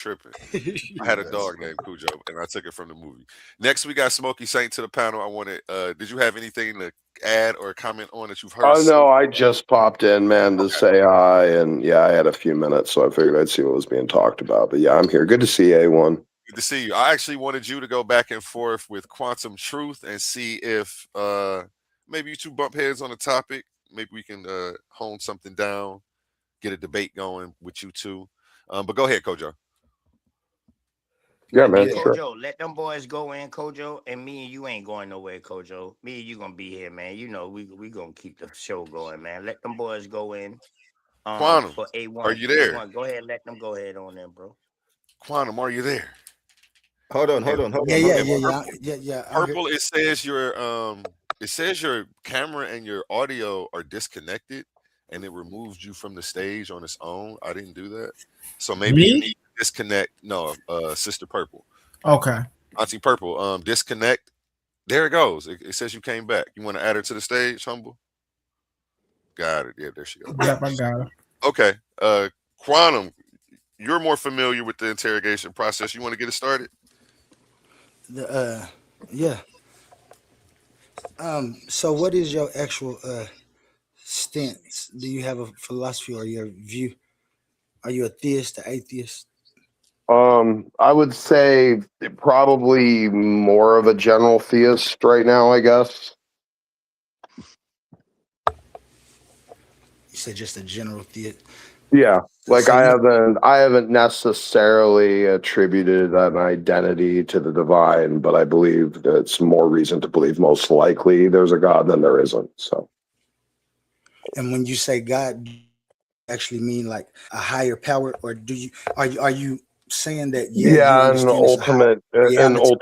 tripping. I had a That's dog named Cujo, and I took it from the movie. Next, we got Smokey Saint to the panel. I wanted. Did you have anything to add or comment on that you've heard Oh so no, I just popped in, man, to Okay. say hi, and yeah, I had a few minutes, so I figured I'd see what was being talked about. But yeah, I'm here. Good to see A1. Good to see you. I actually wanted you to go back and forth with Quantum Truth and see if maybe you two bump heads on a topic. Maybe we can hone something down, get a debate going with you two. But go ahead, Kojo. Yeah, Hey, man, Yeah. sure. Kojo, let them boys go in, Kojo, and me and you ain't going nowhere, Kojo. Me and you gonna be here, man. You know we gonna keep the show going, man. Let them boys go in. Quantum, For are A1, you there? A1, go ahead, let them go ahead on them, bro. Quantum, are you there? Hold on, And hold on, hold Yeah, on, yeah, hold and on. yeah, Hold on. yeah, purple, yeah, yeah. I'm here. purple. It says your camera and your audio are disconnected, and it removes you from the stage on its own. I didn't do that, so maybe you Me? need to disconnect. No, Sister Purple, Okay. Auntie Purple, disconnect. There it goes. It says you came back. You want to add her to the stage, humble? Got it. Yeah, there she goes. Yep, I got it. Okay. Quantum, you're more familiar with the interrogation process. You want to get it started? The yeah. So what is your actual stance? Do you have a philosophy or your view? Are you a theist, an atheist? I would say probably more of a general theist right now, I guess. You said just a general theist. Yeah. Like So you I haven't necessarily attributed an identity to the divine, but I believe that it's more reason to believe most likely there's a God than there isn't. So and when you say God, do you actually mean like a higher power, or are you saying that you yeah, understand it's a higher reality?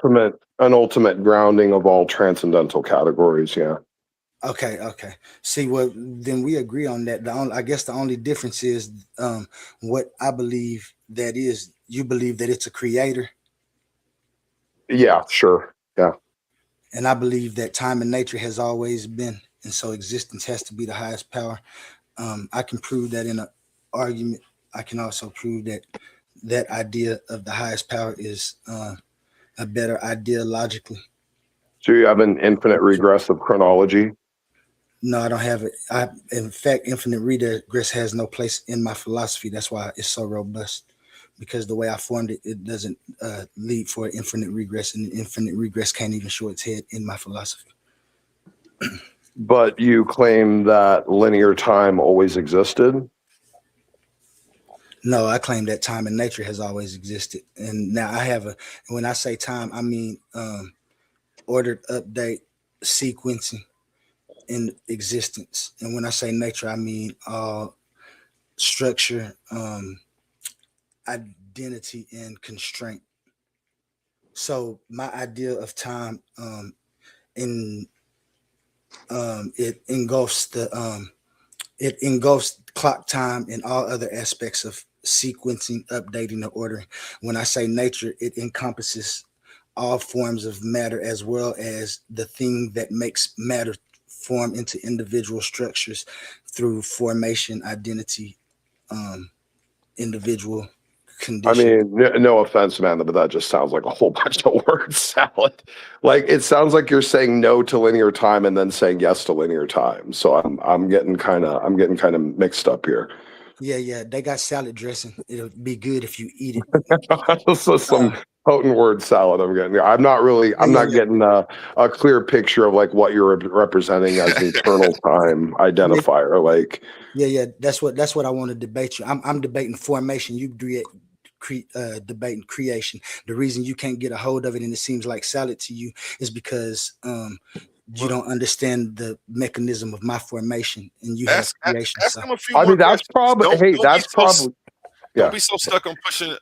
an ultimate grounding of all transcendental categories. Yeah. Okay, okay. See, well, then we agree on that. I guess the only difference is what I believe that is. You believe that it's a creator, Yeah, sure. Yeah. and I believe that time and nature has always been, and so existence has to be the highest power. I can prove that in an argument. I can also prove that that idea of the highest power is a better idea logically. So you have an infinite regressive chronology. No, I don't have it. In fact, infinite regress has no place in my philosophy. That's why it's so robust. Because the way I formed it, it doesn't lead for infinite regress, and infinite regress can't even show its head in my philosophy. But you claim that linear time always existed. No, I claim that time and nature has always existed, and now I have a. When I say time, I mean ordered update, sequencing in existence, and when I say nature, I mean structure, identity, and constraint. So my idea of time in it engulfs clock time and all other aspects of sequencing, updating, or ordering. When I say nature, it encompasses all forms of matter as well as the thing that makes matter form into individual structures through formation, identity, um, individual I condition. mean, no offense, man, but that just sounds like a whole bunch of word salad. Like it sounds like you're saying no to linear time and then saying yes to linear time. So I'm getting kind of mixed up here. Yeah, yeah, they got salad dressing. It'll be good if you eat it. This is some Uh, potent word salad I'm getting. yeah, I'm yeah, not yeah, getting a clear picture of like what you're representing as the eternal time yeah, identifier. Like, yeah, yeah. That's what I want to debate you. I'm debating formation. You debating creation. The reason you can't get a hold of it and it seems like salad to you is because you Well, don't understand the mechanism of my formation, and you have creation. ask So him a few I more mean, that's questions. probably, hey, that's probably, Don't yeah. be so stuck on pushing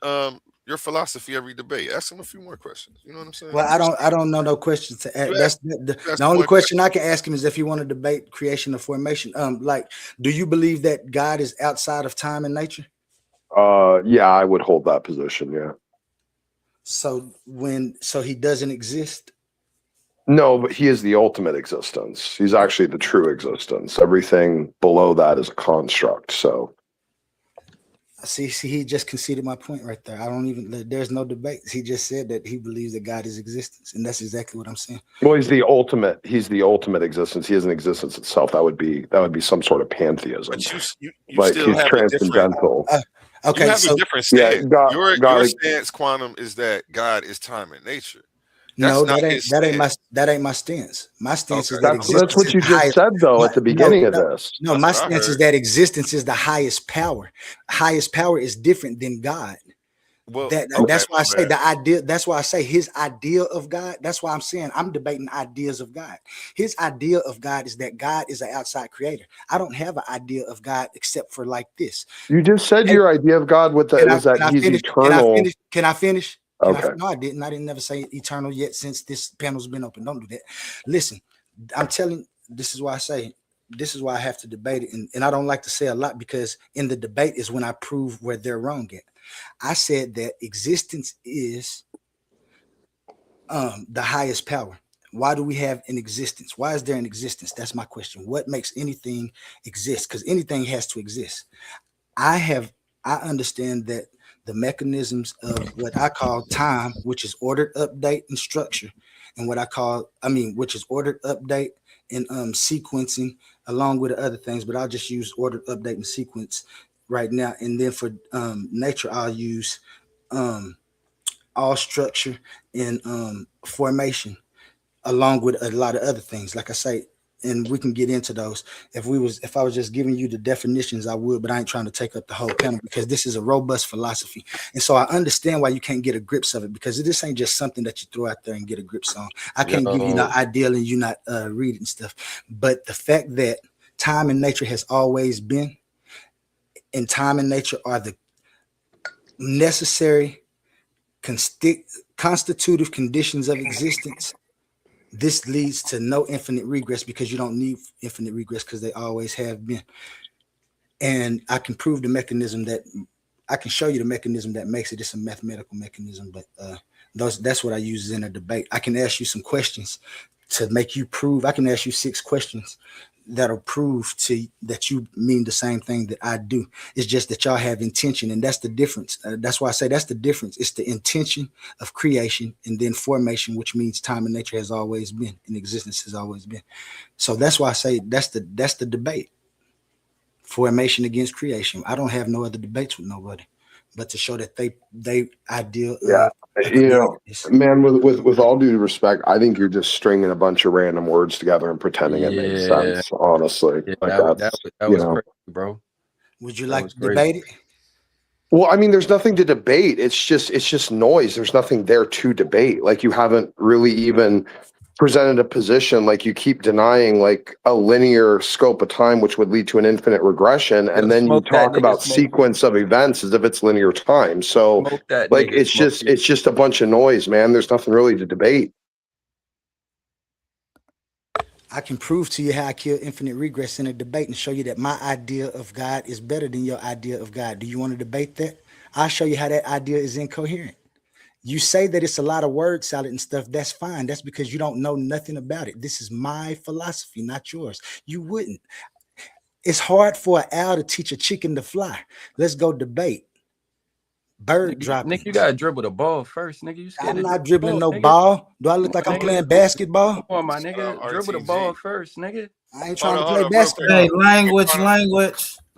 your philosophy every debate. Ask him a few more questions. You know what I'm saying? well, I don't know no questions to You ask. ask, That's you the ask him only one question question. I can ask him is if you want to debate creation or formation. Like, do you believe that God is outside of time and nature? Yeah, I would hold that position. Yeah. So he doesn't exist. No, but he is the ultimate existence. He's actually the true existence. Everything below that is a construct. So See, he just conceded my point right there. I don't even. There's no debate. He just said that he believes that God is existence, and that's exactly what I'm saying. Well, he's the ultimate existence. He is an existence itself. That would be some sort of pantheism. But you Like still he's have a different. transcendental. You Okay, have so a different Yeah, stance. God, Your stance, Quantum, is that God is time and nature. That's no, not that his ain't stance. my stance. My stance is Okay. that that's existence what is you the just highest. said though at the beginning of No, this. no, That's my what I stance is heard. that existence is the highest power. Highest power is different than God. Well, That's okay, why I my say bad. the idea. That's why I say his idea of God. That's why I'm saying I'm debating ideas of God. His idea of God is that God is an outside creator. I don't have an idea of God except for like this. You just said Hey, your idea of God was can that I he's finish? eternal. Can I finish? Okay. No, I didn't. I didn't never say eternal yet since this panel's been open. Don't do that. Listen, I'm telling. This is why I say. This is why I have to debate it, and I don't like to say a lot because in the debate is when I prove where they're wrong at. I said that existence is the highest power. Why do we have an existence? Why is there an existence? That's my question. What makes anything exist? Because anything has to exist. I understand that the mechanisms of what I call time, which is ordered, update, and structure, and which is ordered, update, and sequencing, along with the other things. But I'll just use ordered, update, and sequence right now. And then for nature, I'll use all structure and formation, along with a lot of other things. Like I say, and we can get into those. If I was just giving you the definitions, I would, but I ain't trying to take up the whole panel because this is a robust philosophy. And so I understand why you can't get a grips of it, because this ain't just something that you throw out there and get a grips on. I can't give you the ideal and you not reading stuff. But the fact that time and nature has always been, and time and nature are the necessary constitutive conditions of existence, this leads to no infinite regress, because you don't need infinite regress because they always have been. And I can prove the mechanism that I can show you the mechanism that makes it. It's a mathematical mechanism, but that's what I use in a debate. I can ask you some questions to make you prove. I can ask you 6 questions that'll prove that you mean the same thing that I do. It's just that y'all have intention, and that's the difference. That's why I say that's the difference. It's the intention of creation and then formation, which means time and nature has always been, and existence has always been. So that's why I say that's the debate. Formation against creation. I don't have no other debates with nobody, but to show that they ideal. Yeah. Man, with all due respect, I think you're just stringing a bunch of random words together and pretending it makes sense. Honestly, that was crazy, bro. Would you like to debate it? Well, I mean, there's nothing to debate. It's just noise. There's nothing there to debate. Like, you haven't really even presented a position. Like, you keep denying like a linear scope of time, which would lead to an infinite regression, and then you talk about sequence of events as if it's linear time. So like, it's just a bunch of noise, man. There's nothing really to debate. I can prove to you how I kill infinite regress in a debate and show you that my idea of God is better than your idea of God. Do you want to debate that? I'll show you how that idea is incoherent. You say that it's a lot of word salad and stuff. That's fine. That's because you don't know nothing about it. This is my philosophy, not yours. You wouldn't. It's hard for an owl to teach a chicken to fly. Let's go debate. Bird dropping. Nick, you gotta dribble the ball first, nigga. You scared? I'm not dribbling no ball. Do I look like I'm playing basketball? Come on, my nigga. Dribble the ball first, nigga. I ain't trying to play basketball. Hey, language.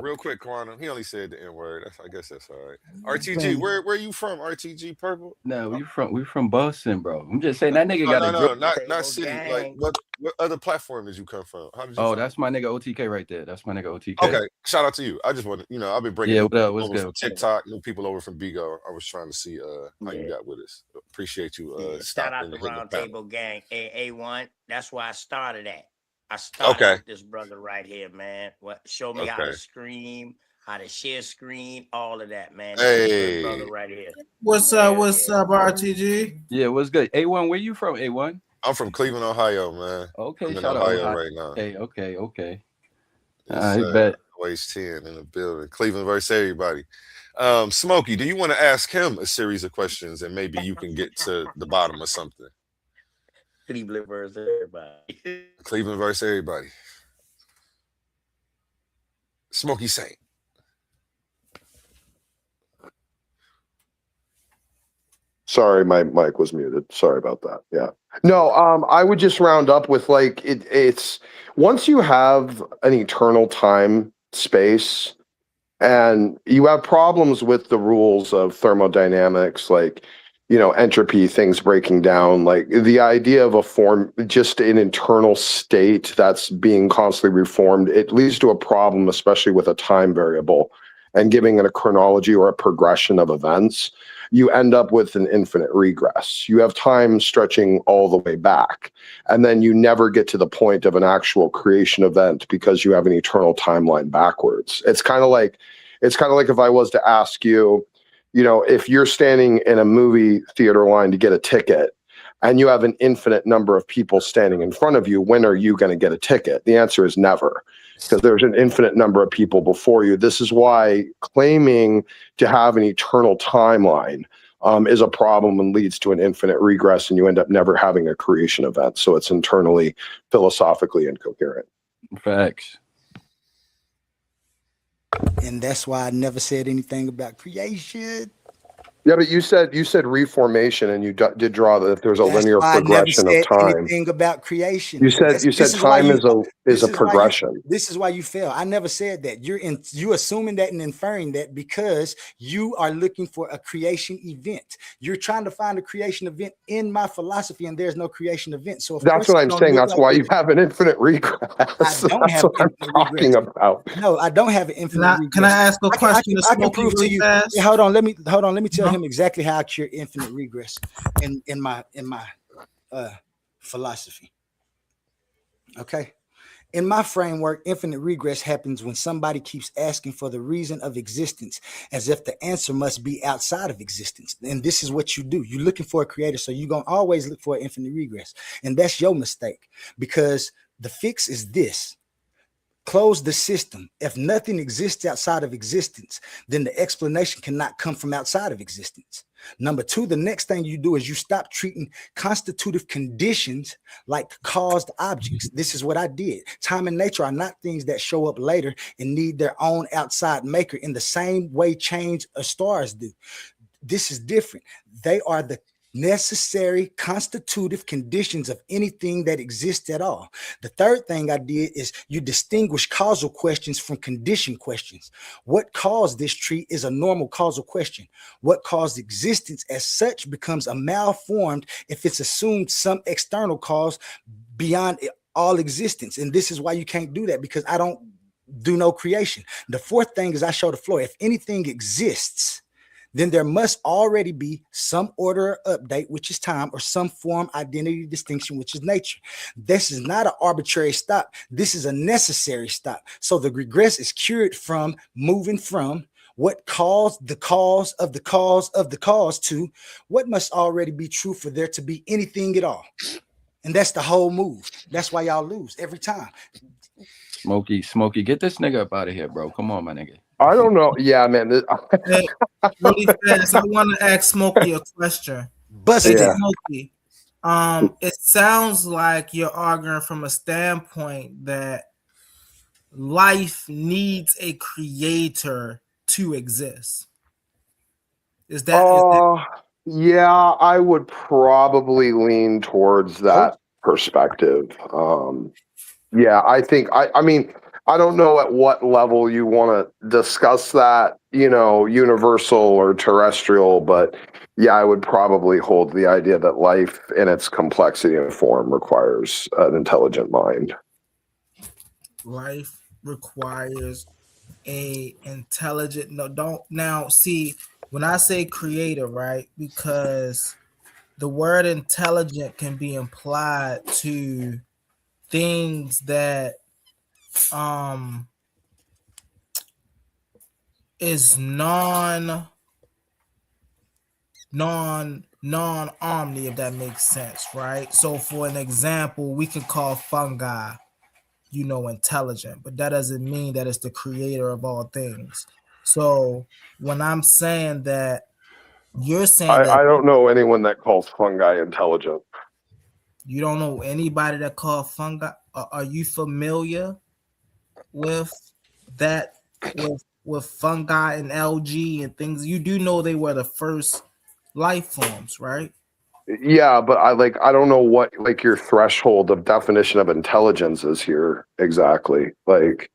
Real quick, Quantum. He only said the N-word. I guess that's all right. RTG, where you from? RTG Purple? No, we from Boston, bro. I'm just saying that nigga got no, not city. Like what other platform did you come from? How did you? That's my nigga OTK right there. That's my nigga OTK. Okay, shout out to you. I just want to, I've been bringing what up? What's over good? from TikTok, new people over from Bigo. I was trying to see how you got with us. Appreciate you. Shout out the Round Table Gang, A1. That's where I started at. I started with this brother right here, man. Show me how to stream, how to share screen, all of that, man. Hey, brother right here. What's up, RTG? Yeah, what's good? A1, where you from, A1? I'm from Cleveland, Ohio, man. Okay, I'm in Ohio right now. Okay. I bet. Waste 10 in the building. Cleveland versus everybody. Smokey, do you want to ask him a series of questions and maybe you can get to the bottom of something? Cleveland versus everybody. Cleveland versus everybody. Smokey Saint. Sorry, my mic was muted. Sorry about that. Yeah. No, I would just round up with like it's once you have an eternal time space and you have problems with the rules of thermodynamics, like, entropy, things breaking down, like the idea of a form, just an internal state that's being constantly reformed, it leads to a problem, especially with a time variable and giving it a chronology or a progression of events. You end up with an infinite regress. You have time stretching all the way back, and then you never get to the point of an actual creation event because you have an eternal timeline backwards. It's kind of like if I was to ask you, if you're standing in a movie theater line to get a ticket and you have an infinite number of people standing in front of you, when are you going to get a ticket? The answer is never, because there's an infinite number of people before you. This is why claiming to have an eternal timeline is a problem and leads to an infinite regress, and you end up never having a creation event. So it's internally, philosophically incoherent. Facts. And that's why I never said anything about creation. Yeah, but you said reformation, and you did draw that there's a linear progression of time. Anything about creation. You said time is a progression. This is why you fail. I never said that. You assuming that and inferring that because you are looking for a creation event. You're trying to find a creation event in my philosophy, and there's no creation event. So that's what I'm saying. That's why you have an infinite regress. I don't have what I'm talking about. No, I don't have an infinite regress. Can I ask a question? I can prove to you. Yeah, hold on. Let me tell him exactly how I cure infinite regress in my philosophy. Okay. In my framework, infinite regress happens when somebody keeps asking for the reason of existence as if the answer must be outside of existence. And this is what you do. You're looking for a creator, so you're going to always look for infinite regress. And that's your mistake, because the fix is this. Close the system. If nothing exists outside of existence, then the explanation cannot come from outside of existence. Number two, the next thing you do is you stop treating constitutive conditions like caused objects. This is what I did. Time and nature are not things that show up later and need their own outside maker in the same way change or stars do. This is different. They are the necessary constitutive conditions of anything that exists at all. The third thing I did is you distinguish causal questions from condition questions. What caused this tree is a normal causal question. What caused existence as such becomes a malformed if it's assumed some external cause beyond all existence. And this is why you can't do that, because I don't do no creation. The fourth thing is I show the floor. If anything exists, then there must already be some order or update, which is time, or some form identity distinction, which is nature. This is not an arbitrary stop. This is a necessary stop. So the regress is cured from moving from what caused the cause of the cause of the cause to what must already be true for there to be anything at all. And that's the whole move. That's why y'all lose every time. Smokey, get this nigga up out of here, bro. Come on, my nigga. I don't know. Yeah, man. Hey, really fast, I want to ask Smokey a question. Smokey, it sounds like you're arguing from a standpoint that life needs a creator to exist. Is that? Yeah, I would probably lean towards that perspective. Yeah, I think I mean, I don't know at what level you want to discuss that, universal or terrestrial, but yeah, I would probably hold the idea that life in its complexity and form requires an intelligent mind. Life requires a intelligent, now see, when I say creator, right, because the word intelligent can be implied to things that is non-omni, if that makes sense, right? So for an example, we can call fungi, intelligent, but that doesn't mean that it's the creator of all things. So when I'm saying that, you're saying I don't know anyone that calls fungi intelligent. You don't know anybody that calls fungi? Are you familiar with that, with fungi and algae and things? You do know they were the first life forms, right? Yeah, but I don't know what like your threshold of definition of intelligence is here exactly. Like,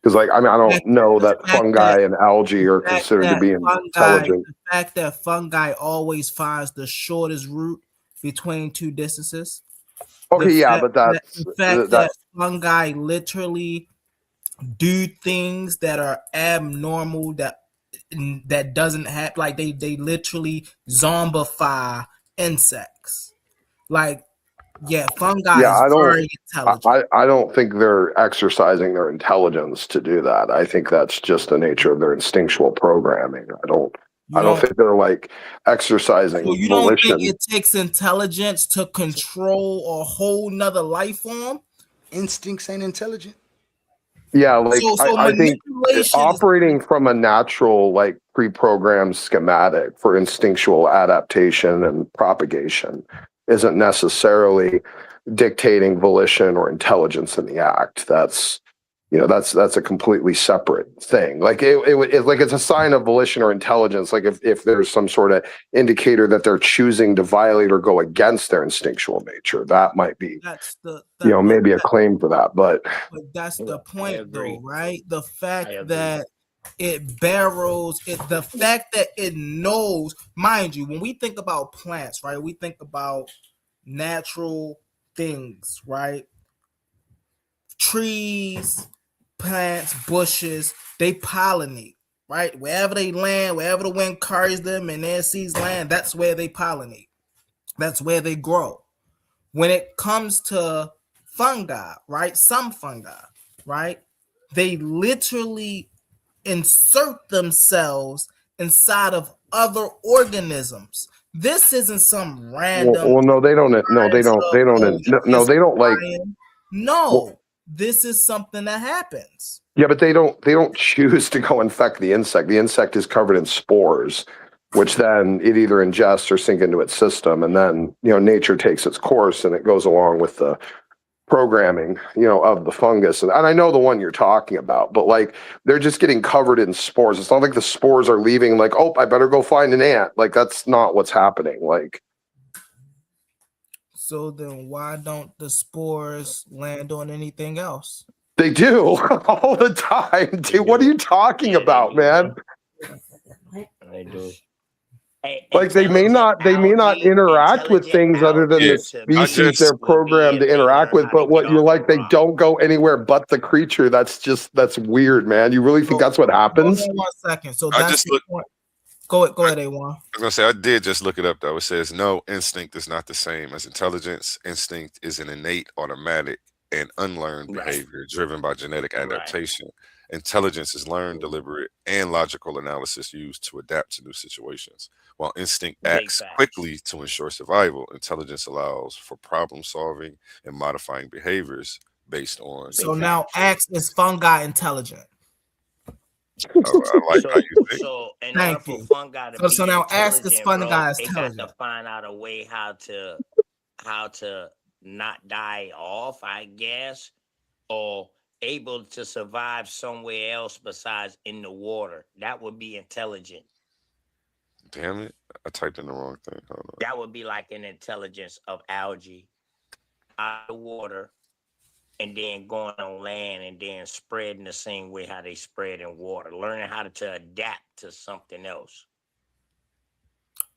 because like I mean I don't know that fungi and algae are considered to be intelligent. The fact that fungi always finds the shortest route between two distances. Okay, yeah, but that's the fact that fungi literally do things that are abnormal that doesn't have, like they literally zombify insects. Like, yeah, fungi is very intelligent. I don't think they're exercising their intelligence to do that. I think that's just the nature of their instinctual programming. I don't think they're like exercising you volition. Don't think it takes intelligence to control a whole nother life form? Instincts ain't intelligent. Yeah, like I think operating from a natural, like pre-programmed schematic for instinctual adaptation and propagation isn't necessarily dictating volition or intelligence in the act. That's a completely separate thing. Like it's a sign of volition or intelligence. Like if there's some sort of indicator that they're choosing to violate or go against their instinctual nature, that might be maybe a claim for that. But that's the point, though, right? The fact that it barrels it, the fact that it knows, mind you, when we think about plants, right? We think about natural things, right? Trees, plants, bushes, they pollinate, right? Wherever they land, wherever the wind carries them and their seeds land, that's where they pollinate. That's where they grow. When it comes to fungi, right? Some fungi, right? They literally insert themselves inside of other organisms. This isn't some random. Well, no, they don't. No, they don't. They don't. No, they don't like. No, this is something that happens. Yeah, but they don't choose to go infect the insect. The insect is covered in spores, which then it either ingests or sink into its system, and then nature takes its course and it goes along with the programming of the fungus. And I know the one you're talking about, but like they're just getting covered in spores. It's not like the spores are leaving like, oh, I better go find an ant. Like that's not what's happening. Like, so then why don't the spores land on anything else? They do all the time, dude. What are you talking about, man? They do. Like they may not interact with things other than the species they're programmed to interact with, but what you're like, they don't go anywhere but the creature. That's weird, man. You really think that's what happens? Hold on 1 second. So that's the point. Go ahead, A1. I was gonna say I did just look it up though. It says no, instinct is not the same as intelligence. Instinct is an innate, automatic, and unlearned behavior driven by genetic adaptation. Intelligence is learned, deliberate, and logical analysis used to adapt to new situations. While instinct acts quickly to ensure survival, intelligence allows for problem solving and modifying behaviors based on. So now, is fungi intelligent? I like how you think. So in order for fungi to so now, is fungi they intelligent? got to find out a way how to not die off, I guess, or able to survive somewhere else besides in the water. That would be intelligent. Damn it, I typed in the wrong thing. Hold on. That would be like an intelligence of algae out of the water and then going on land and then spreading the same way how they spread in water, learning how to adapt to something else.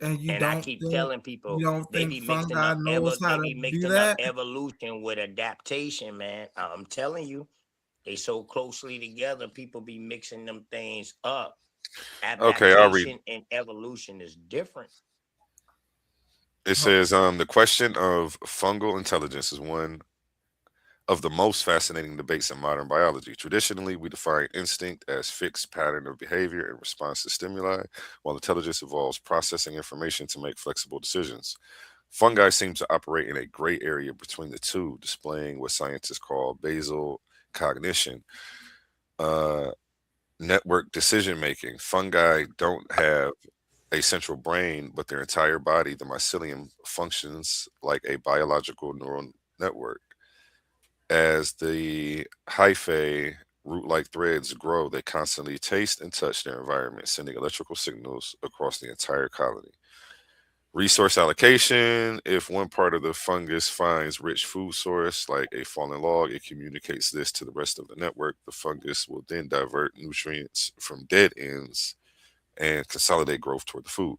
And I keep telling people they be mixing up evolution with adaptation, man. I'm telling you, they so closely together, people be mixing them things up. Adaptation I'll read. And evolution is different. It says the question of fungal intelligence is one of the most fascinating debates in modern biology. Traditionally, we define instinct as fixed pattern of behavior in response to stimuli, while intelligence involves processing information to make flexible decisions. Fungi seem to operate in a gray area between the two, displaying what scientists call basal cognition, network decision making. Fungi don't have a central brain, but their entire body, the mycelium, functions like a biological neural network. As the hyphae root-like threads grow, they constantly taste and touch their environment, sending electrical signals across the entire colony. Resource allocation. If one part of the fungus finds rich food source like a fallen log, it communicates this to the rest of the network. The fungus will then divert nutrients from dead ends and consolidate growth toward the food.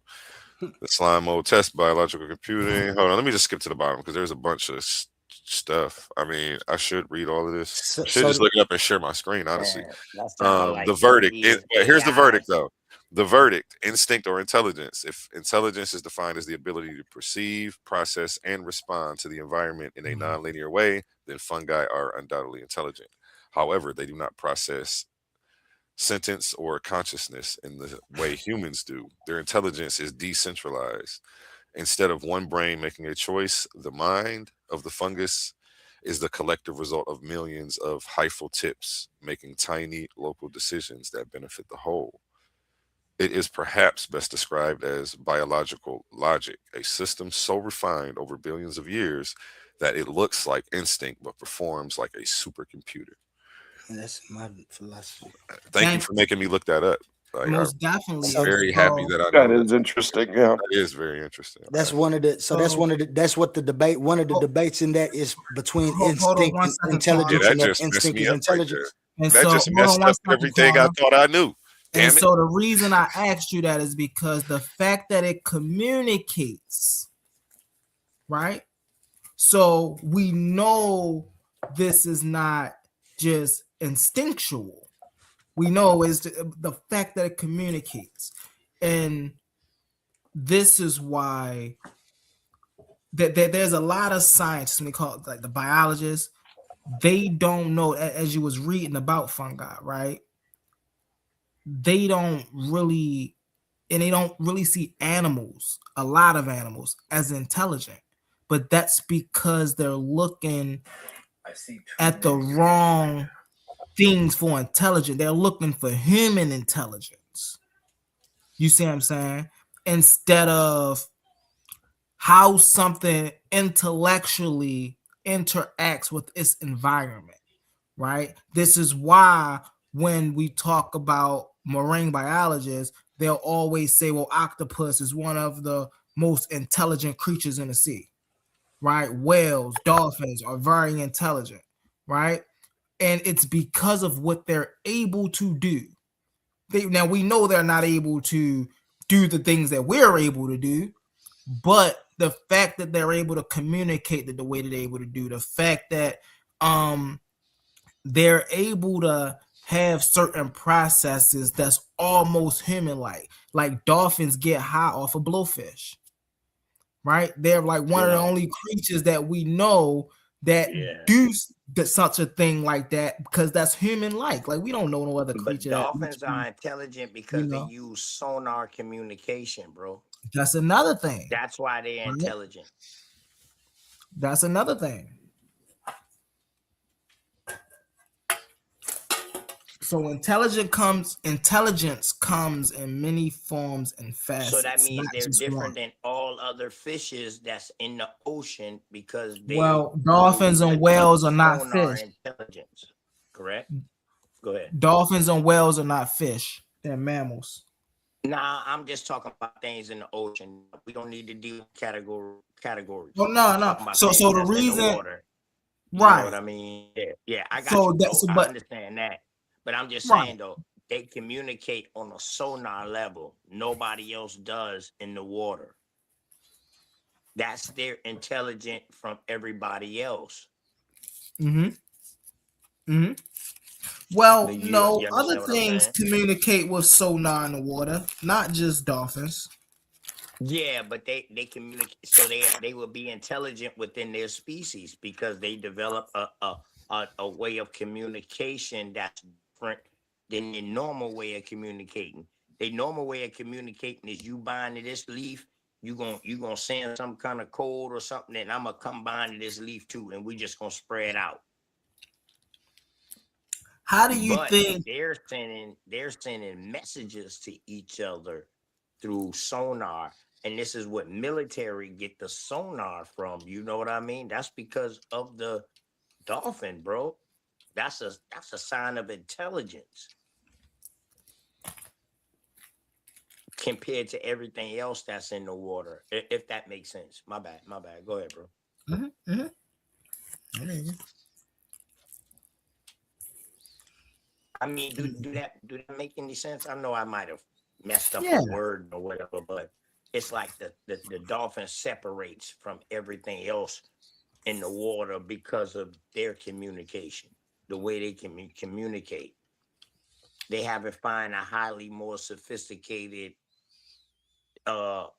The slime mold test, biological computing. Hold on, let me just skip to the bottom because there's a bunch of stuff. I mean, I should read all of this. So, I should so just look it up and share my screen, honestly. Man, that sound like The verdict. But here's the AI. verdict, though. The verdict: instinct or intelligence. If intelligence is defined as the ability to perceive, process, and respond to the environment in a nonlinear way, then fungi are undoubtedly intelligent. However, they do not process sentence or consciousness in the way humans do. Their intelligence is decentralized. Instead of one brain making a choice, the mind of the fungus is the collective result of millions of hyphal tips making tiny local decisions that benefit the whole. It is perhaps best described as biological logic, a system so refined over billions of years that it looks like instinct but performs like a supercomputer. that's my philosophy. Thank you for making me look that up. Like, Most definitely. I'm very happy that I That know is interesting. Yeah. That is very interesting. That's one of the. So that's one of the. That's what the debate. One of the debates in that is between instinct and intelligence, that and that just messed instinct me is up right intelligence. And that so, just hold on messed one up second, everything I Quantum. thought I knew. Damn And it. so the reason I asked you that is because the fact that it communicates, right? So we know this is not just instinctual. We know is the fact that it communicates. And this is why that there's a lot of scientists, and they call it like the biologists, they don't know, as you was reading about fungi, right? They don't really see animals, a lot of animals, as intelligent. But that's because they're looking at the wrong things for intelligence. They're looking for human intelligence. You see what I'm saying? Instead of how something intellectually interacts with its environment, right? This is why when we talk about marine biologists, they'll always say, well, octopus is one of the most intelligent creatures in the sea, right? Whales, dolphins are very intelligent, right? And it's because of what they're able to do. Now, we know they're not able to do the things that we're able to do, but the fact that they're able to communicate the way that they're able to do, the fact that they're able to have certain processes that's almost human-like dolphins get high off of blowfish, right? They're like one of the only creatures that we know that do such a thing like that, because that's human-like. Like, we don't know no other creature. But dolphins are intelligent because they use sonar communication, bro. That's another thing. That's why they're intelligent. That's another thing. So intelligence comes in many forms and facets. So that means they're different than all other fishes that's in the ocean because they dolphins and whales are not fish. Intelligence, correct? Go ahead. Dolphins and whales are not fish. They're mammals. Nah, I'm just talking about things in the ocean. We don't need to do categories. Oh no. So the reason, you know what I mean? Yeah, I got you. I understand that. But I'm just saying, though, they communicate on a sonar level. Nobody else does in the water. That's their intelligent from everybody else. Well, no, other things communicate with sonar in the water, not just dolphins. Yeah, but they communicate, so they will be intelligent within their species because they develop a way of communication that's different than the normal way of communicating. The normal way of communicating is you bind to this leaf, you gonna send some kind of code or something, and I'm gonna come bind to this leaf too, and we just gonna spread out. How do you think they're sending messages to each other through sonar? And this is what military get the sonar from. You know what I mean? That's because of the dolphin, bro. That's a sign of intelligence. compared to everything else that's in the water. If that makes sense. My bad. Go ahead, bro. I mean, I mean, do that make any sense? I know I might have messed up Yeah. a word or whatever, but it's like the dolphin separates from everything else in the water because of their communication, the way they can communicate. They haven't found a highly more sophisticated mammal,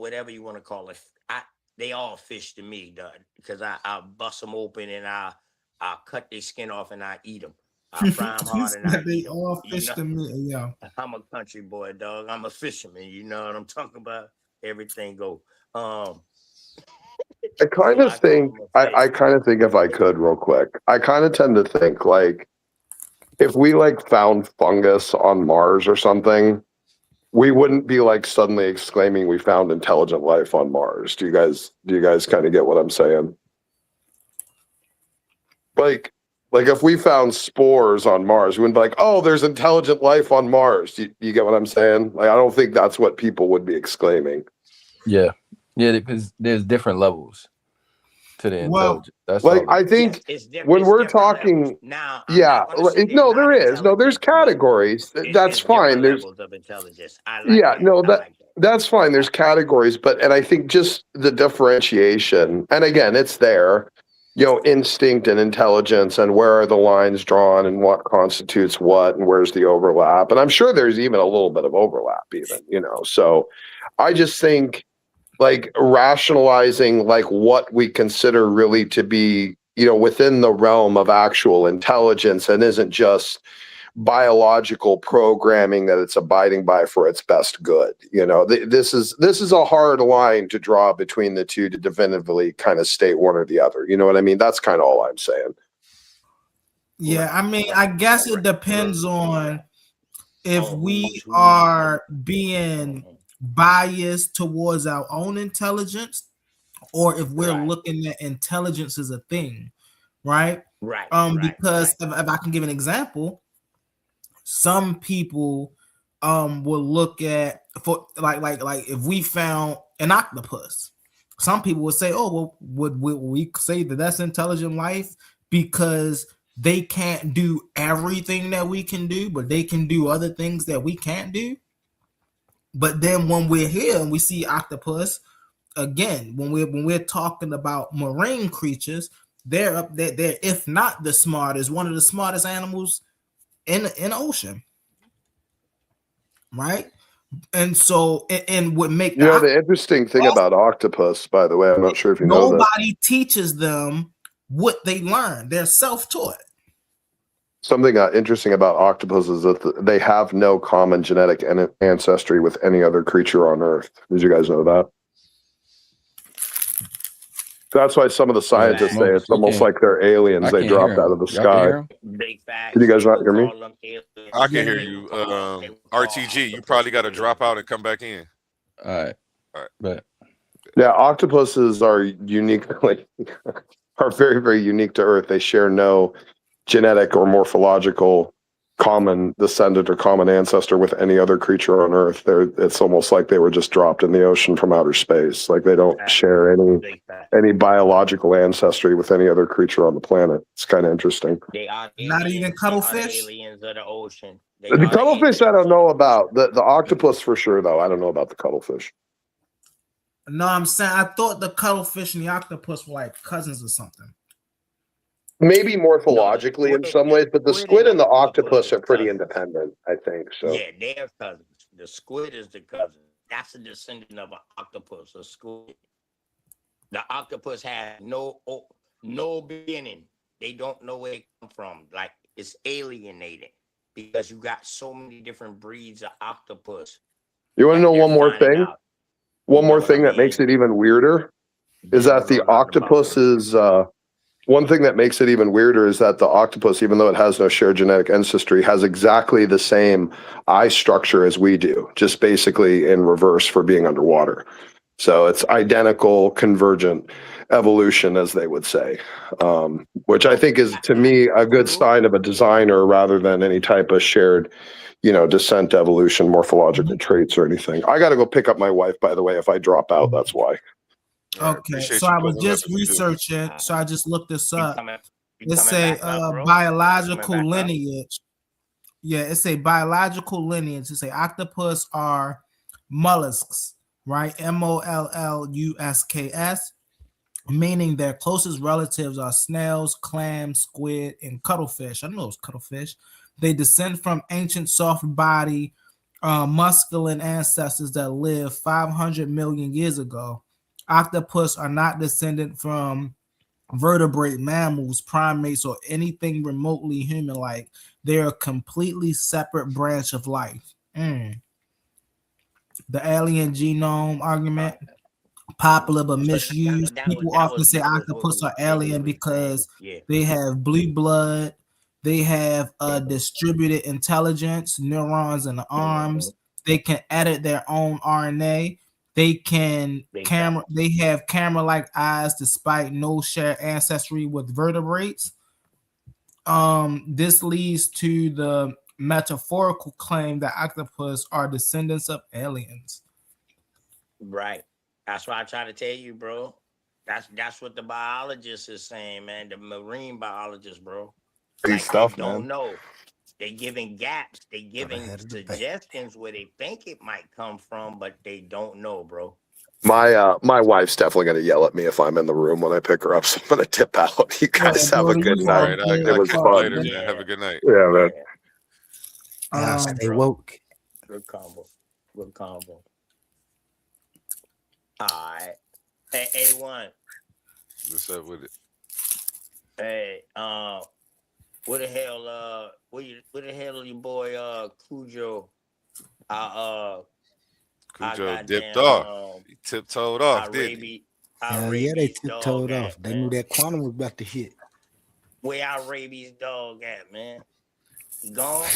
whatever you want to call it. They all fish to me, because I bust them open and I cut their skin off and I eat them. I fry them hard and I eat they them. all fish to me, yo. I'm a country boy, dog. I'm a fisherman. You know what I'm talking about? Everything go. I kind of think, I kind of think, if I could real quick, I kind of tend to think like if we like found fungus on Mars or something, we wouldn't be like suddenly exclaiming we found intelligent life on Mars. Do you guys kind of get what I'm saying? Like if we found spores on Mars, we wouldn't be like, oh, there's intelligent life on Mars. Do you get what I'm saying? Like, I don't think that's what people would be exclaiming. Yeah, because there's different levels to the intelligence. That's like, all. I think when we're talking now, yeah, no, there is. No, there's categories. That's fine. There's levels of intelligence. That's fine. There's categories, and I think just the differentiation, and again, it's there, instinct and intelligence, and where are the lines drawn, and what constitutes what, and where's the overlap. And I'm sure there's even a little bit of overlap, even, So I just think, like, rationalizing like what we consider really to be, within the realm of actual intelligence and isn't just biological programming that it's abiding by for its best good. This is a hard line to draw between the two to definitively kind of state one or the other. You know what I mean? That's kind of all I'm saying. Yeah, I mean, I guess it depends on if we are being biased towards our own intelligence, or if we're looking at intelligence as a thing, right? Because if I can give an example, some people will look at, for like if we found an octopus, some people would say, oh, well, would we say that that's intelligent life because they can't do everything that we can do, but they can do other things that we can't do? But then when we're here and we see octopus, again, when we're talking about marine creatures, they're up there. They're, if not the smartest, one of the smartest animals in the ocean, right? And so, and what make the interesting thing about octopus, by the way, I'm not sure if you know that nobody teaches them what they learn. They're self-taught. Something interesting about octopus is that they have no common genetic ancestry with any other creature on Earth. Did you guys know that? That's why some of the scientists say it's almost like they're aliens. They dropped out of the sky. Can you guys not hear me? I can hear you. RTG, you probably got to drop out and come back in. All right. But yeah, octopuses are uniquely are very, very unique to Earth. They share no genetic or morphological common descendant or common ancestor with any other creature on Earth. It's almost like they were just dropped in the ocean from outer space. Like they don't share any biological ancestry with any other creature on the planet. It's kind of interesting. They are not even cuttlefish. Aliens of the ocean. The cuttlefish I don't know about. The octopus for sure, though. I don't know about the cuttlefish. No, I'm saying I thought the cuttlefish and the octopus were like cousins or something. Maybe morphologically in some ways, but the squid and the octopus are pretty independent, I think. So yeah, they're cousins. The squid is the cousin. That's a descendant of an octopus, a squid. The octopus has no beginning. They don't know where it come from. Like, it's alienated because you got so many different breeds of octopus. You want to know one more thing? One more thing that makes it even weirder is that the octopus is one thing that makes it even weirder is that the octopus, even though it has no shared genetic ancestry, has exactly the same eye structure as we do, just basically in reverse for being underwater. So it's identical convergent evolution, as they would say, which I think is, to me, a good sign of a designer rather than any type of shared descent, evolution, morphological traits or anything. I got to go pick up my wife, by the way. If I drop out, that's why. All right, Okay, appreciate so you I was pulling up just if you do. researching, so I just looked this You up. coming, you It's coming a back up, bro? biological Coming back up? lineage. Yeah, it's a biological lineage. It's a octopus are mollusks, right? MOLLUSKS, meaning their closest relatives are snails, clams, squid, and cuttlefish. I know it's cuttlefish. They descend from ancient soft body, muscular ancestors that lived 500 million years ago. Octopus are not descended from vertebrate mammals, primates, or anything remotely human-like. They're a completely separate branch of life. The alien genome argument, popular but misused. People often say octopus are alien because they have blue blood, they have distributed intelligence, neurons in the arms, they can edit their own RNA, they can they have camera-like eyes despite no shared ancestry with vertebrates. This leads to the metaphorical claim that octopus are descendants of aliens. Right. That's what I try to tell you, bro. That's what the biologist is saying, man. The marine biologist, bro. Good Like stuff, they don't man. know. They giving gaps. They giving suggestions where they think it might come from, but they don't know, bro. My wife's definitely going to yell at me if I'm in the room when I pick her up, so I'm going to tip out. You guys have a good All night. right, I'll It was catch you fun. later, man. Have a good night. Yeah, man. Stay woke. Good combo. Good combo. All right. Hey, A1. What's up with it? Hey, what the hell? What the hell, your boy Cujo? Cujo dipped off. He tiptoed off, didn't he? Yeah, they tiptoed off. They knew that quantum was about to hit. Where our rabies dog at, man? He gone?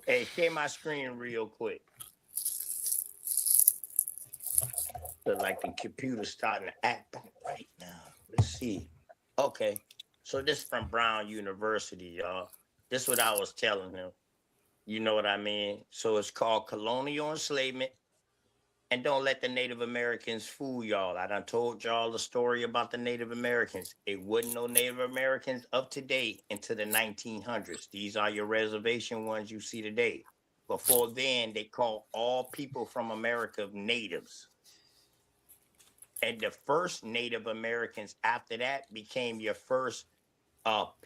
Hey, share my screen real quick. Look like the computer's starting to act up right now. Let's see. Okay. So this is from Brown University, y'all. This is what I was telling him. You know what I mean? So it's called colonial enslavement. And don't let the Native Americans fool y'all. I done told y'all the story about the Native Americans. It wasn't no Native Americans up to date into the 1900s. These are your reservation ones you see today. Before then, they called all people from America natives. And the first Native Americans after that became your first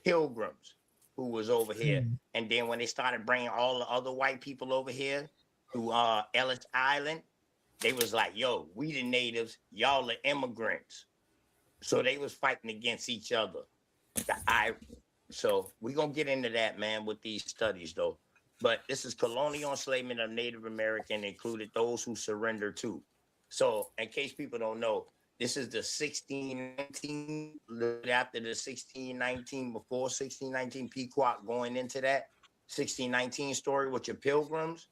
pilgrims who was over here. And then when they started bringing all the other white people over here to Ellis Island, they was like, yo, we the natives, y'all the immigrants. So they was fighting against each other. So we're going to get into that, man, with these studies, though. But this is colonial enslavement of Native American, included those who surrendered too. So in case people don't know, this is the 1619, after the 1619, before 1619 Pequot going into that 1619 story with your pilgrims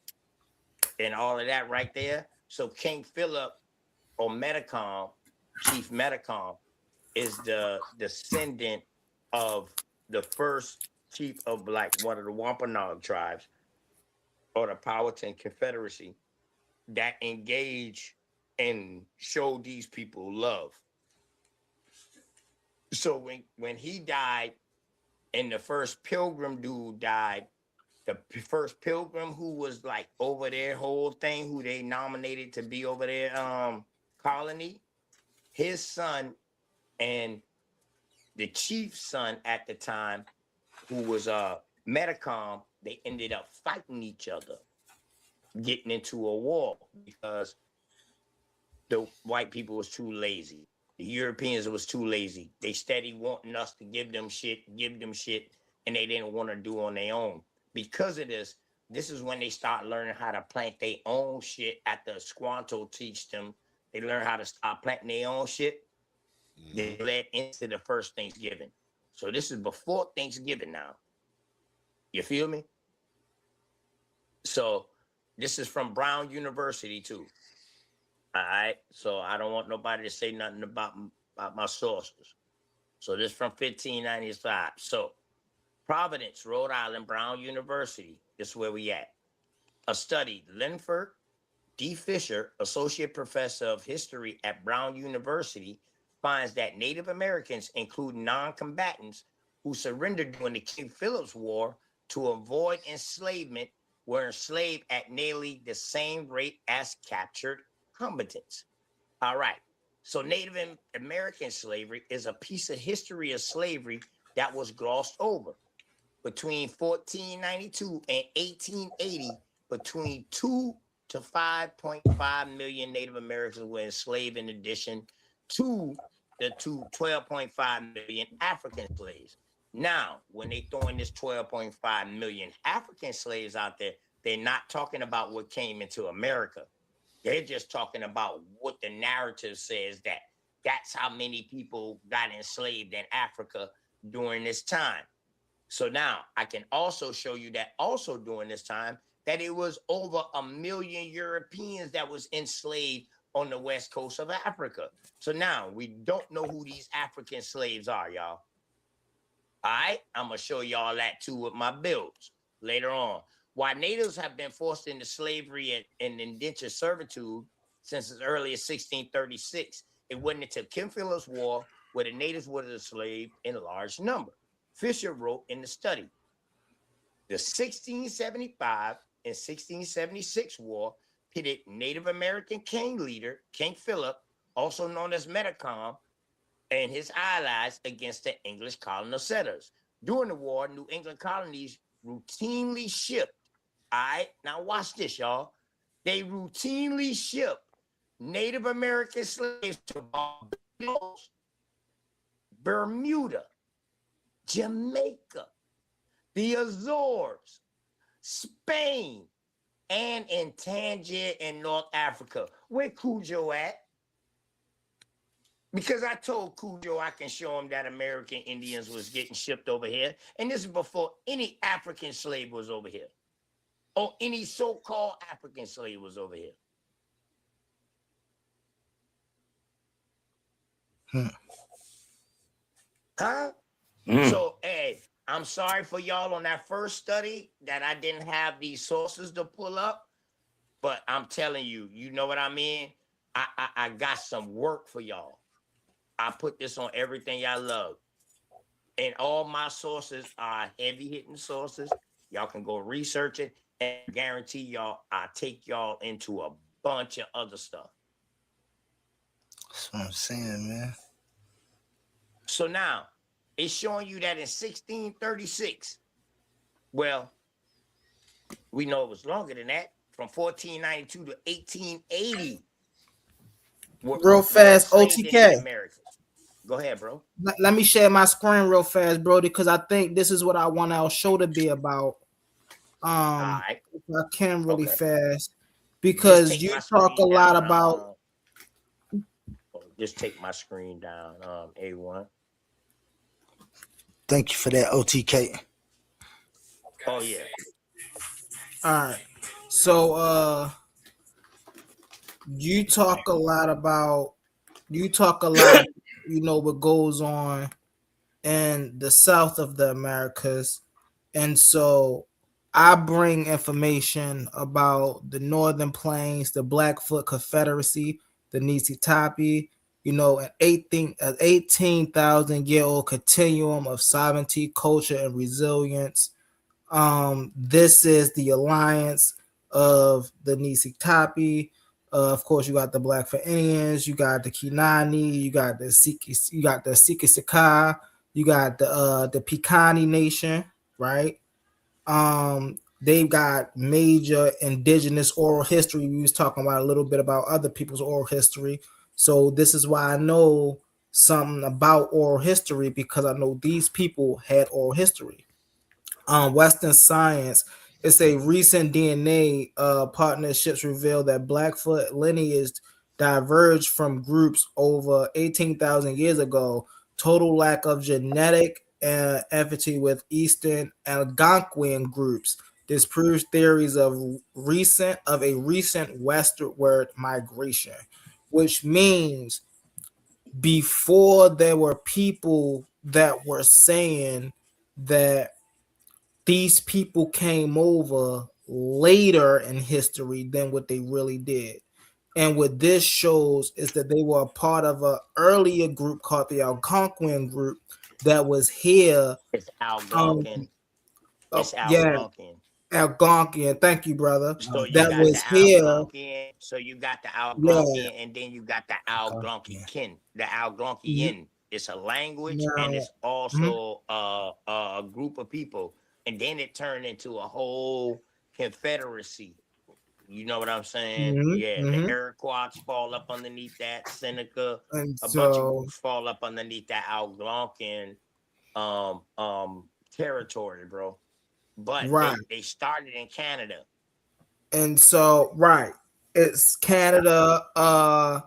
and all of that right there. So King Philip or Metacom, Chief Metacom, is the descendant of the first chief of one of the Wampanoag tribes or the Powhatan Confederacy that engaged and showed these people love. So when he died and the first pilgrim dude died, the first pilgrim who was like over their whole thing, who they nominated to be over their colony, his son and the chief's son at the time, who was Metacom, they ended up fighting each other, getting into a war because the white people was too lazy. The Europeans was too lazy. They steady wanting us to give them shit, and they didn't want to do on their own. Because of this is when they start learning how to plant their own shit after Squanto teach them. They learn how to start planting their own shit. They led into the first Thanksgiving. So this is before Thanksgiving now. You feel me? So this is from Brown University too. All right. So I don't want nobody to say nothing about my sources. So this from 1595. So Providence, Rhode Island, Brown University. This is where we at. A study, Linford D. Fisher, Associate Professor of History at Brown University, finds that Native Americans, including non-combatants who surrendered during the King Philip's War to avoid enslavement, were enslaved at nearly the same rate as captured combatants. All right. So Native American slavery is a piece of history of slavery that was glossed over. Between 1492 and 1880, between 2 to 5.5 million Native Americans were enslaved, in addition to the 12.5 million African slaves. Now, when they throw in this 12.5 million African slaves out there, they're not talking about what came into America. They're just talking about what the narrative says, that that's how many people got enslaved in Africa during this time. So now I can also show you that also during this time that it was over 1 million Europeans that was enslaved on the west coast of Africa. So now we don't know who these African slaves are, y'all. All right, I'm gonna show y'all that too with my builds later on. Why natives have been forced into slavery and indentured servitude since as early as 1636. It wasn't until King Philip's War where the natives were enslaved in large number. Fisher wrote in the study, the 1675 and 1676 war pitted Native American king leader, King Philip, also known as Metacom, and his allies against the English colonial settlers. During the war, New England colonies routinely shipped, all right, now watch this, y'all. They routinely shipped Native American slaves to Barbados, Bermuda, Jamaica, the Azores, Spain, and in Tangier in North Africa. Where Cujo at? Because I told Cujo I can show him that American Indians was getting shipped over here. And this is before any African slave was over here. Or any so-called African slave was over here. Huh? So, hey, I'm sorry for y'all on that first study that I didn't have these sources to pull up. But I'm telling you, you know what I mean? I got some work for y'all. I put this on everything y'all love. And all my sources are heavy-hitting sources. Y'all can go research it. And I guarantee y'all, I'll take y'all into a bunch of other stuff. That's what I'm saying, man. So now, it's showing you that in 1636, well, we know it was longer than that, from 1492 to 1880. Real fast, OTK. Go ahead, bro. Let me share my screen real fast, Brody, because I think this is what I want our show to be about. Right. I can really fast because you talk a lot about. Just take my screen down, A1. Thank you for that, OTK. Oh yeah. All right. So you talk a lot, you know, what goes on in the south of the Americas. And so I bring information about the Northern Plains, the Blackfoot Confederacy, the Niitsitapi, you know, an 18,000-year-old continuum of sovereignty, culture, and resilience. This is the alliance of the Niitsitapi. Of course, you got the Blackfoot Indians, you got the Kinani, you got the Siksika, you got the Piikani Nation, right? They've got major indigenous oral history. We was talking about a little bit about other people's oral history. So this is why I know something about oral history, because I know these people had oral history. Western science, it's a recent DNA partnerships reveal that Blackfoot lineage diverged from groups over 18,000 years ago. Total lack of genetic affinity with Eastern Algonquian groups. This proves theories of a recent westward migration, which means before there were people that were saying that these people came over later in history than what they really did. And what this shows is that they were a part of an earlier group called the Algonquian group that was here. It's Algonquin. It's Yeah, Algonquin. Algonquian. Thank you, brother. So you That got was the here. Algonquian. So you got the Algonquian, and then you got the Algonquian. The Algonquian. It's a language, and it's also a group of people. And then it turned into a whole confederacy. You know what I'm saying? The Iroquois fall up underneath that. Seneca, And a bunch of groups fall up underneath that Algonquin territory, bro. But they started in Canada. And so, it's Canada,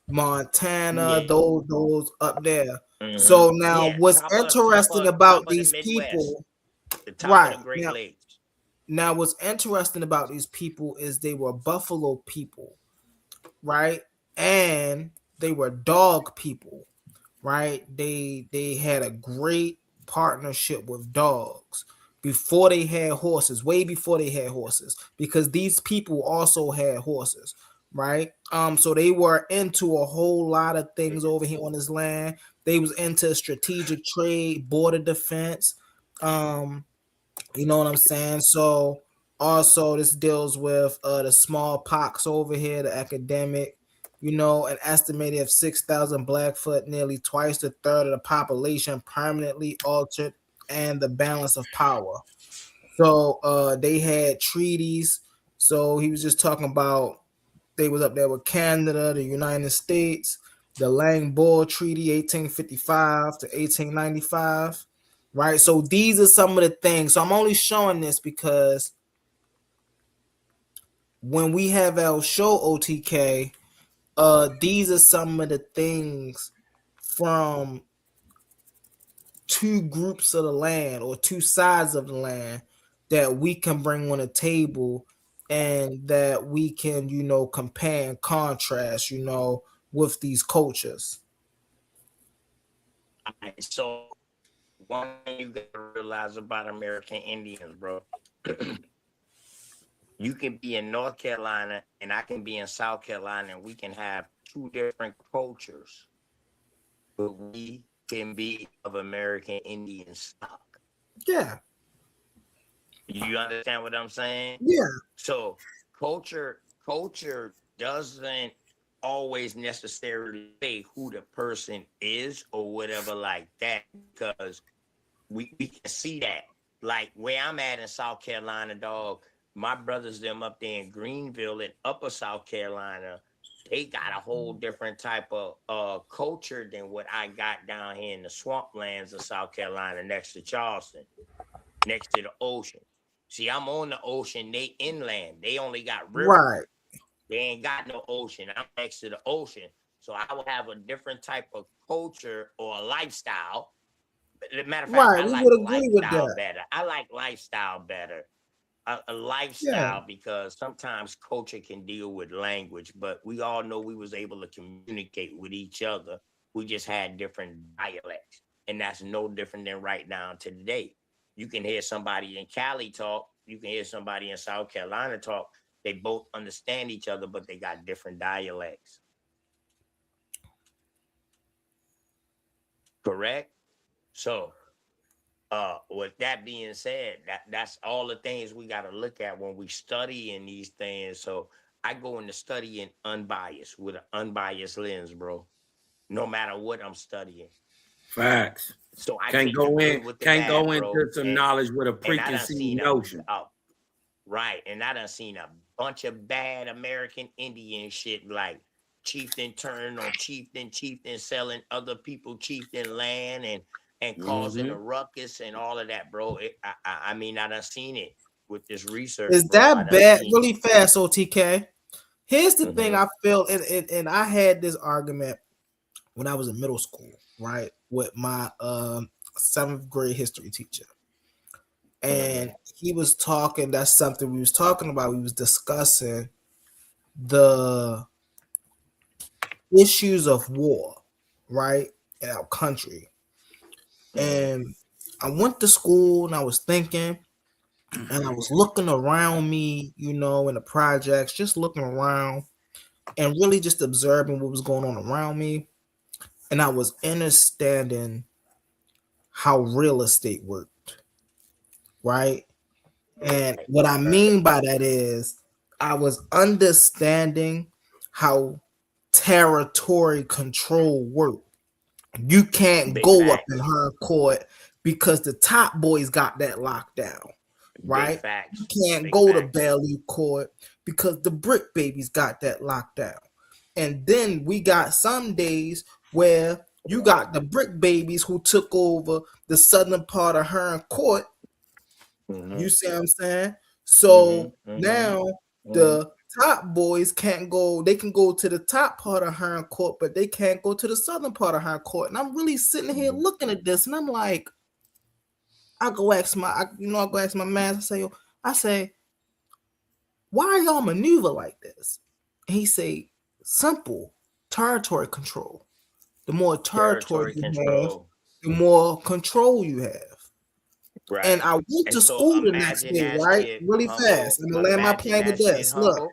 Montana, those up there. So now what's interesting about these people, the top of the Great Lakes. Now what's interesting about these people is they were buffalo people, right? And they were dog people, right? They had a great partnership with dogs before they had horses, way before they had horses, because these people also had horses, right? So they were into a whole lot of things over here on this land. They was into strategic trade, border defense, you know what I'm saying? So also this deals with the smallpox over here, the epidemic, you know, an estimated of 6,000 Blackfoot, nearly twice the third of the population permanently altered, and the balance of power. So they had treaties. So he was just talking about they was up there with Canada, the United States, the Lang-Boer Treaty, 1855 to 1895. Right. So these are some of the things. So I'm only showing this because when we have our show OTK, these are some of the things from two groups of the land or two sides of the land that we can bring on a table and that we can, you know, compare and contrast, you know, with these cultures. So one thing you gotta realize about American Indians, bro. You can be in North Carolina and I can be in South Carolina, and we can have two different cultures, but we can be of American Indian stock. Yeah. You understand what I'm saying? Yeah. So culture doesn't always necessarily say who the person is or whatever like that, because we can see that. Like where I'm at in South Carolina, dog, my brothers them up there in Greenville in Upper South Carolina, they got a whole different type of culture than what I got down here in the swamplands of South Carolina next to Charleston, next to the ocean. See, I'm on the ocean, they inland. They only got rivers. Right. They ain't got no ocean. I'm next to the ocean. So I will have a different type of culture or a lifestyle. Matter of fact, I like lifestyle better. I like lifestyle better. A lifestyle, because sometimes culture can deal with language, but we all know we was able to communicate with each other. We just had different dialects, and that's no different than right now to today. You can hear somebody in Cali talk. You can hear somebody in South Carolina talk. They both understand each other, but they got different dialects. Correct? So, with that being said, that's all the things we got to look at when we study in these things. So I go into studying unbiased with an unbiased lens, bro. No matter what I'm studying. Facts. So I can't go into some knowledge with a preconceived notion. Right. And I done seen a bunch of bad American Indian shit, like chieftain turning on chieftain selling other people chieftain land and causing a ruckus and all of that, bro. I mean, I done seen it with this research. Is that bad? Really fast, OTK. Here's the thing I feel, and I had this argument when I was in middle school, right, with my 7th grade history teacher. And he was talking, that's something we was talking about. We was discussing the issues of war, right, in our country. And I went to school and I was thinking, and I was looking around me, you know, in the projects, just looking around and really just observing what was going on around me. And I was understanding how real estate worked, right? And what I mean by that is I was understanding how territory control worked. You can't go up in her court because the top boys got that locked down, right? You can't go to Bailey Court because the Brick Babies got that locked down. And then we got some days where you got the Brick Babies who took over the southern part of Hearn Court. You see what I'm saying? So now the top boys can't go. They can go to the top part of Hearn Court, but they can't go to the southern part of Hearn Court. And I'm really sitting here looking at this, and I'm like, I go ask my man. I say, why y'all maneuver like this? And he say, simple, territory control. The more territory you have, the more control you have. Right. And I went to school the next day, right? Really fast. I'm gonna land my plane with this. Look.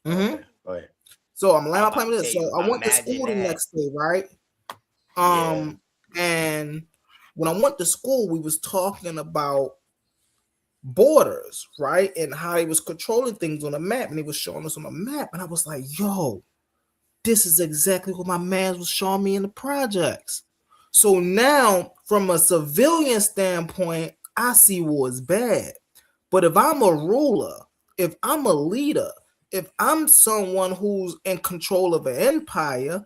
Go ahead. So I'm landing my plane with this. So I went to school the next day, right? And when I went to school, we was talking about borders, right? And how he was controlling things on a map, and he was showing us on a map. And I was like, yo, this is exactly what my man was showing me in the projects. So now, from a civilian standpoint, I see war is bad. But if I'm a ruler, if I'm a leader, if I'm someone who's in control of an empire,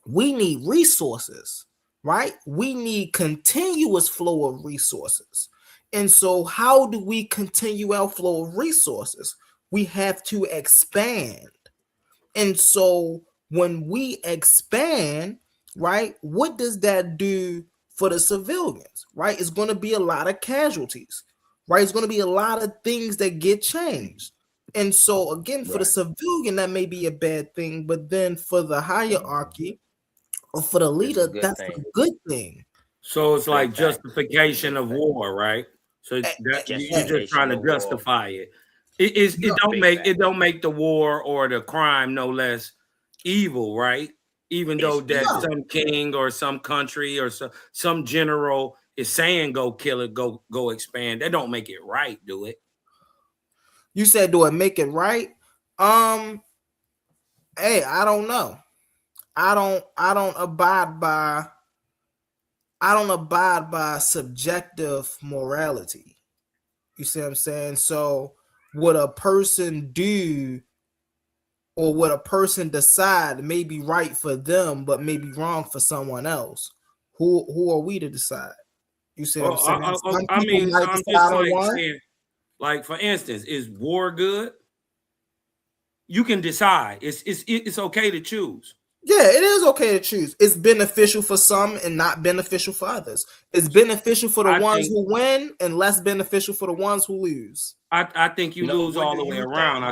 we need resources, right? We need continuous flow of resources. And so how do we continue our flow of resources? We have to expand. And so when we expand, right, what does that do for the civilians, right? It's going to be a lot of casualties, right? It's going to be a lot of things that get changed. And so, again, for the civilian, that may be a bad thing, but then for the hierarchy or for the leader, that's a good thing. So it's like justification of war, right? So that, you're just trying to justify it. It don't make the war or the crime no less evil, right? Even though that some king or some country or some general is saying go kill it, go expand, that don't make it right, do it? You said, do it make it right? Hey, I don't know. I don't abide by subjective morality. You see what I'm saying? So what a person do or what a person decide may be right for them, but may be wrong for someone else. Who are we to decide? You see what I'm saying? I mean, I'm just saying, like, for instance, is war good? You can decide. It's okay to choose. Yeah, it is okay to choose. It's beneficial for some and not beneficial for others. It's beneficial for the ones who win and less beneficial for the ones who lose. I think you lose all the way around.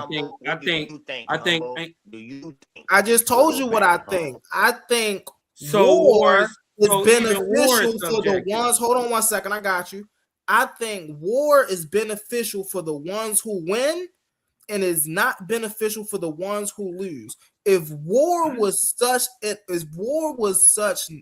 I just told you what I think. I think war is beneficial for the ones. Hold on 1 second. I got you. I think war is beneficial for the ones who win and is not beneficial for the ones who lose. If war was such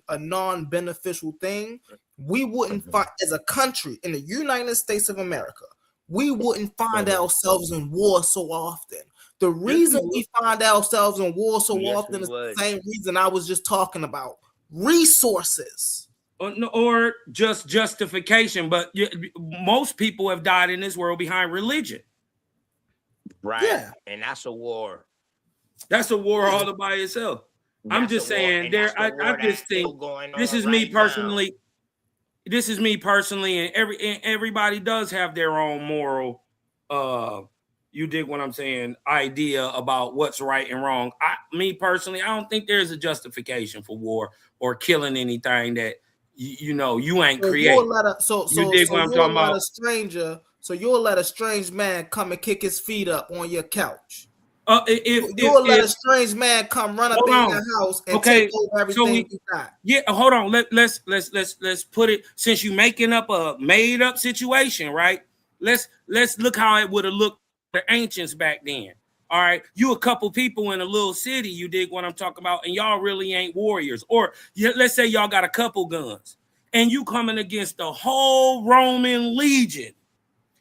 a non-beneficial thing, we wouldn't find, as a country in the United States of America, we wouldn't find ourselves in war so often. The reason we find ourselves in war so often is the same reason I was just talking about: resources. Or just justification. But most people have died in this world behind religion. Right. Yeah. And that's a war. That's a war all by itself. I'm just saying I just think this is me personally. This is me personally, and everybody does have their own moral. You dig what I'm saying? Idea about what's right and wrong. Me personally, I don't think there's a justification for war or killing anything that you ain't created. You dig what I'm talking about? So you'll let a strange man come and kick his feet up on your couch. You'll let a strange man come run up in your house and take over everything you got. Yeah, hold on. Let's put it, since you're making up a made up situation, right? let's look how it would have looked the ancients back then. All right, you a couple people in a little city, you dig what I'm talking about, and y'all really ain't warriors. Or let's say y'all got a couple guns, and you coming against the whole Roman legion,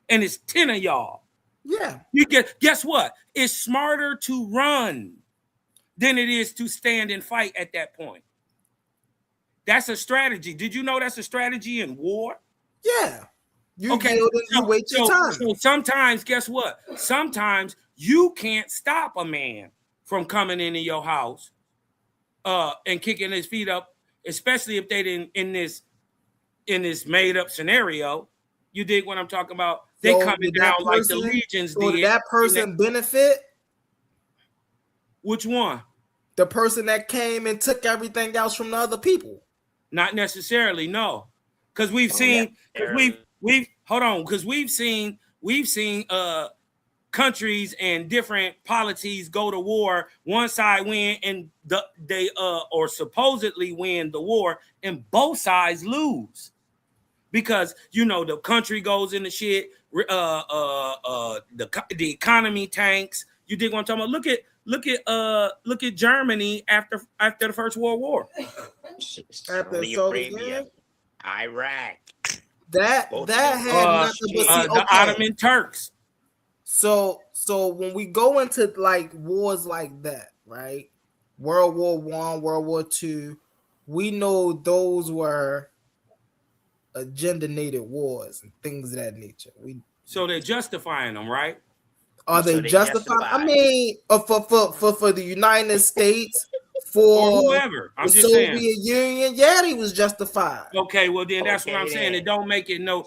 and it's 10 of y'all. Yeah. You guess what? It's smarter to run than it is to stand and fight at that point. That's a strategy. Did you know that's a strategy in war? Yeah. You okay. yield and you wait your time. So sometimes, guess what? Sometimes you can't stop a man from coming into your house and kicking his feet up, especially if they didn't in this made up scenario. You dig what I'm talking about? They coming down like the legions did. Did that person benefit? Which one? The person that came and took everything else from the other people. Not necessarily, no. Because we've seen, we've seen countries and different polities go to war. One side win and they or supposedly win the war, and both sides lose. Because the country goes into shit, the economy tanks. You dig what I'm talking about? Look at Germany after the First World War. Saudi Arabia, Iraq. That had nothing but the Ottoman Turks. So when we go into like wars like that, right? World War I, World War II, we know those were agenda-nated wars and things of that nature. So they're justifying them, right? Are they justified? I mean, for the United States, for whoever, the Soviet Union, yeah, he was justified. Okay, well then that's what I'm saying. It don't make it no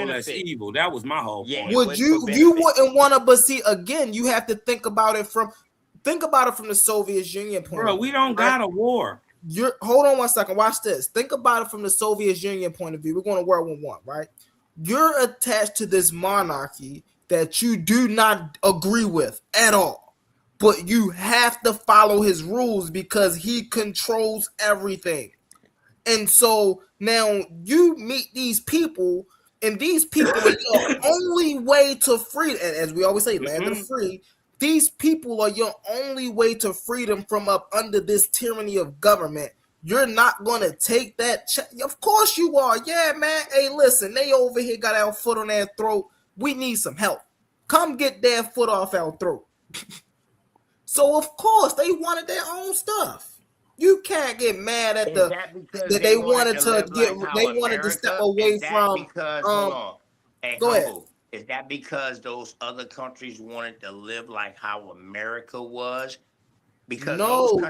less evil. That was my whole point. Would you wouldn't want to? But see, again, you have to think about it from the Soviet Union point. Bro, we don't got a war. Hold on one second. Watch this. Think about it from the Soviet Union point of view. We're going to World War I, right? You're attached to this monarchy that you do not agree with at all, but you have to follow his rules because he controls everything. And so now you meet these people, and these people are your only way to freedom. And as we always say, land of the free. These people are your only way to freedom from up under this tyranny of government. You're not going to take that. Of course you are. Yeah, man. Hey, listen, they over here got our foot on their throat. We need some help. Come get their foot off our throat. So, of course, they wanted their own stuff. You can't get mad at that they wanted to step away from. Go ahead. Is that because those other countries wanted to live like how America was? Because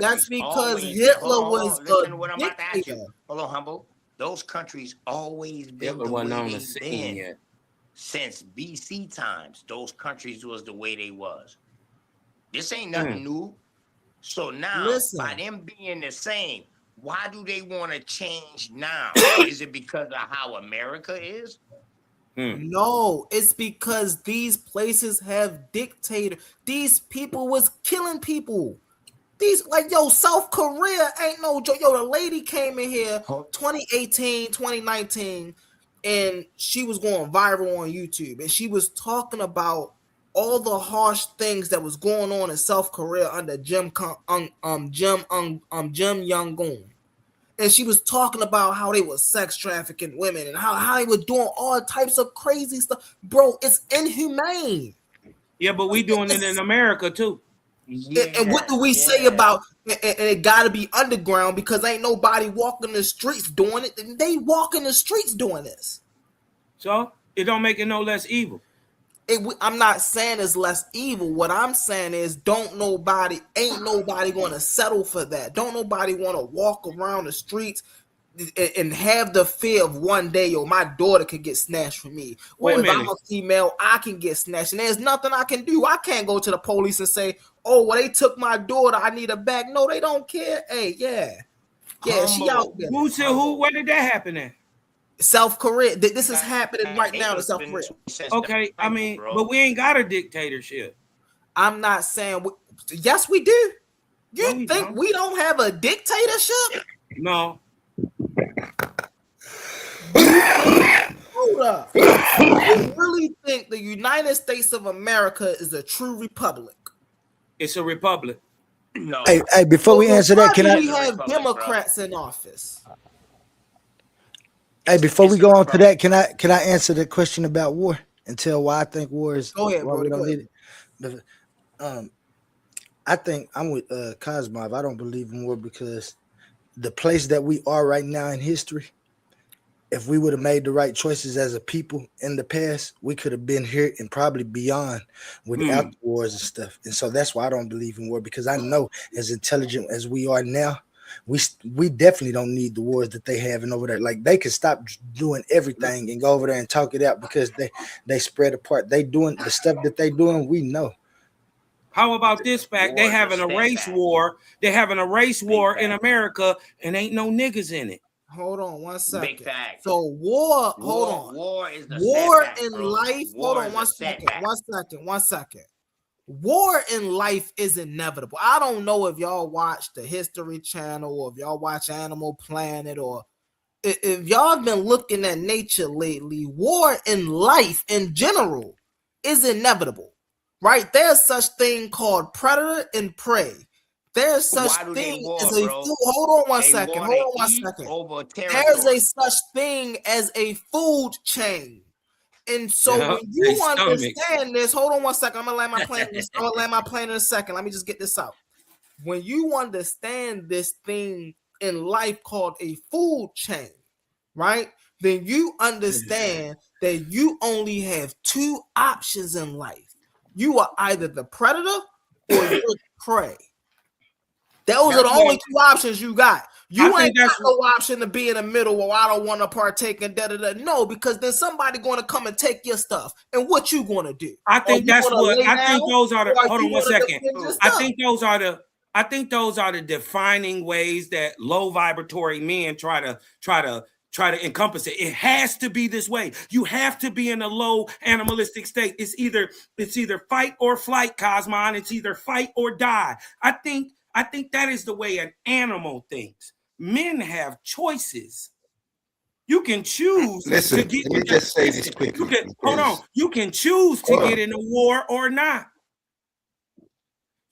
that's because Hitler was a dictator. Hold on, Humble. Those countries always been the way they've been since BC times. Those countries was the way they was. This ain't nothing new. So now, by them being the same, why do they want to change now? Is it because of how America is? No, it's because these places have dictators. These people was killing people. These South Korea ain't no joke. The lady came in here 2018, 2019, and she was going viral on YouTube, and she was talking about all the harsh things that was going on in South Korea under Kim Jong-un. And she was talking about how they were sex trafficking women and how they were doing all types of crazy stuff. Bro, it's inhumane. Yeah, but we doing it in America too. And what do we say about and it got to be underground because ain't nobody walking the streets doing it. They walking the streets doing this. So it don't make it no less evil. I'm not saying it's less evil. What I'm saying is ain't nobody going to settle for that. Don't nobody want to walk around the streets and have the fear of one day, my daughter could get snatched from me. Or if I'm a female, I can get snatched. And there's nothing I can do. I can't go to the police and say, they took my daughter. I need her back. No, they don't care. Hey, yeah, she out there. Where did that happen at? South Korea. This is happening right now in South Korea. Okay, I mean, but we ain't got a dictatorship. I'm not saying. Yes, we do. You think we don't have a dictatorship? No. Hold up. I really think the United States of America is a true republic. It's a republic. No. Hey, before we answer that, can we I? have Democrats in office? Hey, before we go on to that, can I answer the question about war and tell why I think war is? Go ahead, why we bro. don't need it? I think I'm with Cosmov. I don't believe in war because the place that we are right now in history, if we would have made the right choices as a people in the past, we could have been here and probably beyond without the wars and stuff. And so that's why I don't believe in war, because I know as intelligent as we are now, we definitely don't need the wars that they have over there. Like, they could stop doing everything and go over there and talk it out because they spread apart. They doing the stuff that they doing, we know. How about this fact? They having a race war. They having a race war in America, and ain't no niggas in it. Hold on one second. Big fact. So war, hold on. War is the war setback, in bro. life. War Hold on one second. War in life is inevitable. I don't know if y'all watch the History Channel or if y'all watch Animal Planet or if y'all been looking at nature lately. War in life in general is inevitable. Right? There's such thing called predator and prey. There's such thing as a food. Hold on one second. There's a such thing as a food chain. And so when you understand this, hold on one second. I'm gonna land my plane. I'm gonna land my plane in a second. Let me just get this out. When you understand this thing in life called a food chain, right? Then you understand that you only have two options in life. You are either the predator or you're the prey. Those are the only two options you got. You ain't got no option to be in the middle. Well, I don't want to partake in da-da-da. No, because then somebody going to come and take your stuff. And what you going to do? I think that's what I think those are the. Hold on one second. I think those are the defining ways that low vibratory men try to encompass it. It has to be this way. You have to be in a low animalistic state. It's either fight or flight, Cosmon. It's either fight or die. I think that is the way an animal thinks. Men have choices. You can choose. Listen, let me just say this quickly. Hold on. You can choose to get in a war or not.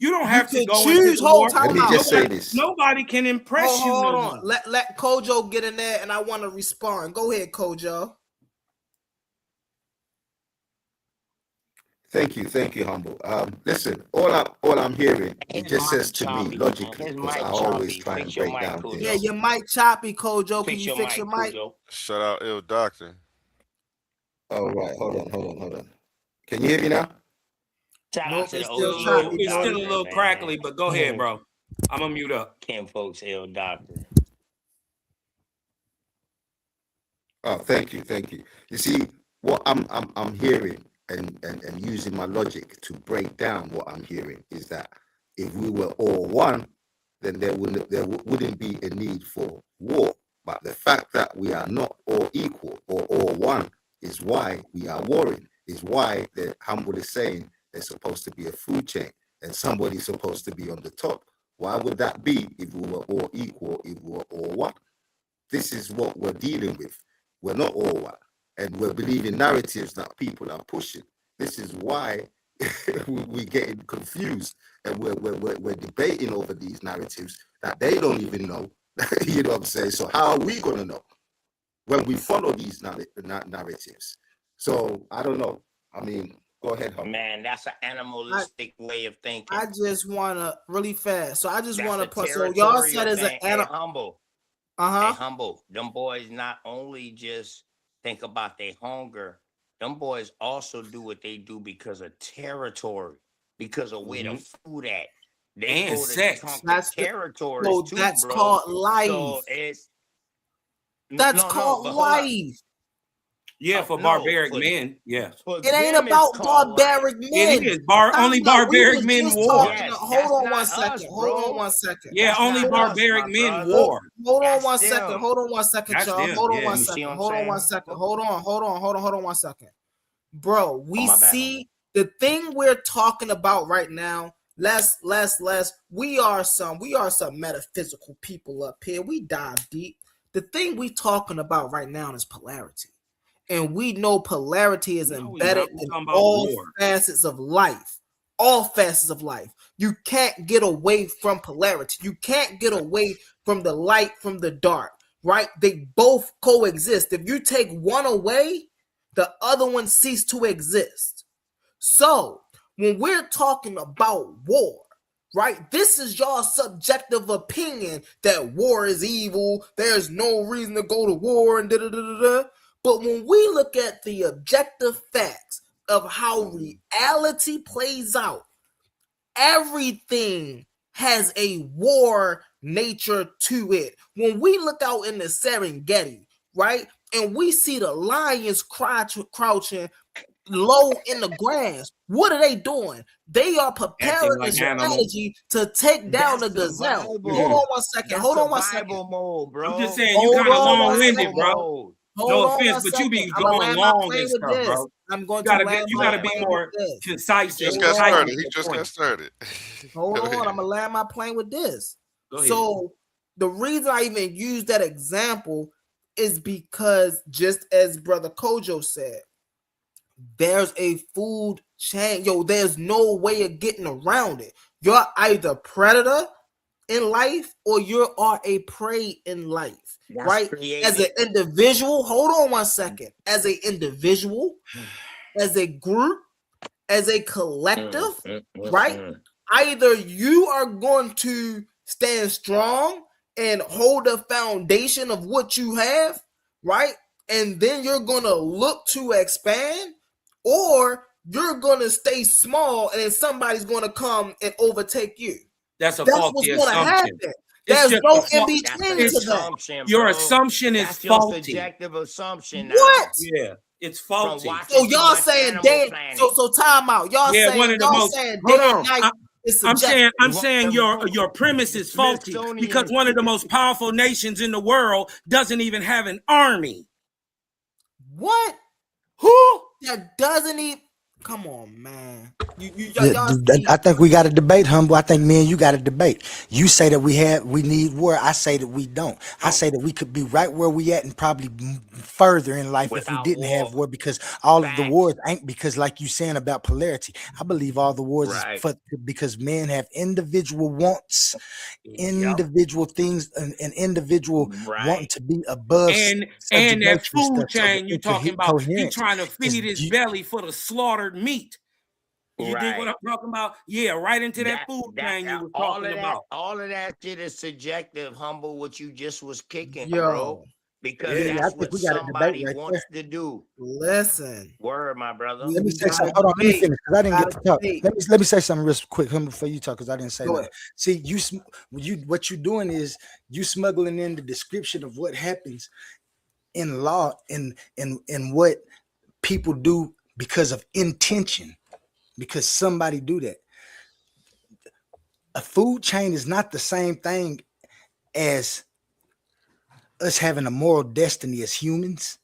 You don't have to go into war. Let me just say this. Nobody can impress you. Hold on. Let Kojo get in there, and I want to respond. Go ahead, Kojo. Thank you, Humble. Listen, all I'm hearing, it just says to me logically, because I always try and break down things. Yeah, your mic choppy, Kojo. Can you fix your mic? Shout out, ill doctor. All right, hold on. Can you hear me now? It's still a little crackly, but go ahead, bro. I'm gonna mute up. Kim folks, ill doctor. Oh, thank you. You see, what I'm hearing and using my logic to break down what I'm hearing is that if we were all one, then there wouldn't be a need for war. But the fact that we are not all equal or all one is why we are warring. Is why the Humble is saying there's supposed to be a food chain and somebody's supposed to be on the top. Why would that be if we were all equal, if we were all one? This is what we're dealing with. We're not all one. And we're believing narratives that people are pushing. This is why we're getting confused and we're debating over these narratives that they don't even know. You know what I'm saying? So how are we going to know when we follow these narratives? So I don't know. I mean, go ahead, Humble. Man, that's an animalistic way of thinking. I just want to really fast. So I just want to put. So y'all said as an animal. Humble. Humble. Them boys not only just think about their hunger. Them boys also do what they do because of territory, because of where the food at. They and go sex. That's territory. So too, that's bro. called life. So it's called life. Yeah, for barbaric men. Yeah. It ain't about barbaric men. It is only barbaric men war. Hold on one second. Yeah, only barbaric men war. Hold on one second, y'all. Hold on one second. Bro, we see the thing we're talking about right now. We are some metaphysical people up here. We dive deep. The thing we talking about right now is polarity. and we know polarity is No, we're embedded not. We're in talking about all war. facets of life. All facets of life. You can't get away from polarity. You can't get away from the light from the dark, right? They both coexist. If you take one away, the other one ceases to exist. So when we're talking about war, right, this is your subjective opinion that war is evil. There's no reason to go to war and da-da-da-da-da. But when we look at the objective facts of how reality plays out, everything has a war nature to it. When we look out in the Serengeti, right, and we see the lions crouching low in the grass, what are they doing? They are preparing like a strategy to take down the gazelle. survival. Hold on one second. That's Hold on one survival second. mode, bro. I'm just saying, you Hold kind of on one long-winded, second. bro. Hold No on offense, one but you be second. I'ma going land my long plane and with stuff, this. bro. I'm going You gotta to be, land you my gotta be plane more with this. concise Just and got Hold on. started. tight. He just got started. Hold Go on, ahead. I'm gonna land my plane with this. Go ahead. So the reason I even use that example is because, just as Brother Kojo said, there's a food chain. Yo, there's no way of getting around it. You're either predator in life or you are a prey in life. That's right? created. As an individual, hold on one second. As an individual, as a group, as a collective, right? Either you are going to stand strong and hold the foundation of what you have, right? And then you're going to look to expand, or you're going to stay small and then somebody's going to come and overtake you. That's a That's faulty what's going to assumption. happen. It's There's just no a in fault- between That's to an that. assumption, Your bro. assumption is That's your faulty. subjective assumption now. What? Yeah, it's faulty. watching So too y'all much saying Animal day, Planet. so time out. Y'all Yeah, saying one of the y'all most- saying hold day and on. night is I'm subjective. saying your premise is faulty Smithsonian because one of the most powerful nations in the world doesn't even have an army. What? Who? That doesn't even. Come on, man. I think we got a debate, Humble. I think me and you got a debate. You say that we need war. I say that we don't. I say that we could be right where we at and probably further in life if we Without didn't have war. war, because all of the Facts. wars ain't because, like you saying about polarity, I believe all the wars Right. is because men have individual wants, individual things, and individual Right. wanting to be above And subjugation that food stuff. So chain you it's talking about, he coherence. trying to feed his belly for the slaughtered meat. You dig what Right. I'm talking about? Yeah, right into that food chain you were all talking of about. all of that shit is subjective, Humble. What you just was kicking, Yo. bro. Because Yeah, I that's think what we got a debate somebody right wants to do. Listen. Word, my brother. Let me We say got something. a Hold on. Let me debate. finish because I didn't get to talk. Debate. Let me say something real quick before you talk, because I didn't say Go that. ahead. See, what you're doing is you smuggling in the description of what happens in law and what people do because of intention, because somebody do that. A food chain is not the same thing as us having a moral destiny as humans.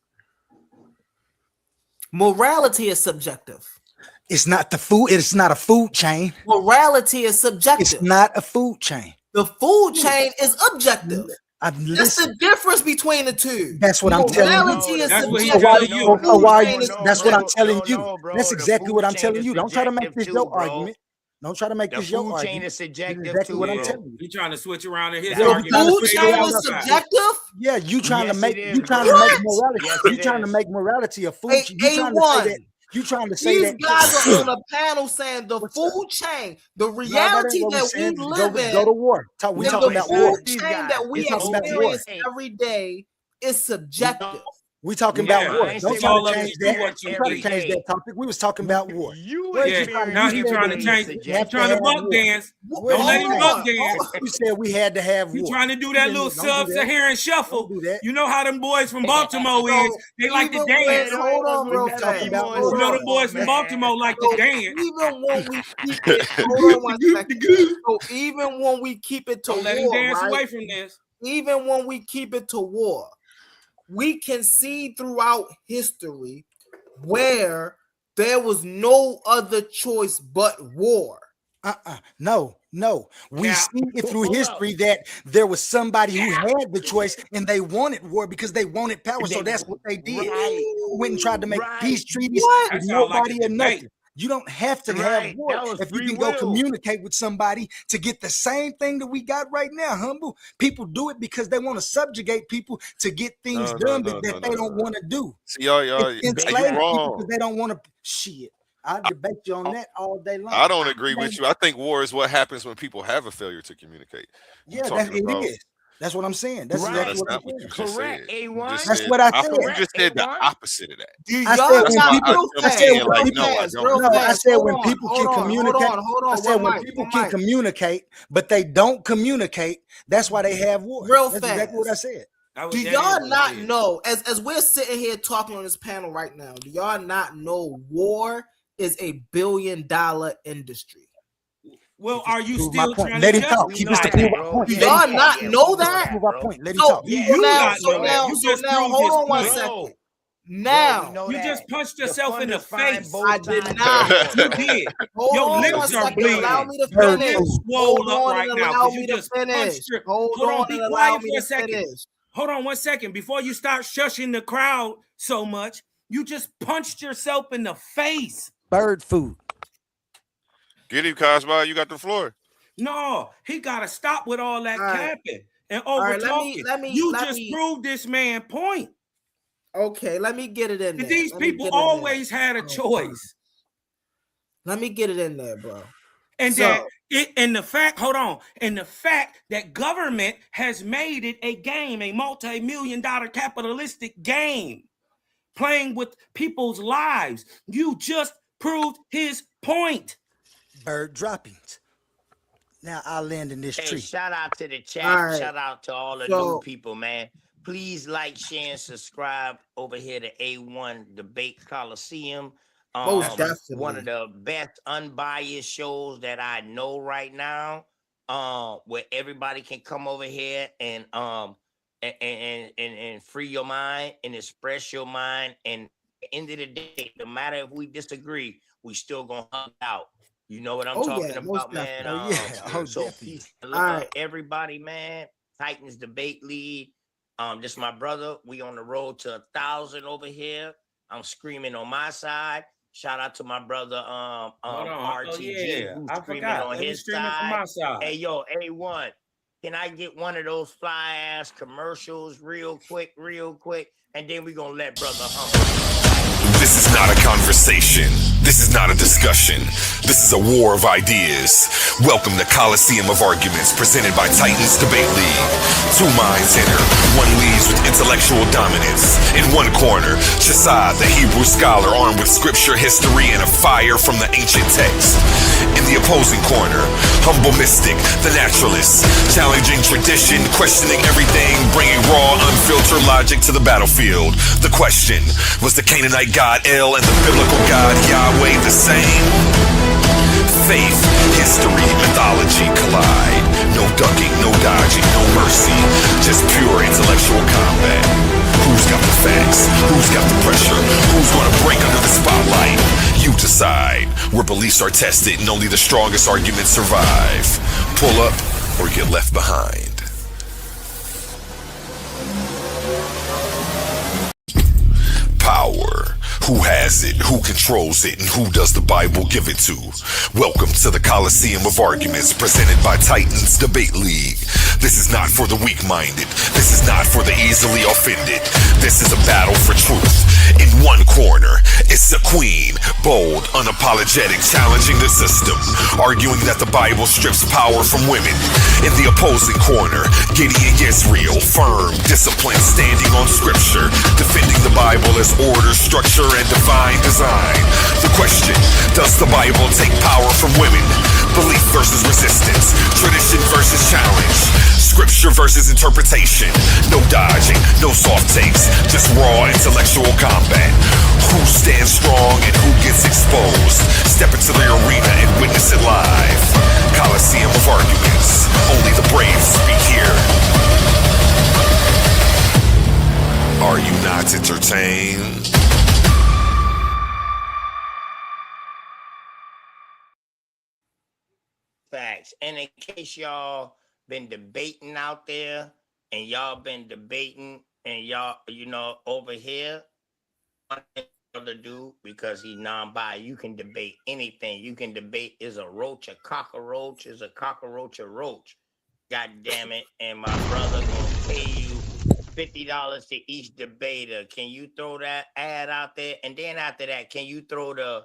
Morality is subjective. It's not the food. It's not a food chain. Morality is subjective. It's not a food chain. The food chain is objective. That's Listen, the difference between the two. that's what I'm telling you. Morality is That's what he subjective. telling you. So why are you? Food chain is That's what I'm subjective. telling you. bro. That's The exactly food what I'm chain telling is you. Don't try to make subjective this your too, bro. argument. Don't try to make The this your food chain argument. is subjective exactly too, what I'm bro. telling you. You trying to switch around in his The The argument. food Let's chain figure out is what- subjective. Yeah, you trying Yes, to make it you is, trying bro. to make What? morality. Yes, You it trying to is. make morality a food. A chain. You trying to say that. You trying to say These that. guys are on a panel saying the What's food chain, the No, that ain't reality what we're that we saying. live Go to in, war. We and talking the about war. food chain that we We're talking about war. experience every day is subjective. We talking Yeah, about war. I ain't Don't say try all to up change to that. what Don't you try to eat. change that topic. We was talking about war. You Where's Yeah, you now he said trying that to we change. have He to trying to have buck war. dance. Where's Don't let you him at? buck dance. You said we had to have You war. trying to do that little Don't do that. sub-Saharan shuffle. Don't do that. You know how them boys from Baltimore So is. They like to even dance. when, hold on, We real was talking fast. about Hold You know on. them boys from Baltimore like to So dance. even when we keep it, hold on one second. So even when we keep it to Don't let him war, dance right? away from this. Even when we keep it to war, we can see throughout history where there was no other choice but war. No. No, we Now, see it through hold history that there was somebody who had the choice and they wanted war because they wanted power. So They- that's what they did. right, They went and tried to make right. peace treaties What? with That sound like a nobody or debate. nothing. You don't have to have Right, war that was if you free can go will. communicate with somebody to get the same thing that we got right now. Humble people do it because they want to subjugate people to get things done that they don't want to do. See, y'all, Enslave you people wrong. because they don't want to. Shit, I debate you on that all day long. I don't agree with you. I think war is what happens when people have a failure to communicate. Yeah, it is. That's what I'm saying. That's Right. exactly That's what not I'm what you saying. just Correct, said. You A1. just That's said what I opposite- said. You just said the A1. opposite of that. Do I y'all said That's when why people, I'm I said saying, when like, people, no, I don't. no, I said Hold when on, people hold can on, communicate. hold on, I said one when mic, people one can mic. communicate, but they don't communicate. That's why they have war. Real That's fast. exactly what I said. Do y'all not know, as we're sitting here talking on this panel right now, do y'all not know war is a $1 billion industry? Well, are you Prove my still point. trying Let to him talk. justify He know just to that, prove my bro. point. Do Let him y'all talk. not Yeah, know we know that? that, Prove our bro. point. Let him So, talk. Do you not know that? You just proved hold his on one point. second. We Now, know You that. just punched The yourself in the funders find face. both I did sides not. of the war, You bro. did. hold Your on lips one are second. bleeding. Allow me to Your finish. lips swole Hold up on right and now allow because me you to just finish. punched your. Hold Hold on, on be and allow quiet me for a to second. finish. Hold on 1 second. Before you start shushing the crowd so much, you just punched yourself in the face. Bird food. Get him, Cosby. You got the floor. No, he gotta stop with all that All right. capping and All over right, talking. let me You just proved this man point. Okay, let me get it in there. These Let me people get it in there. always had a choice. Let me get it in there, bro. And So- that it and the fact, hold on, and the fact that government has made it a game, a multi-million-dollar capitalistic game, playing with people's lives. You just proved his point. Bird droppings. Now I'll land in this Hey, tree. shout out to the chat. All right. Shout out to all the So- new people, man. Please like, share, and subscribe over here to A1 Debate Coliseum. Most definitely. One of the best unbiased shows that I know right now. Where everybody can come over here and free your mind and express your mind. And at the end of the day, no matter if we disagree, we still gonna hug out. You know what I'm Oh, talking yeah, most about, man. definitely. Oh, yeah. Oh, So definitely. peace and All love, right. everybody, man. Titans debate lead. Just my brother. We on the road to 1,000 over here. I'm screaming on my side. Shout out to my brother Hold on. RTG, Oh, yeah. who's I screaming forgot. on Let me his stream it from side. my side. Hey, yo, A1, can I get one of those fly ass commercials real quick, and then we gonna let brother humble. This is not a conversation. This is not a discussion. This is a war of ideas. Welcome to Coliseum of Arguments, presented by Titans Debate League. Two minds enter. One leads with intellectual dominance. In one corner, Shasad, the Hebrew scholar, armed with scripture, history, and a fire from the ancient text. In the opposing corner, humble mystic, the naturalist, challenging tradition, questioning everything, bringing raw, unfiltered logic to the battlefield. The question, was the Canaanite God El and the biblical God Yahweh the same? Faith, history, mythology collide. No ducking, no dodging, no mercy. Just pure intellectual combat. Who's got the facts? Who's got the pressure? Who's gonna break under the spotlight? You decide. Where beliefs are tested and only the strongest arguments survive. Pull up or get left behind. Power. Who has it? Who controls it? And who does the Bible give it to? Welcome to the Coliseum of Arguments, presented by Titans Debate League. This is not for the weak-minded. This is not for the easily offended. This is a battle for truth. In one corner, it's a queen, bold, unapologetic, challenging the system, arguing that the Bible strips power from women. In the opposing corner, Gideon Yisrael, firm, disciplined, standing on scripture, defending the Bible as order, structure, and divine design. The question, does the Bible take power from women? Belief versus resistance, tradition versus challenge, scripture versus interpretation. No dodging, no soft takes, just raw intellectual combat. Who stands strong and who gets exposed? Step into the arena and witness it live. Coliseum of Arguments, only the brave speak here. Are you not entertained? Facts. and in case y'all been debating out there and y'all been debating and y'all, over here, one thing to do because he's non-bi, you can debate anything. You can debate is a roach a cockroach, is a cockroach a roach. God damn it. And my brother gonna pay you $50 to each debater. Can you throw that ad out there? And then after that, can you throw the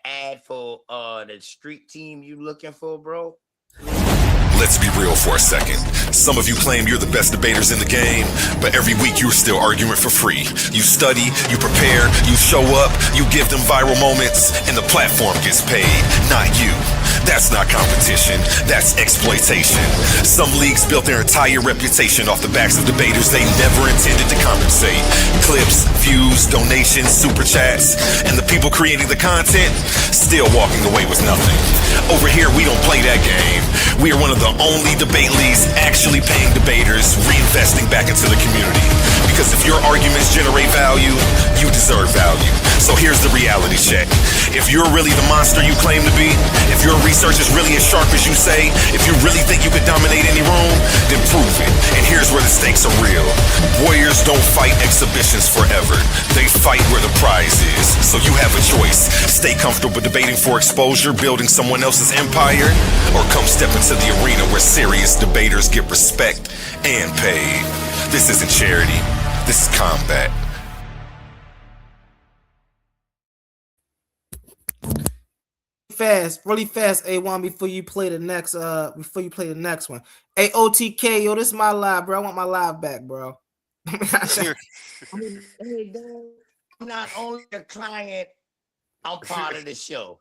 ad for the street team you looking for, bro? Let's be real for a second. Some of you claim you're the best debaters in the game, but every week you're still arguing for free. You study, you prepare, you show up, you give them viral moments, and the platform gets paid, not you. That's not competition, that's exploitation. Some leagues built their entire reputation off the backs of debaters they never intended to compensate. Clips, views, donations, super chats, and the people creating the content still walking away with nothing. Over here, we don't play that game. We are one of the only debate leagues actually paying debaters, reinvesting back into the community. Because if your arguments generate value, you deserve value. So here's the reality check. If you're really the monster you claim to be, if your research is really as sharp as you say, if you really think you could dominate any room, then prove it. And here's where the stakes are real. Warriors don't fight exhibitions forever. They fight where the prize is. So you have a choice. Stay comfortable debating for exposure, building someone else's empire, or come step into the arena where serious debaters get respect and paid. This isn't charity. This is combat. Really fast, A1, before you play the next one. Hey, OTK, yo, this is my live, bro. I want my live back, bro. Hey, dog, I'm not only a client, I'm part of the show.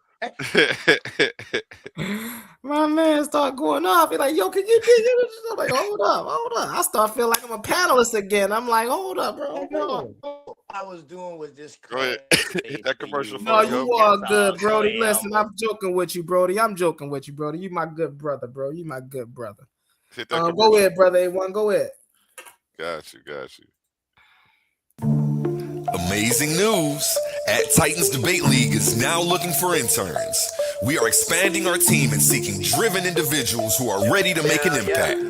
My man start going off. He's like, yo, can you do this? I'm like, hold up. I start feeling like I'm a panelist again. I'm like, hold up, bro. All I was doing was just Go ahead. Hit that commercial. No, you are good, Brody. Listen, I'm joking with you, Brody. You my good brother, bro. You my good brother. Go ahead, brother A1. Go ahead. Got you. Amazing news! At Titans Debate League is now looking for interns. We are expanding our team and seeking driven individuals who are ready to make an impact.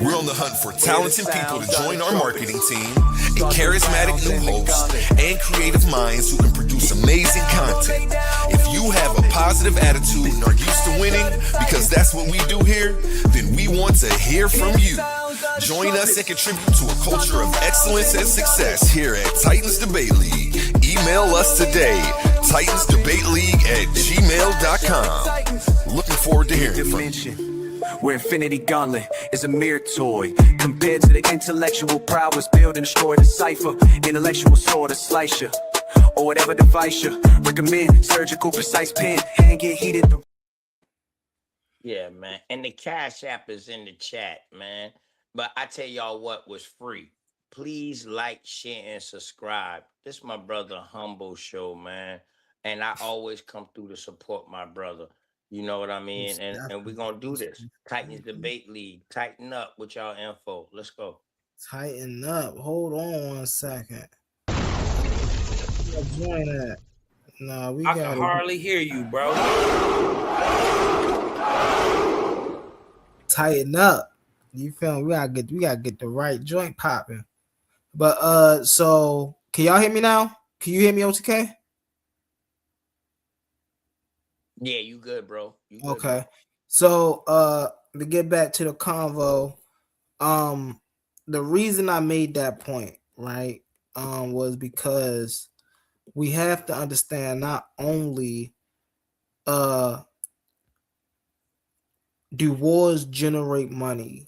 We're on the hunt for talented people to join our marketing team, a charismatic new host, and creative minds who can produce amazing content. If you have a positive attitude and are used to winning, because that's what we do here, then we want to hear from you. Join us and contribute to a culture of excellence and success here at Titans Debate League. Email us today, titansdebateleague@gmail.com. Looking forward to hearing from you. Where Infinity Gauntlet is a mere toy compared to the intellectual prowess build and destroy the cipher. Intellectual sword to slice you, or whatever device you recommend. Surgical precise pen and get heated. Yeah, man. And the Cash App is in the chat, man. But I tell y'all what was free. Please like, share, and subscribe. This is my brother Humble Show, man. And I always come through to support my brother. You know what I mean? And we're going to do this. Titans Debate League. Tighten up with y'all info. Let's go. Tighten up. Hold on 1 second. Join that. No, we got. I can hardly hear you, bro. Tighten up. You feel me? We gotta get the right joint popping. But so can y'all hear me now? Can you hear me, OTK? Yeah, you good, bro. You good, Okay. bro. So to get back to the convo, the reason I made that point, right, was because we have to understand not only do wars generate money,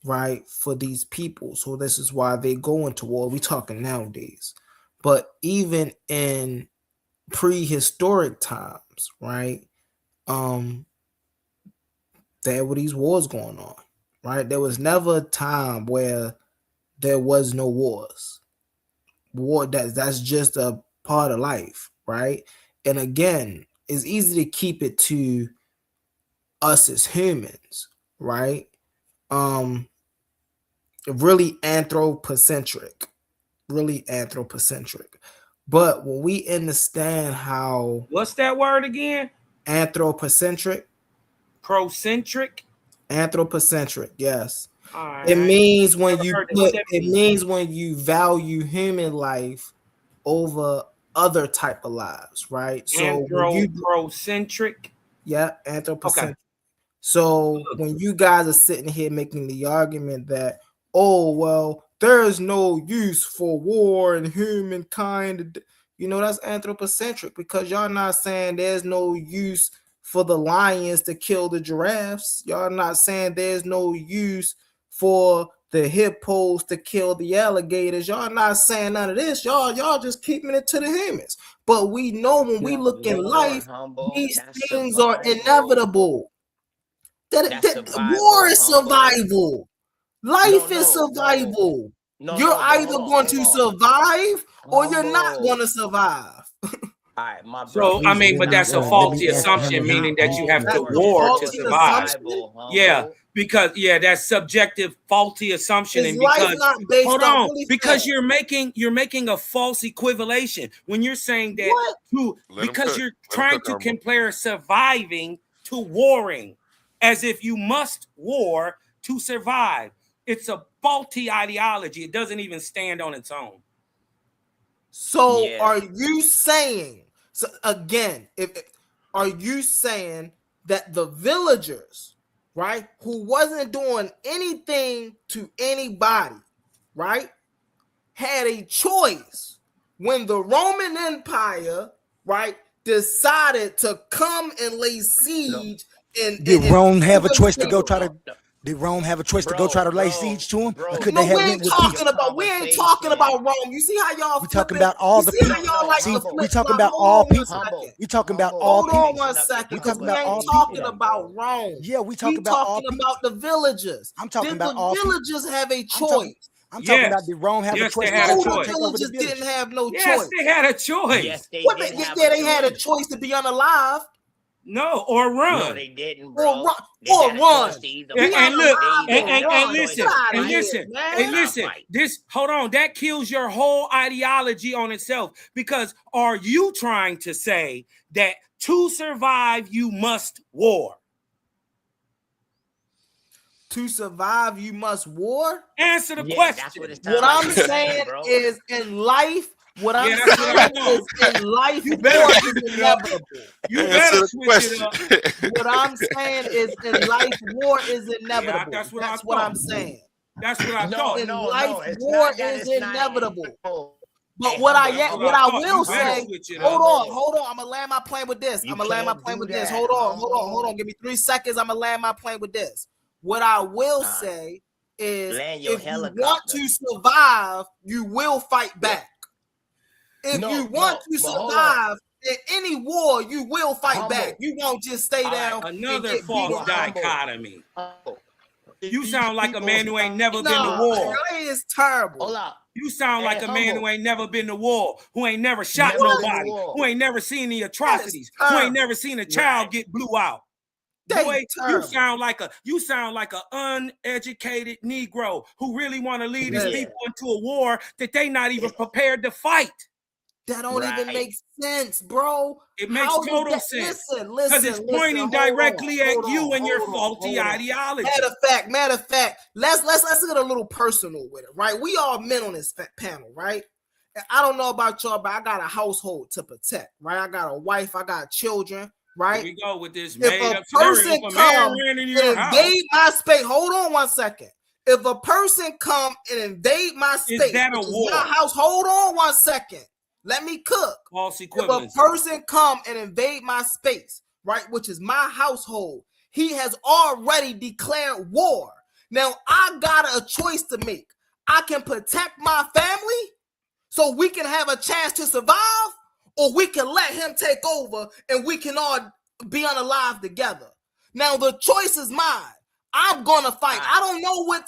right, for these people. So this is why they go into war. We talking nowadays. But even in prehistoric times, right, there were these wars going on, right? There was never a time where there was no wars. War, that's just a part of life, right? And again, it's easy to keep it to us as humans, right? Really anthropocentric. But when we understand how, what's that word again? Anthropocentric. Procentric. Anthropocentric, yes. All It right. means when Never you heard that. put, What that it mean? means when you value human life over other type of lives, right? So when you Anthropocentric. yeah, anthropocentric. Okay. So when you guys are sitting here making the argument that, oh well, there's no use for war and humankind, you know, that's anthropocentric, because y'all not saying there's no use for the lions to kill the giraffes. Y'all not saying there's no use for the hippos to kill the alligators. Y'all not saying none of this. Y'all just keeping it to the humans. But we know when we look in life, these things are inevitable. War is survival. Life is survival. You're either going to survive or you're not going to survive. All right, my so I mean, but that's a faulty assumption, meaning that you have to war to survive. Yeah, because that's subjective, faulty assumption, and because hold on, because you're making a false equivalation when you're saying that because you're trying to compare surviving to warring, as if you must war to survive. It's a faulty ideology. It doesn't even stand on its own. So are you saying, so again, are you saying that the villagers, right, who wasn't doing anything to anybody, right, had a choice when the Roman Empire, right, decided to come and lay siege? Did Rome have a choice to go try to? Did Rome have a choice to go try to lay siege to him? Or could No, they have we ain't talking about. We ain't talking about Rome. You see how y'all? We talking about all the people. See, we talking about all people. We talking about all people. Hold on 1 second. We talking about all talking about Rome. Yeah, we talking about all people. About the villagers. I'm talking about all people. The villagers have a choice. I'm talking about did Rome have a choice? The villagers didn't have no choice. Yes, they had a choice. Yes, they they had a choice to be unalive. No, or run. No, they didn't, bro. Or run. And look, and listen. This, hold on, that kills your whole ideology on itself. Because are you trying to say that to survive you must war? To survive you must war? Answer the question. What I'm saying is, in life, what I'm saying is, in life, war is inevitable. You better switch it up. What I'm saying is, in life, war is inevitable. That's what I'm saying. That's what I thought. In life, war is inevitable. But what I will say, hold on. I'm gonna land my plane with this. Hold on. Give me 3 seconds. I'm gonna land my plane with this. What I will say is, if you want to survive, you will fight back. If you want to survive in any war, you will fight back. You won't just stay down. Another false dichotomy. You sound like a man who ain't never been to war. It is terrible. Hold up. You sound like a man who ain't never been to war, who ain't never shot nobody, who ain't never seen the atrocities, who ain't never seen a child get blew out. Boy, you sound like a uneducated Negro who really want to lead his people into a war that they not even prepared to fight. That don't even make sense, bro. It makes total sense. Because it's pointing directly at you and your faulty ideology. Matter of fact, let's get a little personal with it, right? We all men on this panel, right? I don't know about y'all, but I got a household to protect, right? I got a wife, I got children. Right? Here we go with this. If a person come and invade my space, hold on 1 second. If a person come and invade my space, is that a war? My house, hold on 1 second. Let me cook. False if a person come and invade my space, right, which is my household, he has already declared war. Now I got a choice to make. I can protect my family so we can have a chance to survive, or we can let him take over and we can all be unalive together. Now the choice is mine. I'm gonna fight. I don't know what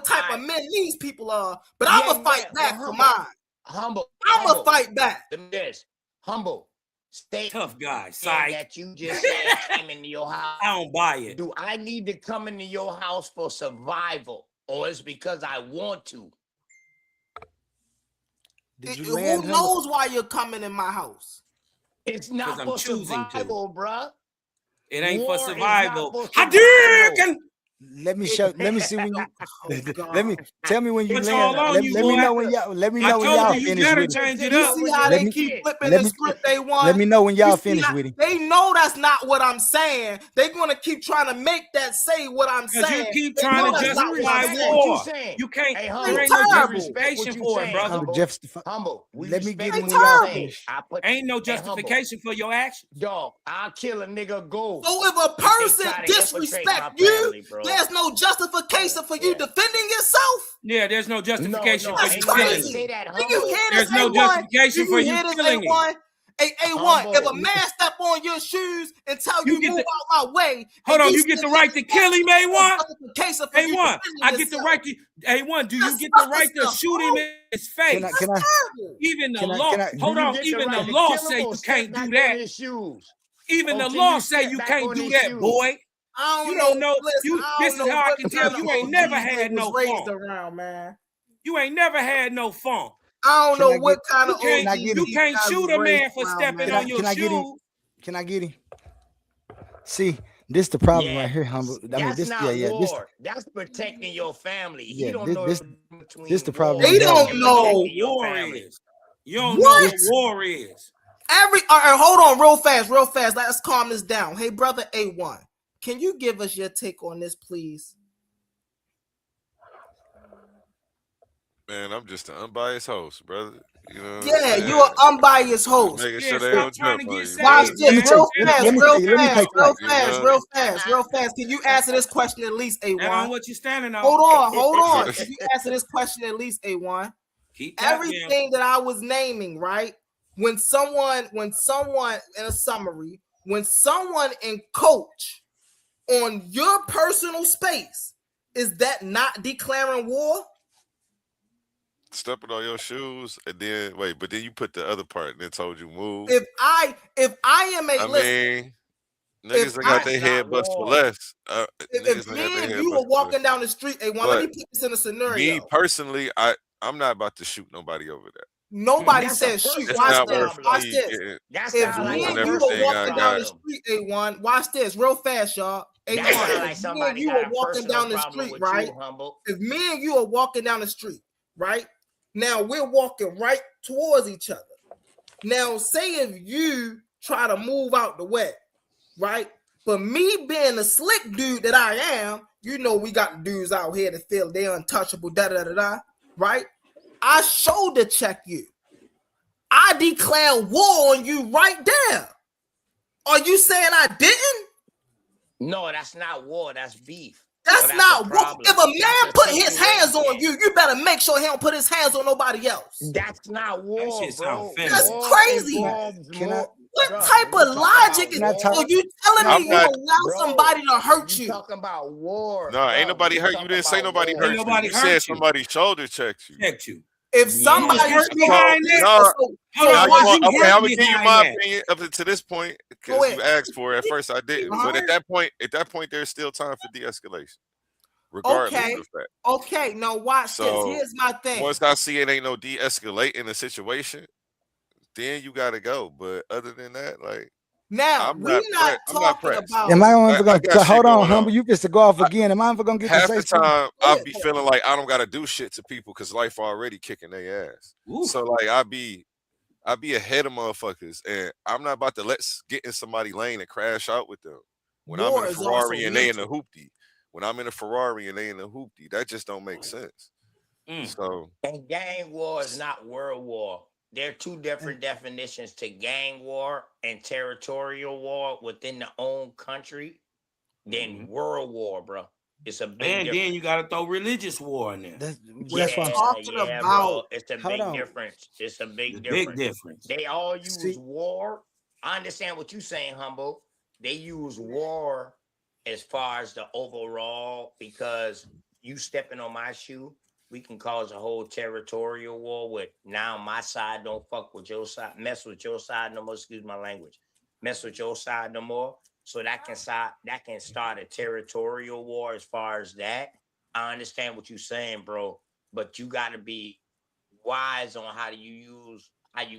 type of men these people are, but I'm gonna fight back for mine. I'm gonna fight back. This humble. Stay tough guy. That you just said came into your house. I don't buy it. Do I need to come into your house for survival, or it's because I want to? Who knows why you're coming in my house? It's not for survival, bruh. It ain't War for is not survival. for Hadouken! Let me show. Let me see when you. Let me tell me when you What's land. all on Let, you, let me boy? know when y'all. Let me I know when told y'all you, you finish better with it. change it You up. see how Let they me- keep flipping let the me- script they want? Let me know when y'all You see finish how- with it. They know that's not what I'm saying. They're gonna keep trying to make that say what I'm Because saying. you keep They trying know to that's not what I'm justify saying. What you war. saying? You can't. Hey, There humble. ain't no terrible. justification for it, brother. Humble. Justify. Humble. We Let me respect get it what when you y'all saying. finish. I put Ain't no Hey, humble. justification for your action. Dog, I'll kill a nigga go. So if a If they person try to infiltrate disrespect my you, family, bro. there's no justification for you Yeah. defending yourself. Yeah, there's no justification No, for That's you ain't nobody killing crazy. it. say that, Do you humble. hear There's this, no A1? justification Do for you you hear this, killing it. A1? A1, Humble. if a man step on your shoes and tell You you get move the- out my way, Hold and on, you get still the right to think kill him, that's A1? justification for you A1, defending I get the yourself. right to A1. Do you That's get the sucker right to stuff, shoot him in his Can I? face? Can I? terrible. Even the Can I? law. Can I? Hold Do you on, get the even right the to law kill him say or you step can't do back that. on his shoes? Even Or the can law you say step you back can't on do his that, shoes? boy. I You don't don't know. Listen, You. I This don't is know how I what can kind tell of you ain't never OGs they had was no raised fun. around, man. You ain't never had no fun. I don't Can know I what get? kind You of can't. Can I OGs get You him? these can't guys shoot was a raised man for around, stepping Can man. I? on your Can I get him? shoes. Can I get him? See, this the problem Yeah, right here, humble. I mean, that's this. not Yeah. This. war. That's protecting your family. He Yeah. don't This. know This. between This the problem war we They having. don't and You don't know know what protecting your war family. is. You don't know what. what war is. All right, hold on, real fast. Let's calm this down. Hey, brother A1, can you give us your take on this, please? Man, I'm just an unbiased host, brother. You know what I'm Yeah, saying? you're an unbiased host. Making Yeah, sure they stop don't trying jump to on get you, Watch saved, brother. this, man. Let me take. Stand Let on me what take. you Let me stand take. on. You know? real fast. Can you answer this question at least, Stand on A1? what you standing on. Hold on. Can you answer this question at least, A1? Keep tapping. Everything that I was naming, right? When someone, in a summary, when someone encroach on your personal space, is that not declaring war? Stepping on your shoes and then wait, but then you put the other part and then told you move. If I am a I listen, mean, niggas ain't got their head bust for less. if Niggas ain't got me their and head you were bust for less. walking down the street, A1, let But me put this in a me scenario. personally, I'm not about to shoot nobody over that. Nobody That's a says shoot. It's Watch not this. worth Watch me this. getting That If sound like me a and doing you were personal everything I walking down the got. street, A1, watch this real fast, y'all. A1, That sound like if me and somebody you got were a walking personal down the problem street, with right? you, humble. If me and you are walking down the street, right? Now we're walking right towards each other. Now, say if you try to move out the way, right? But me being the slick dude that I am, you know, we got dudes out here that feel they're untouchable, right? I shoulder check you. I declare war on you right there. Are you saying I didn't? No, that's not war. That's beef. That's a not war. problem. If a man That's a put his hands on situation. you, you better make sure he don't put his hands on nobody else. That's not war, shit sound bro. feminine. That's War crazy. involves Can I? more. What Bruh, type when you of talk logic about is Can I this? talk? So war, you telling I'm me you not allow bro, somebody to hurt you you? talking about war, No, ain't bro. nobody You hurt you. talking Didn't say about nobody war. Ain't hurt you. nobody You said hurt you. somebody shoulder checked you. Checked you. If You somebody was hurt behind that. No, Hold now on, you was want you okay? hurt I'm gonna give you behind my that? opinion up to this point Go because ahead. you asked for it. At first, I didn't, but hurt? at that point, there's still time for de-escalation, regardless Okay, of the fact. okay. Now watch this. So Here's my thing. once I see it ain't no de-escalating the situation, then you gotta go. But other than that, like Now I'm we're not not I'm not talking pressed. about. Am I ever I gonna got shit hold on, going humble? on. You just to go off again. Am I ever gonna get to Half say the something? time I'll be feeling like I don't gotta do shit to people because life already kicking their ass. Oof. So like I be ahead of motherfuckers, and I'm not about to get in somebody's lane and crash out with them. When I'm in War a is also Ferrari and they in a mental. hoopty, when I'm in a Ferrari and they in a hoopty, that just don't make sense. So And gang war is not world war. There are two different definitions to gang war and territorial war within the own country than world war, bro. It's a big And difference. then you gotta throw religious war in there. That's what I'm talking Yeah, about. bro. It's a Hold big on. difference. It's a big Big difference. difference. They all use See- war. I understand what you're saying, humble. They use war as far as the overall because you stepping on my shoe, we can cause a whole territorial war with now my side don't fuck with your side, mess with your side no more. Excuse my language. Mess with your side no more. So that can start a territorial war as far as that. I understand what you're saying, bro, but you got to be wise on how you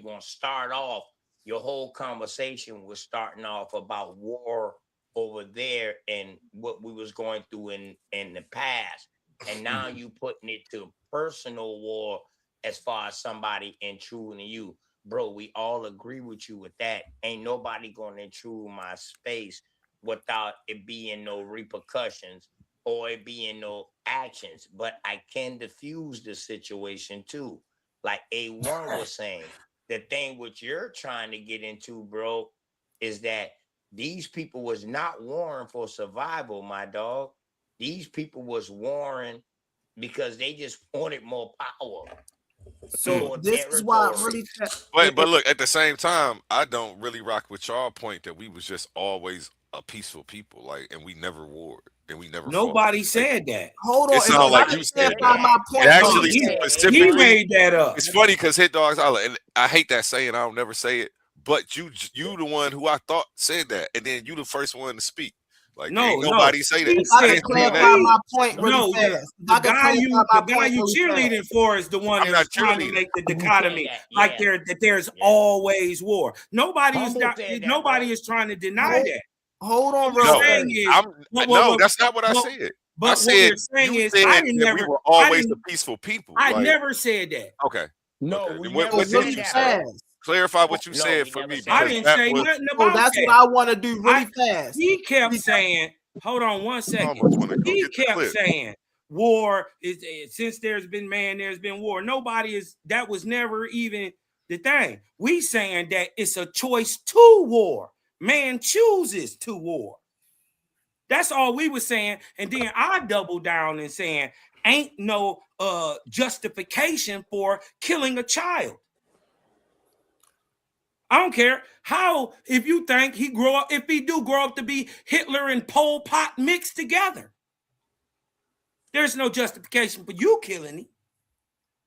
gonna start off. Your whole conversation was starting off about war over there and what we was going through in the past, and now you putting it to personal war as far as somebody intruding you. Bro, we all agree with you with that. Ain't nobody gonna intrude my space without it being no repercussions or it being no actions. But I can diffuse the situation too. Like A1 was saying, the thing what you're trying to get into, bro, is that these people was not warring for survival, my dog. These people was warring because they just wanted more power. So this is why I really. But look, at the same time, I don't really rock with y'all point that we was just always a peaceful people, like, and we never warred and we never. Nobody fought. said that. Hold on, it sounds like you said that. my point. Actually, he specifically, made that up. It's funny because Hit Dogs Holla, and I hate that saying. I don't never say it, but you the one who I thought said that, and then you the first one to speak. Like, ain't nobody say that. I can clarify my point really fast. The guy you cheerleading for is the one that's trying to make the dichotomy like there's always war. Nobody is trying to deny that. Hold on, bro. No, that's not what I said. But I said, what you're saying is, we were always the peaceful people. I never said that. Okay. No, okay. we What never did you said say? that. Clarify what you said for me. I didn't say nothing about that. That's what I want to do really fast. He kept saying, hold on one second. He kept saying, war is, since there's been man, there's been war. That was never even the thing. We saying that it's a choice to war. Man chooses to war. That's all we were saying. And then I doubled down and saying, ain't no justification for killing a child. I don't care how, if you think if he do grow up to be Hitler and Pol Pot mixed together, there's no justification for you killing him.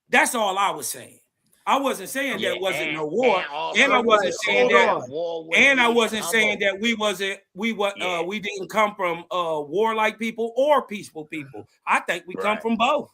That's all I was saying. I wasn't saying there wasn't no war, and I wasn't saying that, and I wasn't saying that we didn't come from warlike people or peaceful people. I think we come from both.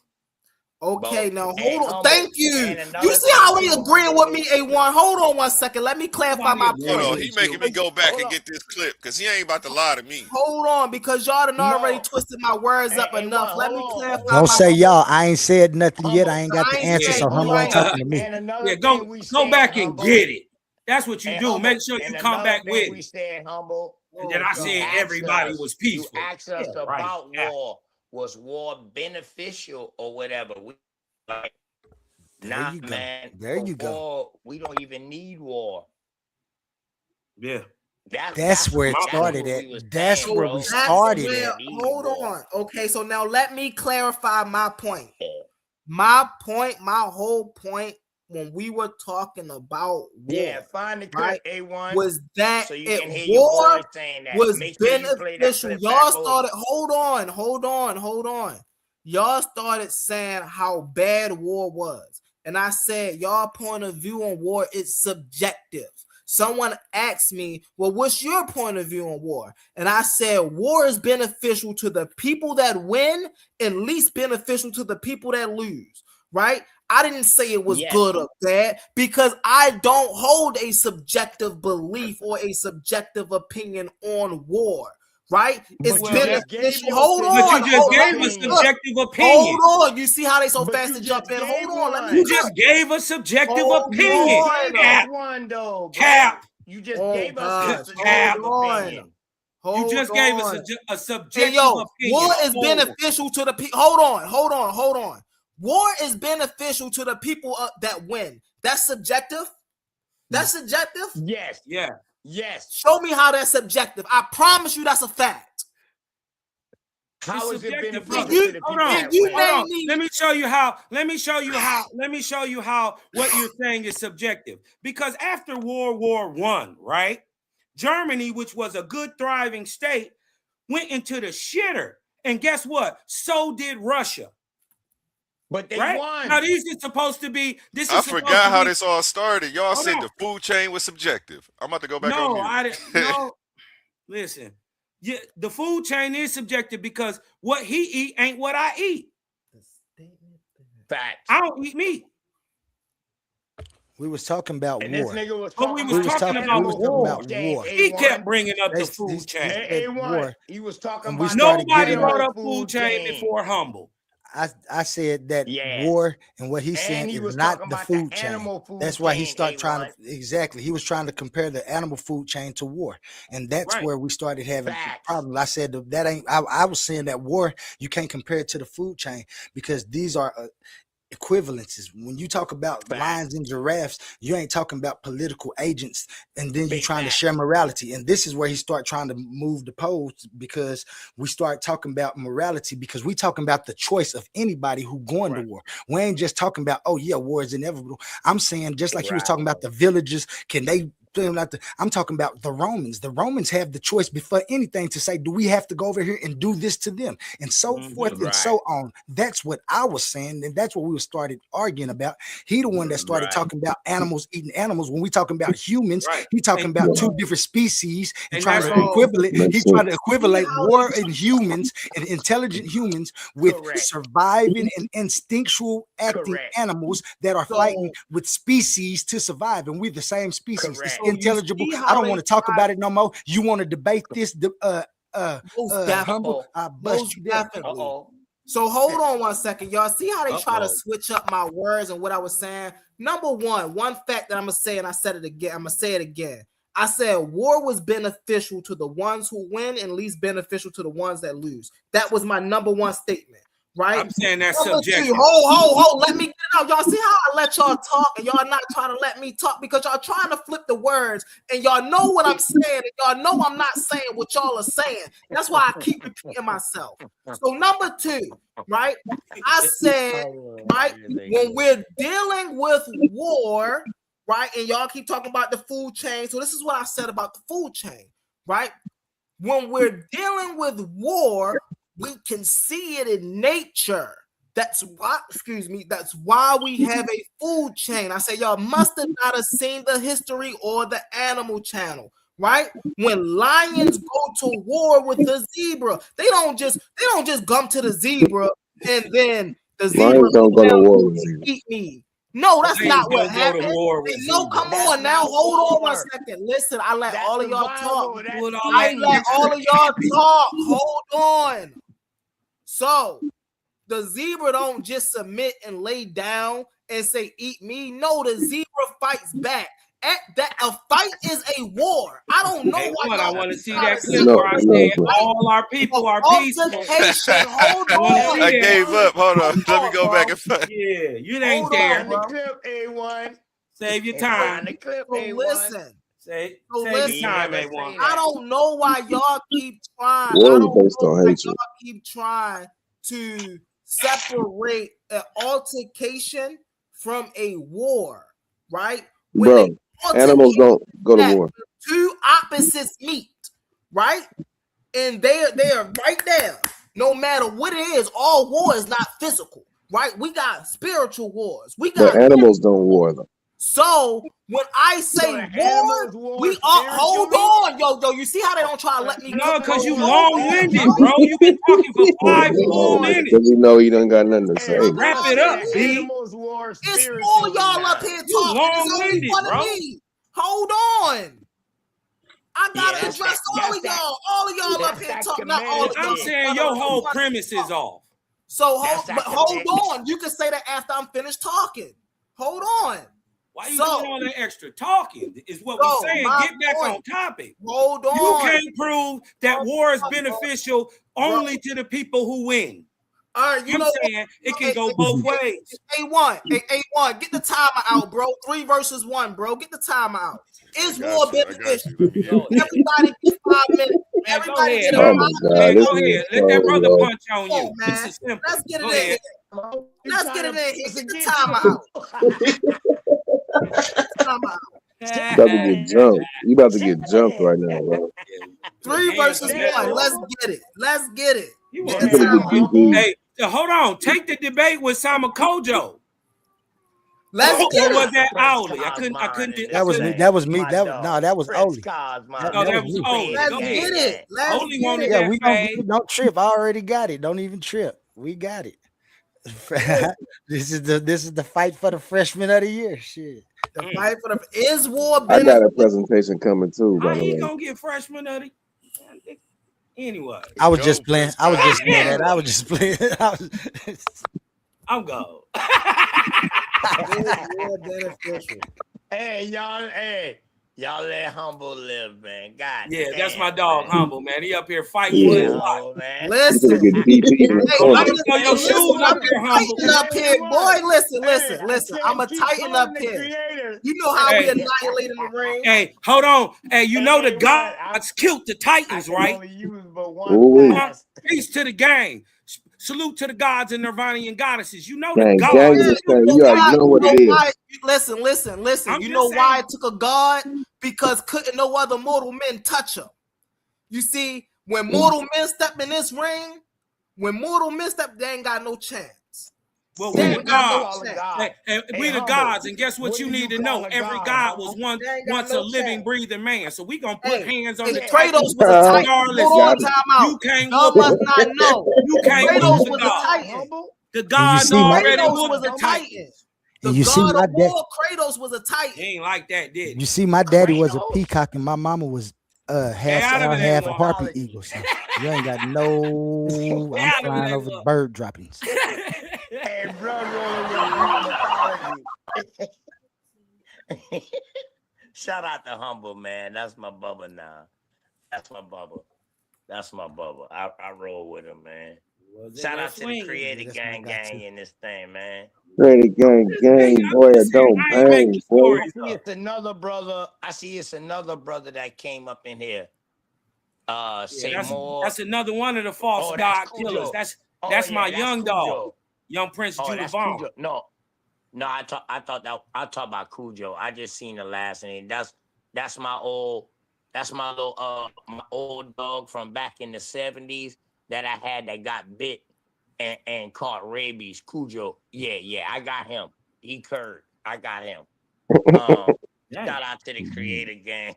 Okay, now hold on. Thank you. You see how he agreeing with me, A1? Hold on 1 second. Let me clarify my point. Hold on, he making me go back and get this clip because he ain't about to lie to me. Hold on, because y'all done already twisted my words up enough. Let me clarify. Don't say y'all. I ain't said nothing yet. I ain't got the answer, so Humble ain't talking to me. Yeah, go back and get it. That's what you do. Make sure you come back with it. We said humble. And then I said everybody was peaceful. You asked us about war. Was war beneficial or whatever? Nah, man. There you go. We don't even need war. Yeah. That's where it started at. That's where we started at. Hold on. Okay, so now let me clarify my point. My whole point when we were talking about war, find the clip, A1, was that so you it can hear war that. was Sure beneficial. Y'all started, hold on. Y'all started saying how bad war was. And I said, y'all point of view on war is subjective. Someone asked me, well, what's your point of view on war? And I said, war is beneficial to the people that win and least beneficial to the people that lose, right? I didn't say it was good or bad because I don't hold a subjective belief or a subjective opinion on war, right? It's beneficial. Hold on. But you just gave a subjective opinion. Hold on. You see how they so fast to jump in? Hold on. You just gave a subjective opinion. Cap. You just gave us a subjective opinion. You just gave us a subjective opinion. War is beneficial to the people. Hold on. War is beneficial to the people that win. That's subjective. That's subjective. Yes. Yeah. Yes. Show me how that's subjective. I promise you that's a fact. How is it beneficial to the hold on. Let me show you how what you're saying is subjective. Because after World War I, right? Germany, which was a good thriving state, went into the shitter. And guess what? So did Russia. But they won. Now these are supposed to be. I forgot how this all started. Y'all said the food chain was subjective. I'm about to go back on mute. I didn't. No, listen. Yeah, the food chain is subjective because what he eat ain't what I eat. Fact. I don't eat meat. We was talking about And this war. nigga was But we talking was talking about war. war. He kept bringing up the That's- food he chain. said war. He was talking And we about started Nobody getting brought on- up food chain before Humble. I said that Yes. war and what he's And saying he is was not talking the about food the chain. animal food That's why he chain, started trying A1. to exactly. He was trying to compare the animal food chain to war, and that's Right. where we started having Facts. problems. I said that ain't. I was saying that war you can't compare it to the food chain because these are equivalences. When you talk about Facts. lions and giraffes, you ain't talking about political agents, and then you're Big trying facts. to share morality. And this is where he start trying to move the poles because we start talking about morality because we talking about the choice of anybody who going to war. We ain't just talking about, oh yeah, war is inevitable. I'm saying just like he was talking about the villages, can they I'm talking about the Romans. The Romans have the choice before anything to say, do we have to go over here and do this to them? And so forth and so on. That's what I was saying. And that's what we started arguing about. He the one that started talking about animals eating animals. When we talking about humans, he talking about two different species and trying to equivalent. He's trying to equivalent war in humans and intelligent humans with surviving and instinctual acting animals that are fighting with species to survive. And we're the same species. It's intelligible. I don't want to talk about it no more. You want to debate this? Humble. I bust you down. So hold on 1 second, y'all. See how they try to switch up my words and what I was saying? Number one fact that I'm gonna say, and I said it again. I'm gonna say it again. I said war was beneficial to the ones who win and least beneficial to the ones that lose. That was my number one statement. Right? I'm saying that's Number subjective. two, hold. Let me get it out. Y'all see how I let y'all talk and y'all not trying to let me talk because y'all trying to flip the words and y'all know what I'm saying and y'all know I'm not saying what y'all are saying. That's why I keep repeating myself. So number two, right? I said, right, when we're dealing with war, right, and y'all keep talking about the food chain. So this is what I said about the food chain, right? When we're dealing with war, we can see it in nature. That's why, that's why we have a food chain. I say y'all must have not have seen the History or the Animal Channel, right? When lions go to war with the zebra, they don't just come to the zebra and then the zebra Lions don't go to war with zebras. eat me. No, that's not what happened. No, come on now. Hold on 1 second. Listen, I let all of y'all talk. I let all of y'all talk. Hold on. So the zebra don't just submit and lay down and say, eat me. No, the zebra fights back. A fight is a war. I don't know why. I want to see that clip where I said all our people are peaceful. Hold on. I gave up. Hold on. Let me go back and find. Yeah, you ain't there. The clip, A1. Save your time. The clip, So A1. listen. Save So your listen, time, A1. I don't know why y'all keep trying. War I is don't based know on why hatred. y'all keep trying to separate an altercation from a war, right? Bro, animals don't go to war. Two opposites meet, right? And they are right there. No matter what it is, all war is not physical, right? We got spiritual wars. We got But animals don't war though. So when I say war, we are hold on, yo. You see how they don't try to let me No, because you long-winded, bro. You've been talking for 5 full minutes. Because you know he done got nothing to say. Wrap it up, B. It's all y'all up here talking. It's only one of me. Hold on. I gotta address all of y'all. All of y'all up here talking. Not all of y'all. I'm saying your whole premise is off. So hold on. You can say that after I'm finished talking. Hold on. Why you doing all that extra talking? Is what we're saying. Get back on topic. Hold on. You can't prove that war is beneficial only to the people who win. All right, I'm saying it can go both ways. A1, get the timer out, bro. 3 versus 1, bro. Get the timer out. Is war beneficial? Everybody get 5 minutes. Everybody get 5 minutes. Go ahead. Let that brother punch on you. This is simple. Let's get it in here. Let's get it in here. Get the timer out. You about to get jumped. You about to get jumped right now, bro. 3 versus 1. Let's get it. Let's get it. Hey, hold on. Take the debate with Sama Kojo. Let's get or was it. that Oli? I couldn't. That was me. That was Oli. That was Oli. Let's get it. Let's Oli get wanted it. that Yeah, we don't trip. I already got it. Don't even trip. We got it. This is the fight for the freshman of the year. Shit. The fight for the is war. I got a presentation coming too, by How the he way. gonna get freshman of the anyway? I was just playing. I was just playing that. I was just playing. I'm gone. Hey, y'all let Humble live, man. God Yeah, damn, that's my dog, man. Humble, man. He up here fighting for his Yeah, life. man. Listen, Get DP in the corner. Let me throw your shoes up here, Humble. tighten up here, boy. Listen. I'm a tighten up here. You know how we annihilate in the ring. Hey, hold on. Hey, you know the gods killed the Titans, right? Ooh-wee. Peace to the gang. Salute to the gods and Nirvanian goddesses. You know Gang, the gang gods. is crazy. You already know what it is. Listen. I'm You just know saying. why it took a god? Because couldn't no other mortal men touch him. You see, when mortal men step in this ring, they ain't got no chance. Well, They we the ain't got no gods. chance. We the gods, and guess what you need to know? Every god was once a living, breathing man. So we gonna put hands on the Kratos Titans was a titan. regardless. Hold on, time out. You can't Y'all whoop must them. not know. You can't Kratos whoop the was a gods. titan. The gods see my- already Kratos whooped was the a Titans. titan. And The you see god my of war, Kratos was a titan. He ain't like that, did You he? see, my daddy was a peacock, and my mama was Stay out half of owl, it half anymore. harpy eagle. So you ain't got no. Stay I'm out of it flying over anymore. bird droppings. Hey, blood rolling with Greek mythology. Shout out to Humble, man. That's my bubba now. That's my bubba. I roll with him, man. Shout out to the Creator gang in this thing, man. Ready, gang, boy, it don't bang, boy. I see it's another brother that came up in here. Say that's, more. that's another one of the false Oh, god that's killers. Cujo. That's my young Cujo. dog, young Prince Oh, Judah that's Vaughn. Cujo. No, I talked about Cujo. I just seen the last name. That's my old my old dog from back in the 70s that I had that got bit and caught rabies. Cujo. Yeah, I got him. He curved. I got him. Shout out to the Creator gang.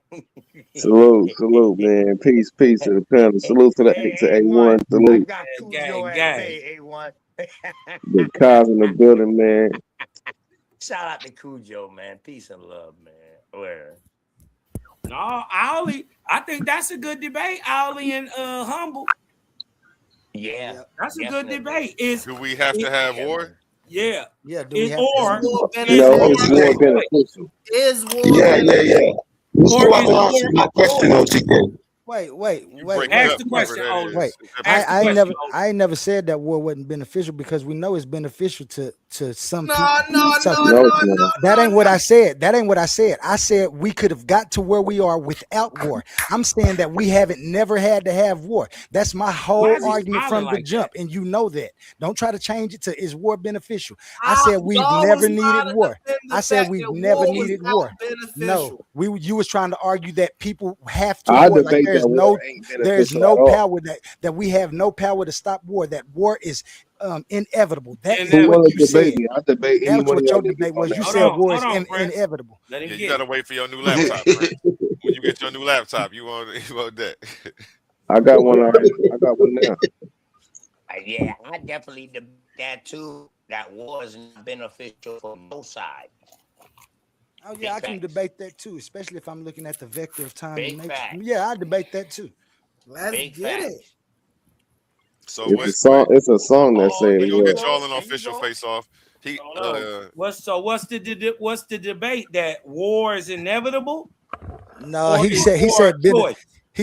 Salute, man. Peace to the panel. Salute to the to A1. Salute. Gang. A1. The cars in the building, man. Shout out to Cujo, man. Peace and love, man. Where? No, Owly. I think that's a good debate. Owly and Humble. Yeah, that's a good debate. Do we have to have war? Yeah. Yeah. No, it's more beneficial. Is war Yeah. Or is answer my question, OTK. Wait. Ask the question. Wait. I ain't never said that war wasn't beneficial because we know it's beneficial to some people. No. That ain't what I said. I said we could have got to where we are without war. I'm saying that we haven't never had to have war. That's my whole argument from the jump, and you know that. Don't try to change it to is war beneficial. I said we've never needed war. I said we've never needed war. No, you was trying to argue that people have to war. Like there's no power that we have no power to stop war. That war is inevitable. That's what you said. I debate That's what your debate was. You said war is inevitable. You gotta wait for your new laptop. Right? When you get your new laptop, you want that. I got one already. I got one now. Yeah, I definitely debate that too. That war is not beneficial for both sides. Oh yeah, I can debate that too, especially if I'm looking at the vector of time and nature. Fact. Yeah, I debate that too. Let's get it. So it's a song that says we gonna get y'all an official face off. What's the debate that war is inevitable? No, he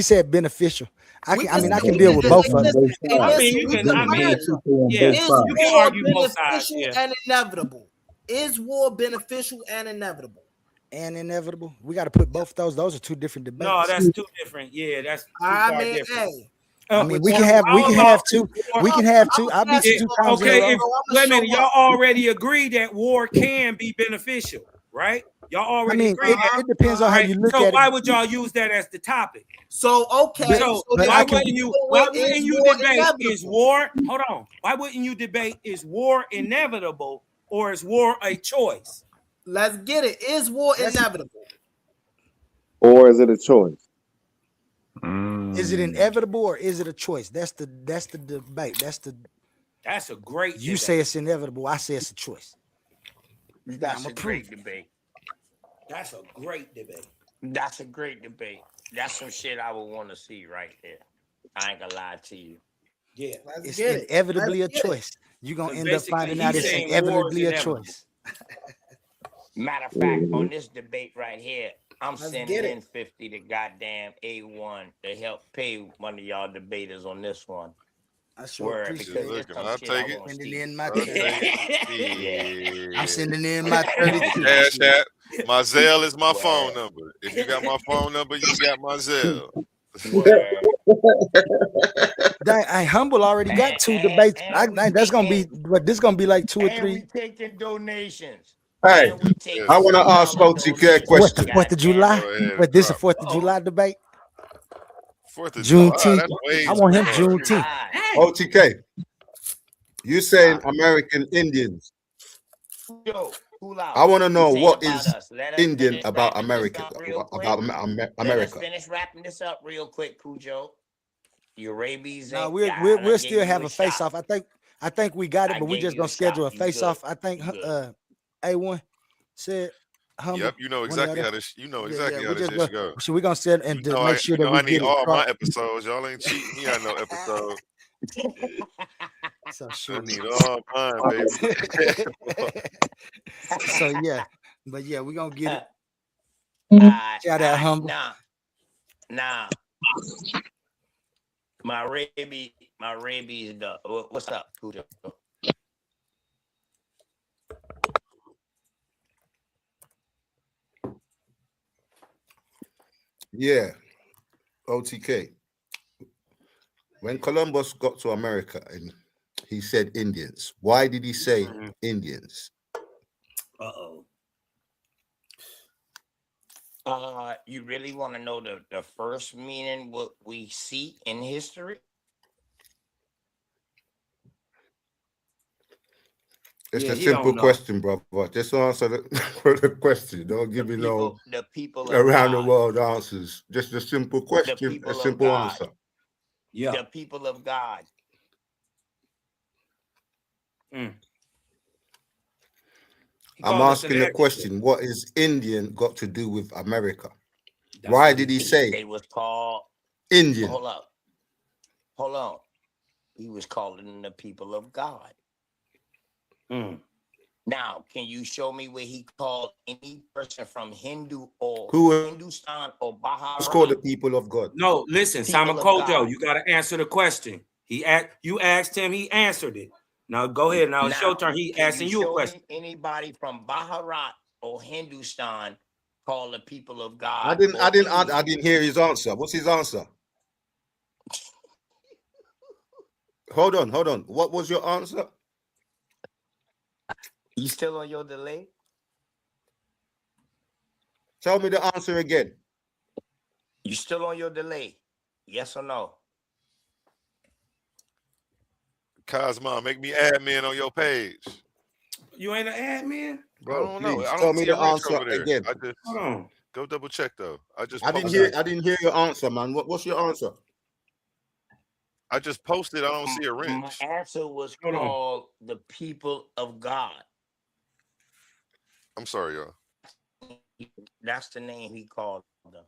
said beneficial. I can deal with both of them. You can argue both sides. And inevitable. Is war beneficial and inevitable? And inevitable. We got to put both those. Those are two different debates. No, that's two different. Yeah, that's different. We can have two. I'll beat you 2 times. Okay, wait a minute. Y'all already agree that war can be beneficial, right? Y'all already agree. It depends on how you look at it. So why would y'all use that as the topic? So okay. So why wouldn't you debate is war? Hold on. Why wouldn't you debate is war inevitable or is war a choice? Let's get it. Is war inevitable? Or is it a choice? Is it inevitable or is it a choice? That's the debate. That's a great You debate. say it's inevitable. I say it's a choice. That's I'm a great debate. That's a great debate. That's a great debate. That's some shit I would want to see right there. I ain't gonna lie to you. Yeah. It's inevitably a choice. You're gonna end up finding out it's inevitably a choice. Matter of fact, on this debate right here, I'm sending in 50 to goddamn A1 to help pay one of y'all debaters on this one. I sure appreciate it. Look, I'll take it. Sending in my Yeah. I'm sending in my 32. Cash App. My Zelle is my phone number. If you got my phone number, you got my Zelle. I Humble already got 2 debates. That's gonna be, but this gonna be like 2 or 3. We taking donations. Hey, I want to ask OTK a question. 4th of July. But this is 4th of July debate. 4th of July. Juneteenth. I want him Juneteenth. OTK, you saying American Indians? I want to know what is Indian about America, about America. Finish wrapping this up real quick, Cujo. Your rabies. No, we'll still have a face off. I think we got it, but we just gonna schedule a face off. I think A1 said. Yep, you know exactly how this. You know exactly how this shit go. So we're gonna set and make sure that we I need get all my it. episodes. Y'all ain't cheating me on no episode. So I need all mine, baby. So yeah, but yeah, we're gonna get it. Shout out Humble. Nah. My rabies. What's up, Cujo? Yeah, OTK. When Columbus got to America and he said Indians, why did he say Indians? You really want to know the first meaning what we see in history? It's a simple question, brother. Just answer the question. Don't give me no around the world answers. Just a simple question, a simple answer. Yeah. The people of God. I'm asking the question, what is Indian got to do with America? Why did he say it was called Indian? Hold on. He was calling the people of God. Now, can you show me where he called any person from Hindu or Hindustan or Bharat? It's called the people of God. No, listen, Simon Kojo, you got to answer the question. You asked him, he answered it. Now go ahead. Now it's your turn. He asking you a question. Anybody from Bharat or Hindustan call the people of God? I didn't hear his answer. What's his answer? Hold on. What was your answer? You still on your delay? Tell me the answer again. You still on your delay? Yes or no? Cosmo, make me admin on your page. You ain't an admin? Bro, I don't know. I don't tell me see the a link answer over there. again. Hold on. Go double check though. I didn't hear your answer, man. What's your answer? I just posted. I don't see a wrench. My answer was called the people of God. I'm sorry, y'all. That's the name he called them.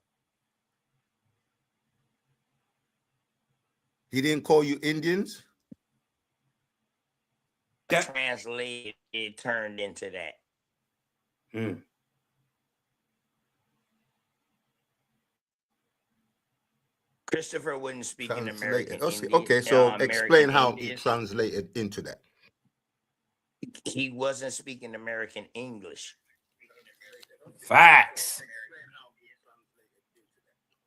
He didn't call you Indians? Translated, it turned into that. Christopher wouldn't speak in American. Okay, so explain how it translated into that. He wasn't speaking American English. Facts.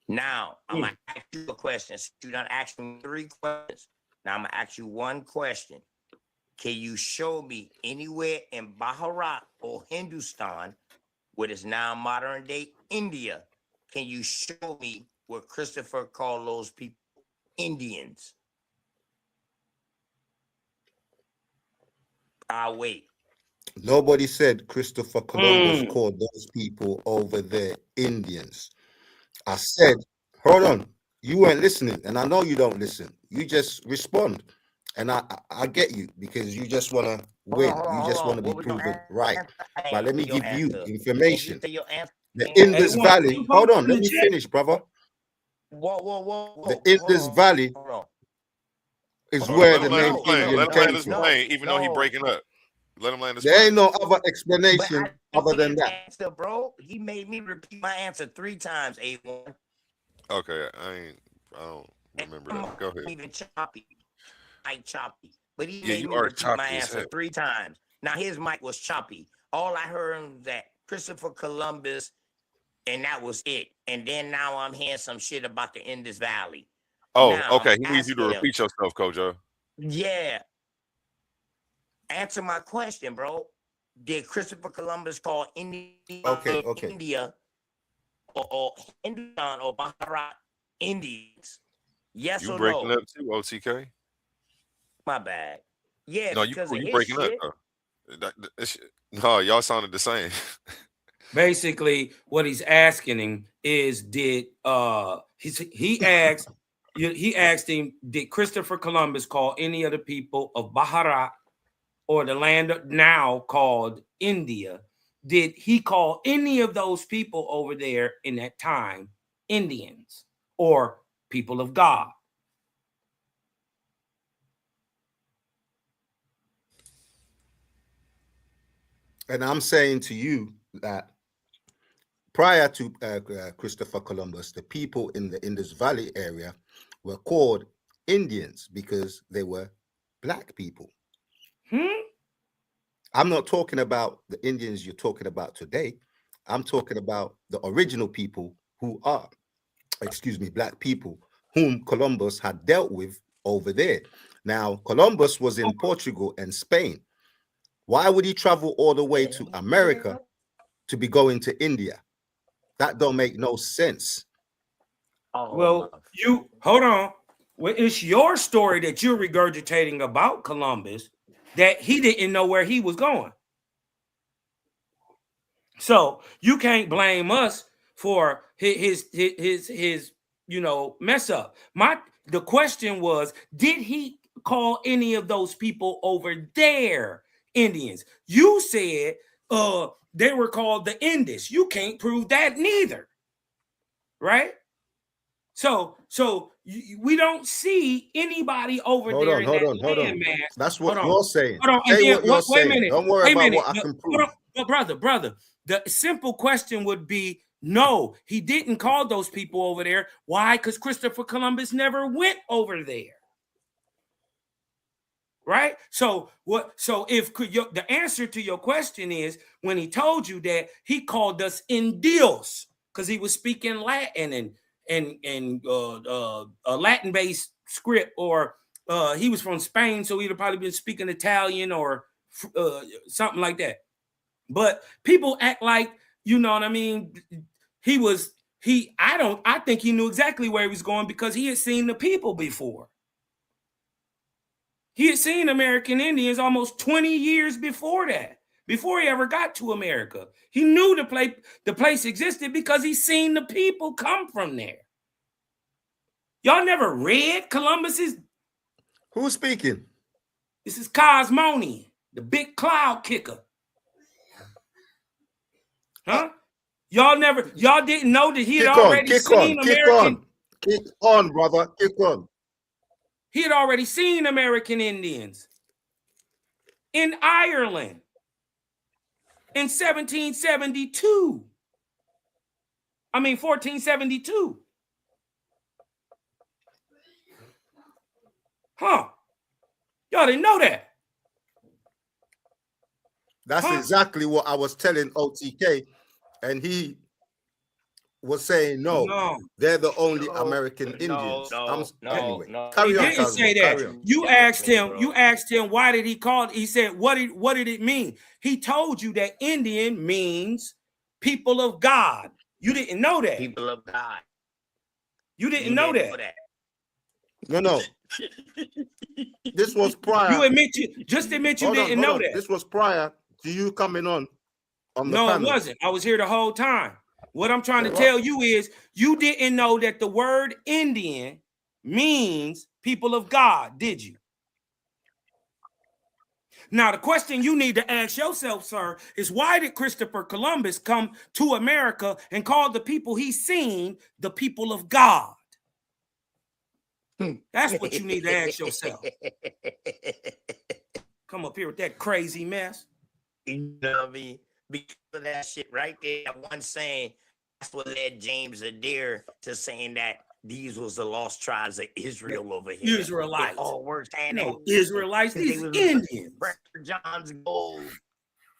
Now, I'm going to ask you a question. So you done asked me 3 questions. Now, I'm going to ask you one question. Can you show me anywhere in Bharat or Hindustan, what is now modern day India? Can you show me where Christopher called those people Indians? I'll wait. Nobody said Christopher Columbus called those people over there Indians. I said, hold on, you weren't listening, and I know you don't listen. You just respond. And I get you because you just want to win. You just want to be proven right. But let me give you information. The Indus Valley. Hold on, let me finish, brother. Whoa. The Indus Valley is where the name Indian let him land came his from. plane, even though he breaking up. Let him land his There plane. ain't no other explanation other than that. Answer, bro. He made me repeat my answer 3 times, A1. Okay, I don't remember that. Go ahead. Even choppy. Choppy. But he Yeah, made you me are repeat my choppy as answer heck. 3 times. Now his mic was choppy. All I heard was that Christopher Columbus, and that was it. And then now I'm hearing some shit about the Indus Valley. Oh, now, okay. He needs you to repeat yourself, Kojo. Yeah. Answer my question, bro. Did Christopher Columbus call India or Hindustan or Bharat Indians? Yes you or breaking no? up too, OTK? My bad. Yeah, No, because you of breaking his shit. up though. No, y'all sounded the same. Basically, what he's asking him is, did he asked him, did Christopher Columbus call any of the people of Bharat or the land now called India? Did he call any of those people over there in that time Indians or people of God? And I'm saying to you that prior to Christopher Columbus, the people in the Indus Valley area were called Indians because they were black people. I'm not talking about the Indians you're talking about today. I'm talking about the original people who are, black people whom Columbus had dealt with over there. Now, Columbus was in Portugal and Spain. Why would he travel all the way to America to be going to India? That don't make no sense. Well, you hold on. Well, it's your story that you're regurgitating about Columbus that he didn't know where he was going. So you can't blame us for his mess up. The question was, did he call any of those people over there Indians? You said they were called the Indus. You can't prove that neither, right? So we don't see anybody over there in that landmass. That's what you're saying. Hold on. Say And then, what you're wait a saying. minute. Don't worry about what I can prove. Brother. The simple question would be, no, he didn't call those people over there. Why? Because Christopher Columbus never went over there. Right? So if the answer to your question is, when he told you that, he called us Indios because he was speaking Latin and a Latin-based script, or he was from Spain, so he'd have probably been speaking Italian or something like that. But people act like, you know what I mean? I think he knew exactly where he was going because he had seen the people before. He had seen American Indians almost 20 years before that, before he ever got to America. He knew the place existed because he seen the people come from there. Y'all never read Columbus's? Who's speaking? This is Cosmonian, the big cloud kicker. Huh? Y'all didn't know that he had already seen American. Kick on, brother. Kick on. He had already seen American Indians in Ireland in 1472. Huh? Y'all didn't know that. That's exactly what I was telling OTK, and he was saying no. They're the only American Indians. Anyway, carry on. He didn't say that. You asked him why did he call it? He said, what did it mean? He told you that Indian means people of God. You didn't know that. People of God. You didn't know that. No. This was prior. You admit you didn't know that. This was prior to you coming on the No, panel. it wasn't. I was here the whole time. What I'm trying to tell you is you didn't know that the word Indian means people of God, did you? Now, the question you need to ask yourself, sir, is why did Christopher Columbus come to America and call the people he's seen the people of God? That's what you need to ask yourself. Come up here with that crazy mess. You know what I mean? Because of that shit right there, that one saying, that's what led James Adair to saying that these was the lost tribes of Israel over here. Israelites. They all worked hand No, Israelites, these Indians. John's gold.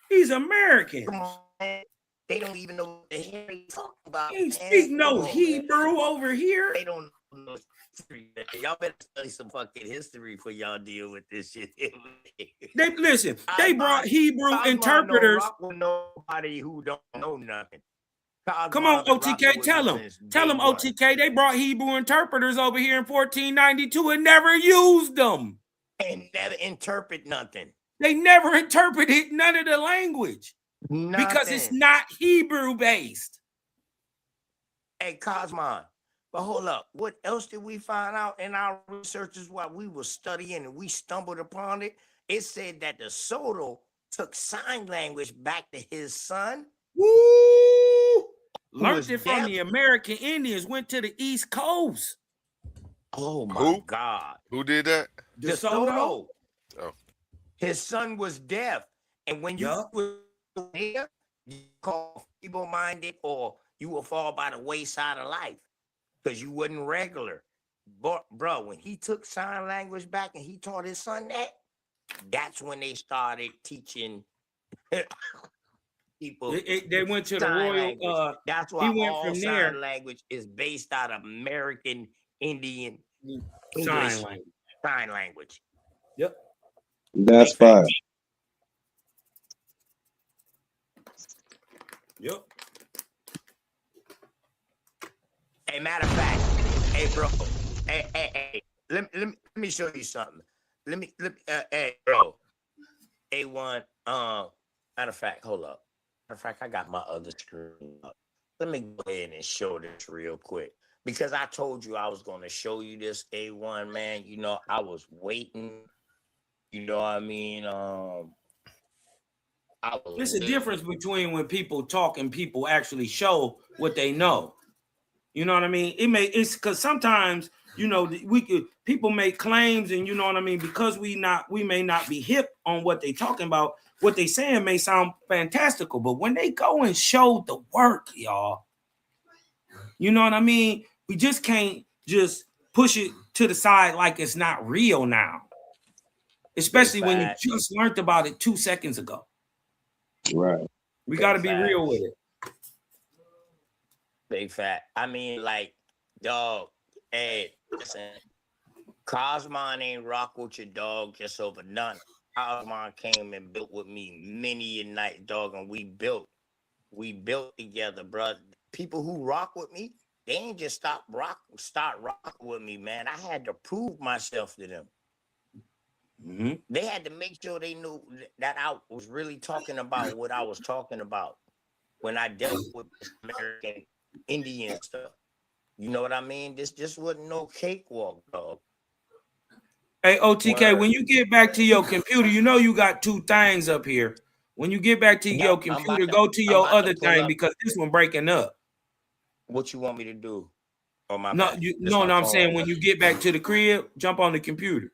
He's American. Come on, man. They don't even know what the hell they talking about. He ain't speak no Hebrew over here. They don't know history. Y'all better study some fucking history before y'all deal with this shit. They listen. They brought Hebrew interpreters. Nobody who don't know nothing. Come on, OTK, tell them. Tell them, OTK, they brought Hebrew interpreters over here in 1492 and never used them. And never interpret nothing. They never interpreted none of the language. Nothing. Because it's not Hebrew based. Hey, Cosmon, but hold up. What else did we find out in our researches while we were studying and we stumbled upon it? It said that the Soto took sign language back to his son. Woo! Learned it from the American Indians, went to the East Coast. Oh my God. Who did that? De Soto. Oh. His son was deaf. And when you were there, you call feeble-minded or you will fall by the wayside of life because you wasn't regular. But, bro, when he took sign language back and he taught his son that, that's when they started teaching people. They went to the royal. That's why he went all from sign there. language is based out of American Indian Sign language. Sign language. Yep. That's fine. Yep. Hey, matter of fact, hey, bro, hey, let me show you something. Hey, bro, A1, matter of fact, hold up. Matter of fact, I got my other screen up. Let me go ahead and show this real quick because I told you I was going to show you this, A1, man. You know, I was waiting. You know what I mean? There's a difference between when people talk and people actually show what they know. You know what I mean? It's because sometimes, you know, people make claims and you know what I mean, because we may not be hip on what they talking about, what they saying may sound fantastical, but when they go and show the work, y'all, you know what I mean? We just can't just push it to the side like it's not real now. Especially when you just learned about it 2 seconds ago. Right. We got to be real with it. Big fat. I mean, like, dog, hey, listen, Cosmon ain't rock with your dog just over nothing. Cosmon came and built with me many a night, dog, and we built together, bro. People who rock with me, they ain't just start rocking with me, man. I had to prove myself to them. Mm-hmm. They had to make sure they knew that I was really talking about what I was talking about when I dealt with this American Indian stuff. You know what I mean? This just wasn't no cakewalk, dog. Hey, OTK, when you get back to your computer, you know you got two things up here. When you get back to your computer, go to your other thing because this one breaking up. What you want me to do? Oh, my no, bad. No, I'm saying when you get back to the crib, jump on the computer.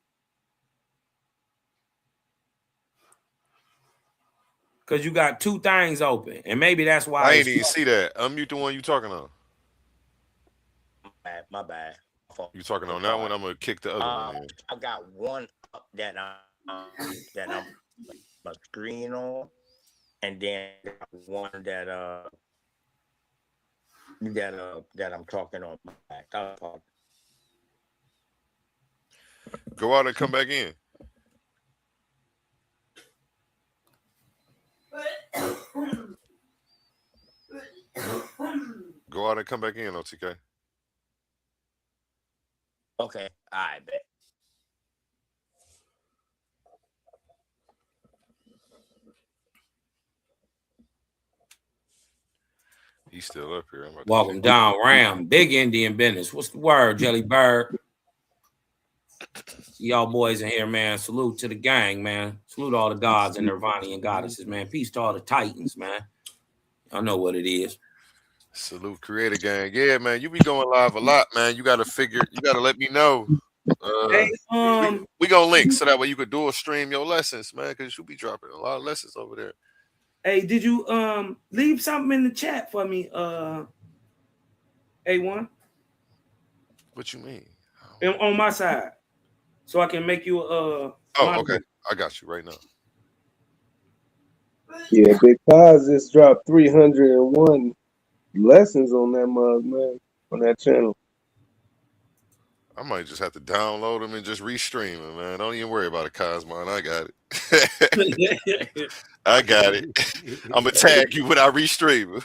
Because you got two things open, and maybe that's why I ain't even see that. Unmute the one you talking on. My bad. You talking on that one? I'm gonna kick the other one. In. I got one up that I'm my screen on, and then one that I'm talking on my back. Go out and come back in. Go out and come back in, OTK. Okay, I bet. He's still up here. Welcome down, Ram. Big Indian business. What's the word, Jelly Bird? See y'all boys in here, man. Salute to the gang, man. Salute all the gods and Nirvanian goddesses, man. Peace to all the Titans, man. I know what it is. Salute Creator Gang. Yeah, man, you be going live a lot, man. You gotta let me know. Hey, we gonna link so that way you could dual stream your lessons, man, because you be dropping a lot of lessons over there. Hey, did you leave something in the chat for me, A1? What you mean? On my side, so I can make you okay, I got you right now. Yeah, Big Cuz just dropped 301 lessons on that mug, man, on that channel. I might just have to download them and just restream them, man. Don't even worry about it, Cosmon. I got it. I got it. I'm gonna tag you when I restream.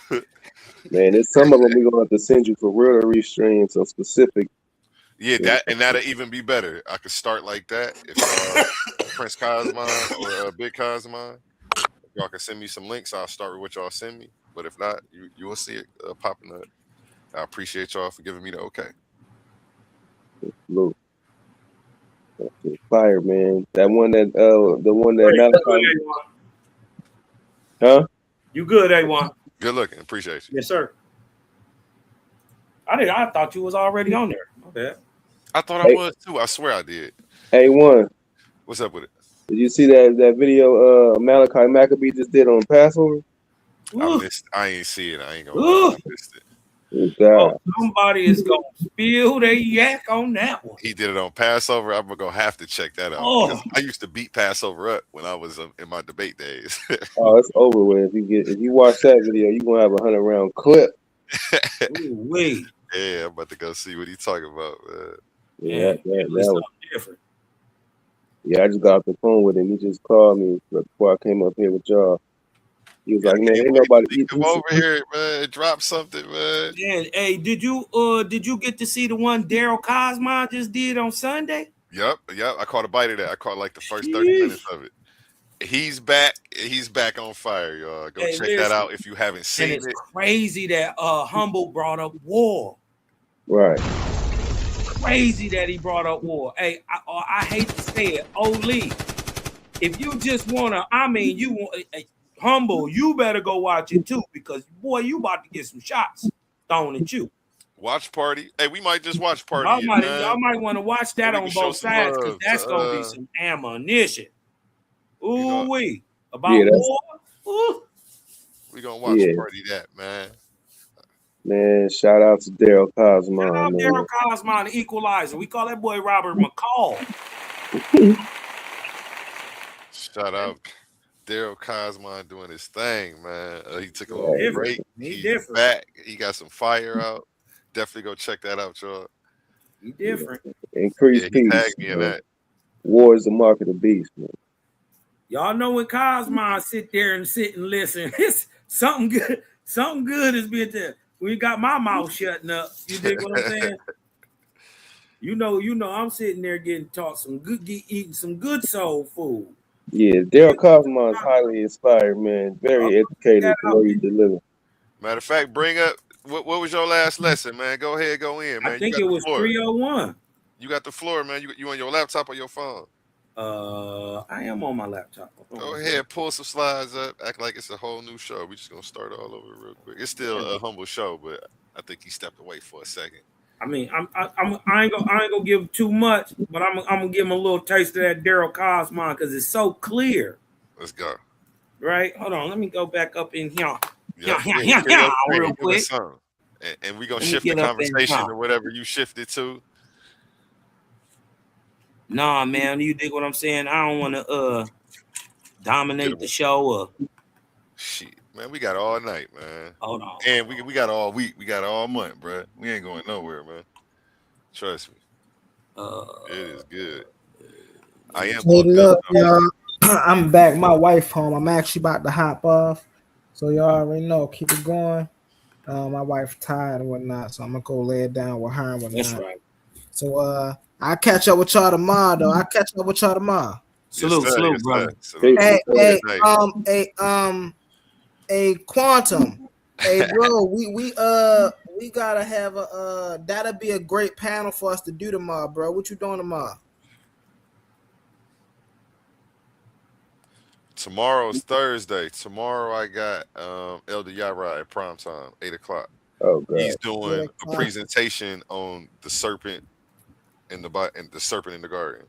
Man, there's some of them we're gonna have to send you for real to restream some specific. Yeah, that'll even be better. I could start like that if Prince Cosmon or Big Cosmon. If y'all can send me some links, I'll start with what y'all send me. But if not, you will see it popping up. I appreciate y'all for giving me the okay. Look, fire, man. That one that the one that Malachi. Huh? You good, A1? Good looking. Appreciate you. Yes, sir. I thought you was already on there. My bad. I thought I was too. I swear I did. A1. What's up with it? Did you see that video Malachi Maccabee just did on Passover? I ain't see it. I ain't gonna lie. I missed it. Somebody is gonna spill their yak on that one. He did it on Passover. I'm gonna have to check that out. Because I used to beat Passover up when I was in my debate days. Oh, it's over with. If you watch that video, you're gonna have a 100-round clip. Wait. Yeah, I'm about to go see what he's talking about, man. Yeah, that was different. Yeah, I just got off the phone with him. He just called me before I came up here with y'all. He was like, "Man, ain't nobody come over here, man. Drop something, man." Yeah. Hey, did you get to see the one Daryl Cosmon just did on Sunday? Yep. I caught a bite of that. I caught like the first 30 minutes of it. He's back. He's back on fire, y'all. Go check that out if you haven't seen it's it. Crazy that Humble brought up war. Right. Crazy that he brought up war. Hey, I hate to say it, Oli. If you just wanna, Humble, you better go watch it too, because boy, you about to get some shots thrown at you. Watch party. Hey, we might just watch party. Y'all might want to watch that on both sides, because that's gonna be some ammunition. Ooh wee. About war. Ooh. We gonna watch party that, man. Man, shout out to Daryl Cosmon. Shout out Daryl Cosmon, the equalizer. We call that boy Robert McCall. Shout out Daryl Cosmon doing his thing, man. He took a little break. He's back. He got some fire out. Definitely go check that out, y'all. He different. Increase peace. Tag me in that. War is the mark of the beast, man. Y'all know when Cosmon sit and listen, it's something good. Something good is being there. We got my mouth shutting up. You dig what I'm saying? You know, I'm sitting there getting taught eating some good soul food. Yeah, Daryl Cosmon is highly inspired, man. Very educated the way he deliver. Matter of fact, bring up what was your last lesson, man? Go ahead, go in, man. I think it was 301. You got the floor, man. You on your laptop or your phone? I am on my laptop. Go ahead, pull some slides up. Act like it's a whole new show. We just gonna start all over real quick. It's still a humble show, but I think he stepped away for a second. I mean, I ain't gonna give too much, but I'm gonna give him a little taste of that Daryl Cosmon because it's so clear. Let's go. Right? Hold on. Let me go back up in here. Yeah, real quick. And we're gonna shift the conversation to whatever you shifted to. Nah, man, you dig what I'm saying? I don't want to dominate the show. Or shit, man, we got all night, man. Hold on. And we got all week. We got all month, bro. We ain't going nowhere, man. Trust me. It is good. I am. Hey, look, y'all. I'm back. My wife home. I'm actually about to hop off, so y'all already know. Keep it going. My wife tired and whatnot, so I'm gonna go lay it down with her and whatnot. That's right. So I'll catch up with y'all tomorrow, though. Salute, brother. Hey, Quantum. Hey, bro, we gotta have that'll be a great panel for us to do tomorrow, bro. What you doing tomorrow? Tomorrow's Thursday. Tomorrow I got Elder Yara at prime time, 8:00. Oh God. He's doing a presentation on the serpent in the serpent in the garden.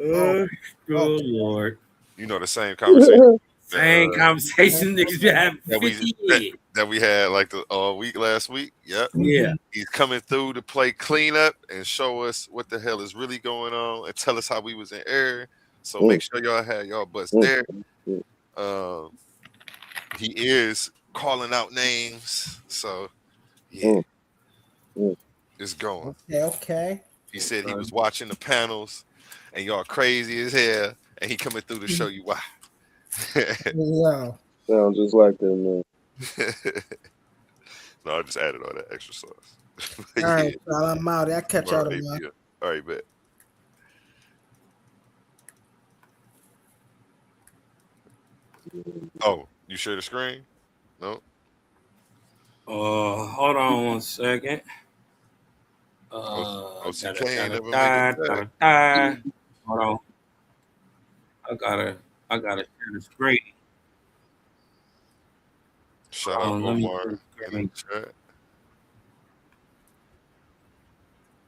Oh Lord. You know, the same conversation. Same conversation that we had like the week last week. Yep. Yeah. He's coming through to play cleanup and show us what the hell is really going on and tell us how we was in error. So make sure y'all have y'all butts there. He is calling out names. So yeah. It's going. Okay. He said he was watching the panels and y'all crazy as hell, and he coming through to show you why. Wow. Sounds just like that, man. No, I just added all that extra sauce. All right, y'all, I'm out. I'll catch y'all tomorrow. All right, bet. Oh, you share the screen? No. Hold on 1 second. OCK Hold on. I gotta share the screen. Shout out Omar in the chat.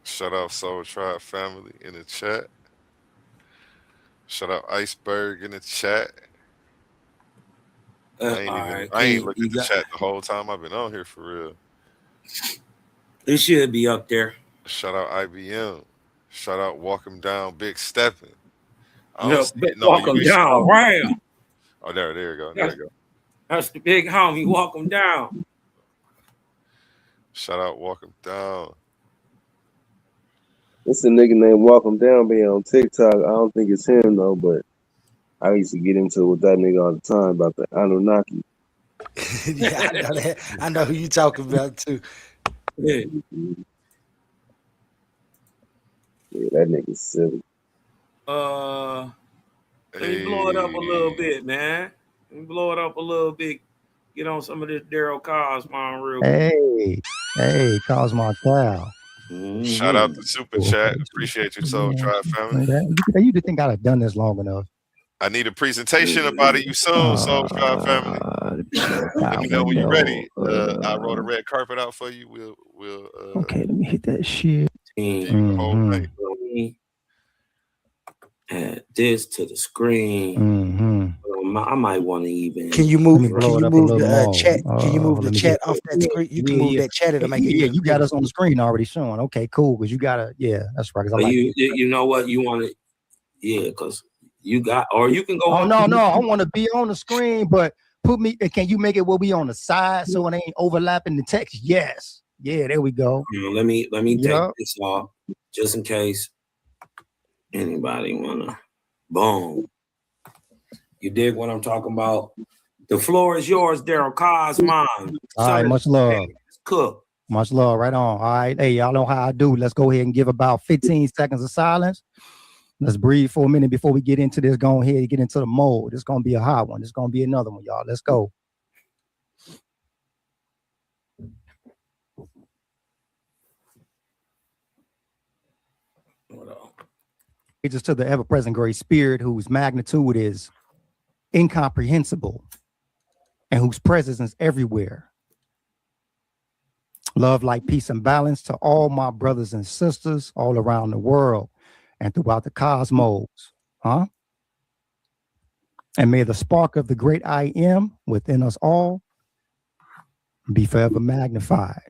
Shout out Soul Tribe family in the chat. Shout out Iceberg in the chat. I ain't looked at the chat the whole time I've been on here for real. It should be up there. Shout out IBM. Shout out Walk 'em Down, Big Steppin'. Walk 'em down, right? Oh, there you go. There you go. That's the big homie. Walk 'em down. Shout out Walk 'em Down. It's a nigga named Walk 'em Down be on TikTok. I don't think it's him though, but I used to get into it with that nigga all the time about the Anunnaki. Yeah, I know that. I know who you talking about too. Yeah. Yeah, that nigga's silly. Let me blow it up a little bit, man. Let me blow it up a little bit. Get on some of this Daryl Cosmon real quick. Hey, Cosmon Cow. Shout out to Super Chat. Appreciate you, Soul Tribe family. You just think I'd have done this long enough. I need a presentation about it. You soon, Soul Tribe family. Let me know when you're ready. I rolled a red carpet out for you. We'll okay, let me hit that shit. Add this to the screen. I might want to even. Can you move the chat? Can you move the chat off that screen? You can move that chat to make it. Yeah, you got us on the screen already showing. Okay, cool. Because you gotta. Yeah, that's right. You know what you want to. Yeah, because you got, or you can go. Oh no, I want to be on the screen, but put me. Can you make it will be on the side so it ain't overlapping the text? Yes. Yeah, there we go. Let me take this off just in case anybody wanna. Boom. You dig what I'm talking about? The floor is yours, Daryl Cosmon. All right, much love. Cook. Much love. Right on. All right. Hey, y'all know how I do. Let's go ahead and give about 15 seconds of silence. Let's breathe for a minute before we get into this. Go ahead and get into the mode. It's gonna be a hot one. It's gonna be another one, y'all. Let's go. Praises to the ever-present great spirit whose magnitude is incomprehensible and whose presence is everywhere. Love, light, peace, and balance to all my brothers and sisters all around the world and throughout the cosmos. And may the spark of the great I am within us all be forever magnified.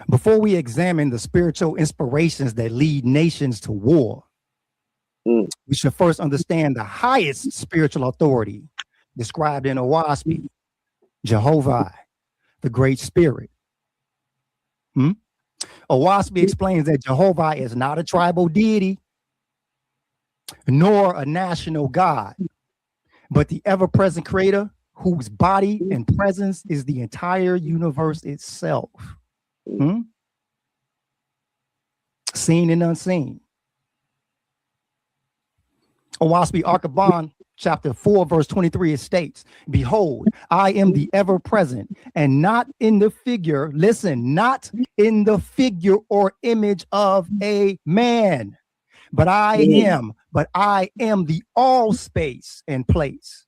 Before we examine the spiritual inspirations that lead nations to war, we should first understand the highest spiritual authority described in Oahspe, Jehovah, the Great Spirit. Oahspe explains that Jehovah is not a tribal deity, nor a national god, but the ever-present creator whose body and presence is the entire universe itself. Seen and unseen. Oahspe Arkaban, chapter 4, verse 23, it states, behold, I am the ever present and not in the figure, listen, not in the figure or image of a man. But I am the all space and place.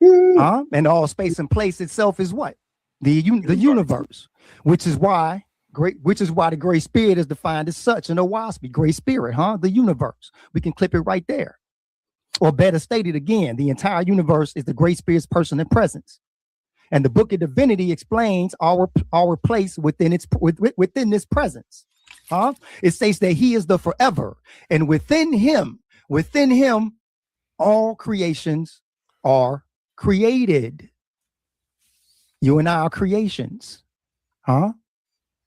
And all space and place itself is what? The universe, which is why the Great Spirit is defined as such in Owaspy. Great Spirit, the universe. We can clip it right there. Or better stated again, the entire universe is the Great Spirit's person and presence. And the Book of Divinity explains our place within this presence. It states that he is the forever, and within him, all creations are created. You and I are creations, and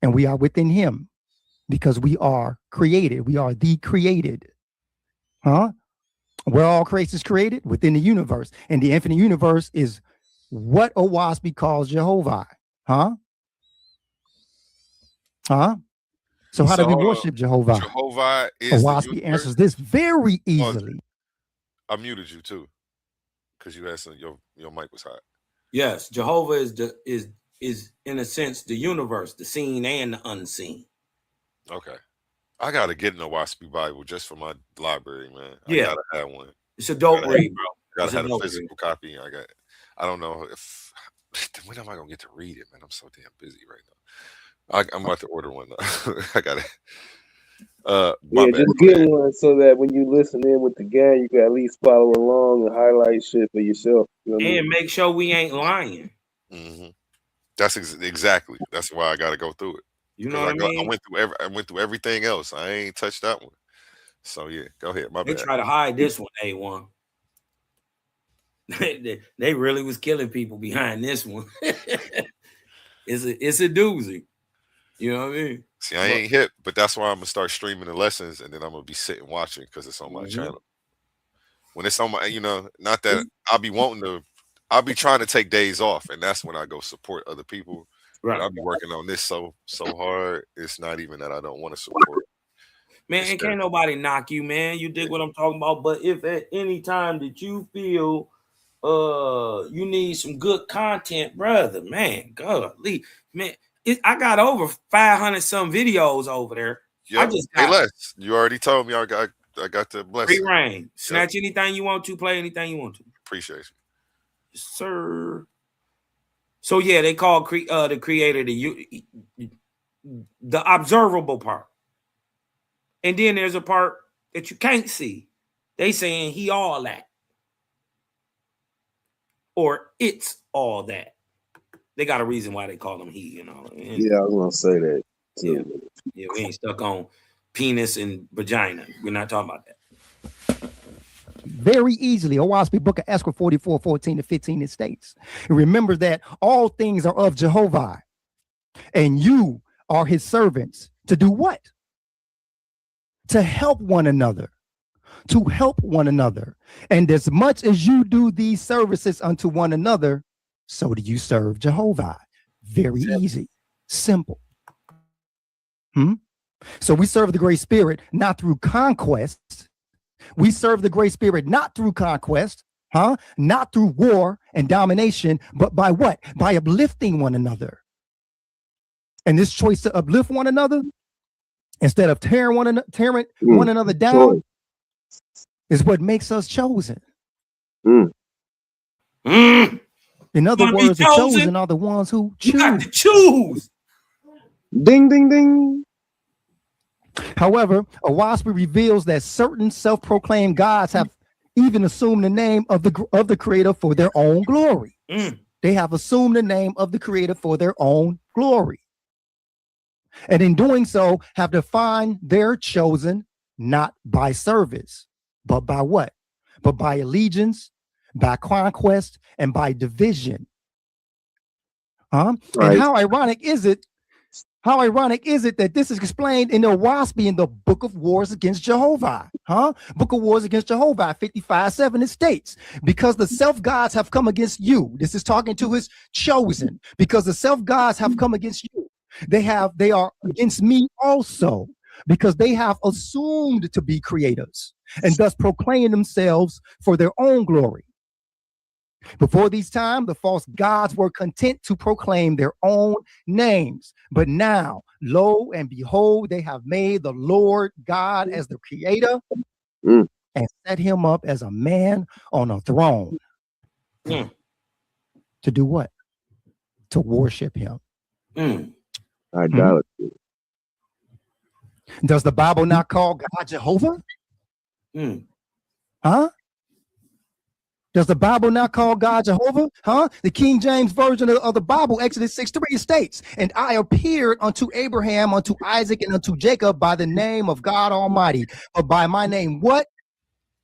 we are within him because we are created. We are the created, Where all creations created? Within the universe, and the infinite universe is what Owaspy calls Jehovah, So how do we worship Jehovah? Jehovah is Owaspy answers this very easily. I muted you too, because you had your mic was hot. Yes, Jehovah is in a sense the universe, the seen and the unseen. Okay, I gotta get an Owaspy Bible just for my library, man. Yeah, I gotta have one. It's a dope read, bro. Gotta have a physical copy. I don't know if when am I gonna get to read it, man? I'm so damn busy right now. I'm about to order one though. I got it. Just get one so that when you listen in with the gang, you can at least follow along and highlight shit for yourself. You know what I mean? Make sure we ain't lying. Mm-hmm. That's exactly. That's why I got to go through it. You know what I mean? I went through everything else. I ain't touched that one. So yeah, go ahead. My bad. They try to hide this one, A1. They really was killing people behind this one. It's a doozy. You know what I mean? See, I ain't hip, but that's why I'm gonna start streaming the lessons, and then I'm gonna be sitting watching because it's on my channel. When it's on my, not that I'll be trying to take days off, and that's when I go support other people. Right. I'll be working on this so hard. It's not even that I don't want to support. Man, and can't nobody knock you, man. You dig what I'm talking about? But if at any time that you feel you need some good content, brother, man, golly, man. I got over 500 some videos over there. Yep. I just got less. You already told me I got the blessing. Free reign. Snatch anything you want to, play anything you want to. Appreciate you. Yes, sir. So yeah, they call the creator the observable part. And then there's a part that you can't see. They saying he all that. Or it's all that. They got a reason why they call him he, Yeah, I was gonna say that too. Yeah, we ain't stuck on penis and vagina. We're not talking about that. Very easily, Owaspy Book of Esther 44:14-15 it states. Remember that all things are of Jehovah, and you are his servants to do what? To help one another. To help one another. And as much as you do these services unto one another, so do you serve Jehovah. Very easy. Simple. So we serve the Great Spirit not through conquest. We serve the Great Spirit not through conquest, not through war and domination, but by what? By uplifting one another. And this choice to uplift one another instead of tearing one another down is what makes us chosen. In other words, the chosen are the ones who choose. You got to choose. Ding, ding, ding. However, Owaspy reveals that certain self-proclaimed gods have even assumed the name of the creator for their own glory. They have assumed the name of the creator for their own glory. And in doing so, have defined their chosen not by service, but by what? But by allegiance, by conquest, and by division. And how ironic is it that this is explained in the Owaspy in the Book of Wars Against Jehovah? Book of Wars Against Jehovah 55:7 it states, because the self-gods have come against you. This is talking to his chosen. Because the self-gods have come against you. They are against me also, because they have assumed to be creators and thus proclaim themselves for their own glory. Before these times, the false gods were content to proclaim their own names. But now, lo and behold, they have made the Lord God as the creator and set him up as a man on a throne. To do what? To worship him. Idolatry. Does the Bible not call God Jehovah? Huh? Does the Bible not call God Jehovah? Huh? The King James Version of the Bible, Exodus 6:3 states, and I appeared unto Abraham, unto Isaac, and unto Jacob by the name of God Almighty. But by my name, what?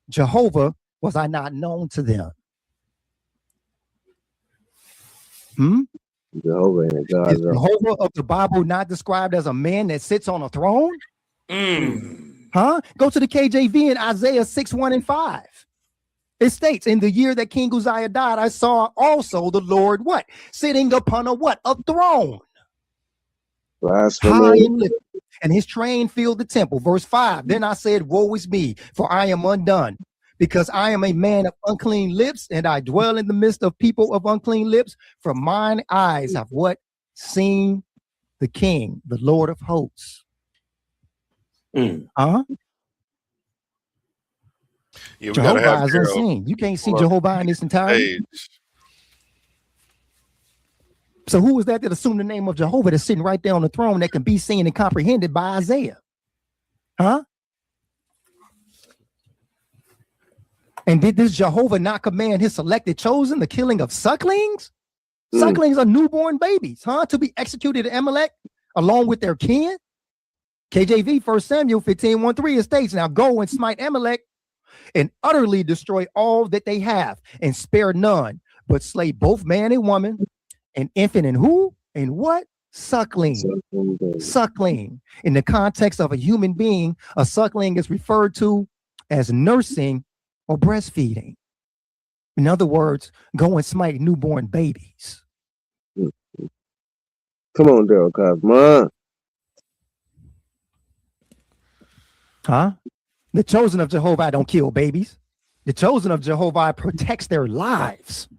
Jehovah, was I not known to them? Jehovah and God. Is Jehovah of the Bible not described as a man that sits on a throne? Huh? Go to the KJV in Isaiah 6:1-5. It states, in the year that King Uzziah died, I saw also the Lord what? Sitting upon a what? A throne. High and lifted, and his train filled the temple. Verse 5. Then I said, woe is me, for I am undone, because I am a man of unclean lips, and I dwell in the midst of people of unclean lips. For mine eyes have what? Seen the King, the Lord of hosts. Huh? Yeah, Jehovah is unseen. You can't see Jehovah in this entirety. So who is that assumed the name of Jehovah that's sitting right there on the throne that can be seen and comprehended by Isaiah? Huh? And did this Jehovah not command his selected chosen the killing of sucklings? Sucklings are newborn babies, huh? To be executed at Amalek along with their kin. KJV 1 Samuel 15:1-3 states, now go and smite Amalek and utterly destroy all that they have and spare none, but slay both man and woman and infant and who? And what? Suckling. Suckling. In the context of a human being, a suckling is referred to as nursing or breastfeeding. In other words, go and smite newborn babies. Come on, Daryl Cosma. Huh? The chosen of Jehovah don't kill babies. The chosen of Jehovah protects their lives.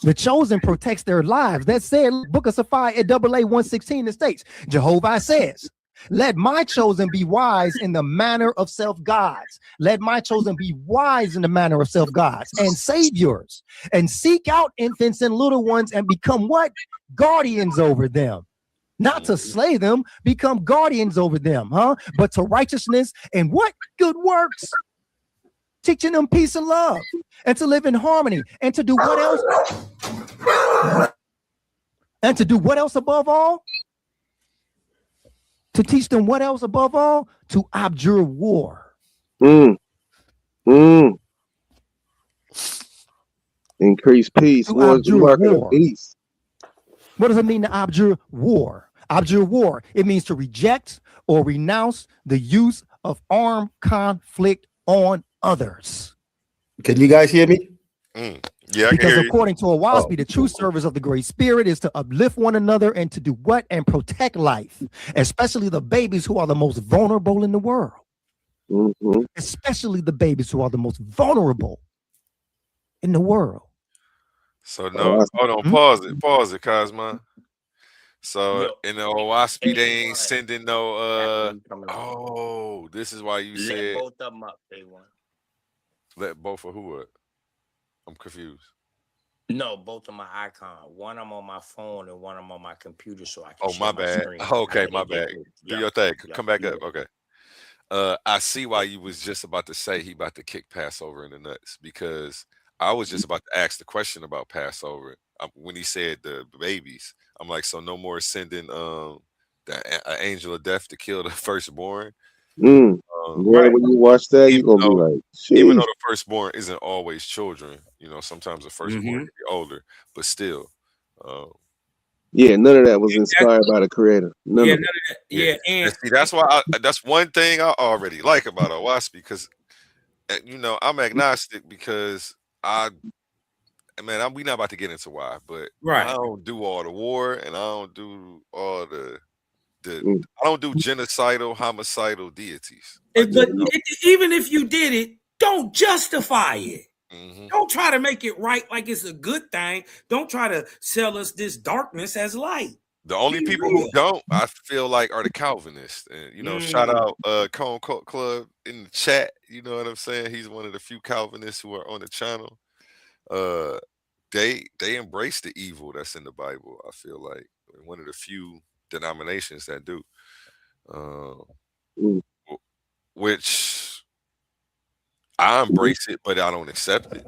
The chosen protects their lives. That said, Book of Sophia at AA 116 states, Jehovah says, let my chosen be wise in the manner of self-gods. Let my chosen be wise in the manner of self-gods and saviors, and seek out infants and little ones and become what? Guardians over them. Not to slay them, become guardians over them, huh? But to righteousness and what? Good works. Teaching them peace and love, and to live in harmony, and to do what else? And to do what else above all? To teach them what else above all? To abjure war. Increase peace. War. Peace. What does it mean to abjure war? Abjure war. It means to reject or renounce the use of armed conflict on others. Can you guys hear me? Yeah, because according to Owaspi, the true service of the Great Spirit is to uplift one another and to do what? And protect life, especially the babies who are the most vulnerable in the world. Especially the babies who are the most vulnerable in the world. So no, hold on, pause it, Cosma. So in the Owaspi, they ain't sending no this is why you said let both of them up, they want. Let both of who up? I'm confused. No, both of my icon. One I'm on my phone and one I'm on my computer, so I can. Oh, my bad. Okay, my bad. Do your thing. Come back up. Okay. I see why you was just about to say he about to kick Passover in the nuts, because I was just about to ask the question about Passover when he said the babies. I'm like, so no more sending the angel of death to kill the firstborn. When you watch that, you're gonna be like, even though the firstborn isn't always children, sometimes the firstborn can be older, but still. None of that was inspired by the creator. None of that. And see, that's why that's one thing I already like about Owaspi, because I'm agnostic because we not about to get into why, but I don't do all the war and I don't do all the I don't do genocidal, homicidal deities. But even if you did it, don't justify it. Don't try to make it right like it's a good thing. Don't try to sell us this darkness as light. The only people who don't, I feel like, are the Calvinists. And shout out Cone Cult Club in the chat. You know what I'm saying? He's one of the few Calvinists who are on the channel. They embrace the evil that's in the Bible. I feel like one of the few denominations that do, which I embrace it, but I don't accept it.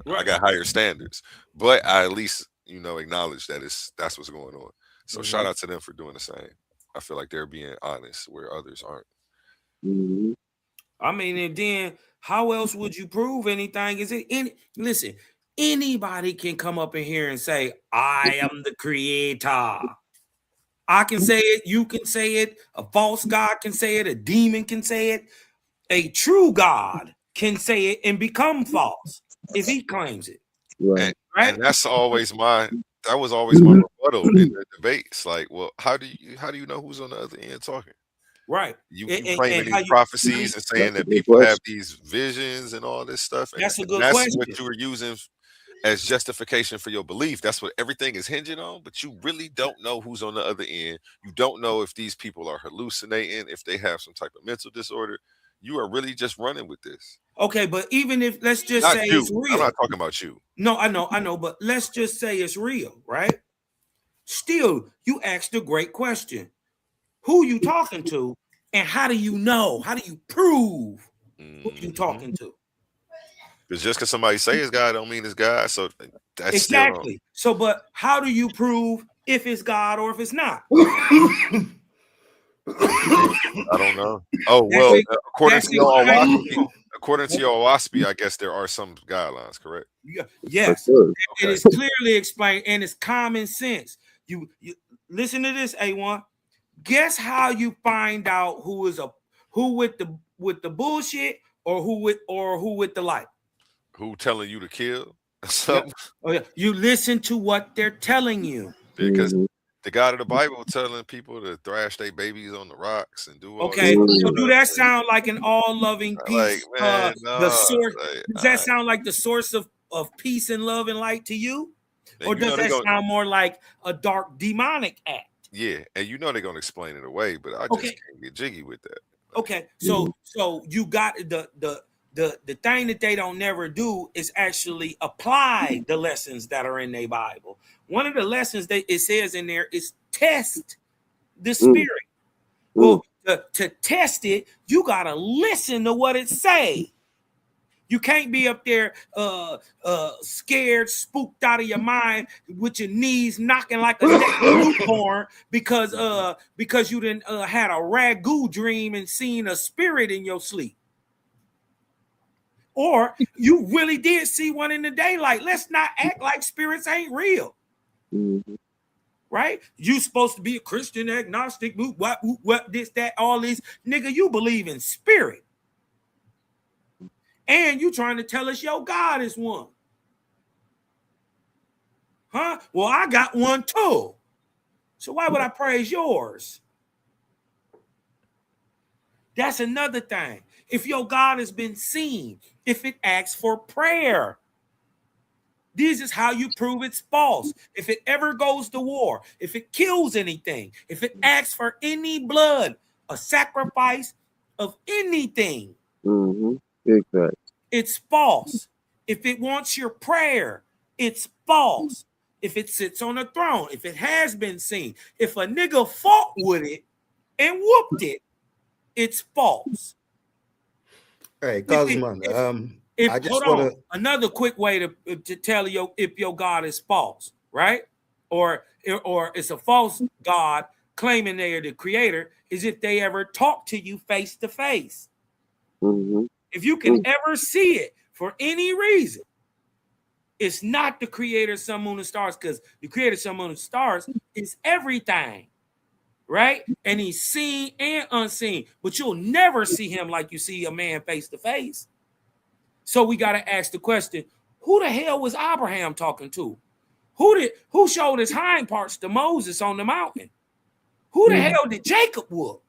I got higher standards, but I at least acknowledge that that's what's going on. So shout out to them for doing the same. I feel like they're being honest where others aren't. I mean, and then how else would you prove anything? Listen, anybody can come up in here and say, I am the creator. I can say it, you can say it, a false God can say it, a demon can say it, a true God can say it and become false if he claims it. Right. And that's always my rebuttal in the debates. Like, well, how do you know who's on the other end talking? Right. You claiming these prophecies and saying that people have these visions and all this stuff. And that's a good that's question. what you were using as justification for your belief. That's what everything is hinging on, but you really don't know who's on the other end. You don't know if these people are hallucinating, if they have some type of mental disorder. You are really just running with this. Okay, but even if let's just Not say you. it's real. I'm not talking about you. No, I know, but let's just say it's real, right? Still, you asked a great question. Who you talking to, and how do you know? How do you prove who you talking to? Because just because somebody say it's God don't mean it's God. So that's exactly. So, but how do you prove if it's God or if it's not? I don't know. Oh well, according to your OWASP, I guess there are some guidelines, correct? Yes, okay. It is clearly explained and it's common sense. You listen to this, A1. Guess how you find out who with the bullshit or who with the light? Who telling you to kill? Yeah. Oh yeah, you listen to what they're telling you because. The God of the Bible telling people to thrash their babies on the rocks and do all okay. this So do that sound like an all-loving peace? Like, man, the source does that sound like the source of peace and love and light to you? Or does that sound more like a dark demonic act? Yeah, and they're gonna explain it away, but I just can't get jiggy with that. Okay, so you got the thing that they don't never do is actually apply the lessons that are in their Bible. One of the lessons that it says in there is test the spirit. Well, to test it, you gotta listen to what it say. You can't be up there scared, spooked out of your mind with your knees knocking like a newborn because you didn't had a ragu dream and seen a spirit in your sleep. Or you really did see one in the daylight. Let's not act like spirits ain't real. Right? You supposed to be a Christian agnostic, what, this, that, all these. Nigga, you believe in spirit. And you trying to tell us your God is one. Huh? Well, I got one too. So why would I praise yours? That's another thing. If your God has been seen, if it asks for prayer, this is how you prove it's false. If it ever goes to war, if it kills anything, if it asks for any blood, a sacrifice of anything, Exactly. It's false. If it wants your prayer, it's false. If it sits on a throne, if it has been seen, if a nigga fought with it and whooped it, it's false. Hey, Cosman, I just want to another quick way to tell you if your God is false, right? Or it's a false God claiming they are the creator is if they ever talk to you face to face. If you can ever see it for any reason, it's not the creator of sun, moon, and stars, because the creator of sun, moon, and stars is everything, right? And he's seen and unseen, but you'll never see him like you see a man face to face. So we got to ask the question, who the hell was Abraham talking to? Who showed his hind parts to Moses on the mountain? Who the hell did Jacob whoop?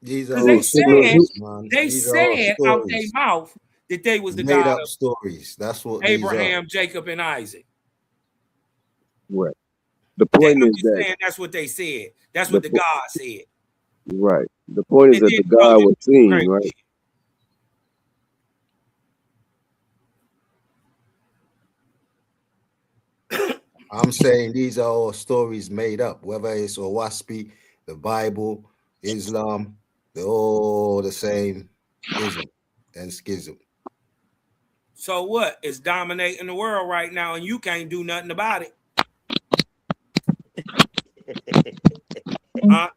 These Because are all stories, man. they These are all said out their stories. mouth that they was the Made God up of stories. That's what these are. Abraham, Jacob, and Isaac. Right. The point I'm is just that saying that's what they said. That's the what the po- God said. right. The point is And that then the God told you was to do seen, crazy right? shit. I'm saying these are all stories made up, whether it's Owaspi, the Bible, Islam, they're all the same ism and schism. So what? It's dominating the world right now, and you can't do nothing about it. I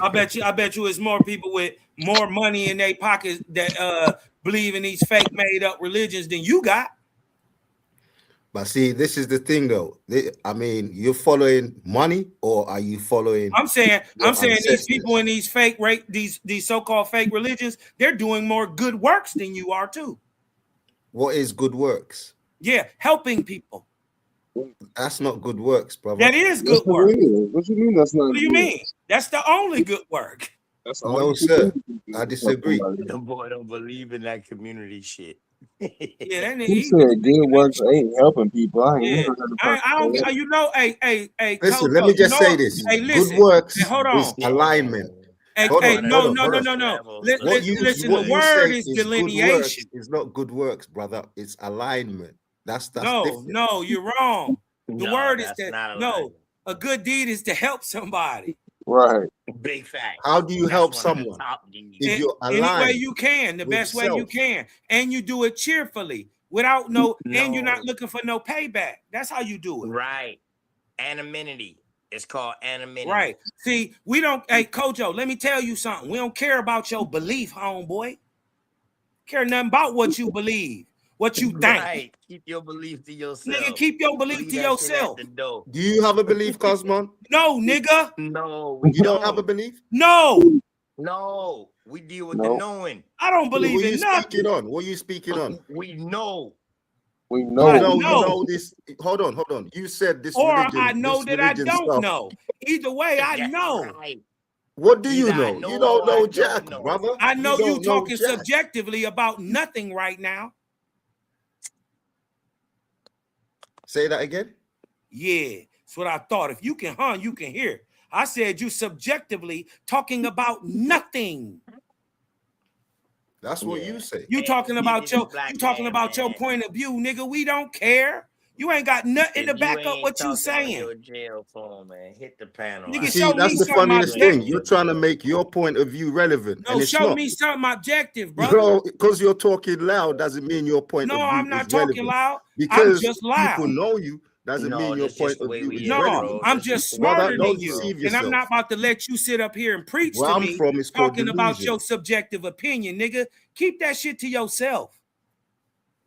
bet you it's more people with more money in their pockets that believe in these fake made up religions than you got. But see, this is the thing though. I mean, you're following money or are you following I'm saying ancestors? these people in these fake these so-called fake religions, they're doing more good works than you are too. What is good works? Yeah, helping people. That's not good works, brother. That is good work. What you mean that's not What do you good? mean? That's the only good work. That's all No, you sir. can do. I disagree. The boy don't believe in that community shit. Yeah, that nigga. He said good works ain't helping people. I ain't Yeah, never heard a person I don't. say that. You know, hey, Listen, Coco, let me you just know, say this. hey, Good listen, works hey, hold is on. alignment. Hey, Hold hey, on, no. What Listen, what the you word say is is good works delineation. is not good works, brother. It's alignment. That's No, different. no, you're wrong. The No, word is that's that not no, a good deed is to help somebody. Right. Big fact. How do you That's help one of the someone top deeds. if you're Any way aligned you can, the with best way you self? can, and you do it cheerfully without and you're not No, looking for no payback. That's how you do it. right. Anonymity. It's called anonymity. Right. See, we don't. Hey, Kojo, let me tell you something. We don't care about your belief, homeboy. Care nothing about what you believe, what you think. Right. Keep your belief to yourself. Nigga, keep your belief Leave to that shit at yourself. the door. Do you have a belief, Cosmon? No, nigga. No, we You don't have a belief? No. No, we deal with the No. knowing. I don't Who believe are you in nothing. speaking on? What are you speaking on? We know. We You know. know, know. you know this. Hold on. You said this Or religion, I know this that I religion don't stuff. know. Either way, I That's know. right. What do you Either I know? know You don't or I know don't Jack, know. brother. I know you don't know talking Jack. subjectively about nothing right now. Say that again. Yeah, that's what I thought. If you can you can hear. I said you subjectively talking about nothing. That's what you say. You talking about your man. point of view, nigga. We don't care. You ain't got nothing to If you back up ain't what you talking on saying. your jail phone, man, hit the panel. Nigga, You I see, show promise me that's the something funniest you ain't thing. objective. You're trying to make your point of view relevant, No, and it's show not. me something objective, brother. Bro, because you're talking loud doesn't mean your point No, of view I'm not is talking relevant. loud. I'm Because just people loud. know you doesn't No, mean your that's point just the of way view we is No, live, relevant. bro. I'm This just is the way Brother, smarter we than don't live, you. bro. deceive And I'm yourself. not about to let you sit up here and preach Where to I'm me from is called talking about delusion. your subjective opinion, nigga. Keep that shit to yourself.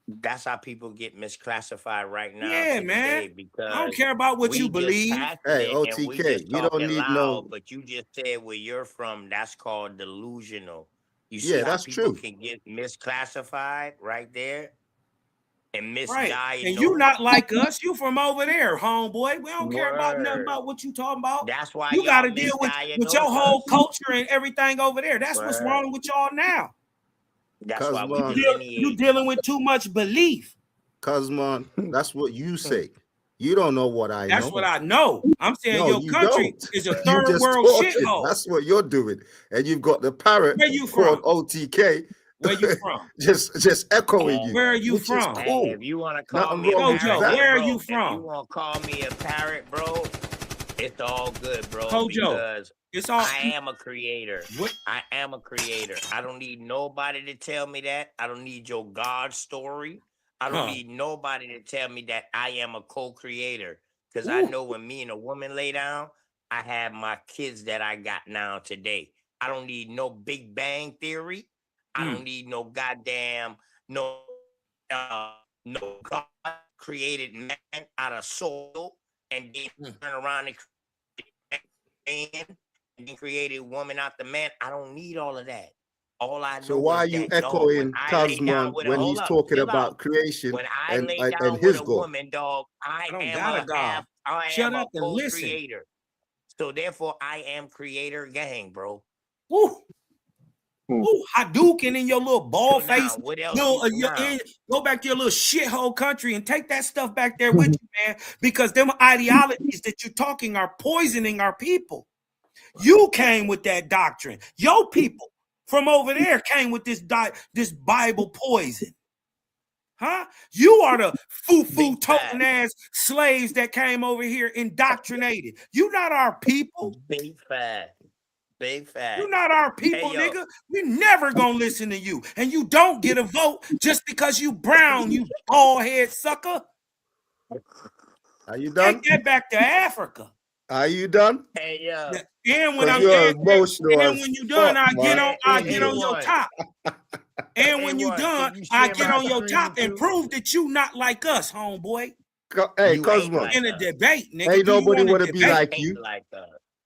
That's how people get misclassified right now Yeah, to man. today because I don't care about what we you just believe. Hey, passionate and we OTK, just we don't talking need loud, no. but you just said where you're from, that's called delusional. You see Yeah, how that's people true. can get misclassified right there and Right. And you misdiagnosed? not like us. You from over there, homeboy. We don't care about nothing Word. about what you talking about. That's why You got y'all to deal with your misdiagnose whole us. culture and everything over there. That's what's Word. wrong with y'all now. That's why we Cosman, You delineate. dealing with too much belief. Cosman, that's what you say. You don't know what I That's know. what I know. I'm saying No, your you country don't. is a You third just world talking. shithole. That's what you're doing. And you've got the parrot Where you called from? OTK Where you from? just echoing you, Where are you which is from? Hey, cool. if you want to call Nothing me a wrong with you Kojo, parrot, that. where are bro, you if you from? want to call me a parrot, bro, it's all good, bro, Kojo, because it's all. I am a creator. What? I am a creator. I don't need nobody to tell me that. I don't need your God story. I don't need nobody to tell me that I am a co-creator. Because I know when me and a woman lay down, I have my kids that I got now today. I don't need no Big Bang Theory. I don't need no goddamn no God created man out of soil and then turn around and create man and then created woman out the man. I don't need all of that. All I So know why are is you that, dog, when echoing I lay down Cosman with a when he's talking chill out. about creation When I lay and down with his a God? woman, dog, I don't am got a God. I Shut am a up and listen. co-creator. So therefore, I am creator gang, bro. Woo. Ooh, Hadouken in your little ball face. What else? Go back to your little shithole country and take that stuff back there with you, man. Because them ideologies that you're talking are poisoning our people. You came with that doctrine. Your people from over there came with this Bible poison. Huh? You are the foo-foo toting ass slaves that came over here indoctrinated. You not our people. Big fat. You're not our people, nigga. We never gonna listen to you. And you don't get a vote just because you brown, you bald head sucker. Are you done? Take that back to Africa. Are you done? Hey, and when I'm you're done, emotional and as when you done, fuck, I get on your top. And when you done, I get on your top and prove that you not like us, homeboy. Hey, Cosmo. In a debate, nigga. Ain't nobody want to be debate? like you.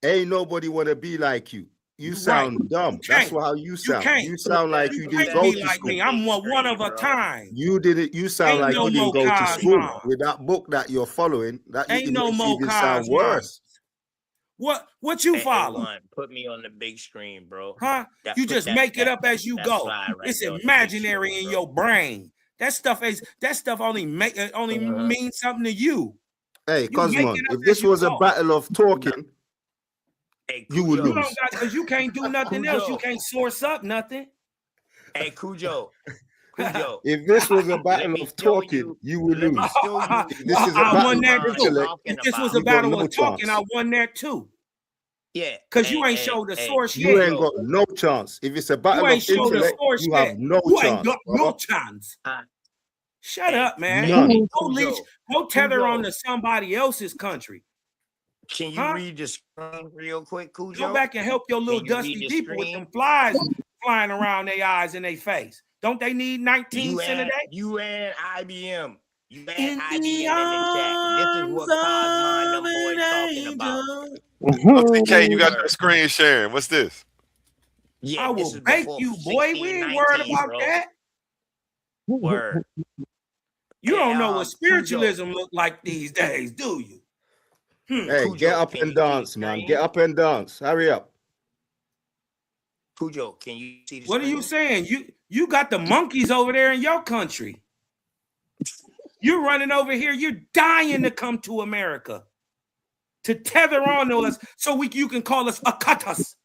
Ain't nobody want to be like you. You sound dumb. That's how you sound. You sound like you didn't go to school. Me. I'm one of a kind. You didn't. You sound like you didn't go to school. With that book that you're following, that ain't no more sound worse. What you follow? Put me on the big screen, bro. Huh? You just make it up as you go. It's imaginary in your brain. That stuff only means something to you. Hey, Cosmo, if this was a battle of talking, you would lose. Because you can't do nothing else. You can't source up nothing. Hey, Cujo. If this was a battle of talking, you would lose. If this was a battle of talking, I won that too. Yeah, because you ain't showed the source yet. You yet. ain't got no chance. If it's a battle of intellect, you have no chance. Ain't got no chance. Shut up, man. None. Go tether on to somebody else's country. Can you read the screen real quick, Cujo? Go back and help your little dusty people with them flies flying around their eyes and their face. Don't they need 19 cents a day? You and IBM. You and IBM in the chat. This is what Cosmo boy talking about. TK, you got the screen sharing. What's this? Yeah, I will bake you, boy. We ain't worried about that. Word. You don't know what spiritualism look like these days, do you? Hey, get up and dance, man. Get up and dance. Hurry up. Cujo, can you see the What are you saying? You got the monkeys over there in your country. You're running over here. You're dying to come to America to tether on to us so you can call us akatas.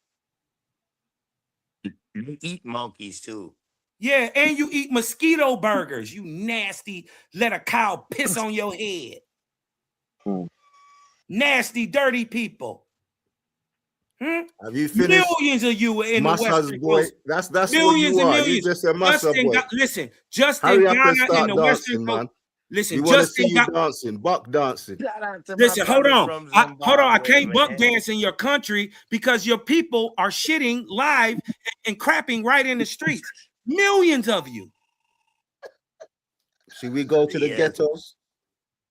You eat monkeys too. Yeah, and you eat mosquito burgers. You nasty, let a cow piss on your head. Nasty, dirty people. Have you finished? Millions of you in the Western boy. Coast. That's millions what you and are. millions. You just a massa boy. Listen, just Hurry in up and Ghana start in the Western dancing, Coast. man. Listen, We want to just see in you Ghana. dancing, buck dancing. Listen, hold on. I can't buck dance in your country because your people are shitting live and crapping right in the streets. Millions of you. Should we go to the ghettos?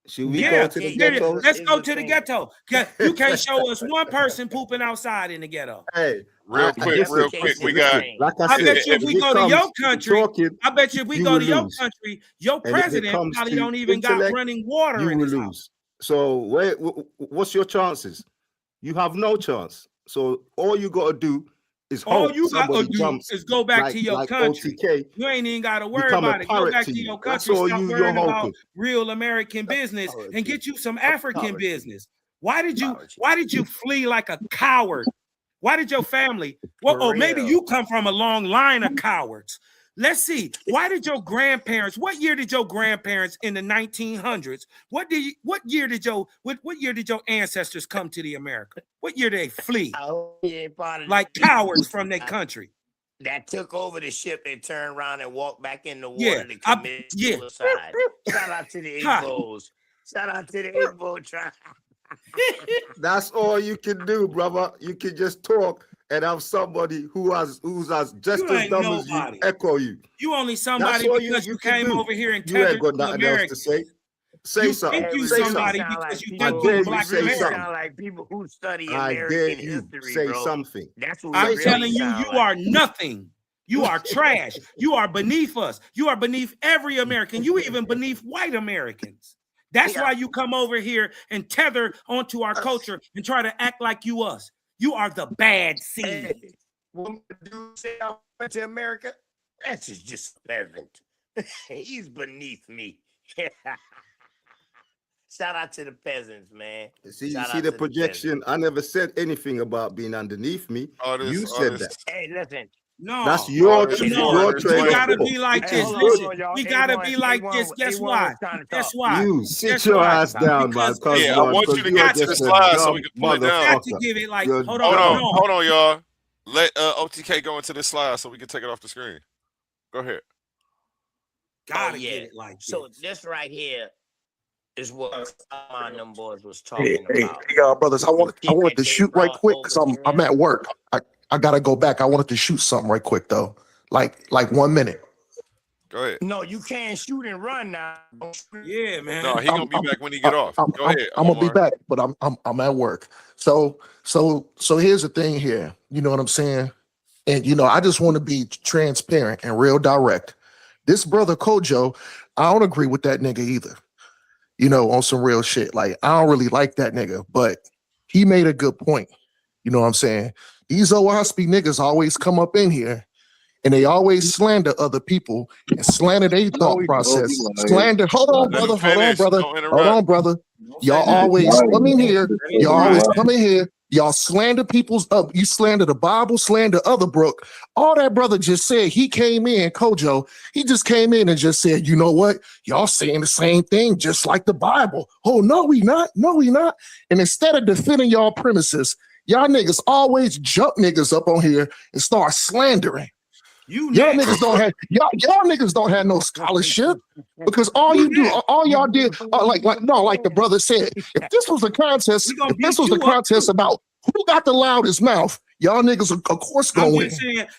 Should we go to the ghettos? Let's go to the ghetto. You can't show us one person pooping outside in the ghetto. Hey, real quick, we got. Like I bet you if we go to your country, I bet you if we go to your country, your president probably don't even got running water in his house. So what's your chances? You have no chance. So all you got to do is all you got to do is go back to your country. OTK, you ain't even got to worry about it. Go back to your country. Stop worrying about real American business and get you some African business. Why did you flee like a coward? Why did your family? Well, or maybe you come from a long line of cowards. Let's see. Why did your grandparents? What year did your grandparents in the 1900s? What year did your ancestors come to the America? What year did they flee? Like cowards from their country. That took over the ship and turned around and walked back in the water to commit suicide. Shout out to the Igbos. Shout out to the Igbo tribe. That's all you can do, brother. You can just talk and have somebody who's just as dumb as you echo you. You only somebody because you came over here and you ain't got nothing else to say. Say something. You say somebody something. because you I think dare you you black say American. something. Like people who study I American dare you history, say bro. something. That's what I'm really telling you, you are nothing. You are trash. You are beneath us. You are beneath every American. You even beneath white Americans. That's why you come over here and tether onto our culture and try to act like you us. You are the bad seed. woman do say I went to America? That's just a peasant. He's beneath me. Shout out to the peasants, man. See, Shout you see out the to projection. I never said anything about being underneath me. You said that. Hey, listen. No, That's your no. your trade. We gotta be like this. Listen, we gotta be like this. Guess why? Guess why? You sit your ass down, man. Yeah, I want you to get to the slide so we can pull it down. Got to give it like, hold on, y'all. Let OTK go into this slide so we can take it off the screen. Go ahead. Gotta get it like this. So this right here is what them boys was talking about. Hey, y'all, brothers. I wanted to shoot right quick because I'm at work. I gotta go back. I wanted to shoot something right quick though, like 1 minute. Go ahead. No, you can't shoot and run now. Yeah, man. No, he gonna be back when he get off. Go ahead. I'm gonna be back, but I'm at work. So here's the thing here. You know what I'm saying? And I just want to be transparent and real direct. This brother Kojo, I don't agree with that nigga either. On some real shit. Like, I don't really like that nigga, but he made a good point. You know what I'm saying? These OWASP niggas always come up in here and they always slander other people and slander their thought process. Slander. Hold on, brother. Y'all always come in here. Y'all always come in here. Y'all slander people's up. You slander the Bible, slander other brook. All that brother just said, he came in, Kojo, he just came in and just said, you know what? Y'all saying the same thing, just like the Bible. Oh, no, we not. No, we not. And instead of defending y'all premises, y'all niggas always jump niggas up on here and start slandering. Y'all niggas don't have no scholarship because all y'all did, like the brother said, if this was a contest, about who got the loudest mouth, y'all niggas of course gonna win.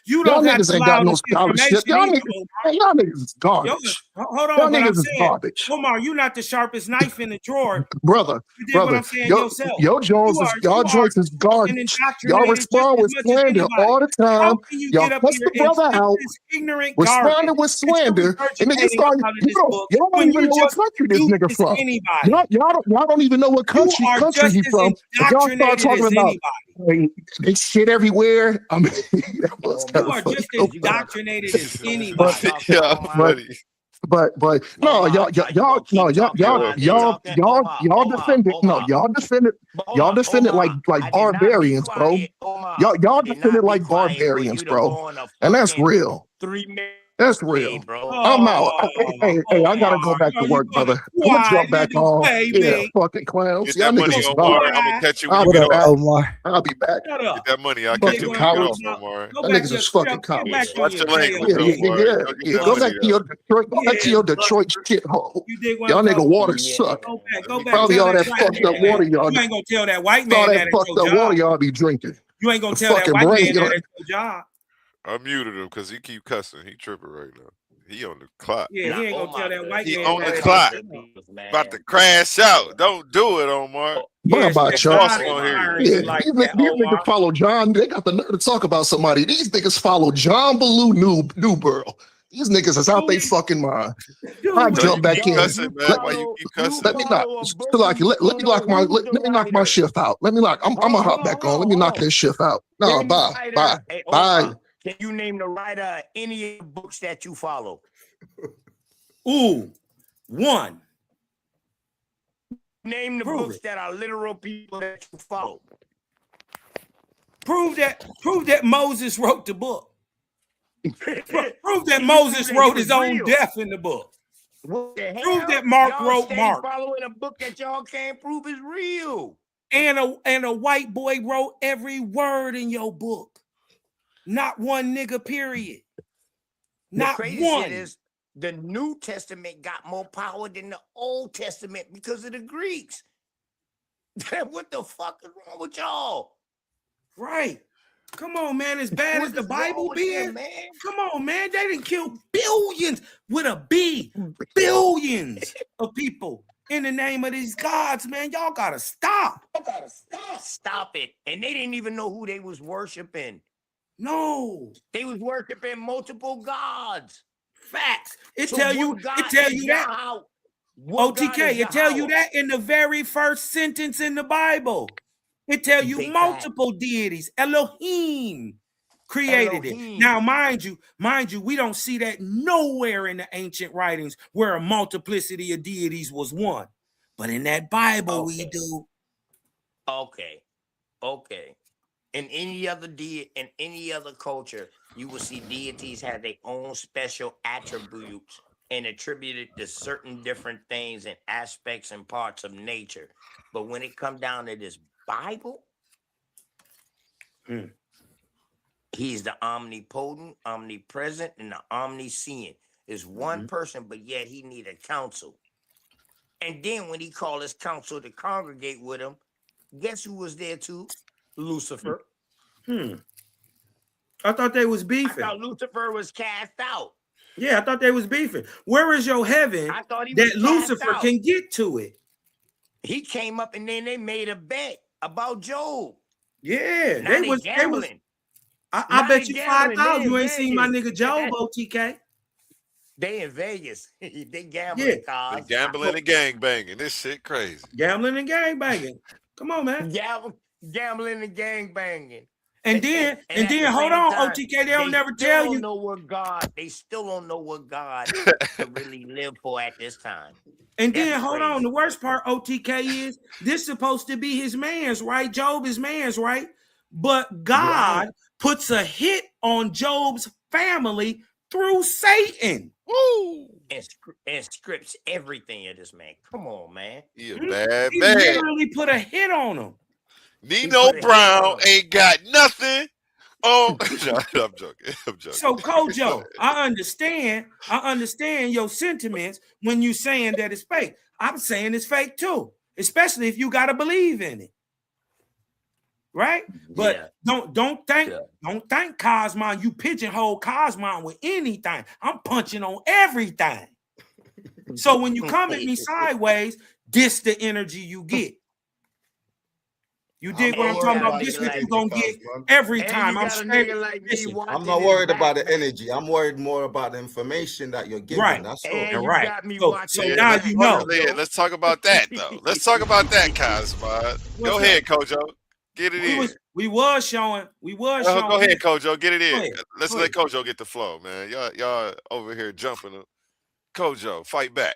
Y'all niggas ain't got no scholarship. Y'all niggas is garbage. Hold on, y'all niggas is garbage. Omar, you not the sharpest knife in the drawer, brother. What I'm saying yourself. Y'all joints is garbage. Y'all respond with slander all the time. Y'all cuss the brother out. Responding with slander, and niggas start. Y'all don't even know what country this nigga from. Y'all don't even know what country he from. Y'all start talking about. They shit everywhere. I mean, you are just as indoctrinated as anybody. But no, y'all defend it like barbarians, bro. Y'all defend it like barbarians, bro, and that's real. That's real. I'm out. Hey, I gotta go back to work, brother. I'm gonna jump back on. Yeah, fucking clowns. Get that money, Omar. I'm gonna catch you when you get off. I'll be back. Get that money. I'll catch you when you get off, Omar. That niggas is fucking cowards. Watch your language, Yeah. Go back to your Detroit. Go back to your Detroit shithole. Y'all nigga water suck. Probably all that fucked up water y'all. You ain't gonna tell that white man all that fucked up water y'all be drinking. You ain't gonna tell that white man that it's your job. I muted him because he keep cussing. He tripping right now. He on the clock. Yeah, he ain't gonna tell that white man. He on the clock. About to crash out. Don't do it, Omar. What about y'all? These niggas follow John. They got the nerve to talk about somebody. These niggas follow John Ballou Newborough. These niggas is out they fucking mind. I jump back in. Let me knock my shift out. I'm gonna hop back on. Let me knock this shift out. No, bye. Can you name the writer of any of the books that you follow? Ooh, one. Name the books that are literal people that you follow. Prove that Moses wrote the book. Prove that Moses wrote his own death in the book. Prove that Mark wrote Mark. Following a book that y'all can't prove is real. And a white boy wrote every word in your book. Not one nigga, period. Not the crazy one. Shit is the New Testament got more power than the Old Testament because of the Greeks. What the fuck is wrong with y'all? Right. Come on, man. As bad as the Bible being, come on, man. They didn't kill billions with a B, billions of people in the name of these gods, man. Y'all gotta stop. Stop it. And they didn't even know who they was worshiping. No, they was worshiping multiple gods. Facts. It tell you that. OTK, it tell you that in the very first sentence in the Bible. It tell you multiple deities. Elohim. created it. Elohim. Now, mind you, we don't see that nowhere in the ancient writings where a multiplicity of deities was one. But in that Bible, we do. Okay. In any other culture, you will see deities have their own special attributes and attributed to certain different things and aspects and parts of nature. But when it comes down to this Bible, he's the omnipotent, omnipresent, and the omniscient. Is one person, but yet he need a council. And then when he called his council to congregate with him, guess who was there too? Lucifer. I thought they was beefing. I thought Lucifer was cast out. Yeah, I thought they was beefing. Where is your heaven I thought he that was cast Lucifer out. can get to it? He came up and then they made a bet about Job. Yeah, Now they was gambling. I Now bet they you gambling. $5 They you in ain't seen my Vegas. nigga Job, OTK. They in Vegas. They gambling, cause Gambling and gang banging. This shit crazy. Gambling and gang banging. Come on, man. Gambling and gang banging. And then at the hold same on, time, OTK, they don't never still tell don't you. know what God. They still don't know what God to really live for at this time. And That's then hold on, crazy. the worst part, OTK, is this supposed to be his man's, right? Job is man's, right? But God puts a hit on Job's family through Satan. Woo! And scripts everything of this man. Come on, man. He a bad He man. literally put a hit on him. Nino Brown ain't got nothing. Oh, no, I'm joking. So Kojo, I understand your sentiments when you saying that it's fake. I'm saying it's fake too, especially if you gotta believe in it. Right? But don't think Cosmon, you pigeonhole Cosmon with anything. I'm punching on everything. So when you come at me sideways, this the energy you get. You dig what I'm talking about? This what you gonna get every time. I'm straight. I'm not worried about the energy. I'm worried more about the information that you're giving. Right. That's all. And you Right. got me So watching. now you know. Let's talk about that though. Let's talk about that, Cosmod. Go What's ahead, up? Kojo. Get it in. We was showing. Go ahead, Kojo. Get it in. Go ahead. Let's let Kojo get the flow, man. Y'all over here jumping. Kojo, fight back.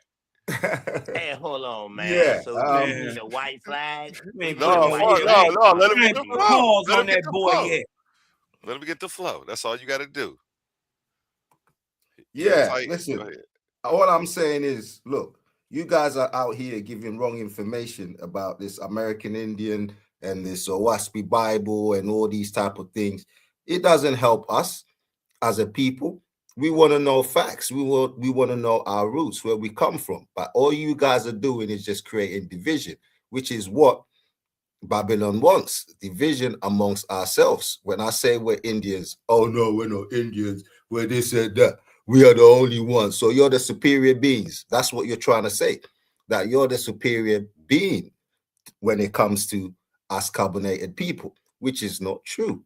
Hey, hold on, man. Yeah, So you mean the white flag? No. Let him get the flow. Pause Let on him get that the boy flow. yet. Let him get the flow. That's all you got to do. Yeah, Fight. Go listen. ahead. All I'm saying is, look, you guys are out here giving wrong information about this American Indian and this Owaspi Bible and all these type of things. It doesn't help us as a people. We want to know facts. We want to know our roots, where we come from. But all you guys are doing is just creating division, which is what Babylon wants, division amongst ourselves. When I say we're Indians, oh no, we're not Indians. Where they said that we are the only ones. So you're the superior beings. That's what you're trying to say, that you're the superior being when it comes to us carbonated people, which is not true.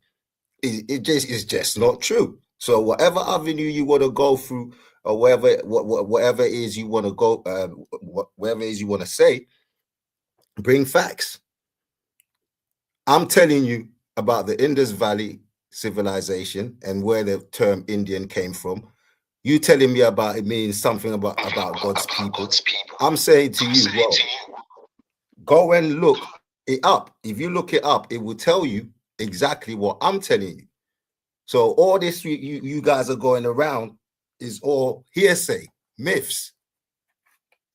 It just not true. So whatever avenue you want to go through, or whatever it is you want to go, whatever it is you want to say, bring facts. I'm telling you about the Indus Valley civilization and where the term Indian came from. You telling me about it means something about God's people. I'm saying to you, well, go and look it up. If you look it up, it will tell you exactly what I'm telling you. So all this you guys are going around is all hearsay, myths.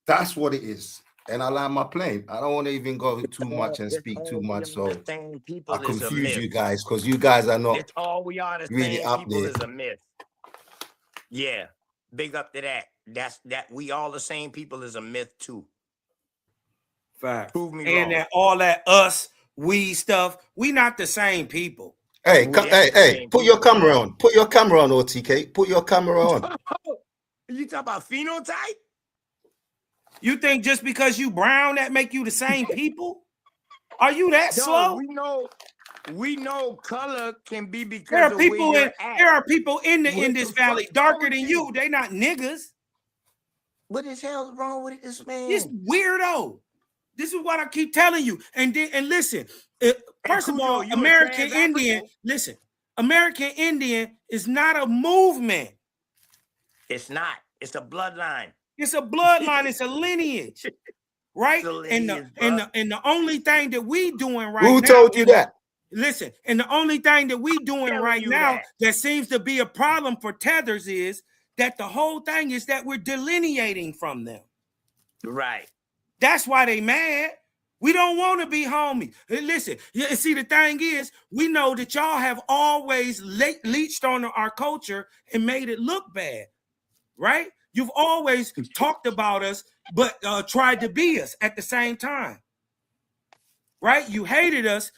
That's what it is. And I land my plane. I don't want to even go too much and speak too much, so I confuse you guys, because you guys are not It's all we are. The really same up people there. is a myth. Yeah, big up to that. That we all the same people is a myth too. Fact. Prove me And wrong. that all that us, we stuff, we not the same people. Hey, put your camera on. Put your camera on, OTK. Put your camera on. You talk about phenotype? You think just because you brown that make you the same people? Are you that slow? We know color can be because There are of people where in you're at. there are people in the What Indus the Valley fuck darker wrong than with you. They not niggas. What the hell is wrong with this man? This weirdo. This is what I keep telling you. And listen, first of Cujo, all, you a American trans Indian. African? Listen, American Indian is not a movement. It's not. It's a bloodline. It's a bloodline. It's a lineage, right? And the only thing that we doing right now. Who told you that? Listen, and the only thing that we doing right now that seems to be a problem for tethers is that the whole thing is that we're delineating from them. Right. That's why they mad. We don't want to be homies. Listen, see, the thing is, we know that y'all have always leached on our culture and made it look bad, right? You've always talked about us, but tried to be us at the same time, right? You hated us,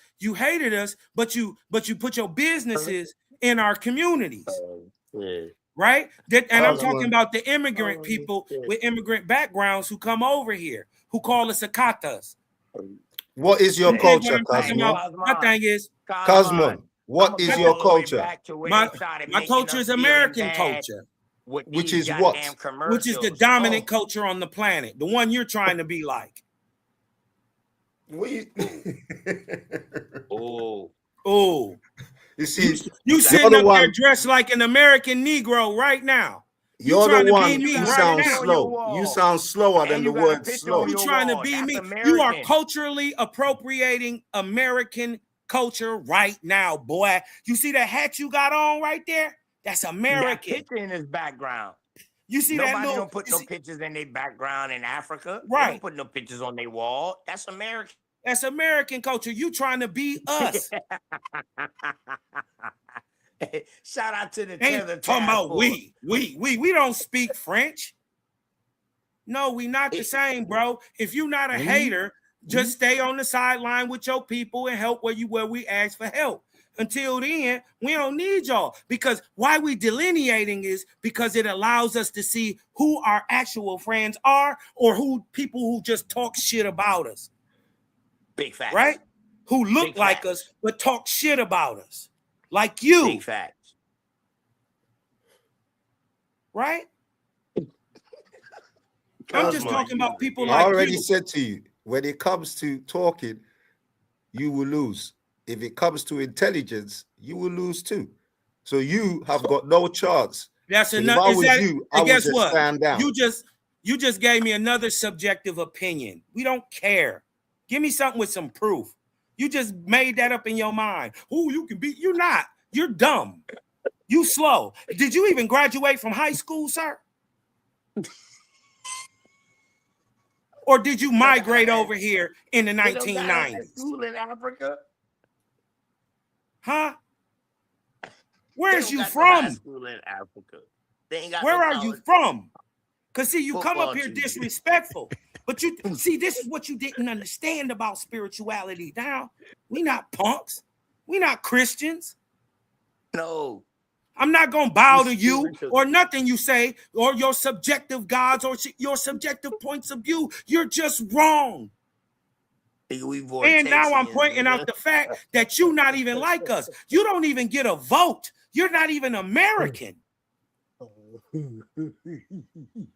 but you put your businesses in our communities, right? And I'm talking about the immigrant people with immigrant backgrounds who come over here, who call us Akatas. What is your culture, Cosmo? My thing is, Cosmo, what is your culture? My culture is American culture. Which is what? Which is the dominant culture on the planet, the one you're trying to be like. Oh. You see, you sitting up there dressed like an American Negro right now. You're the one. You sound slow. You sound slower than the word slow. You trying to be me? You are culturally appropriating American culture right now, boy. You see that hat you got on right there? That's American. That picture in his background. You see Nobody that? Nobody don't put no pictures in their background in Africa. Right. They don't put no pictures on their wall. That's American. That's American culture. You trying to be us. Shout out to the Ain't talking about we don't speak French. No, we not the same, bro. If you not a hater, just stay on the sideline with your people and help where we ask for help. Until then, we don't need y'all, because why we delineating is because it allows us to see who our actual friends are, or who people who just talk shit about us. Big facts. Right? Who look Big like facts. us but talk shit about us. Like you. Big facts. Right? I'm just talking about people like I already you. said to you, when it comes to talking, you will lose. If it comes to intelligence, you will lose too. So you have got no chance. That's And enough. If I was you, I would guess just what? stand down. You just gave me another subjective opinion. We don't care. Give me something with some proof. You just made that up in your mind. Oh, you can be. You're not. You're dumb. You slow. Did you even graduate from high school, sir? Or did you migrate over here in the 1990s? School in Africa? Huh? Where's you from? School in Africa. They ain't got Where no are college. you from? Because see, you come Football up here team. disrespectful. But you see, this is what you didn't understand about spirituality. Now, we not punks. We not Christians. No. I'm not going to bow to you or nothing you say or your subjective gods or your subjective points of view. You're just wrong. And now I'm pointing out the fact that you not even like us. You don't even get a vote. You're not even American.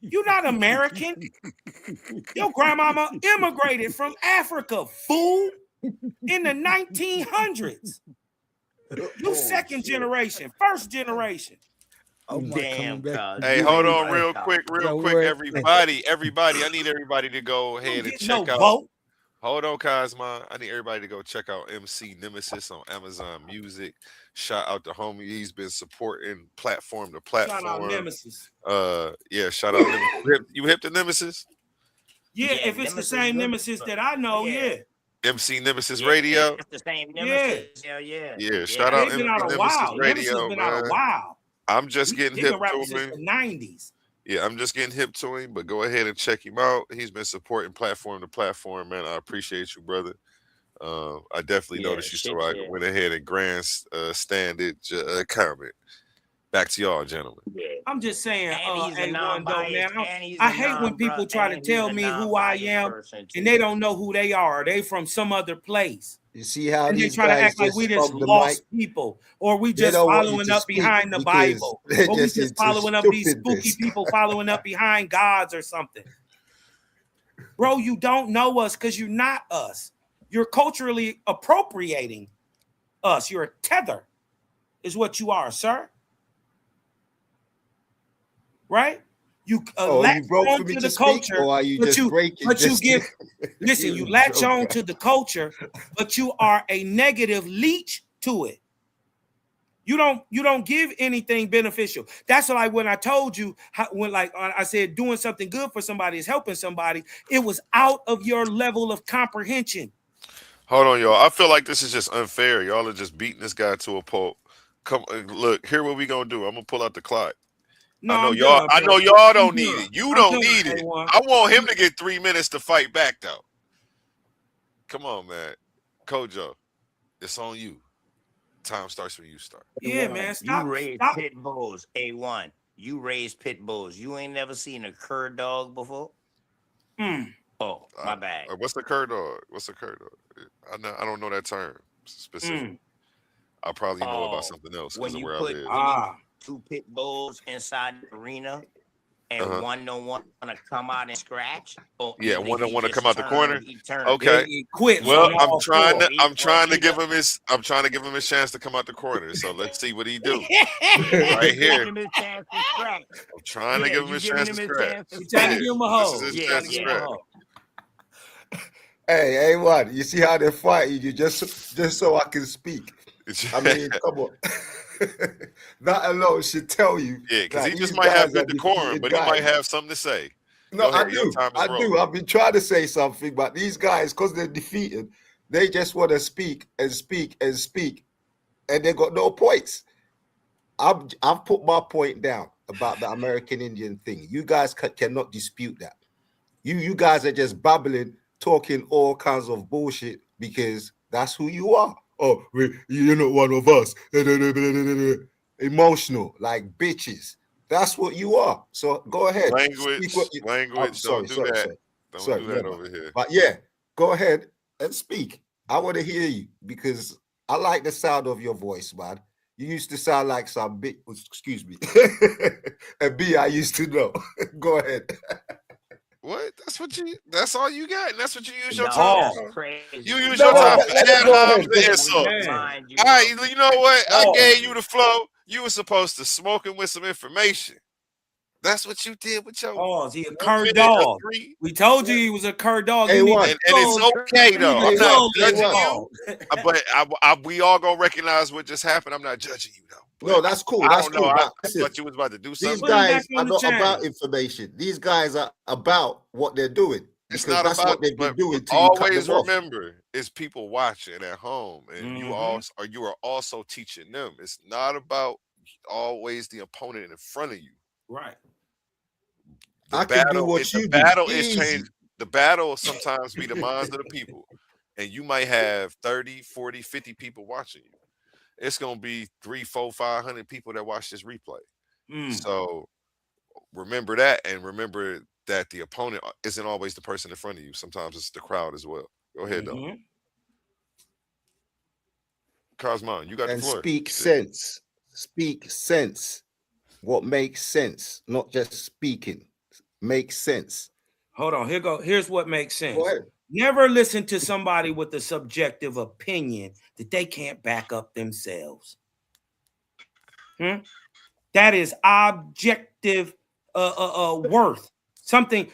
You're not American. Your grandmama immigrated from Africa, fool, in the 1900s. You second generation, first generation. Damn, God. Hey, hold on real quick, everybody. I need everybody to go ahead and check out. Vote. Hold on, Cosmo. I need everybody to go check out MC Nemesis on Amazon Music. Shout out to homie. He's been supporting platform to platform. Shout out Nemesis. Yeah, shout out Nemesis. You hip to Nemesis? Yeah, if it's the same Nemesis that I know, yeah. MC Nemesis Radio. It's the same Nemesis. Yeah. Yeah, shout out They've been MC out a Nemesis while. Radio, Nemesis been out a while. I'm just getting hip to since him. the 90s. Yeah, I'm just getting hip to him, but go ahead and check him out. He's been supporting platform to platform, man. I appreciate you, brother. I definitely noticed you, so I went ahead and grandstanded comment. Back to y'all, gentlemen. I'm just saying, man, I hate when people try to tell me who I am and they don't know who they are. They from some other place. You see how and they these try to guys act like we just hug the lost mic? people, or we They just don't want you following to up speak behind the because Bible, they're or we just just into following up these spooky stupidness. people following up behind gods or something. Bro, you don't know us because you're not us. You're culturally appropriating us. You're a tether. is what you are, sir. Right? You you latch broke for on me to to the speak, culture, or are you but just you breaking? but you just give listen, you latch joker. on to the culture, but you are a negative leech to it. You don't give anything beneficial. That's like when I told you when like I said doing something good for somebody is helping somebody. It was out of your level of comprehension. Hold on, y'all. I feel like this is just unfair. Y'all are just beating this guy to a pulp. Come, look, here what we gonna do. I'm gonna pull out the clock. No, I know I'm y'all. done, I bro. know y'all don't I'm need done. it. You I'm don't done, need it. A1. I want him to get 3 minutes to fight back, though. Come on, man. Kojo, it's on you. Time starts when you start. Yeah, man. Stop. You raise Stop. pit bulls, A1. You raise pit bulls. You ain't never seen a cur dog before? Oh, my bad. What's the cur dog? What's the cur dog? I don't know that term specifically. I probably know about something else because of where I live. Two pit bulls inside the arena, and one don't want to come out and scratch. Yeah, one don't want to come out the corner. Okay. Well, I'm trying to give him his chance to come out the corner. So let's see what he do. Right here. I'm trying to give him his chance to scratch. You're trying to give him a hole. This is his chance to scratch. Hey, A1, you see how they're fighting you just so I can speak. I mean, come on. That alone should tell you. Yeah, because he just might have good decorum, but he might have something to say. No, I do. I've been trying to say something, but these guys, because they're defeated, they just want to speak and speak and speak, and they got no points. I've put my point down about the American Indian thing. You guys cannot dispute that. You guys are just babbling, talking all kinds of bullshit because that's who you are. Oh, you're not one of us. Emotional, like bitches. That's what you are. So go ahead. Language. Don't do that. Don't do that over here. But yeah, go ahead and speak. I want to hear you because I like the sound of your voice, man. You used to sound like some big, excuse me. And B, I used to know. Go ahead. What? That's all you got, and that's what you use your No, time. that's crazy. You use your time for ad homs and insults. All right, you know what? I gave you the flow. You were supposed to smoke him with some information. That's what you did with your. He a cur dog. We told you he was a cur dog. And it's okay though. I'm not judging you, but we all gonna recognize what just happened. I'm not judging you though. No, that's cool. I That's don't know. cool. I thought you was about to do something. These guys are not about information. These guys are about what they're doing. It's because not that's about what they've been doing. Always remember, it's people watching at home, and you are also teaching them. It's not about always the opponent in front of you. Right. I can do what you do. The battle is changed. The battle sometimes be the minds of the people, and you might have 30, 40, 50 people watching you. It's gonna be 300, 400, 500 people that watch this replay. So remember that, and remember that the opponent isn't always the person in front of you. Sometimes it's the crowd as well. Go ahead, though. Cosmon, you got the floor. Speak sense. Speak sense. What makes sense, not just speaking. Makes sense. Hold on. Here's what makes sense. Go ahead. Never listen to somebody with a subjective opinion that they can't back up themselves. That is objective worth. Something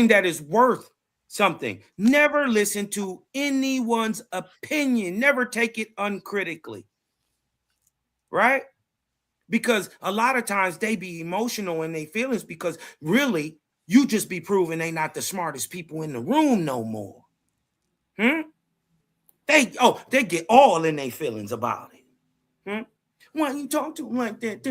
that is worth something. Never listen to anyone's opinion. Never take it uncritically. Right? Because a lot of times they be emotional in their feelings because really you just be proving they not the smartest people in the room no more. They get all in their feelings about it. Why you talk to them like that?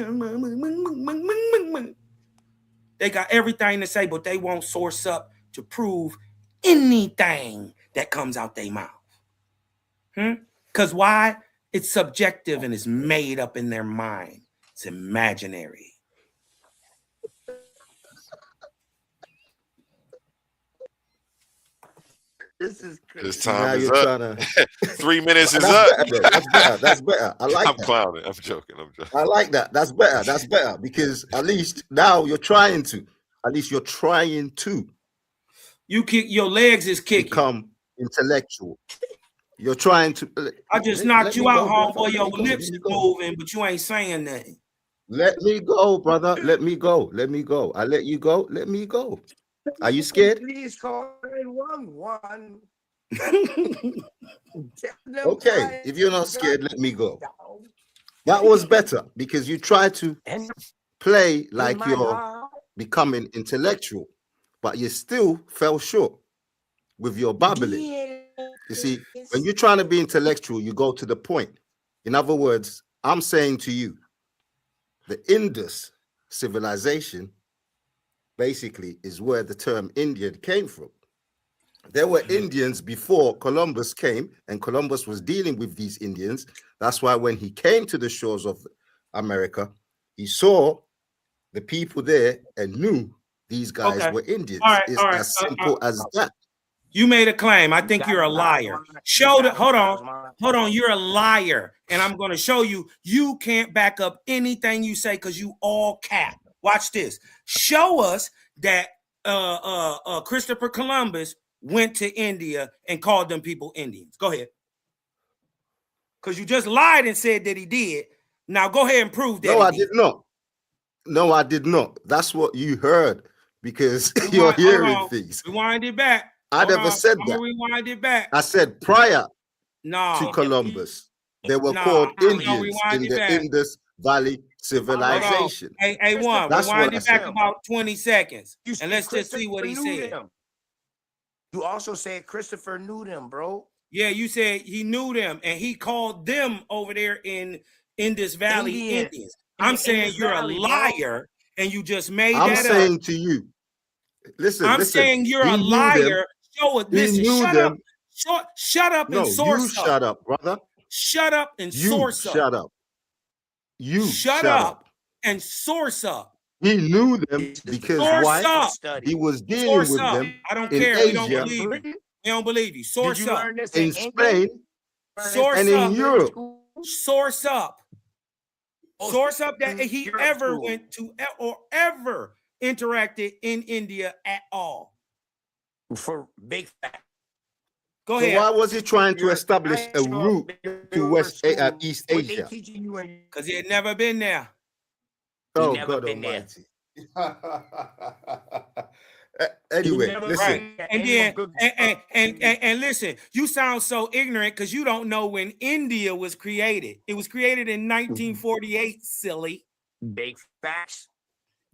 They got everything to say, but they won't source up to prove anything that comes out their mouth. Because why? It's subjective and it's made up in their mind. It's imaginary. This is crazy. His time is up. 3 minutes is up. That's better. I like I'm that. clowning. I'm joking. I like that. That's better because at least now you're trying to. At least you're trying to. You kick your legs is kicking. Become intellectual. You're trying to. I just knocked you out, homeboy. Your lips is moving, but you ain't saying nothing. Let me go, brother. Let me go. Let me go. I let you go. Let me go. Are you scared? Please call 911. Okay, if you're not scared, let me go. That was better because you try to play like you're becoming intellectual, but you still fell short with your babbling. You see, when you're trying to be intellectual, you go to the point. In other words, I'm saying to you, the Indus civilization basically is where the term Indian came from. There were Indians before Columbus came, and Columbus was dealing with these Indians. That's why when he came to the shores of America, he saw the people there and knew these guys were Indians. It's as simple as that. You made a claim. I think you're a liar. Hold on. You're a liar. And I'm going to show you, you can't back up anything you say because you all cap. Watch this. Show us that Christopher Columbus went to India and called them people Indians. Go ahead. Because you just lied and said that he did. Now go ahead and prove that. No, I did not. No, I did not. That's what you heard because you're hearing things. Rewind it back. I never said that. Rewind it back. I said prior to Columbus, they were called Indians in the Indus Valley civilization. Hey, rewind it back about 20 seconds. And let's just see what he said. You also said Christopher knew them, bro. Yeah, you said he knew them and he called them over there in Indus Valley Indians. I'm saying you're a liar and you just made that up. I'm saying to you, listen. I'm saying you're a liar. Show it. Listen, shut up and source up. Shut up, brother. Shut up and source up. Shut up. You shut up and source up. He knew them because why? He was dealing with them. I don't care. We don't believe you. We don't believe you. Source up. In Spain source and up. in Europe. Source up. Source up that he ever went to or ever interacted in India at all. For big fact. Go so ahead. Why was he trying to establish a route to East Asia? Because he had never been there. Oh, God almighty. Anyway, listen. And then and listen, you sound so ignorant because you don't know when India was created. It was created in 1948, silly. Big facts.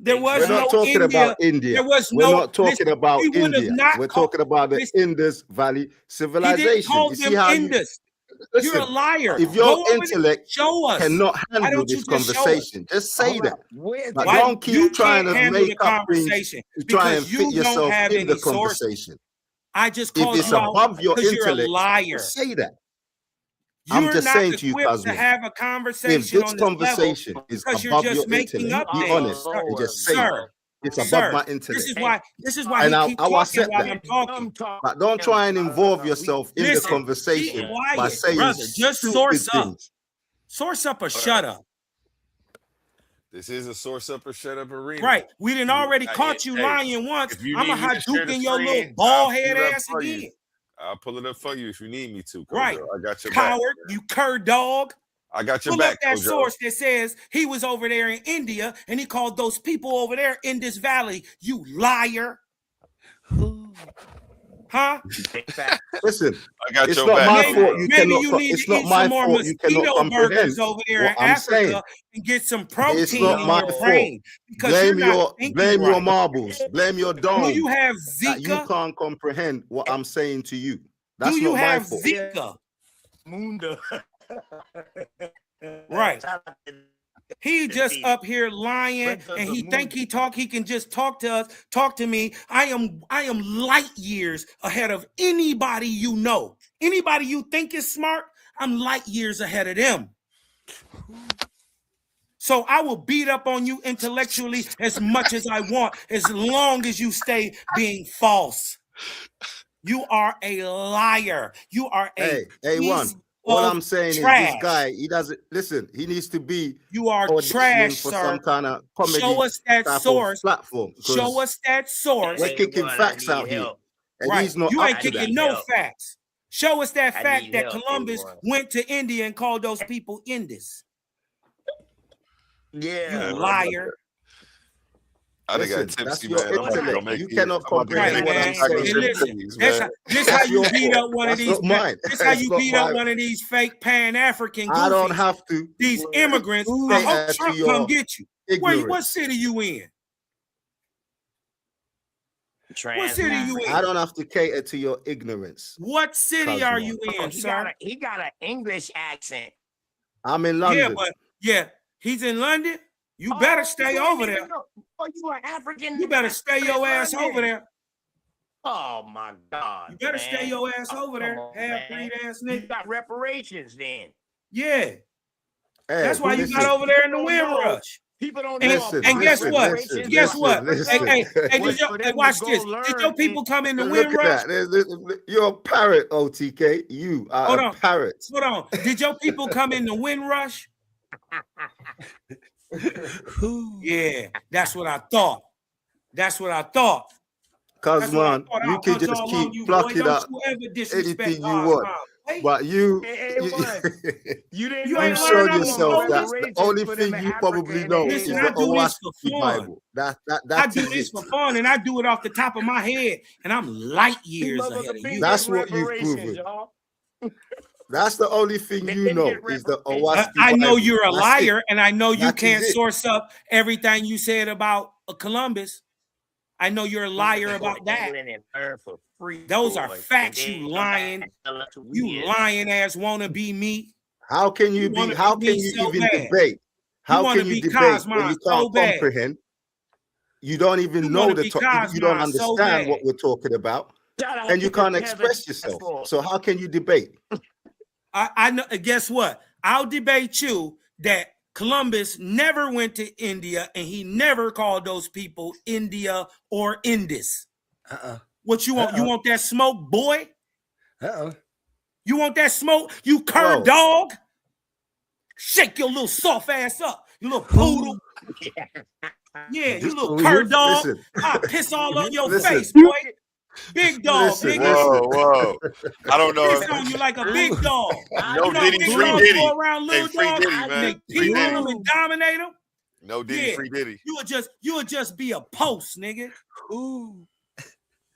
There was We're not talking about India. There was We're not talking about India. We're talking about the Indus Valley civilization. He didn't call you them see how Indus. Listen, you're a liar. If your intellect show us. cannot handle this conversation, just say that. But don't keep trying to make up things to try and fit yourself in the conversation. I just called if it's you out above your because intellect, you're a liar. just say that. You're I'm just not saying to you, equipped Cosmo, to have a conversation if this on conversation this is because above you're your just making intellect, up be things. honest and just say it's above my intellect. This is why and he keeps I'll talking accept while that. I'm talking. But don't try and involve yourself in the conversation by saying brother, just stupid source up. things. Source up or shut up. This is a source up or shut up arena. Right. We done already caught you lying once. I'm going to Hadouken in your little bald head ass again. I'll pull it up for you if you need me to. Kojo. Right. I got your coward, back. you cur dog. I got your Pull back. up that Kojo. source that says he was over there in India and he called those people over there in this valley. You liar. Huh? Listen, I got it's your not back. my fault. Maybe you need it's to not eat my some more fault. You cannot mosquito burgers comprehend over there in what I'm Africa saying. and get some protein It's not in my your fault. brain. Because you're not Blame your right. marbles. Blame your dome. Do you have that You Zika? can't comprehend what I'm saying to you. That's Do you not my have fault. Zika? Munda. Right. He just up here lying and he think he can just talk to us, talk to me. I am light years ahead of anybody you know. Anybody you think is smart, I'm light years ahead of them. So I will beat up on you intellectually as much as I want, as long as you stay being false. You are a liar. You are a A1. All I'm saying trash. is this guy, he doesn't listen. He needs to be you are trash, for sir. some kind of comedy. Show us that source. Platform. Show us that source. We're kicking facts out here. And right. he's not you up ain't to kicking that. no facts. Show us that I fact need that help, Columbus A1. went to India and called those people Indus. Yeah. You liar. I done got Listen, that's tipsy, your man. I'm about to go intellect. make You these. cannot I'm about to go Right, comprehend make what I'm man. these mac and And saying. cheese listen, cookies, this man. how That's you your beat fault. up one of That's these. not mine. This how It's you not beat up mine. one of these fake Pan-African I don't goofies. have to These immigrants. I cater hope to Trump your come get you. What ignorance. city you in? What city you in? I don't have to cater to your ignorance. What city are you Oh, in, sir? he got an English accent. I'm in Yeah, London. but he's in London. You better stay over there. Oh, you an African? You better stay your ass London. over there. Oh my God! You better man. stay your ass Oh, over there, come on, half-breed man. ass You nigga. got reparations then. Yeah, Hey, that's why you listen, got over there in the People wind don't know. rush. People don't And, know listen, and guess listen, what? listen, Guess listen, what? listen. Hey, Was for them to watch go this. Did learn your people come in the Look wind at rush? that. You're a parrot, OTK. You are Hold a on. parrot. Hold on. Did your people come in the wind rush? Yeah, that's what I thought. That's what I thought. Cause That's what I man, thought. you I'll can punch just all on keep you, boy. plucking Don't up you ever disrespect anything you God's want. mom. Hey, But you You didn't You know ain't you learned showed nothing yourself from that Moses. the only for them thing in you Africa probably in know the is Listen, the I do this for Owaski fun. Bible. I That do is this it. for fun, and I do it off the top of my head, and I'm light years ahead of you. That's what you've proven. That's the only thing you know is the Owaski I know Bible. you're a That's liar, it. and I know you That can't is it. source up everything you said about Columbus. I know you're a liar about that. Those are facts, you lying. You lying ass wanna be me. How can you be? How can you so even bad. debate? How wanna can you be debate when Cosmo you so can't bad. comprehend? You don't even You know wanna the be topic. You don't Cosmo so understand bad. what we're talking about, Shout out and you to can't Kevin express yourself. Ford. So how can you debate? I know. Guess what? I'll debate you that Columbus never went to India and he never called those people India or Indus. What you want? You want that smoke, boy? You want that smoke? You cur Bro. dog? Shake your little soft ass up, you little poodle. Yeah, you little cur dog. Listen. I'll piss all on your Listen. face, boy. Big dog, Listen, nigga. Whoa. I don't know. Piss on you like a big dog. No You know Diddy, big free dogs Diddy. go around Hey, little free dogs, Diddy, man. they Free pee on Diddy. them and dominate them. No Diddy, Yeah. free Diddy. You would just be a post, nigga. Ooh.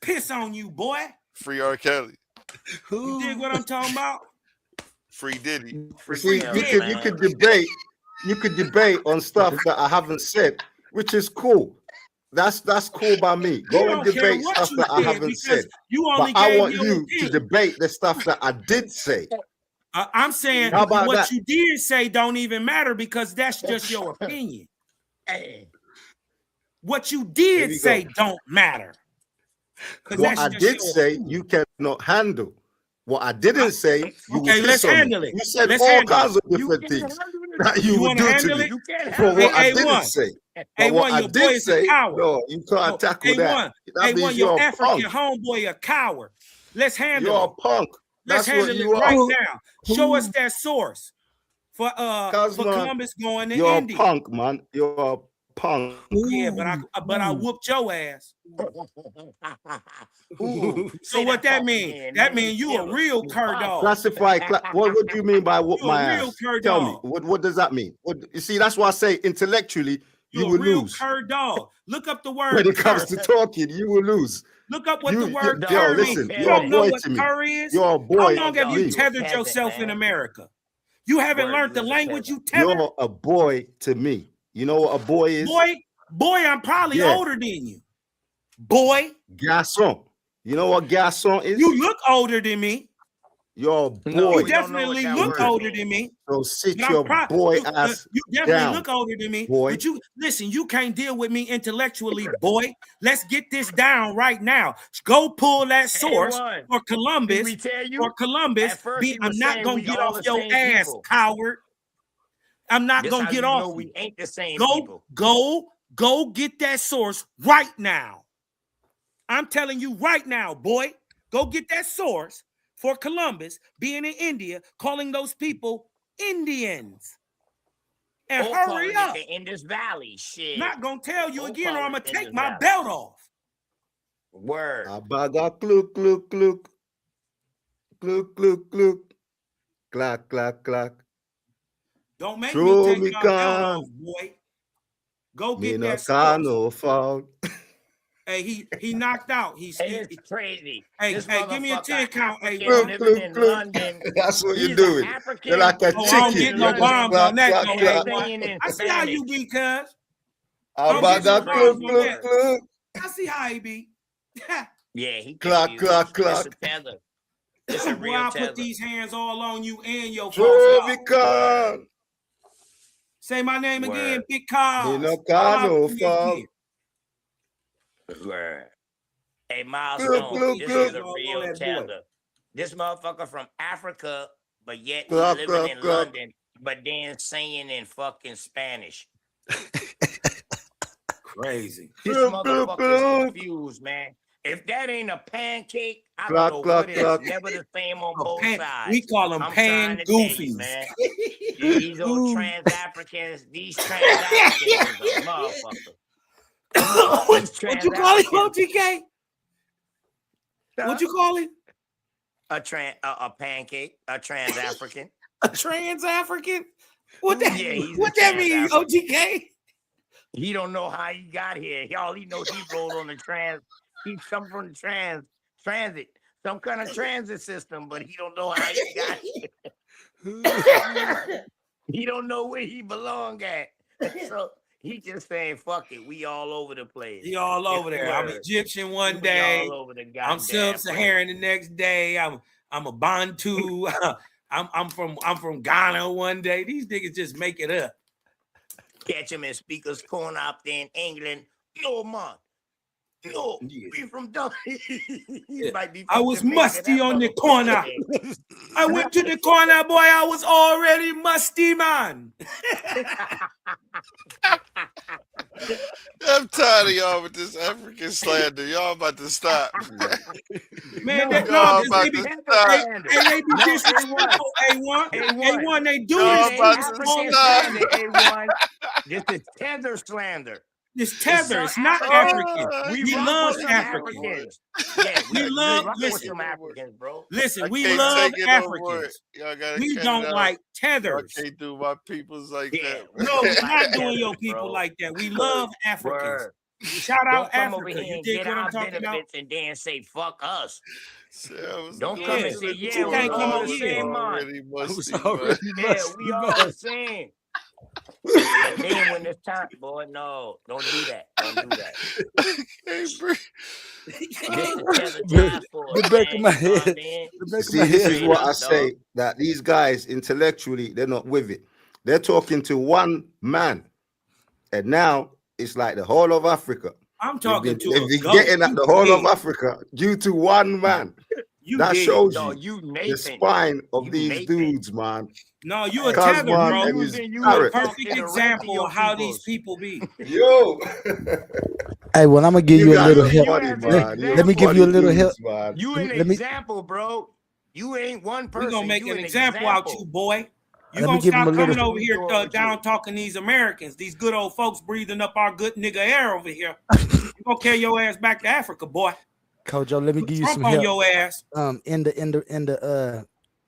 Piss on you, boy. Free R. Kelly. You dig what I'm talking about? Free Diddy. See, you could debate. You could debate on stuff that I haven't said, which is cool. That's cool by me. Go and don't care debate what stuff you that I did haven't because said. you But only I gave want your you to opinion. debate the stuff that I did say. I'm saying How about what that? you did say don't even matter because that's just your opinion. What you There did you say go. don't matter. 'Cause What that's I just did your say, opinion. you cannot handle. What I didn't say, you Okay, will let's piss on me. handle it. You said Let's all handle kinds it. of different things that you would wanna do to handle me it? for what I didn't A1. say. But A1, what I your boy did is a say, coward. no, you can't tackle that. That A1, means your you're a African punk. homeboy a coward. Let's handle You're it. a punk. Let's That's what handle you it right are. now. Show us that source for Cosmo, Columbus going to you're India. a punk, man. You're a punk. Yeah, but I whooped your ass. So what that mean? That mean you a real cur dog. Classify. What do you mean by whoop You a my real ass? cur Tell me. dog. What does that mean? What you see? That's why I say intellectually you You will a real lose. cur dog. Look up the word When it comes cur. to talking, you will lose. Look up what the word yo, cur listen, means. You you're a don't know boy what to me. cur is? You're a boy How long have to you me. tethered yourself in America? You haven't learned the language you tethered? You're a boy to me. You know what a boy is? Boy, I'm probably Yeah. older than you. Boy. Garçon. You know what garçon is? You look older than me. You're a boy. You definitely look older than me. So sit But your I'm boy you, ass you definitely down, look older than me. boy. But you listen, you can't deal with me intellectually, boy. Let's get this down right now. Go pull that source A1. for Columbus. Did we tell you? For Columbus, At first he I'm was not saying gonna we get all off the your same ass, people. coward. I'm not This gonna how get you off know you. we ain't the same people. Go get that source right now. I'm telling you right now, boy. Go get that source for Columbus being in India, calling those people Indians. And Or hurry calling up. it the Indus Valley. Shit. Not gonna tell you Or again, or calling I'm gonna it take Indus my Valley. belt off. Word. Abaga kluk kluk kluk. look, look, look. Clock, clock, clock. Don't make Throw me me take my belt gun. off, boy. Go Me get no that car, sword. no fault. Hey, he knocked out. He's It's crazy. Hey, This hey, give me a 10 count. Hey, African bro. living in London. That's what He's you're doing. an African. You're like a Oh, I don't chicken. get no You just bombs clap, on that, clap, though. clap. Saying in I see how you be, cuz. How Don't about get no that? bombs Look, on look, that. look. I see how he be. Yeah, he Clock, confused. clock, It's clock. a tether. It's a Boy, real I'll tether. put these hands all on you and your Throw folks. me gun. Say my name again, Word. Big Me Cars. no car, Holla no at me fault. again. Word. Hey, Look, Milestone, look, this look. is a real tether. This motherfucker from Africa, but yet he Clock, living clock, in clock. London, but then saying in fucking Spanish. Crazy. This Look, motherfucker look, is look. confused, man. If that ain't a pancake, I Clock, don't know clock, what is. clock. Never the same on Oh, both sides. we call them I'm pan trying to tell you, goofies. man. These old trans Africans, these trans Africans is a motherfucker. What you call him, OTK? Huh? What you call him? A pancake, a trans African. A trans African? What that? Yeah, he's What a that mean, trans-African. OTK? He don't know how he got here. All he knows he rolled on the trans. He come from the transit, some kind of transit system, but he don't know how he got here. He don't know where he belong at. So he just saying, "Fuck it, we all over the place." He all over there. I'm Word. Egyptian one We day. all over the I'm goddamn sub-Saharan the next day. I'm a Bantu. I'm from Ghana one day. These niggas just make it up. Catch him in Speaker's Corner up there in England. No, man. No, Yeah. we from Dublin. He might be I from was Jamaica, musty that on the motherfucker corner. there. I went to the corner, boy. I was already musty, man. I'm tired of y'all with this African slander. Y'all about to stop. Man, No, that, Y'all no, about they be, to hey, stop. they be No, disrespectful. A1, they do Y'all this. about to African stop. slander, A1. This is tether slander. It's tether. It's some not Africans. African. We We rock love with some Africans. Africans. Yeah, We love. rock with Listen, some Africans, bro. listen. I We can't love take it no more. Africans. Y'all gotta We cut don't it out. like Y'all tethers. can't do my peoples like Yeah, that. we No, don't we're like not doing tethers, your people bro. like that. We love Africans. Word. Shout Don't out come over Africa. here You and dig get what I'm our talking about? benefits and then say fuck us. Don't Yeah. come and say, You yeah, we can't come all over the here. same man. Already musty, already Yeah, we all the same. But then when it's time, boy, no, don't do that. Don't do that. Can't breathe. This is tether task force, The back man. of my You know what I head. mean? The back of See, my this head. is Straight what up, I dog. say, that these guys intellectually, they're not with it. They're talking to one man. And now it's like the whole of Africa. I'm talking to They've a been goat. getting at You the whole of dead. Africa due to one man. You That dead. shows No, you you the Nathan. spine of You these Nathan. dudes, man. No, you a Cosmo tether, bro. and his You You a parrot. perfect talking to the rest of example your of how these peoples. people be. Yo, Hey, well, I'm gonna give you you a guys little are help. funny, as an man. You're Let me give you a funny little help. dudes, man. You an Let me example, bro. You ain't one person. We're gonna make you an example out you, boy. You Let me gonna give him stop a little. coming over here What's wrong with down you? talking these Americans, these good old folks breathing up our good nigga air over here. You gonna carry your ass back to Africa, boy. Kojo, let me give you Trump some on help. your ass.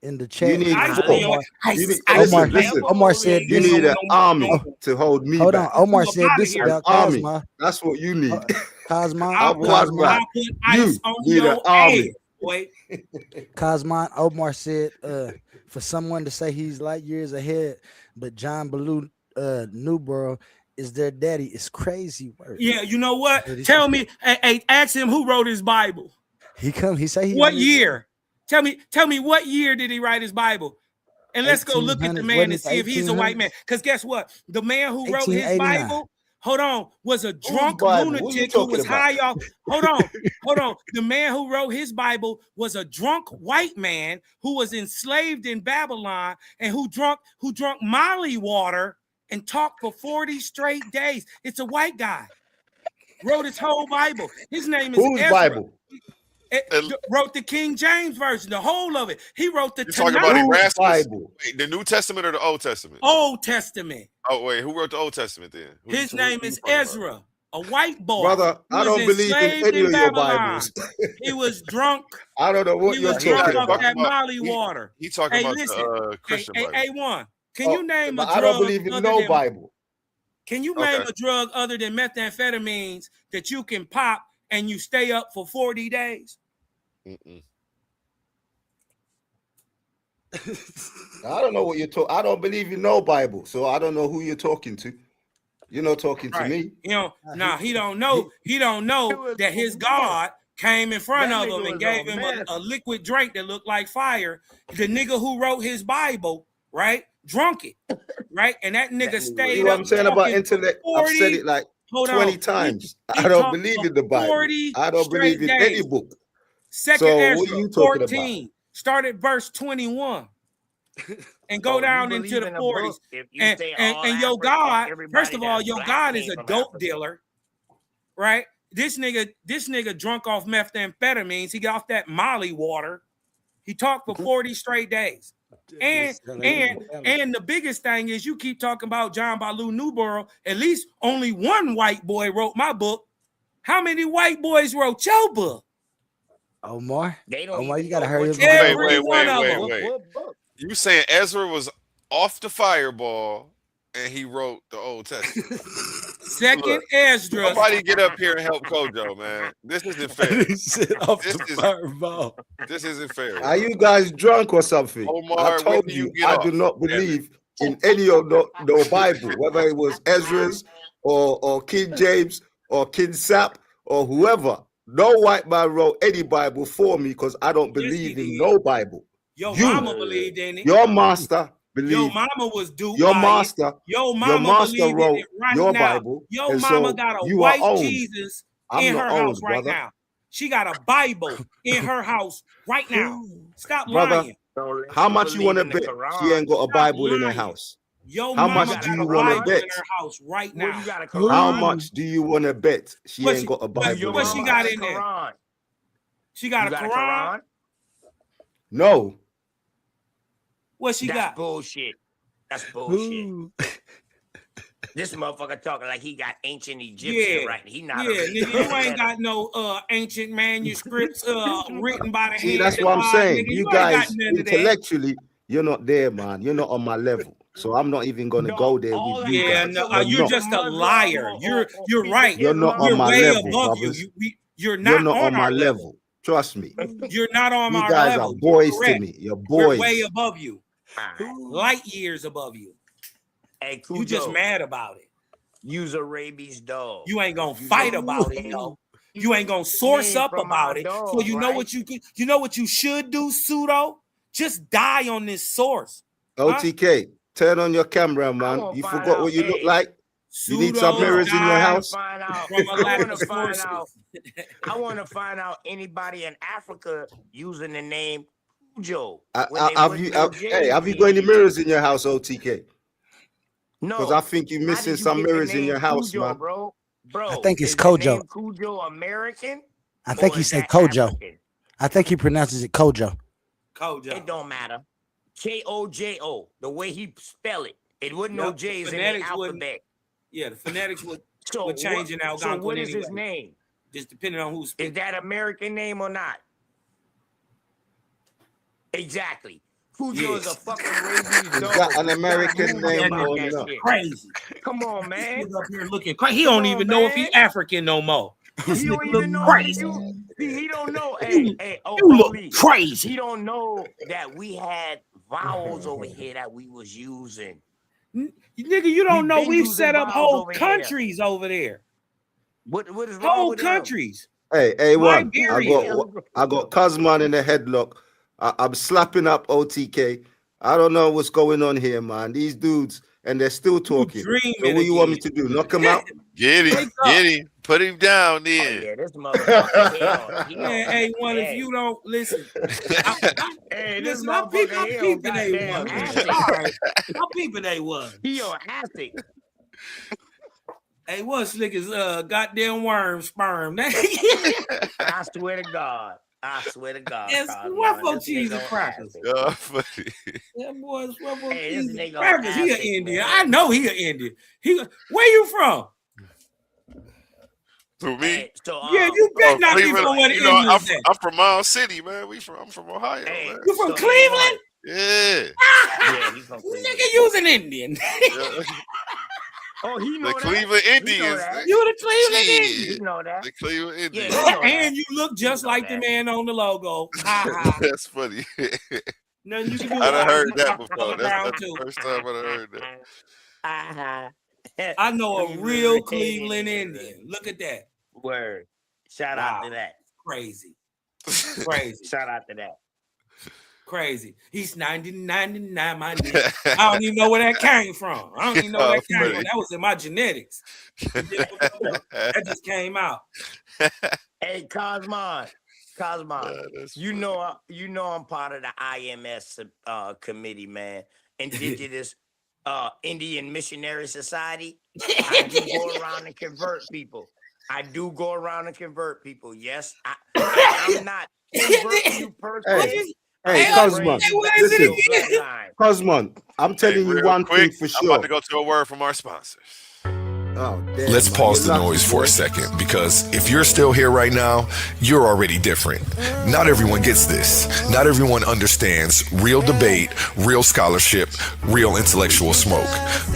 In the chat. You need Ice four. on your You need, Omar, listen. Omar said You this. need an army to hold me Hold on. back. Omar You said up this outta here. An about army. Cosma. That's what you need. Cosma. I'll Otherwise, Cosma. man, put you ice on need an your army. ass, boy. Cosma. Omar said for someone to say he's light years ahead, but John Baloo Newborough is their daddy is crazy work. Yeah, you know what? Tell me, hey, ask him who wrote his Bible. He say he What on his year? Tell me what year did he write his Bible? And let's go look at the 1800s, man wasn't and it see if he's a white man. 1800s? Because guess what? The man who wrote his 1889. Bible, hold on, was a drunk Bible? What are you lunatic who talking was about? high off. Hold on. The man who wrote his Bible was a drunk white man who was enslaved in Babylon and who drunk Molly water and talked for 40 straight days. It's a white guy. Wrote his whole Bible. His name is Whose Ezra. Bible? Wrote the King James version, the whole of it. He wrote the You talking about Tanakh. Erasmus? Bible. Wait, the New Testament or the Old Testament? Old Testament. Oh wait, who wrote the Old Testament then? His name is Ezra. A white boy. Brother, I don't believe in any of your Bibles. He was drunk. I don't know what He you're was drunk talking off about. that Molly water. He talking about listen, the Christian Bible. A1, can you name a I drug? don't believe in no Bible. Can you name a drug other than methamphetamines that you can pop and you stay up for 40 days? I don't know what you're talking. I don't believe in no Bible, so I don't know who you're talking to. You're not talking to me. You know, he don't know. He don't know that his God came in front of him and gave him a liquid drink that looked like fire. The nigga who wrote his Bible, right, drunk it, right, and that nigga stayed. You know what I'm saying about intellect? I've said it like 20 times. I don't believe in the Bible. I don't believe in any book. Second So Ezra what are you talking 14. about? Start at verse 21 and go down into the 40s. And your God, first of all, your God is a dope dealer, right? This nigga drunk off methamphetamines. He got off that Molly water. He talked for 40 straight days. And the biggest thing is you keep talking about John Baloo Newborough. At least only one white boy wrote my book. How many white boys wrote your book? Omar, Omar, you gotta hurry up. Wait. You saying Ezra was off the fireball and he wrote the Old Testament? Second Ezra. Somebody get up here and help Kojo, man. This isn't fair. This isn't fair. Are you guys drunk or something? Omar, I told you I do not believe in any of the Bible, whether it was Ezra's or King James or King Sap or whoever. No white man wrote any Bible for me because I don't believe in no Bible. Your mama believed in it. Your master believed. Your mama was duped. Your by master. It. Your master wrote right your now. Bible. Your and mama so got a you white are owned. Jesus I'm in not her owned, house right brother. now. She got a Bible in her house right now. Stop Brother, lying. how much you want to bet she ain't got a Bible in her lying. house? Your How mama much do got you a want to Bible bet? in her house right now. How much do you want to bet she What ain't she- got a Bible? What in she her got house? in there? She got a Quran. No. What she That's got? bullshit. That's bullshit. This motherfucker talking like he got ancient Egyptian right. He not. Yeah, nigga, you ain't got no ancient manuscripts written by the See, hand. that's what I'm saying. Nigga, You ain't guys, got none of that. intellectually, you're not there, man. You're not on my level. So I'm not even gonna go there with you Yeah, guys. no, you're not. just a liar. You're right. You're not on You're my way level, above brothers. you. You're You're not not on on my our level. Trust me. You're not on You our guys level. are boys You're to correct. me. You're We're boys. way above you. Light years above you. Hey, You just Cujo, mad about it. use a rabies dog. You ain't gonna fight about it, though. You ain't gonna source up about it. So you know what you know what you should do, pseudo? Just die on this source. OTK, turn on your camera, man. You forgot what you look like? You need some mirrors in your house? I want to find out anybody in Africa using the name Cujo. Have you got any mirrors in your house, OTK? No. Because I think you're missing some mirrors in your house, Cujo, man. Bro, I think it's is the Kojo. name Cujo American? I think or he is said that Kojo. African? I think he pronounces it Kojo. Kojo. It don't matter. Kojo. The way he spell it, it wouldn't know Yep, the J's in the phonetics wouldn't- alphabet. Yeah, the phonetics would So change in what, Algonquin. so what is his anyway. name? Just depending on who's Is that American name or not? Exactly. Cujo is a fucking rabies Is dog. that an American name or That not? shit. crazy. Come on, man. He's up here looking crazy. He don't even know if he African no more. This He don't nigga even look know. crazy. He don't know. You- Hey, you look Oli, crazy. He don't know that we had vowels over here that we was using. Nigga, you don't We know been we've using set up vowels whole over here. countries over there. What is wrong Whole with them? countries. Hey, one. Liberia. I got Kazman in the headlock. I'm slapping up OTK. I don't know what's going on here, man. These dudes, and they're still talking. So dreaming what you want me again. to do? Knock him out? Get him. Get him. Put him down then. Yeah, this motherfucker. Man, hey, one, if you don't listen, Hey, this listen, I'm motherfucker here on peeping they goddamn was. acid. All right, I'm peeping they was. He on acid. Hey, what slick is goddamn worm sperm? I swear to God. I swear to God. It's Carl, Ruffalo this cheese nigga and on crackers. acid. That boy's Ruffalo Hey, this cheese and nigga on crackers. He an acid, Indian. man. I know he an Indian. Where you from? To me, Yeah, you better not be Cleveland, from where the you know, Indians at. I'm from Miles City, man. I'm from Ohio, man. You from Cleveland? Yeah. Yeah, he's from Cleveland. Nigga, you's an Indian. Oh, he know The that. Cleveland He know Indians. that. You the Cleveland Shit. Indians. You know that. The Cleveland Indians. Yeah, you know that. And you look just like the man on the logo. Ha ha. That's funny. Nothing you can do. I done heard that I'm before. brown That's too. the first time I done heard that. I know a real Cleveland Indian. Look at that. Word. Shout out to that. Crazy. Crazy. Shout out to that. Crazy. He's 99, my nigga. I don't even know where that came from. I don't even know where that came from. That was in my genetics. That just came out. Hey, Cosmon. You know I'm part of the IMS committee, man. Indigenous Indian Missionary Society. I do go around and convert people. Yes, I'm not converting you personally. Hey, Cosmon, listen, Cosmon, I'm telling you one thing for sure. I'm about to go to a word from our sponsors. Oh, damn, Let's man, pause you're the lucky, noise for boy. a second, because if you're still here right now, you're already different. Not everyone gets this. Not everyone understands real debate, real scholarship, real intellectual smoke.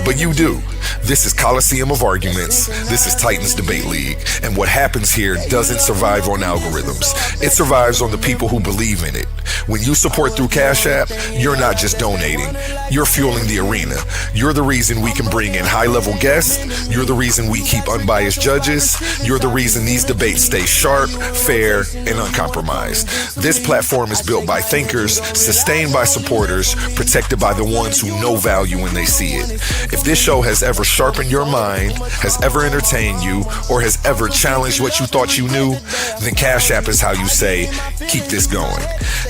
But you do. This is Coliseum of Arguments. This is Titans Debate League. And what happens here doesn't survive on algorithms. It survives on the people who believe in it. When you support through Cash App, you're not just donating. You're fueling the arena. You're the reason we can bring in high-level guests. You're the reason we keep unbiased judges. You're the reason these debates stay sharp, fair, and uncompromised. This platform is built by thinkers, sustained by supporters, protected by the ones who know value when they see it. If this show has ever sharpened your mind, has ever entertained you, or has ever challenged what you thought you knew, then Cash App is how you say, keep this going.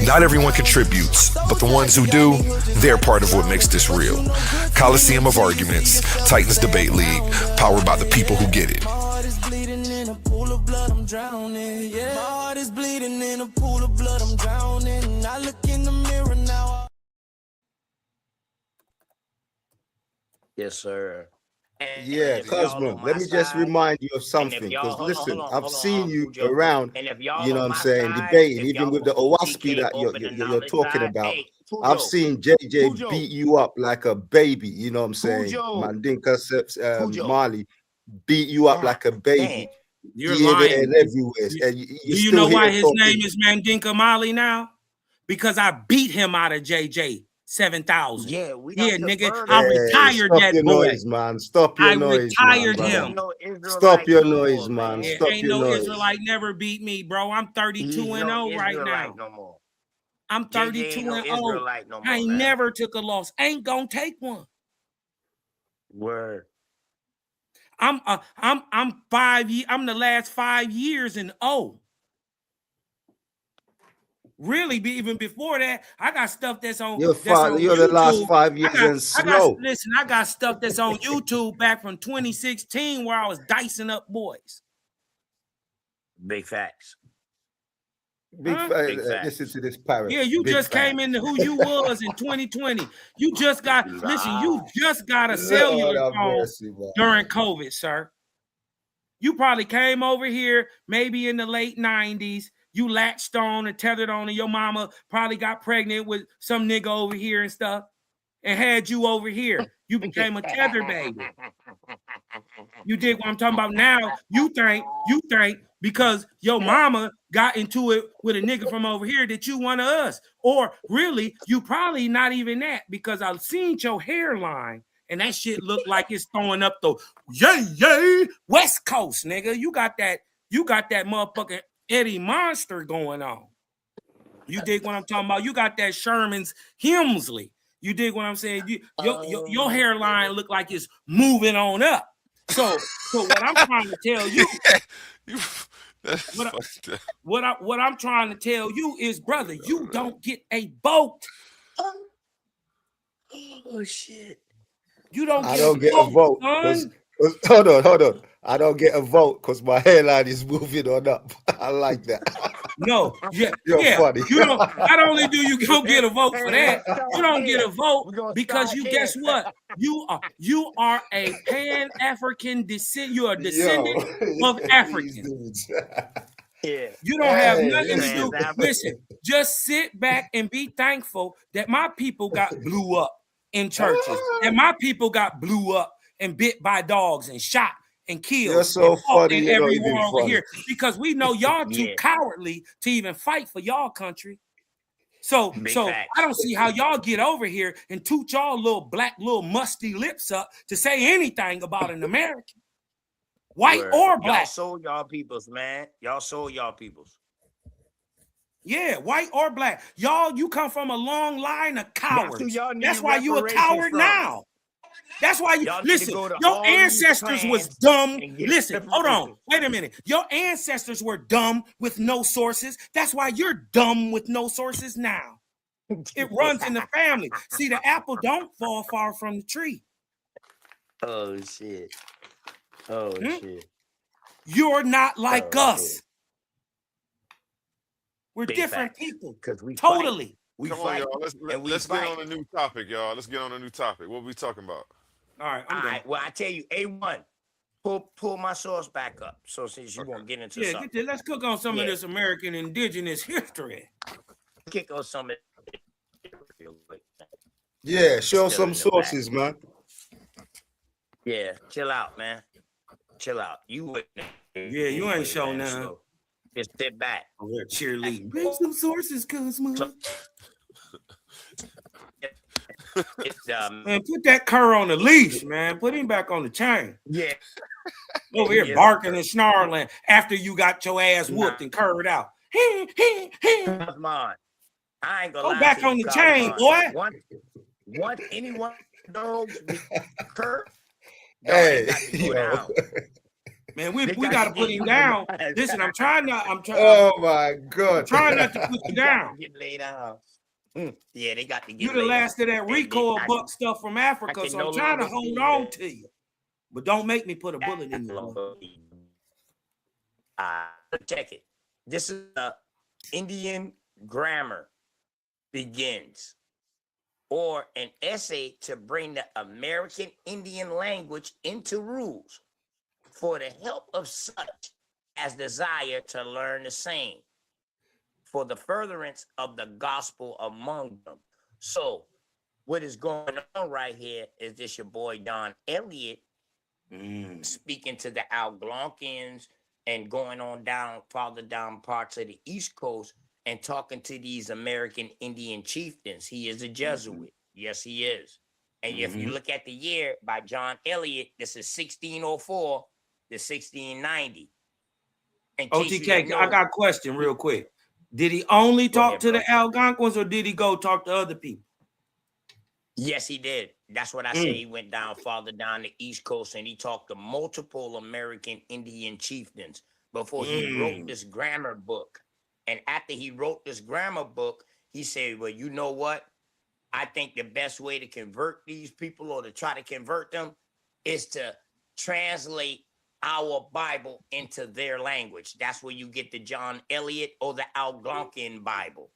Not everyone contributes, but the ones who do, they're part of what makes this real. Coliseum of Arguments, Titans Debate League, powered by the people who get it. My heart is bleeding in a pool of blood, I'm drowning. Yeah, my heart is bleeding in a pool of blood, I'm drowning. I look in the mirror now. Yes, sir. Yeah, Cosmo, let me just remind you of something. Because listen, I've seen you around, you know what I'm saying, debating, even with the Owaspi that you're talking about. I've seen JJ beat you up like a baby, you know what I'm saying? Mandinka Mali beat you up like a baby. You're here, lying. there, and everywhere. And Do you know why his name is Mandinka Mali now? Because I beat him out of JJ 7,000. Yeah, nigga, I retired stop that your boy. noise, man. Stop your noise. I retired man, him. Stop your noise, man. Yeah, Stop ain't your no noise. Israelite never beat me, bro. I'm 32-0 right now. No more. I'm 32-0. I ain't never took a loss. Ain't gonna take one. Word. I'm 5 years. I'm the last 5 years in O. Really, even before that, I got stuff that's on. You're the last 5 years in slow. Listen, I got stuff that's on YouTube back from 2016 where I was dicing up boys. Big facts. Big facts. Listen to this parrot. Yeah, you Big just facts. came into who you was in 2020. You just got you just got a cellular phone during COVID, sir. You probably came over here maybe in the late 90s. You latched on and tethered on, and your mama probably got pregnant with some nigga over here and stuff and had you over here. You became a tether baby. You dig what I'm talking about? Now you think because your mama got into it with a nigga from over here that you one of us. Or really, you probably not even that, because I've seen your hairline and that shit look like it's throwing up the yay West Coast, nigga. You got that motherfucking Eddie Monster going on. You dig what I'm talking about? You got that Sherman's Hemsley. You dig what I'm saying? Your hairline look like it's moving on up. So what I'm trying to tell you, what I'm trying to tell you is, brother, you don't get a vote. Oh shit! You don't. I don't get a vote. Hold on. I don't get a vote because my hairline is moving on up. I like that. No, yeah, You're yeah. funny. You don't. Not only do you don't get a vote for that, you don't get a vote because you guess what? You are a Pan African descent. You are a descendant of Africans. Yeah. You don't have Hey, nothing to do. Listen, just sit back and be thankful that my people got blew up in churches, and my people got blew up and bit by dogs and shot and killed. You're so and fought funny. in You're not every even war over funny. here because we know y'all too cowardly to even fight for y'all country. So I don't see how y'all get over here and toot y'all little black, little musty lips up to say anything about an American, white or black. Y'all sold y'all peoples, man. Y'all sold y'all peoples. Yeah, white or black. Y'all, you come from a long line of cowards. That's why you a reparations coward from. now. That's why you Y'all need to listen. go to Your all these ancestors was clans dumb. and get Listen, hold on. reparations. Wait a minute. Your ancestors were dumb with no sources. That's why you're dumb with no sources now. It runs in the family. See, the apple don't fall far from the tree. Oh shit. Oh shit. You're not like us. Shit. We're Big different facts. people. Because we Totally. Fight. We Come fight. on, y'all. Let's get on a new topic, y'all. Let's get on a new topic. What we talking about? All right. All right. Well, I tell you, A1, pull my source back up. So since you won't get into something. Let's cook on some of this American indigenous history. Kick on some of Yeah, show Still in some the sources, man. Yeah, chill out, man. Chill out. You you ain't show none. So just sit back. We're cheerleading. Bring some sources, Kuzma. Man, put that cur on the leash, man. Put him back on the chain. Yeah. Over here barking and snarling after you got your ass whooped and curved out. Come on. I ain't gonna Go lie back to on you, the chain, Cosmo. boy. Once anyone knows Kurt, Hey, go down. Man, we got to put him down. Listen, I'm trying. Oh my God. I'm trying not to put you down. Get laid out. Yeah, they got to get You the laid last of that out. Rico buck stuff from Africa, can so no I'm trying to longer hold see on that. to you. But don't make me put a bullet in you. Check it. This is Indian grammar begins, or an essay to bring the American Indian language into rules for the help of such as desire to learn the same, for the furtherance of the gospel among them. So what is going on right here is this your boy Don Elliott speaking to the Algonquians and going on down, farther down parts of the East Coast and talking to these American Indian chieftains. He is a Jesuit. Yes, he is. And if you look at the year by John Elliott, this is 1604 to 1690. OTK, I got a question real quick. Did he only talk to the Algonquins or did he go talk to other people? Yes, he did. That's what I say. He went down farther down the East Coast and he talked to multiple American Indian chieftains before he wrote this grammar book. And after he wrote this grammar book, he said, well, you know what? I think the best way to convert these people or to try to convert them is to translate our Bible into their language. That's where you get the John Elliott or the Algonquin Bible.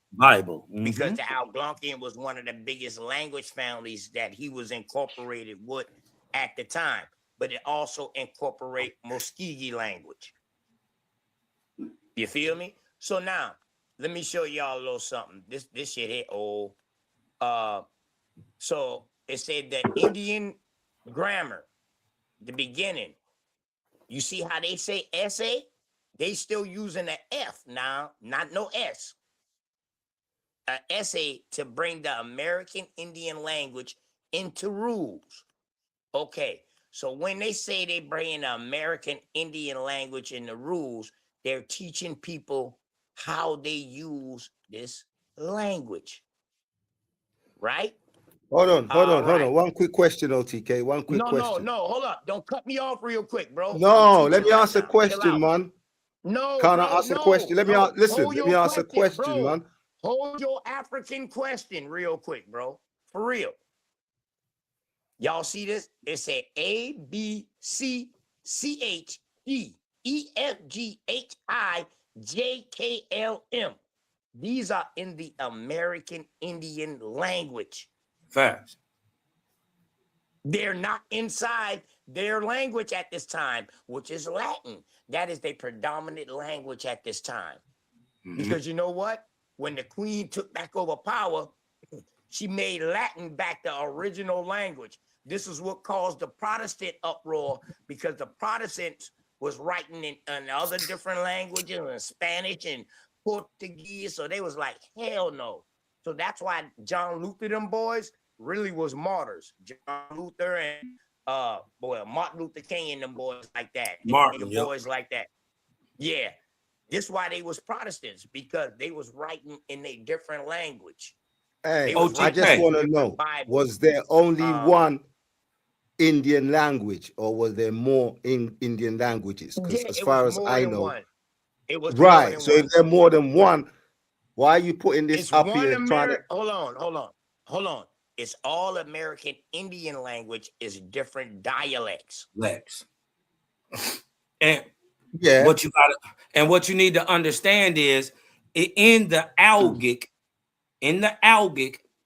Because the Algonquin was one of the biggest language families that he was incorporated with at the time. But it also incorporate Muskogee language. You feel me? So now, let me show y'all a little something. This shit here, so it said that Indian grammar, the beginning, you see how they say essay? They still using an F now, not no S. An essay to bring the American Indian language into rules. Okay, so when they say they bring the American Indian language in the rules, they're teaching people how they use this language. Right? Hold on. One quick question, OTK. One quick question. No, hold up. Don't cut me off real quick, bro. No, let me ask a question, man. No, Can I ask a question? Let me ask a question, bro. man. Hold your African question real quick, bro. For real. Y'all see this? It said A, B, C, C, H, E, E, F, G, H, I, JKLM. These are in the American Indian language. Facts. They're not inside their language at this time, which is Latin. That is their predominant language at this time. Because you know what? When the queen took back over power, she made Latin back the original language. This is what caused the Protestant uproar, because the Protestants was writing in other different languages, and Spanish and Portuguese. So they was like, hell no. So that's why John Luther, them boys, really was martyrs. John Luther and Martin Luther King and them boys like that. Martin, the boys like that. Yeah. This why they was Protestants, because they was writing in a different language. Hey, I just want to know, was there only one Indian language, or was there more Indian languages? Because as far as I know, it was right. So if there are more than one, why are you putting this up here? Hold on. It's all American Indian language is different dialects. And what you need to understand is in the Algic,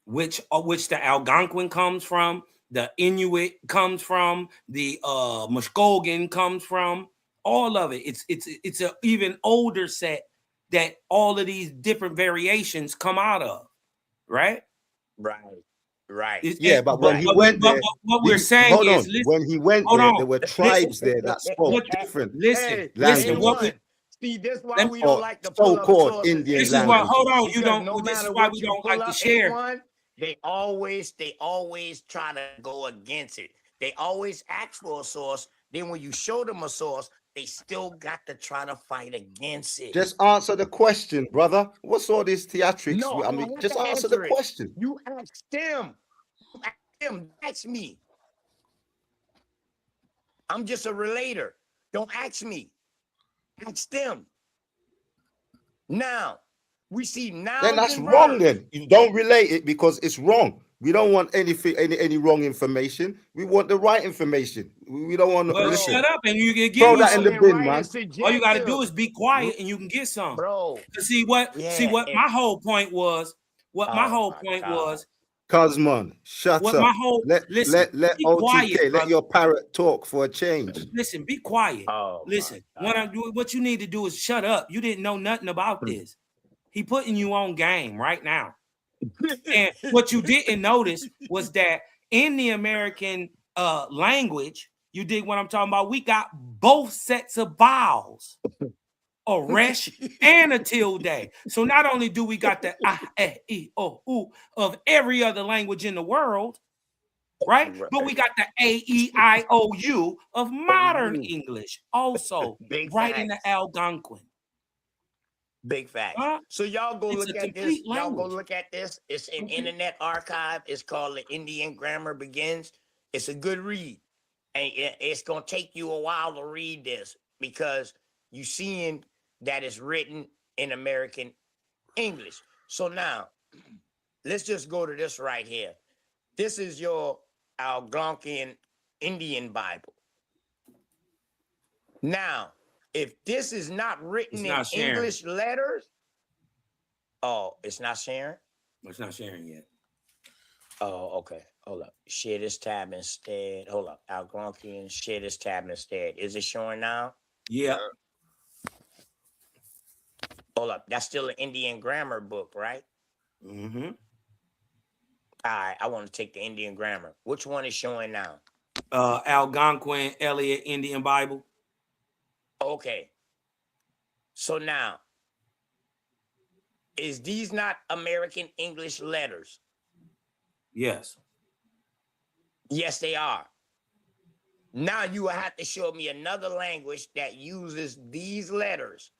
which the Algonquin comes from, the Inuit comes from, the Muskogee comes from, all of it. It's an even older set that all of these different variations come out of, right? Right. But when he went there, what we're saying is, when he went there, there were tribes there that spoke different languages. See, this is why we don't like to so-called Indian This language. is why. Hold on, you Because don't. no This is matter why what we you don't pull like to up share. anyone, they always try to go against it. They always ask for a source. Then when you show them a source, they still got to try to fight against it. Just answer the question, brother. What's all this theatrics? No, I mean, just answer the question. You asked them. Ask me. I'm just a relator. Don't ask me. Ask them. Now, we see now. Then that's wrong. Then you don't relate it because it's wrong. We don't want anything, any wrong information. We want the right information. We don't want. Well, listen, shut up and you can get throw that in the bin, man. All you got to do is be quiet and you can get some. Bro. See what my whole point was. Cosmon, shut up. Let OTK, let your parrot talk for a change. Listen, be quiet. Listen, what you need to do is shut up. You didn't know nothing about this. He putting you on game right now. And what you didn't notice was that in the American language, you did what I'm talking about. We got both sets of vowels, a resh and a tilde. So not only do we got the e, o, u of every other language in the world, right? But we got the a, e, I, o, u of modern English also, right in the Algonquin. Big fact. So y'all go look at this. Y'all go look at this. It's an internet archive. It's called The Indian Grammar Begins. It's a good read. And it's going to take you a while to read this because you're seeing that it's written in American English. So now, let's just go to this right here. This is your Algonquin Indian Bible. Now, if this is not written in English letters, it's not sharing? It's not sharing yet. Oh, okay. Hold up. Share this tab instead. Hold up. Algonquian, share this tab instead. Is it showing now? Yeah. Hold up. That's still an Indian grammar book, right? Mm-hmm. All right. I want to take the Indian grammar. Which one is showing now? Algonquin Elliott Indian Bible. Okay. So now, is these not American English letters? Yes. Yes, they are. Now you will have to show me another language that uses these letters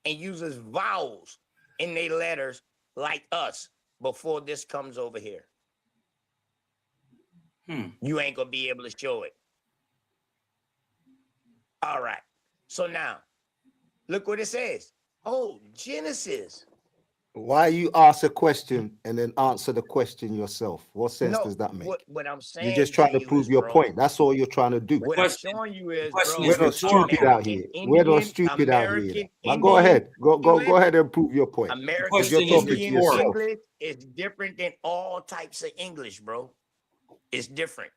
and uses vowels in their letters like us before this comes over here. You ain't gonna be able to show it. All right. So now, look what it says. Oh, Genesis. Why you ask a question and then answer the question yourself? What sense does that make? What I'm saying, You're just trying to prove your point. That's all you're trying to do. What I'm showing you is, bro, We're not stupid out here. We're not stupid out here. But go ahead. Go ahead and prove your point. American You're talking to Indian yourself. English is different than all types of English, bro. It's different.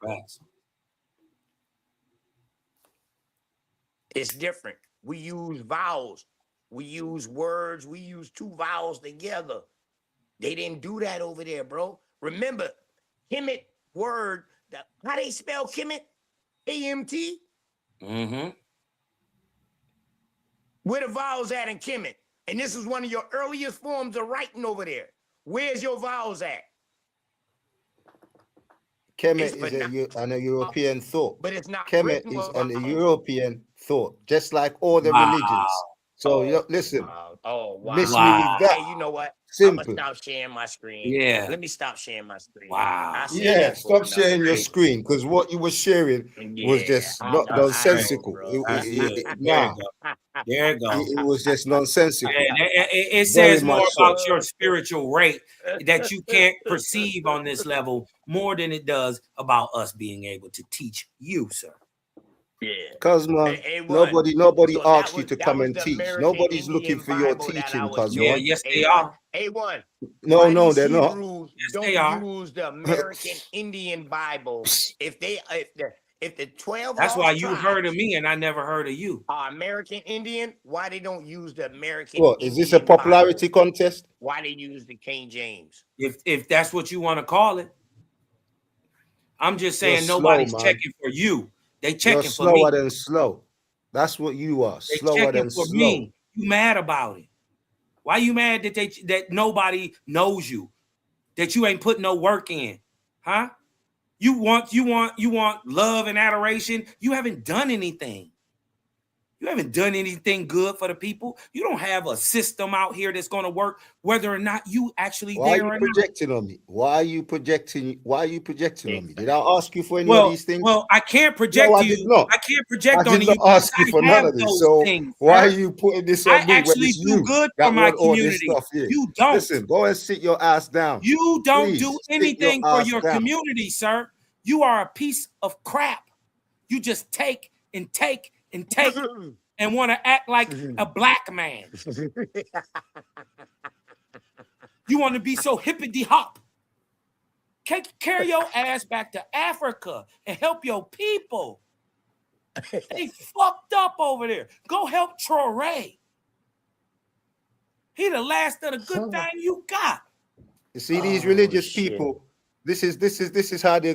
It's different. We use vowels. We use words. We use two vowels together. They didn't do that over there, bro. Remember, Kemet word, how they spell Kemet? A-M-T? Mm-hmm. Where the vowels at in Kemet? And this is one of your earliest forms of writing over there. Where's your vowels at? Kemet is an European thought. But it's not Kemet is an European thought, just like all the religions. So listen. Oh, wow. Miss me with that. Hey, you know what? Simple. I'm gonna stop sharing my screen. Yeah. Let me stop sharing my screen. Wow. Yeah, stop sharing your screen because what you were sharing was just not nonsensical. There you go. It was just nonsensical. It says more about your spiritual rate that you can't perceive on this level more than it does about us being able to teach you, sir. Yeah. Cosmo, nobody asked you to come and teach. Nobody's looking for your teaching, Cosmo. Yeah, yes, they are. A1. No, they're not. Yes, Don't they are. use the American Indian Bible. If the 12 That's why you heard of me and I never heard of you. American Indian, why they don't use the American What is this a popularity contest? Why they use the King James? If that's what you want to call it. I'm just saying You're nobody's slow, man. checking for you. They checking You're for me. slower than slow. That's what you are. They Slower checking than for slow. me. You mad about it? Why you mad that nobody knows you? That you ain't put no work in, huh? You want love and adoration. You haven't done anything. You haven't done anything good for the people. You don't have a system out here that's going to work, whether or not you actually Why there are or you not. projecting on me? Why are you projecting on me? Did I ask you for any of these things? Well, I can't project No, I you. did not. I can't project I on did you. not ask you I for none have of this. those So things, why sir. are you putting this on I me when actually it's do you good that for my want all this community. stuff here? You don't. Listen, go and sit your ass down. You don't Please, do sit anything for ass your down. community, sir. You are a piece of crap. You just take and take and take and want to act like a black man. You want to be so hippity hop. Carry your ass back to Africa and help your people. They fucked up over there. Go help Traoré. He the last of the good thing you got. You see these religious people. This is how they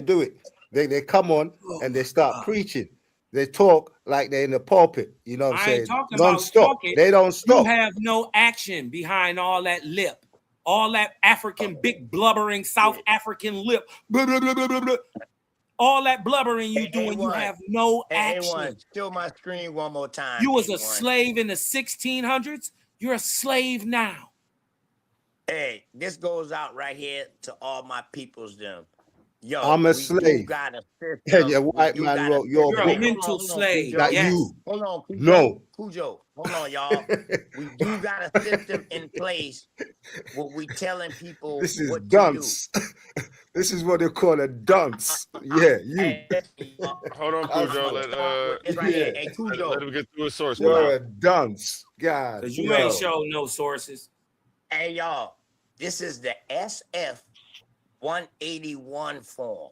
do it. They come on and they start preaching. They talk like they're in the pulpit. You know what I'm I saying? ain't talking Non-stop. about talking. They don't stop. You have no action behind all that lip, all that African big blubbering South African lip. Blah, blah, blah, blah, blah, blah. All that blubbering you doing, you have no action. Still my screen one more time. You was a slave in the 1600s. You're a slave now. Hey, this goes out right here to all my peoples. Them. Yo, I'm a slave. Got a Yeah, your white man wrote your You're book. a mental slave. That Yes. you. Hold on, Cujo. No. Cujo. Hold on, y'all. We do got a system in place where we telling people This is what dunce. This is what they call a dunce. Yeah, you. Hold on, Cujo. It's right here. Hey, Cujo. Let him get through his source. You're a dunce. God. Because you ain't show no sources. Hey, y'all. This is the SF 181 form.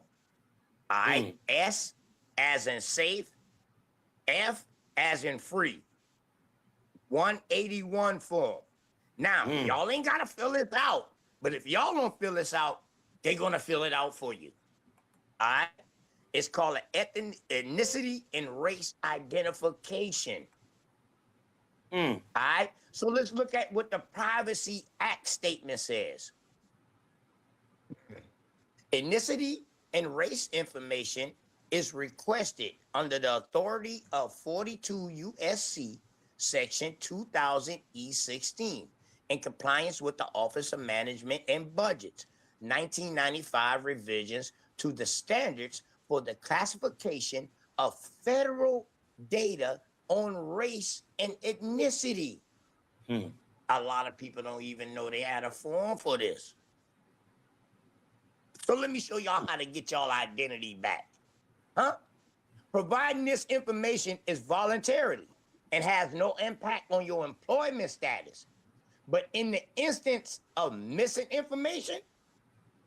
All right. S as in safe. F as in free. 181 form. Now, y'all ain't got to fill this out. But if y'all don't fill this out, they're going to fill it out for you. All right. It's called an ethnicity and race identification. All right. So let's look at what the Privacy Act statement says. Ethnicity and race information is requested under the authority of 42 U.S.C. Section 2000 E16 in compliance with the Office of Management and Budgets 1995 revisions to the standards for the classification of federal data on race and ethnicity. A lot of people don't even know they had a form for this. So let me show y'all how to get y'all identity back. Huh? Providing this information is voluntarily and has no impact on your employment status. But in the instance of missing information,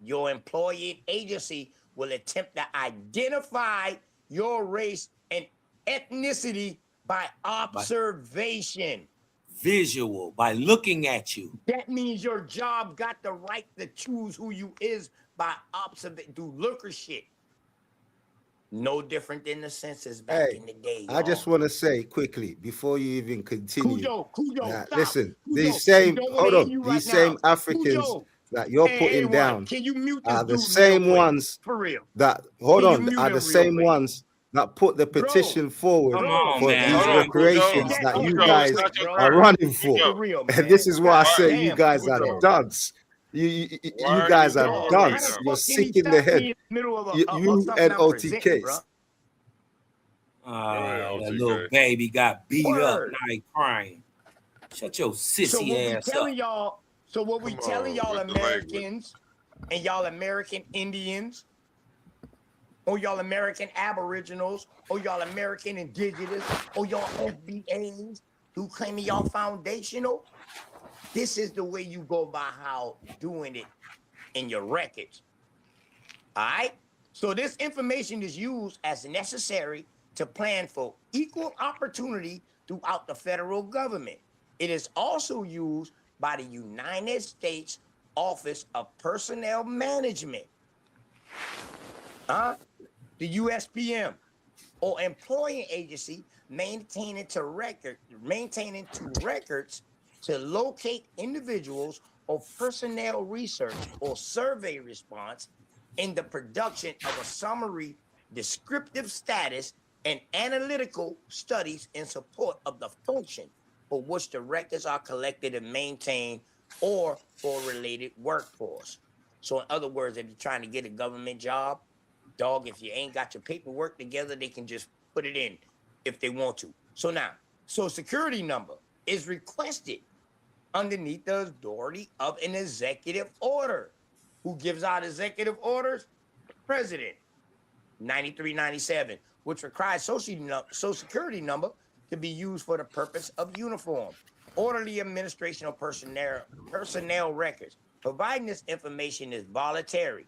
your employing agency will attempt to identify your race and ethnicity by observation. Visual, by looking at you. That means your job got the right to choose who you is by observation, do looker shit. No different than the census back in the day. I just want to say quickly before you even continue. Cujo, listen, Cujo, these same right same now. Africans Cujo, that you're hey, putting A1, down can you mute this are the dude same real quick? ones For real. that are the same ones that put the petition forward for these recreations that you guys are running for. And this is why I say you guys are duds. You guys are duds. You're sick in the head. You and OTKs. That little baby got beat up. Now he crying. Shut your sissy ass up. So what we telling y'all Americans and y'all American Indians, or y'all American Aboriginals, or y'all American Indigenous, or y'all FBAs who claiming y'all foundational, this is the way you go by how doing it in your records. All right? So this information is used as necessary to plan for equal opportunity throughout the federal government. It is also used by the United States Office of Personnel Management, the USPM, or employing agency maintaining two records to locate individuals or personnel research or survey response in the production of a summary descriptive status and analytical studies in support of the function for which the records are collected and maintained or for related workforce. So in other words, if you're trying to get a government job, dog, if you ain't got your paperwork together, they can just put it in if they want to. So now, Social Security number is requested underneath the authority of an executive order. Who gives out executive orders? President. 9397, which requires Social Security number to be used for the purpose of uniform, orderly administration of personnel records. Providing this information is voluntary,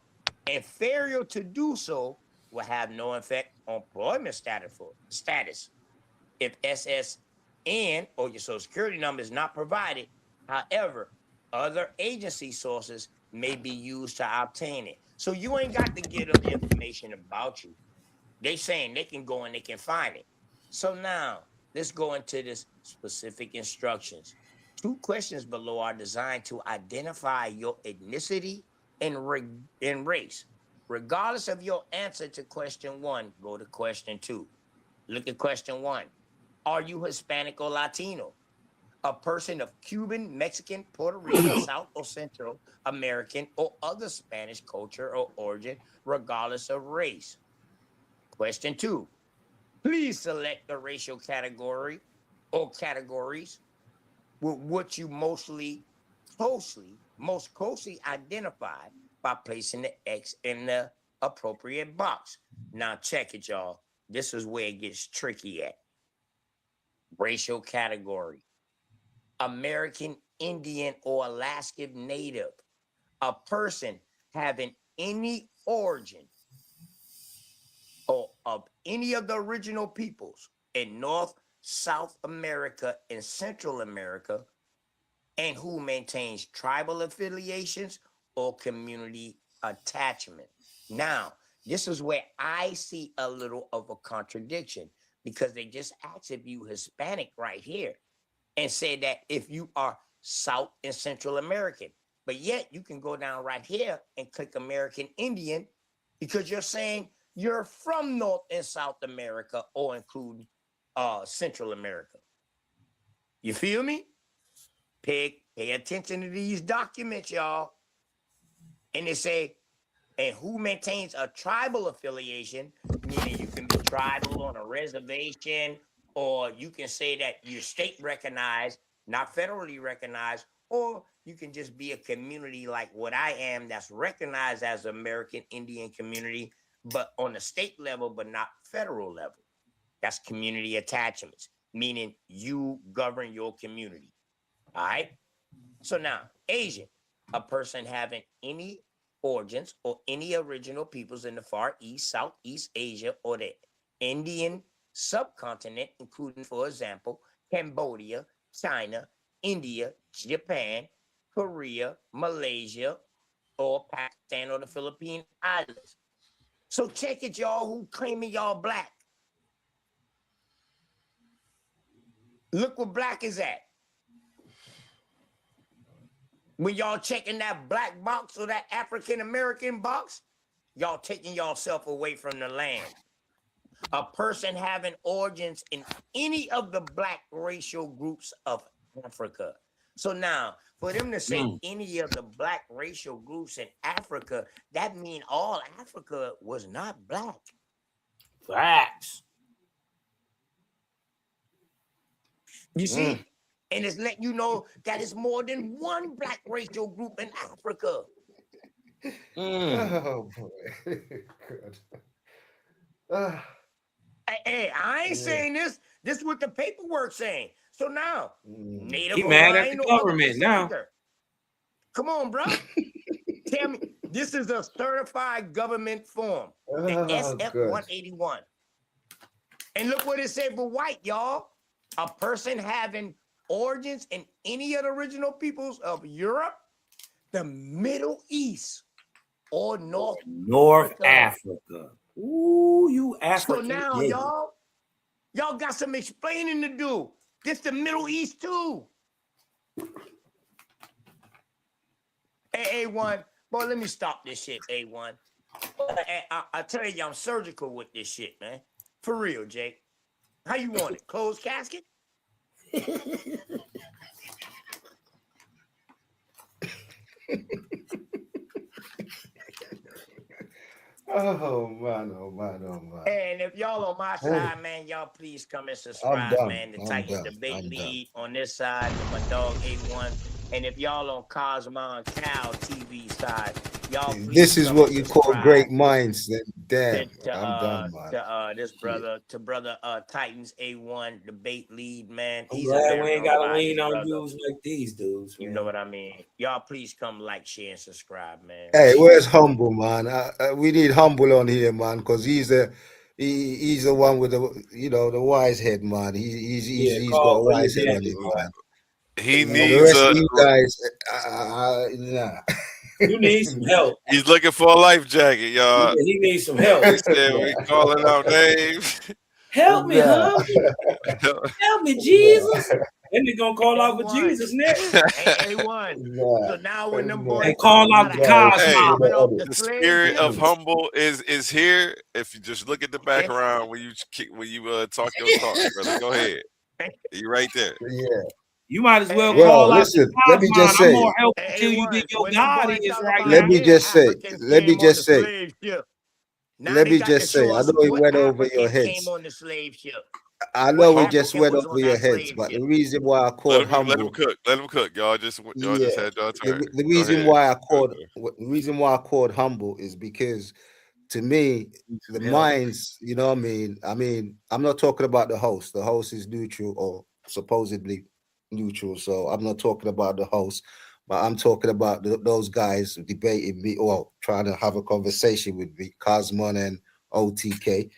and failure to do so will have no effect on employment status. If SSN or your Social Security number is not provided, however, other agency sources may be used to obtain it. So you ain't got to get them information about you. They saying they can go and they can find it. So now let's go into this specific instructions. 2 questions below are designed to identify your ethnicity and race. Regardless of your answer to question 1, go to question 2. Look at question 1. Are you Hispanic or Latino? A person of Cuban, Mexican, Puerto Rican, South or Central American, or other Spanish culture or origin, regardless of race. Question 2. Please select the racial category or categories with what you most closely identify by placing the X in the appropriate box. Now check it, y'all. This is where it gets tricky at. Racial category. American Indian or Alaskan Native, a person having any origin or of any of the original peoples in North, South America, and Central America, and who maintains tribal affiliations or community attachment. Now, this is where I see a little of a contradiction, because they just asked if you Hispanic right here and say that if you are South and Central American, but yet you can go down right here and click American Indian because you're saying you're from North and South America or include Central America. You feel me? Pay attention to these documents, y'all. And they say, and who maintains a tribal affiliation, meaning you can be tribal on a reservation, or you can say that you're state recognized not federally recognized, or you can just be a community like what I am that's recognized as American Indian community, but on the state level, but not federal level. That's community attachments, meaning you govern your community. All right. So now, Asian, a person having any origins or any original peoples in the Far East, Southeast Asia, or the Indian subcontinent, including, for example, Cambodia, China, India, Japan, Korea, Malaysia, or Pakistan, or the Philippine Islands. So check it, y'all who claiming y'all black. Look where black is at. When y'all checking that black box or that African American box, y'all taking yourself away from the land. A person having origins in any of the black racial groups of Africa. So now, for them to say any of the black racial groups in Africa, that means all Africa was not black. Facts. You see? And it's letting you know that it's more than one black racial group in Africa. Oh boy. Good. Hey, I ain't saying this. This is what the paperwork's saying. So now, Native He mad at Hawaiian the or other government now. Pacificer. Come on, bro. Tell me, this is a certified government form, the SF-181. And look what it said for white, y'all. A person having origins in any of the original peoples of Europe, the Middle East, or North Africa. Ooh, you African. So now, nigga. y'all got some explaining to do. This the Middle East too. Hey, A1, boy, let me stop this shit, A1. I tell you, I'm surgical with this shit, man. For real, Jake. How you want it? Closed casket? Oh man, oh man, oh man. And if y'all on my side, man, y'all please come and subscribe, man. The Titans Debate League on this side, with my dog A1. And if y'all on Cosmon Cow TV side, y'all please This is come what and you call subscribe great minds. Then damn, to, I'm done, man. this brother, Titans A1 Debate Lead, man. I'm He's glad a we very ain't got to noble lean on brother. dudes like these dudes. You know what I mean? Y'all please come like, share, and subscribe, man. Hey, where's Humble, man? We need Humble on here, man, because he's the one with the wise head, man. He's got a wise head on him, man. He The needs rest of you guys, nah. You need some help. He's looking for a life jacket, y'all. He needs some help. He said we calling out names. Help me, huh? Help me, Jesus. Then they gonna call out for Jesus next. A1. So now when them boys they call out the Cosmo. The spirit of Humble is here. If you just look at the background when you talk your talk, brother, go ahead. You right there. Yeah. You might as well Well, call listen, out the let me just Cosmo. say- I'm more helpful till you think your God is right Let now. me just say, Now let they me got just to say, show I us know it what went over your African heads. came on the slave ship. I know What we just African went was over on your that heads, slave but ship? the reason why I called Let him Humble, cook. Let him cook. Y'all just had y'all turn. the Go reason ahead. why I called Humble is because to me, the minds, you know what I mean, I'm not talking about the host. The host is neutral or supposedly neutral. So I'm not talking about the host, but I'm talking about those guys debating me or trying to have a conversation with me, Cosmon and OTK.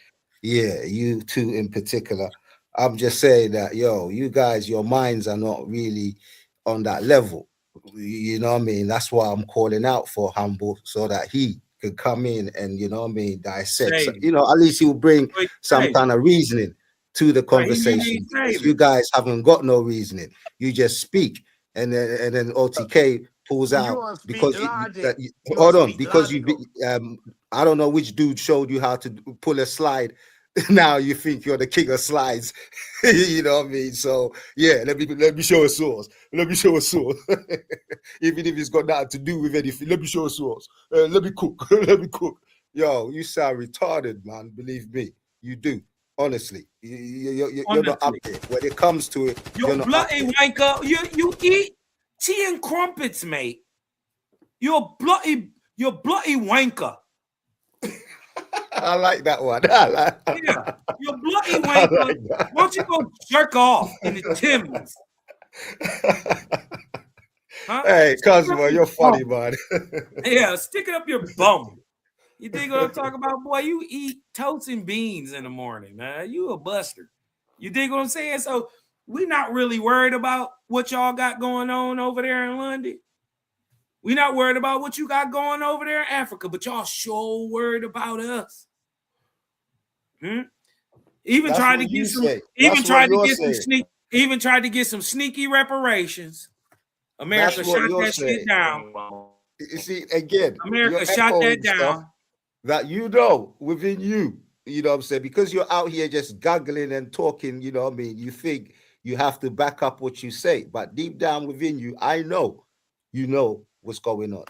Yeah, you two in particular. I'm just saying that, you guys, your minds are not really on that level. You know what I mean? That's why I'm calling out for Humble so that he could come in and, you know what I mean, dissect. So, at least he'll bring some kind of reasoning to the conversation. Because you guys haven't got no reasoning. You just speak. And then OTK pulls out because hold on, because I don't know which dude showed you how to pull a slide. Now you think you're the king of slides. You know what I mean? So yeah, let me show a source. Let me show a source. Even if it's got nothing to do with anything, let me show a source. Let me cook. Let me cook. Yo, you sound retarded, man. Believe me, you do. Honestly, you're not up there. When it comes to it, you're bloody wanker. You eat tea and crumpets, mate. You're bloody wanker. I like that one. I like that. Yeah, you're bloody wanker. Like, why don't you go jerk off in the Timbs? Huh? Hey, Cosmo, you're funny, man. Yeah, stick it up your bum. You think what I'm talking about, boy? You eat toast and beans in the morning, man. You a buster. You dig what I'm saying? So we're not really worried about what y'all got going on over there in London. We're not worried about what you got going over there in Africa, but y'all sure worried about us. Even tried to get some sneaky reparations. America shot that shit down. You see, again, America shot that down. That within you, you know what I'm saying? Because you're out here just guggling and talking, you know what I mean? You think you have to back up what you say, but deep down within you, I know, you know what's going on.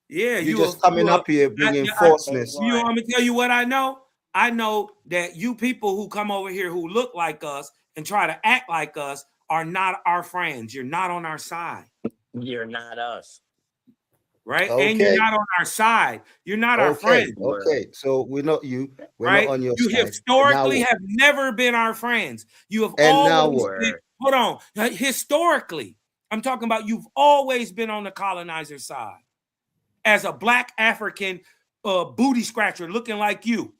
Yeah, you're just coming up here bringing falseness. You want me to tell you what I know? I know that you people who come over here who look like us and try to act like us are not our friends. You're not on our side. You're not us. Right? Okay. And you're not on our side. You're not our friend. Okay, so we're not you. We're right? not on your you side. You historically have never been our friends. You have always been, hold on. Historically, I'm talking about you've always been on the colonizer side. As a black African booty scratcher looking like you.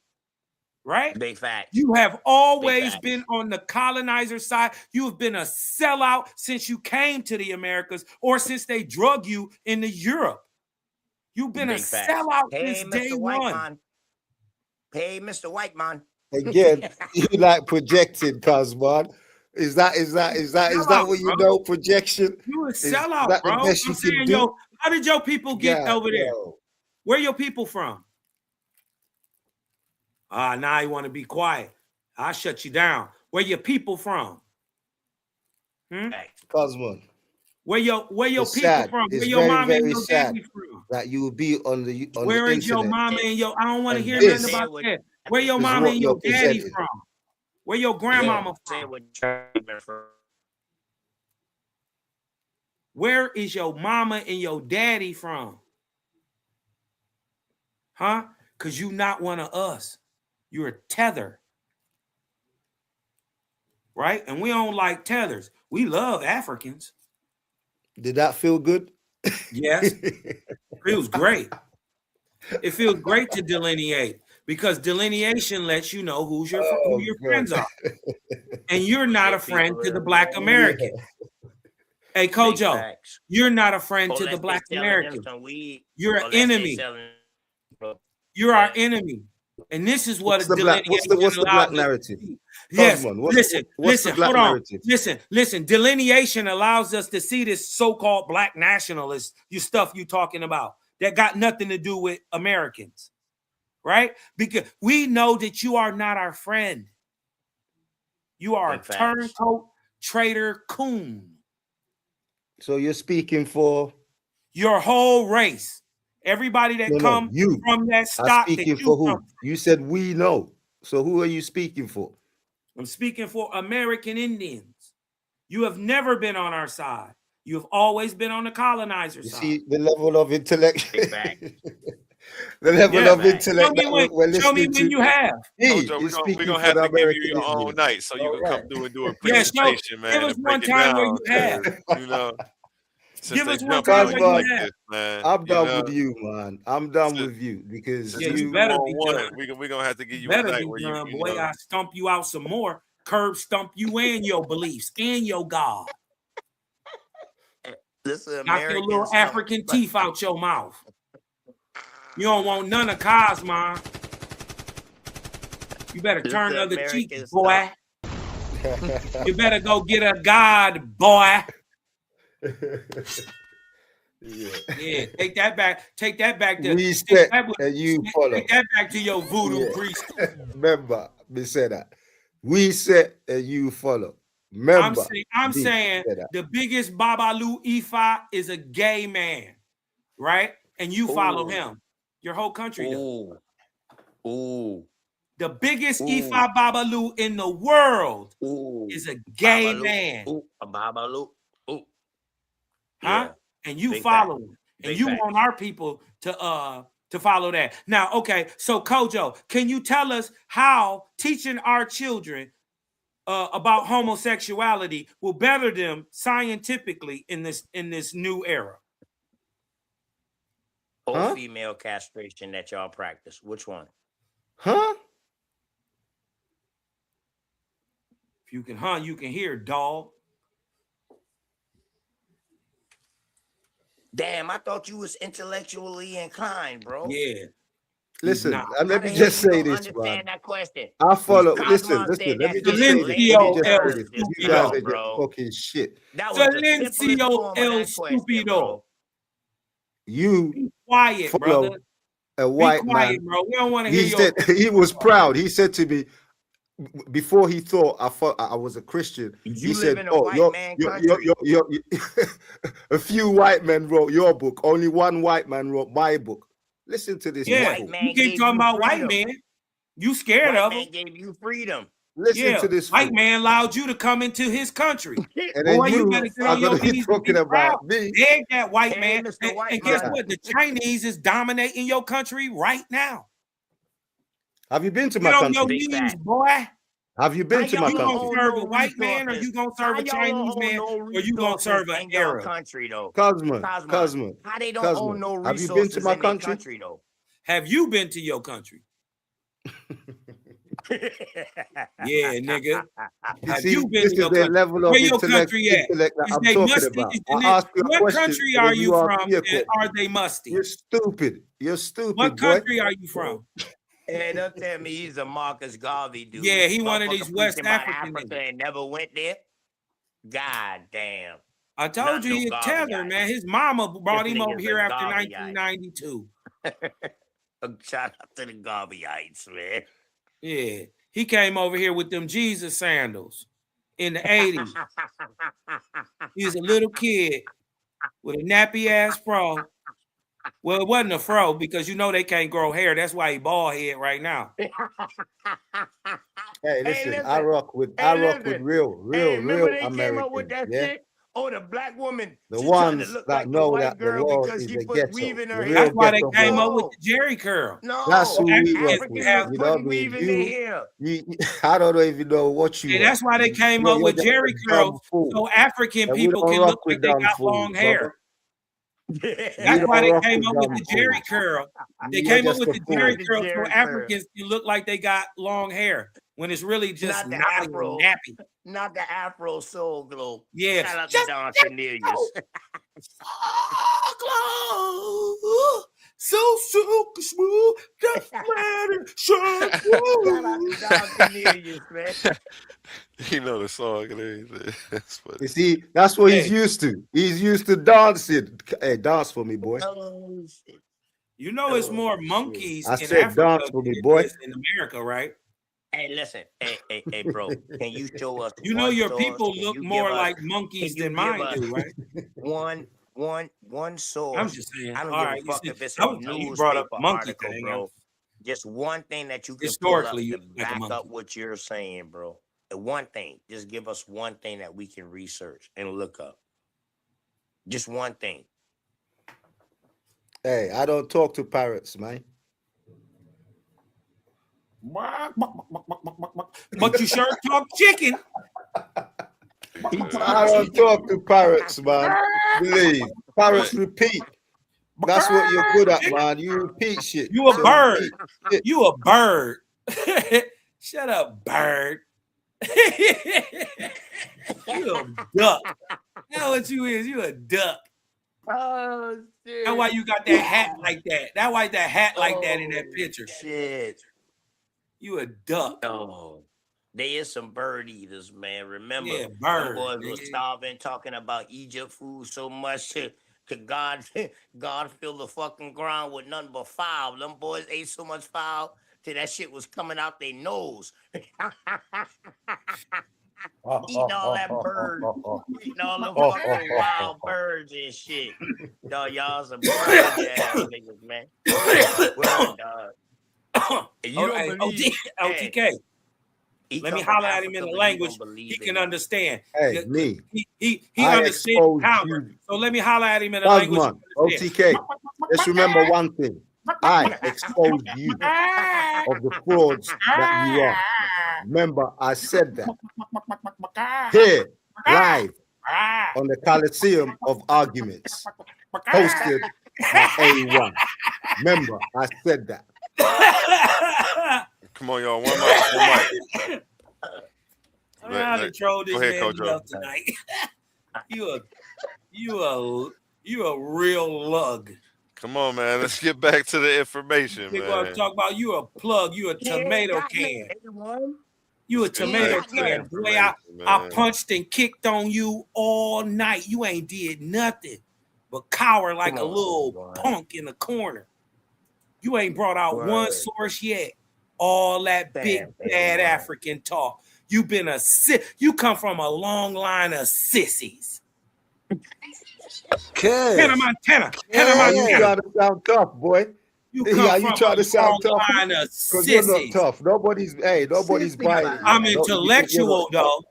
Right? Big fact. You have always been on the colonizer side. You have been a sellout since you came to the Americas or since they drug you into Europe. You've been a sellout since day one. Hey, Mr. Whiteman. Again, you like projecting, Cosman. Is that what you know? Projection. You a sellout, bro. I'm saying, yo, how did your people get over there? Where your people from? Now you want to be quiet. I'll shut you down. Where your people from? Cosman. Where your people from? Where your mama and your daddy from? That you will be on the Where is your mama and your? I don't want to hear nothing about that. Where your mama and your daddy from? Where your grandmama from? Where is your mama and your daddy from? Huh? Because you not one of us. You're a tether. Right? And we don't like tethers. We love Africans. Did that feel good? Yes. It feels great. It feels great to delineate because delineation lets you know who your friends are. And you're not a friend to the Black American. Hey, Kojo, you're not a friend to the Black American. You're an enemy. You're our enemy. And this is what what's the black narrative? Yes, listen, hold on. Listen. Delineation allows us to see this so-called black nationalist, stuff you talking about that got nothing to do with Americans, right? Because we know that you are not our friend. You are a turncoat, traitor, coon. So you're speaking for your whole race. Everybody that comes from that stock. Speaking for who? You said we know. So who are you speaking for? I'm speaking for American Indians. You have never been on our side. You have always been on the colonizer side. See the level of intellect. The level of intellect. Show me when you have. We're gonna have to give you your own night so you can come through and do a presentation, man. Give us one time where you have. You know. Give us one time where you have. I'm done with you, man. I'm done with you because you better be done. We're gonna have to give you better a night be where done, you boy. I stump you out some more. Curb stump you and your beliefs and your God. Knock your little African teeth out your mouth. You don't want none of Cosmo. You better turn the other cheek, boy. You better go get a God, boy. Yeah, take that back. Take that back to reset and you follow. Take that back to your voodoo priest. Remember, me say that. Reset and you follow. Remember, I'm saying the biggest Babalu Ifa is a gay man, right? And you follow him. Your whole country does. The biggest Ifa Babalu in the world is a gay Babalu. man. A Babalu. Huh? Yeah. And you Big follow fact. him. And Big you fact. want our people to follow that. Now, okay, so Kojo, can you tell us how teaching our children about homosexuality will better them scientifically in this new era? Or female castration that y'all practice. Which one? Huh? If you can you can hear, dog. Damn, I thought you was intellectually inclined, bro. Yeah. Listen, Nah. let me just say this, man. Understand that question. I follow. Cosmo Listen. said Let me that's just say this. Silencio el You guys are just bro. talking shit. That was the simplest Silencio form of el that question, stupido. bro. You Quiet, follow brother. a Be white quiet, man. bro. We don't want to hear He your said he was proud. He said to me before he thought I was a Christian. You He live said, in a white man country. A few white men wrote your book. Only one white man wrote my book. Listen to this. Yeah, people. you keep talking about white men. You scared of White him. man gave you freedom. Listen to this. White fool. man allowed you to come into his country. And then Boy, you better get are on your going to be knees and talking be about proud. me. Beg that white Hey, man. Mr. White And guess man. what? The Chinese is dominating your country right now. Have you been to Get my on your country? knees, boy. Have you been to my You gonna country? serve a white man, or you gonna serve a Chinese man, or you gonna serve an Arab? Country though. Cosmo. How they don't own no Have you resources been to my in their country? country though? Have you been to your country? Yeah, nigga. You Have see, you been this to your is the country? level of Where your intellect country at? that Is I'm they talking musty? about. Is I they- ask you a what question, country and are then you ask from? me a And question. are they musty? You're stupid. You're stupid, What boy. country are you from? Hey, don't tell me he's a Marcus Garvey dude. Yeah, he one of Motherfucker these West preaching about African Africa niggas. and never went there. God damn. I told Not you no he a Garvey Taylor, guy. man. His mama brought This him over nigga's here a after Garvey guy. 1992. Shout out to the Garveyites, man. Yeah, he came over here with them Jesus sandals in the 80s. He was a little kid with a nappy ass fro. Well, it wasn't a fro because you know they can't grow hair. That's why he bald head right now. Hey, listen, listen. I rock with Listen. real Remember they Americans. came up with that Yeah, shit? Oh, the black woman. the she tried to ones look that like the know white that the girl world because is she a put ghetto. weave in her The hair. That's why they ghetto came boy. up with the Jerry curl. No, That's who we rock with. Africans You was know what I putting mean? weave in their hair. I don't even know what you. Yeah, that's why they came up with Jerry curls so African And we people don't can rock look like with they dumb got fools, long hair. brother. That's why they came up with the Jerry curl. They You're came up just with a the Jerry fool. curl so Jerry curl. Africans can look like they got long hair when it's really just Not the not afro. nappy. Not the Afro Soul Glow. Yeah. Shout out to Don Cornelius. So silky smooth, just ready, Shout out to Don Cornelius, man. You know the song and everything. That's funny. You see, that's what he's used to. He's used to dancing. Hey, dance for me, boy. Oh, shit. You know it's more monkeys I in said Africa dance for than me, it boy. is in America, right? Hey, listen. Hey, bro. Can you show us? You know one your source? people Can look you more give us- like can monkeys you than give mine us do, right? One source. I'm just saying. I don't All give right, a you fuck see, if it's I a was- you newspaper brought up monkey article, thing, bro. Just one thing that you can Historically, pull up you to like a back monkey. up what you're saying, bro. The one thing. Just give us one thing that we can research and look up. Just one thing. Hey, I don't talk to parrots, man. But you sure talk chicken. I don't talk to parrots, man. Believe. Parrots repeat. That's what you're good at, man. You repeat shit. You a So bird. repeat shit. You a bird. Shut up, bird. You a duck. That's what you is. You a duck. Oh shit. That's why you got that hat like that. That's why that hat like that in that picture. Shit. You a duck. Oh, there is some bird eaters, man. Remember, Yeah, them bird, boys was nigga. starving, talking about Egypt food so much to God, God filled the fucking ground with nothing but foul. Them boys ate so much foul till that shit was coming out their nose. Eating all that bird, eating all them fucking wild birds and shit. Dog, y'all some bird ass niggas, man. Word, dog. You don't believe LTK. Let me holler at him in the language he can understand. Hey, me. He I understands exposed counter. you. So let me holler at him in the language. Osman, OTK. Just remember one thing. I exposed you of the frauds that you are. Remember, I said that. Here, live on the Coliseum of Arguments, hosted by A1. Remember, I said that. Come on, y'all. One mic. I'm gonna control this Go ahead, man Kojo. tonight. you a real lug. Come on, man. Let's get back to the information, We're gonna man. talk about you a plug, you a tomato can. You a tomato can. Boy, I punched and kicked on you all night. You ain't did nothing but cower like a little punk in the corner. You ain't brought out one source yet. All that big bad African talk. You been you come from a long line of sissies. Hannah Montana. You try to sound tough, boy. You try to sound tough because you're not tough. Nobody's buying. I'm intellectual though,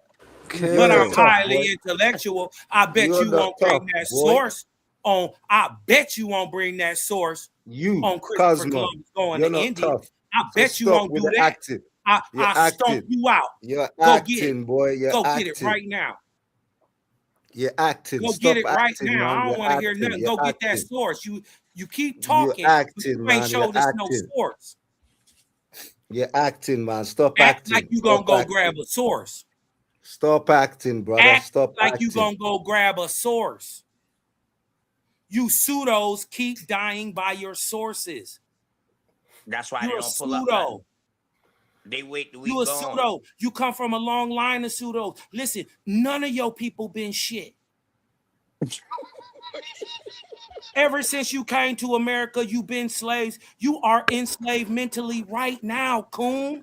but I'm highly intellectual. I bet you won't bring that source on. I bet you won't bring that source on Christopher Columbus going to India. I bet you won't do that. I stomp you out. You're Go acting, get it. boy. Go get it right now. You're acting. Go get it right now. I don't want to hear nothing. Go get that source. You keep talking. You're acting, you ain't showed us no source. You're acting, man. Stop Act acting. like you gonna go grab a source. Stop acting, brother. Act Stop like acting. you gonna go grab a source. You pseudos keep dying by your sources. That's why You're they a don't pull pseudo. up. They wait till we You a gone. pseudo. You come from a long line of pseudos. Listen, none of your people been shit. Ever since you came to America, you've been slaves. You are enslaved mentally right now, coon.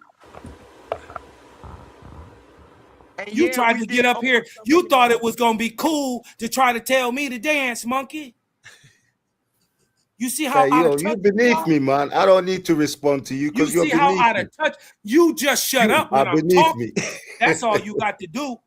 You tried to get up here. You thought it was going to be cool to try to tell me to dance, monkey. You see how out of touch you beneath me, man. I don't need to respond to you because you you're see how beneath out me. of touch. You just shut up when are I'm beneath talking. me. That's all you got to do.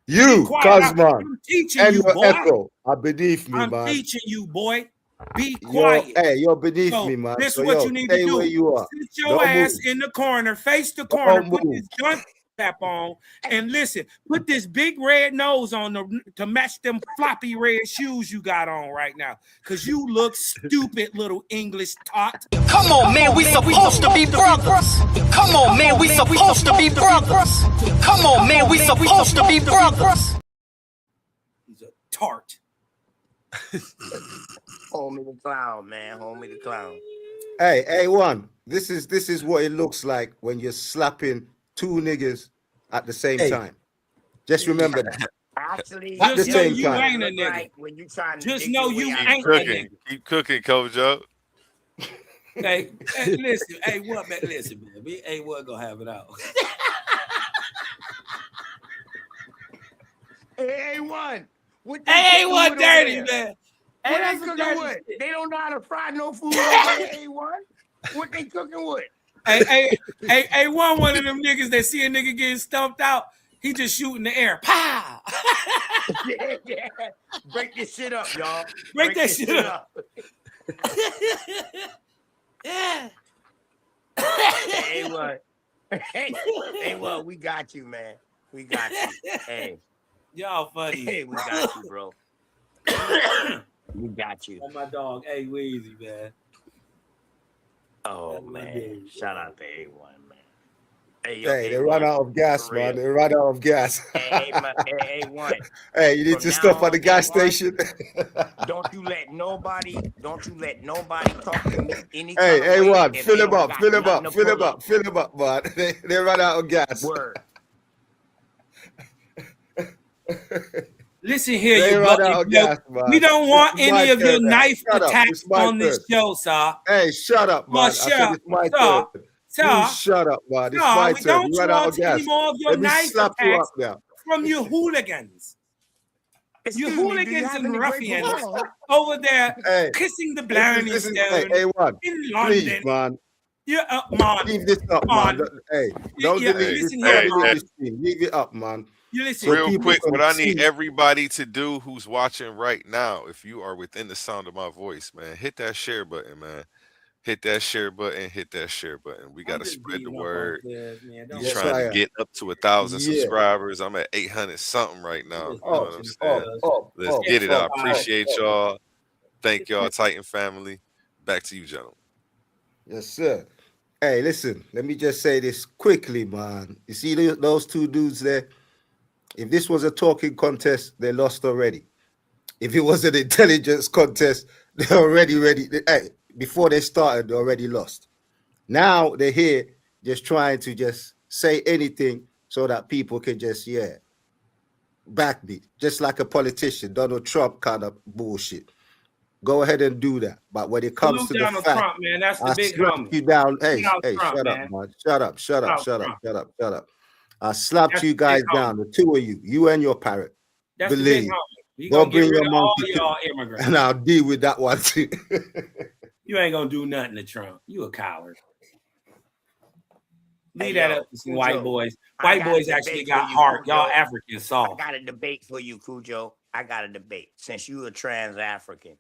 You, Be quiet. Cosman, I'm teaching and you, your boy. echo are beneath me, I'm man. teaching you, boy. Be quiet. You're beneath So me, man. this So is what you need to stay do. where you are. Sit your Don't ass move. in the corner, face the corner, Don't put move. this gun cap on, and listen. Put this big red nose on to match them floppy red shoes you got on right now, because you look stupid, little English tot. Come on, man, we supposed to be brothers. Come on, man, we supposed to be brothers. Come on, man, we supposed to be brothers. He's a tart. Homie the clown, man. Homie the clown. Hey, A1, this is what it looks like when you're slapping two niggas at the same time. Just remember that. Actually, At the Just know same you time. ain't a nigga. Like when you trying to Just dig know your you way out. ain't a Cooking. nigga. Keep cooking, Kojo. Hey, listen. Hey, what, man? Listen, man. Me, hey, what gonna have it out? Hey, one. Hey, what dirty, man? Hey, What they is cooking dirty with? shit? They don't know how to fry no food over there, A1. What they cooking with? Hey, one of them niggas that see a nigga getting stumped out, he just shoot in the air. Pow! Yeah. Break this shit up, y'all. Break that shit up. Yeah. Hey, what? Hey, what? We got you, man. We got you. Hey. Y'all funny. Hey, we got you, bro. We got you. Oh, my dog. Hey, Weezy, man. Oh, That's my man. dude. Shout out to A1, man. Hey, Hey, they run out of gas, man. They run out of gas. Hey, A1. Hey, you need From to now stop on, at the gas A1, station. Don't you let nobody talk to me any Hey, kind of way A1, if fill they him don't up, got fill him nothing up, to fill him pull up, fill him up, man. They run out of gas. Word. Listen here, They you run bloody out of bloke. gas, man. We don't want It's my any of your turn now. knife Shut up. attacks It's my on this turn. show, sir. Hey, shut up, man. Well, I said it's my sir, turn. sir, You shut up, man. It's my we turn. don't You run out of want gas. any more of your Let me knife slap you attacks up now. from you hooligans. Excuse You me, do you hooligans have and any great ruffians balloons? over there Hey, kissing the hey, Blarney hey, Stone A1, in please, London. man. Yeah, man. Leave this up, man. Hey, don't delete this. Listen Don't here, delete man. this stream. Leave it up, man. You listen. Real people quick, can what I need see. everybody to do who's watching right now, if you are within the sound of my voice, man, hit that share button, man. Hit that share button. Hit that share button. We got to spread the word. He's trying to get up to 1,000 subscribers. I'm at 800 something right now. You know what I'm saying? Let's get it. I appreciate y'all. Thank y'all, Titan family. Back to you, gentlemen. Yes, sir. Hey, listen, let me just say this quickly, man. You see those two dudes there? If this was a talking contest, they lost already. If it was an intelligence contest, they're already ready. Hey, before they started, they already lost. Now they're here just trying to just say anything so that people can just, back me. Just like a politician, Donald Trump kind of bullshit. Go ahead and do that. But when it comes to Donald the fact, Trump, man, that's the I big slapped homie. you down. Hey, Donald hey, Trump, shut man. up, man. Shut up. Donald Trump. I slapped That's you the guys big down, the two of you and your parrot. That's Believe. the big homie. You Go gonna get bring rid your of all monkey y'all immigrants. and I'll deal with that one too. You ain't gonna do nothing to Trump. You a coward. Leave that up to some white boys. White boys actually got heart. Y'all Africans soft. I got a debate for you, Cujo. I got a debate. Since you a trans African,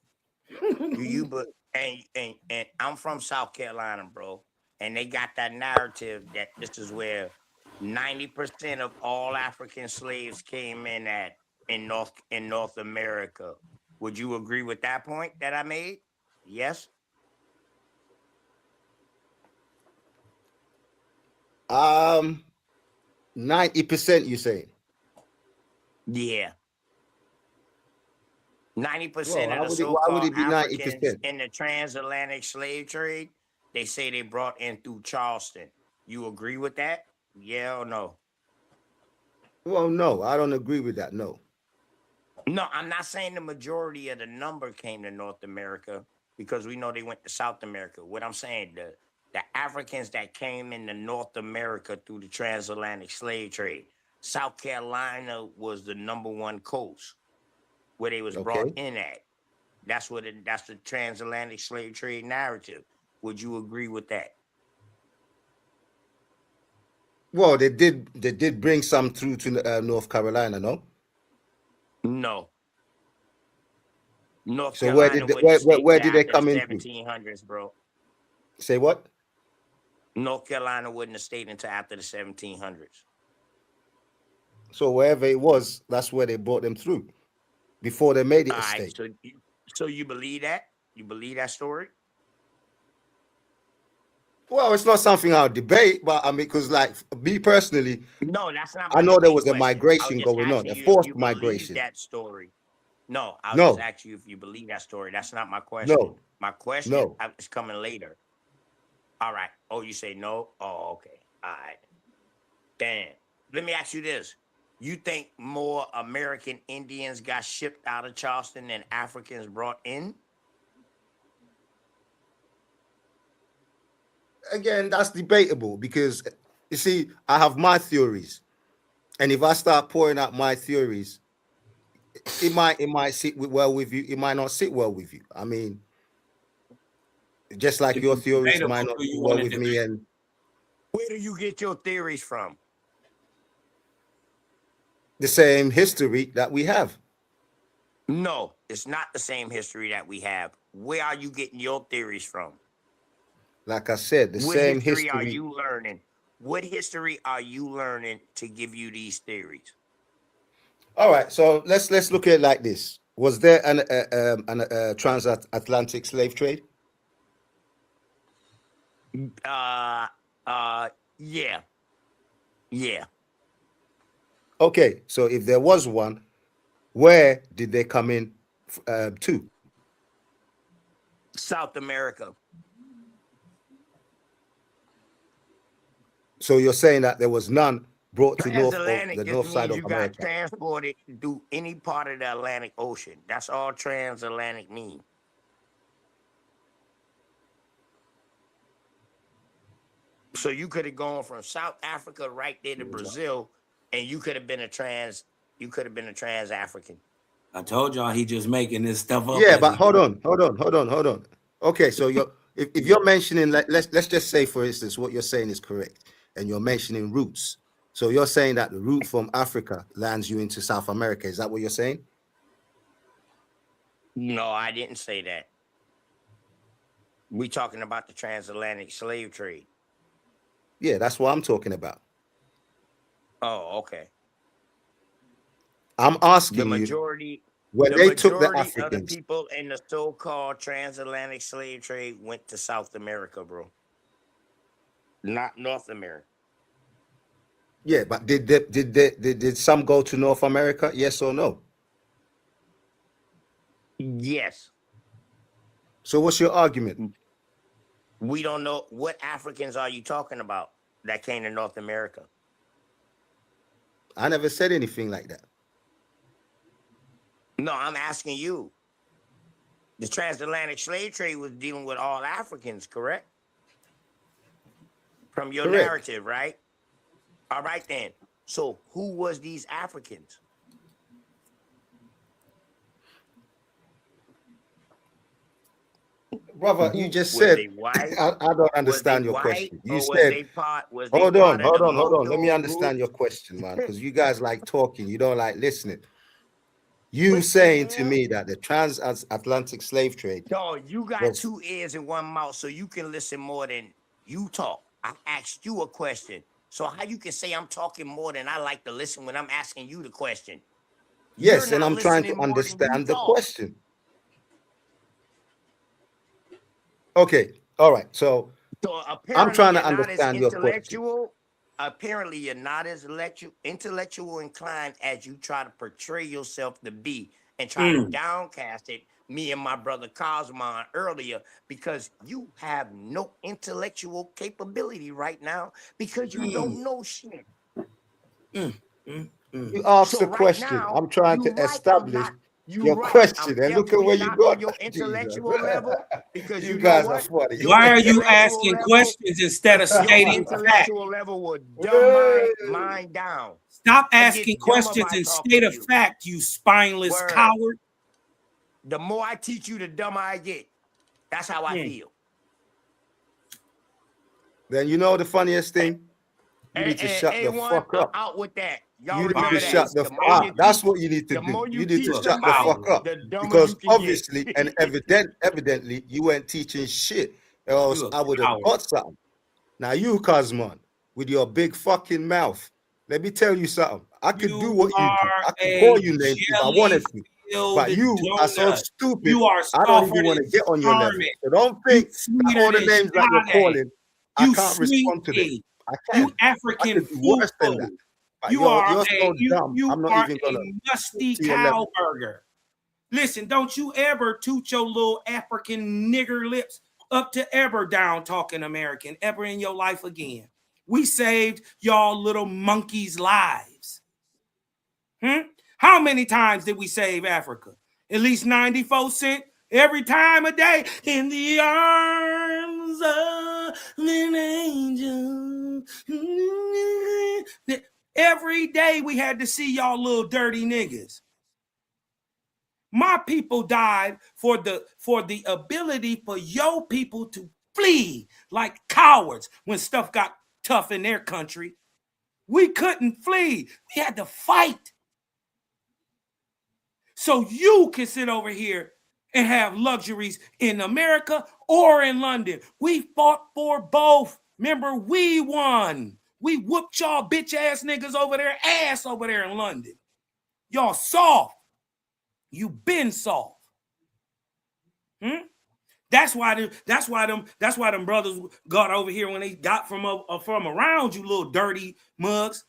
and I'm from South Carolina, bro. And they got that narrative that this is where 90% of all African slaves came in North America. Would you agree with that point that I made? Yes. 90%, you saying? Yeah. 90% Well, of the why would so-called it be Africans 90%? in the transatlantic slave trade, they say they brought in through Charleston. You agree with that? Yeah or no? Well, no, I don't agree with that. No. No, I'm not saying the majority of the number came to North America because we know they went to South America. What I'm saying, the Africans that came into North America through the transatlantic slave trade, South Carolina was the #1 coast where they was brought in at. That's the transatlantic slave trade narrative. Would you agree with that? Well, they did bring some through to North Carolina, no? No. North So Carolina where did they come in? 1700s, bro. Say what? North Carolina wouldn't have stayed until after the 1700s. So wherever it was, that's where they brought them through before they made it a state. So you believe that? You believe that story? Well, it's not something I'll debate, but I mean, because like me personally, no, that's not. I know there was a migration going on, a forced migration. That story. No, I'll just ask you if you believe that story. That's not my question. No. My question is coming later. All right. Oh, you say no? Oh, okay. All right. Damn. Let me ask you this. You think more American Indians got shipped out of Charleston than Africans brought in? Again, that's debatable because you see, I have my theories. And if I start pouring out my theories, it might sit well with you. It might not sit well with you. I mean, just like your theories might not sit well with me. And where do you get your theories from? The same history that we have. No, it's not the same history that we have. Where are you getting your theories from? Like I said, the same history. What history are you learning? What history are you learning to give you these theories? All right, so let's look at it like this. Was there an transatlantic slave trade? Yeah. Okay, so if there was one, where did they come in to? South America. So you're saying that there was none brought to the north side of you America? Got transported through any part of the Atlantic Ocean. That's all transatlantic mean. So you could have gone from South Africa right there to Brazil, and you could have been a trans African. I told y'all he just making this stuff up. Yeah, but hold on. Okay, so if you're mentioning, let's just say, for instance, what you're saying is correct, and you're mentioning roots. So you're saying that the route from Africa lands you into South America. Is that what you're saying? No, I didn't say that. We talking about the transatlantic slave trade. Yeah, that's what I'm talking about. Oh, okay. I'm asking the majority, you, when they took the Africans, of the people in the so-called transatlantic slave trade went to South America, bro. Not North America. Yeah, but did some go to North America? Yes or no? Yes. So what's your argument? We don't know. What Africans are you talking about that came to North America? I never said anything like that. No, I'm asking you. The transatlantic slave trade was dealing with all Africans, correct? From your narrative, right? All right, then. So who was these Africans? Brother, you just said, I don't understand your question. You said, hold on. Let me understand your question, man, because you guys like talking. You don't like listening. You saying to me that the transatlantic slave trade. No, you got two ears and one mouth, so you can listen more than you talk. I asked you a question. So how you can say I'm talking more than I like to listen when I'm asking you the question? Yes, and I'm trying to understand the question. Okay, all right. So I'm trying to understand your question. Apparently, you're not as intellectual inclined as you try to portray yourself to be and try to downcast it, me and my brother Cosmon earlier, because you have no intellectual capability right now because you don't know shit. You asked the question. Now, I'm trying to establish your question, and look at where you got your intellectual level because you guys are funny. Why are you asking questions instead of stating facts? Intellectual level will dumb my mind down. Stop asking questions and state a fact, you spineless coward. The more I teach you, the dumber I get. That's how I feel. Then you know the funniest thing? You need to shut the fuck up. Out with that. You need to shut the fuck up. That's what you need to do. You need to shut the fuck up. Because obviously and evidently you weren't teaching shit. Or else I would have got something. Now you, Cosmon, with your big fucking mouth, let me tell you something. I could do what you do. I could call you names if I wanted to. But you are so stupid. I don't even want to get on your level. So don't think that all the names that you're calling, I can't respond to them. I can. You African fool. Worse than that. You are so dumb. I'm not even gonna musty cow burger. Listen, don't you ever toot your little African nigger lips up to ever down talking American ever in your life again. We saved y'all little monkeys' lives. How many times did we save Africa? At least 94 cents every time a day. In the arms of an angel. Every day we had to see y'all little dirty niggas. My people died for the ability for your people to flee like cowards when stuff got tough in their country. We couldn't flee. We had to fight. So you can sit over here and have luxuries in America or in London. We fought for both. Remember, we won. We whooped y'all bitch ass niggas over their ass over there in London. Y'all soft. You been soft. That's why them brothers got over here when they got from around you little dirty mugs.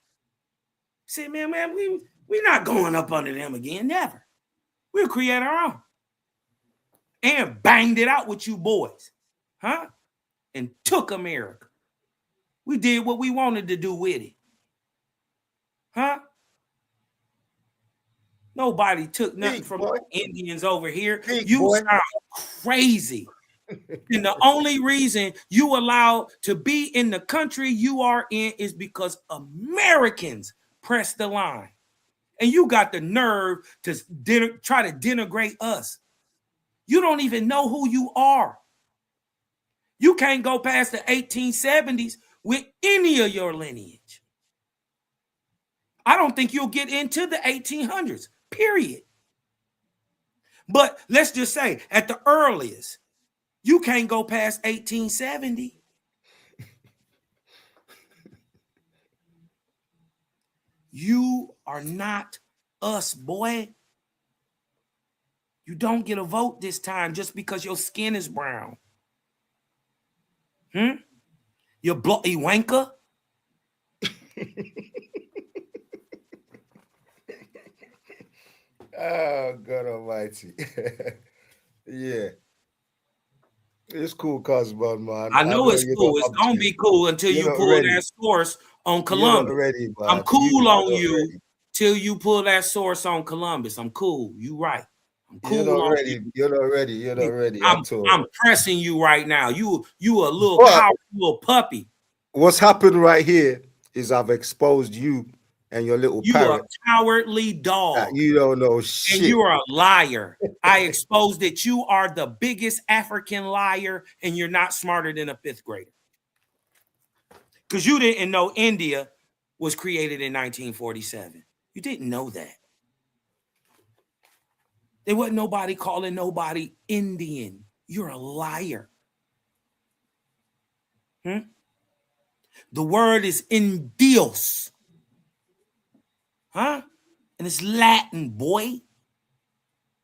Said, man, we not going up under them again, never. We'll create our own. And banged it out with you boys. And took America. We did what we wanted to do with it. Nobody took nothing from our Indians over here. You sound crazy. And the only reason you allowed to be in the country you are in is because Americans pressed the line. And you got the nerve to try to denigrate us. You don't even know who you are. You can't go past the 1870s with any of your lineage. I don't think you'll get into the 1800s, period. But let's just say at the earliest, you can't go past 1870. You are not us, boy. You don't get a vote this time just because your skin is brown. You bloody wanker. Oh, God almighty. Yeah. It's cool, Cosmo, man. I know it's cool. It's going to be cool until you pull that source on Columbus. I'm cool on you till you pull that source on Columbus. I'm cool. You right. I'm cool. You're not ready. I'm pressing you right now. You a little powerful little puppy. What's happened right here is I've exposed you and your little parrot. You a cowardly dog. You don't know shit. And you are a liar. I exposed that you are the biggest African liar and you're not smarter than a 5th grader. Because you didn't know India was created in 1947. You didn't know that. There wasn't nobody calling nobody Indian. You're a liar. The word is Indios. And it's Latin, boy.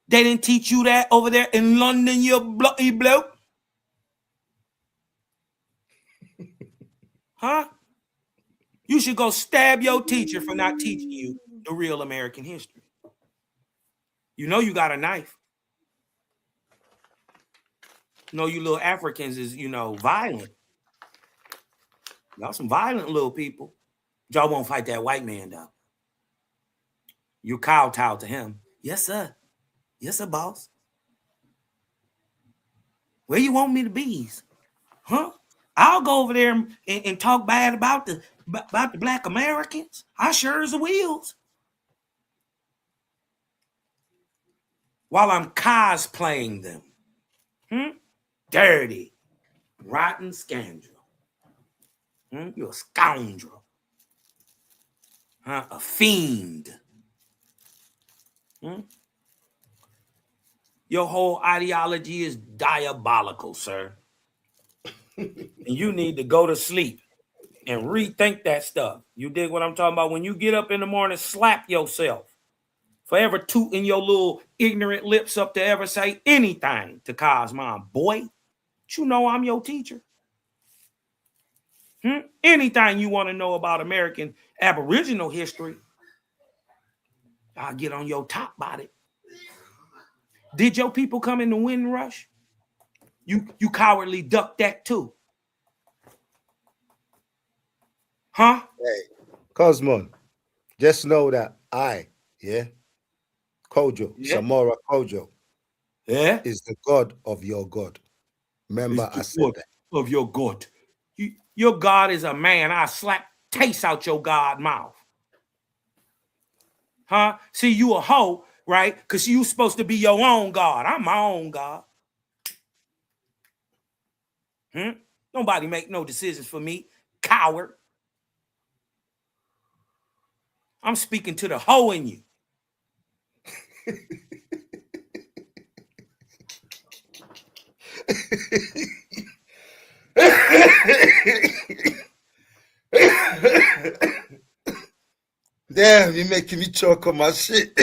They didn't teach you that over there in London, you bloody bloke. You should go stab your teacher for not teaching you the real American history. You know you got a knife. You know you little Africans is, violent. Y'all some violent little people. Y'all won't fight that white man, though. You kowtow to him. Yes, sir. Yes, sir, boss. Where you want me to be? I'll go over there and talk bad about the black Americans. I sure as the wheels. While I'm cosplaying them. Dirty, rotten scoundrel. You're a scoundrel. A fiend. Your whole ideology is diabolical, sir. And you need to go to sleep and rethink that stuff. You dig what I'm talking about? When you get up in the morning, slap yourself. Forever tooting your little ignorant lips up to ever say anything to Cosmon. Boy, you know I'm your teacher. Anything you want to know about American Aboriginal history, I'll get on your top body. Did your people come in the Windrush? You cowardly duck that too. Hey, Cosmon, just know that Kojo, Samora Kojo, is the God of your God. Remember, I said that. Of your God. Your God is a man. I slap taste out your God mouth. See, you a hoe, right? Because you supposed to be your own God. I'm my own God. Nobody make no decisions for me. Coward. I'm speaking to the hoe in you. Damn, you're making me choke on my shit.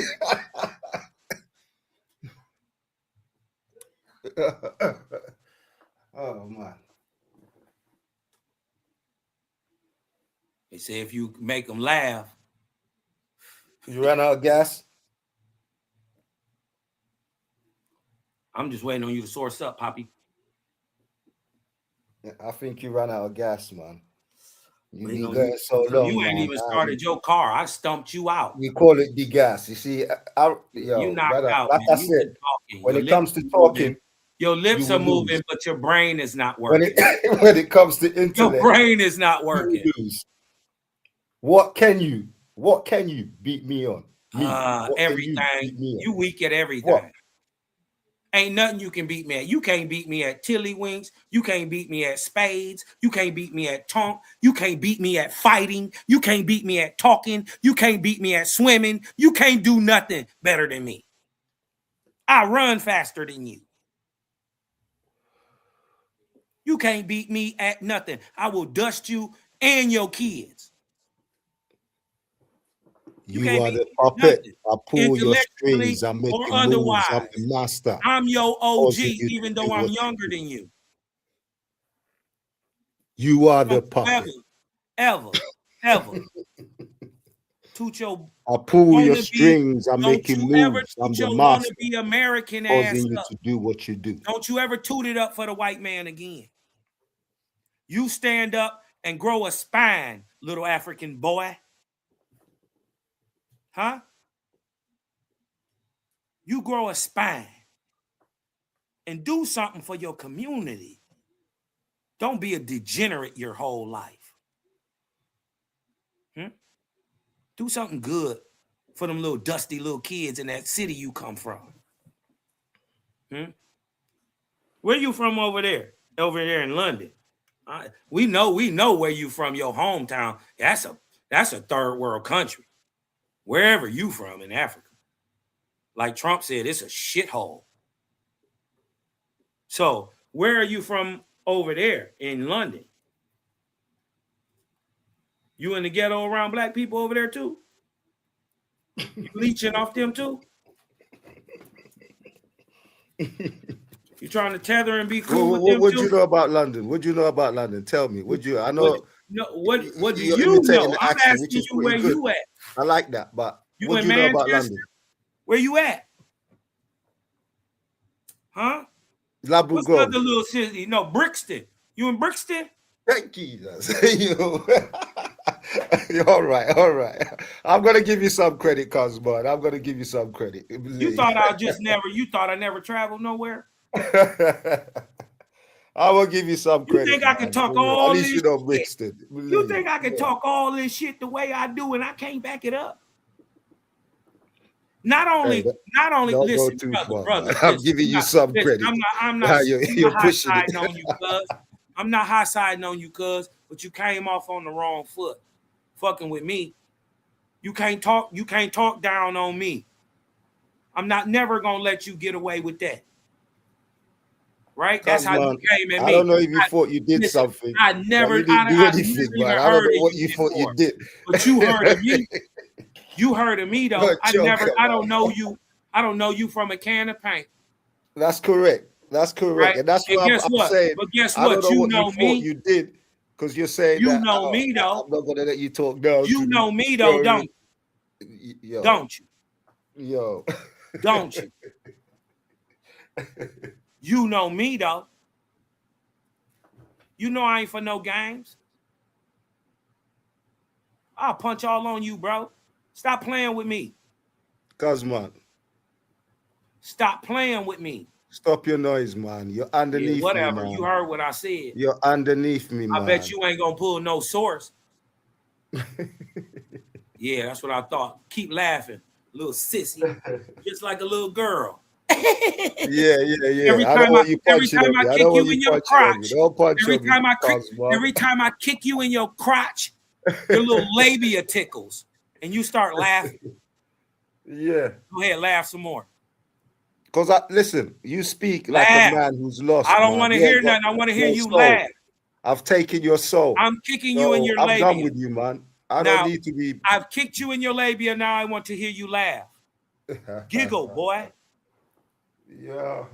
Oh, man. They say if you make them laugh. You ran out of gas? I'm just waiting on you to source up, Poppy. I think you ran out of gas, man. You ain't even started your car. I stumped you out. We call it the gas. You see, you knocked out. Like I said, when it comes to talking, your lips are moving, but your brain is not working. When it comes to internet, your brain is not working. What can you beat me on? Everything. You weak at everything. Ain't nothing you can beat me at. You can't beat me at tiddlywinks. You can't beat me at spades. You can't beat me at tonk. You can't beat me at fighting. You can't beat me at talking. You can't beat me at swimming. You can't do nothing better than me. I run faster than you. You can't beat me at nothing. I will dust you and your kids. You are the puppet. I pull your strings. I'm making moves. I'm the master. I'm your OG, even though I'm younger than you. You are the puppet. Ever. Tucho, I pull your strings. I'm making moves. I'm the master. To be American ass causing you up. to do what you do. Don't you ever toot it up for the white man again. You stand up and grow a spine, little African boy. Huh? You grow a spine and do something for your community. Don't be a degenerate your whole life. Do something good for them little dusty little kids in that city you come from. Where you from over there? Over there in London. We know where you from, your hometown. That's a third world country. Wherever you from in Africa. Like Trump said, it's a shithole. So where are you from over there in London? You in the ghetto around black people over there too? You leeching off them too? You trying to tether and be cool with them What too? you know about London? What do you know about London? Tell me. What do you know? I'm asking you where you at. I like that, but you what in do you know about Manchester? London? Where you at? Huh? Labu What's Grove. the other little city? No, Brixton. You in Brixton? Thank Jesus. All right. I'm gonna give you some credit, Cosmo. I'm gonna give you some credit. You thought I never traveled nowhere? I will give you some credit. You think I can talk all At this least you know shit? Brixton. You think I can talk all this shit the way I do and I can't back it up? Not only don't listen, go too brother. I'm giving you some credit. I'm not You're pushing high it. siding on you, cuz. I'm not high siding on you, cuz, but you came off on the wrong foot. Fucking with me. You can't talk down on me. I'm never gonna let you get away with that. Right? That's how you came at me. I don't know if you thought you did something. I never You didn't do anything, man. I don't know what you thought you did. But you heard of me. You heard of me though. I don't know you. I don't know you from a can of paint. That's correct. Right? And that's what I'm saying. But guess I don't what? You know what me. You did because you're saying you that, know me though. I'm not gonna let you talk down. You know me though, don't you? Yo. Don't you? Yo. Don't you? You know me though. You know I ain't for no games. I'll punch all on you, bro. Stop playing with me. Cosmo. Stop playing with me. Stop your noise, man. You're underneath whatever. me, man. You heard what I said. You're underneath me, man. I bet you ain't gonna pull no source. Yeah, that's what I thought. Keep laughing, little sissy, just like a little girl. Yeah. Every time I kick you in your crotch, every time I kick you in your crotch, your little labia tickles, and you start laughing. Yeah. Go ahead, laugh some more. Because listen, you speak like a man who's lost. I don't want to hear nothing. I want to hear you laugh. I've taken your soul. I'm kicking you in your labia. I'm done with you, man. I don't need to be. I've kicked you in your labia. Now I want to hear you laugh. Giggle, boy. Yeah.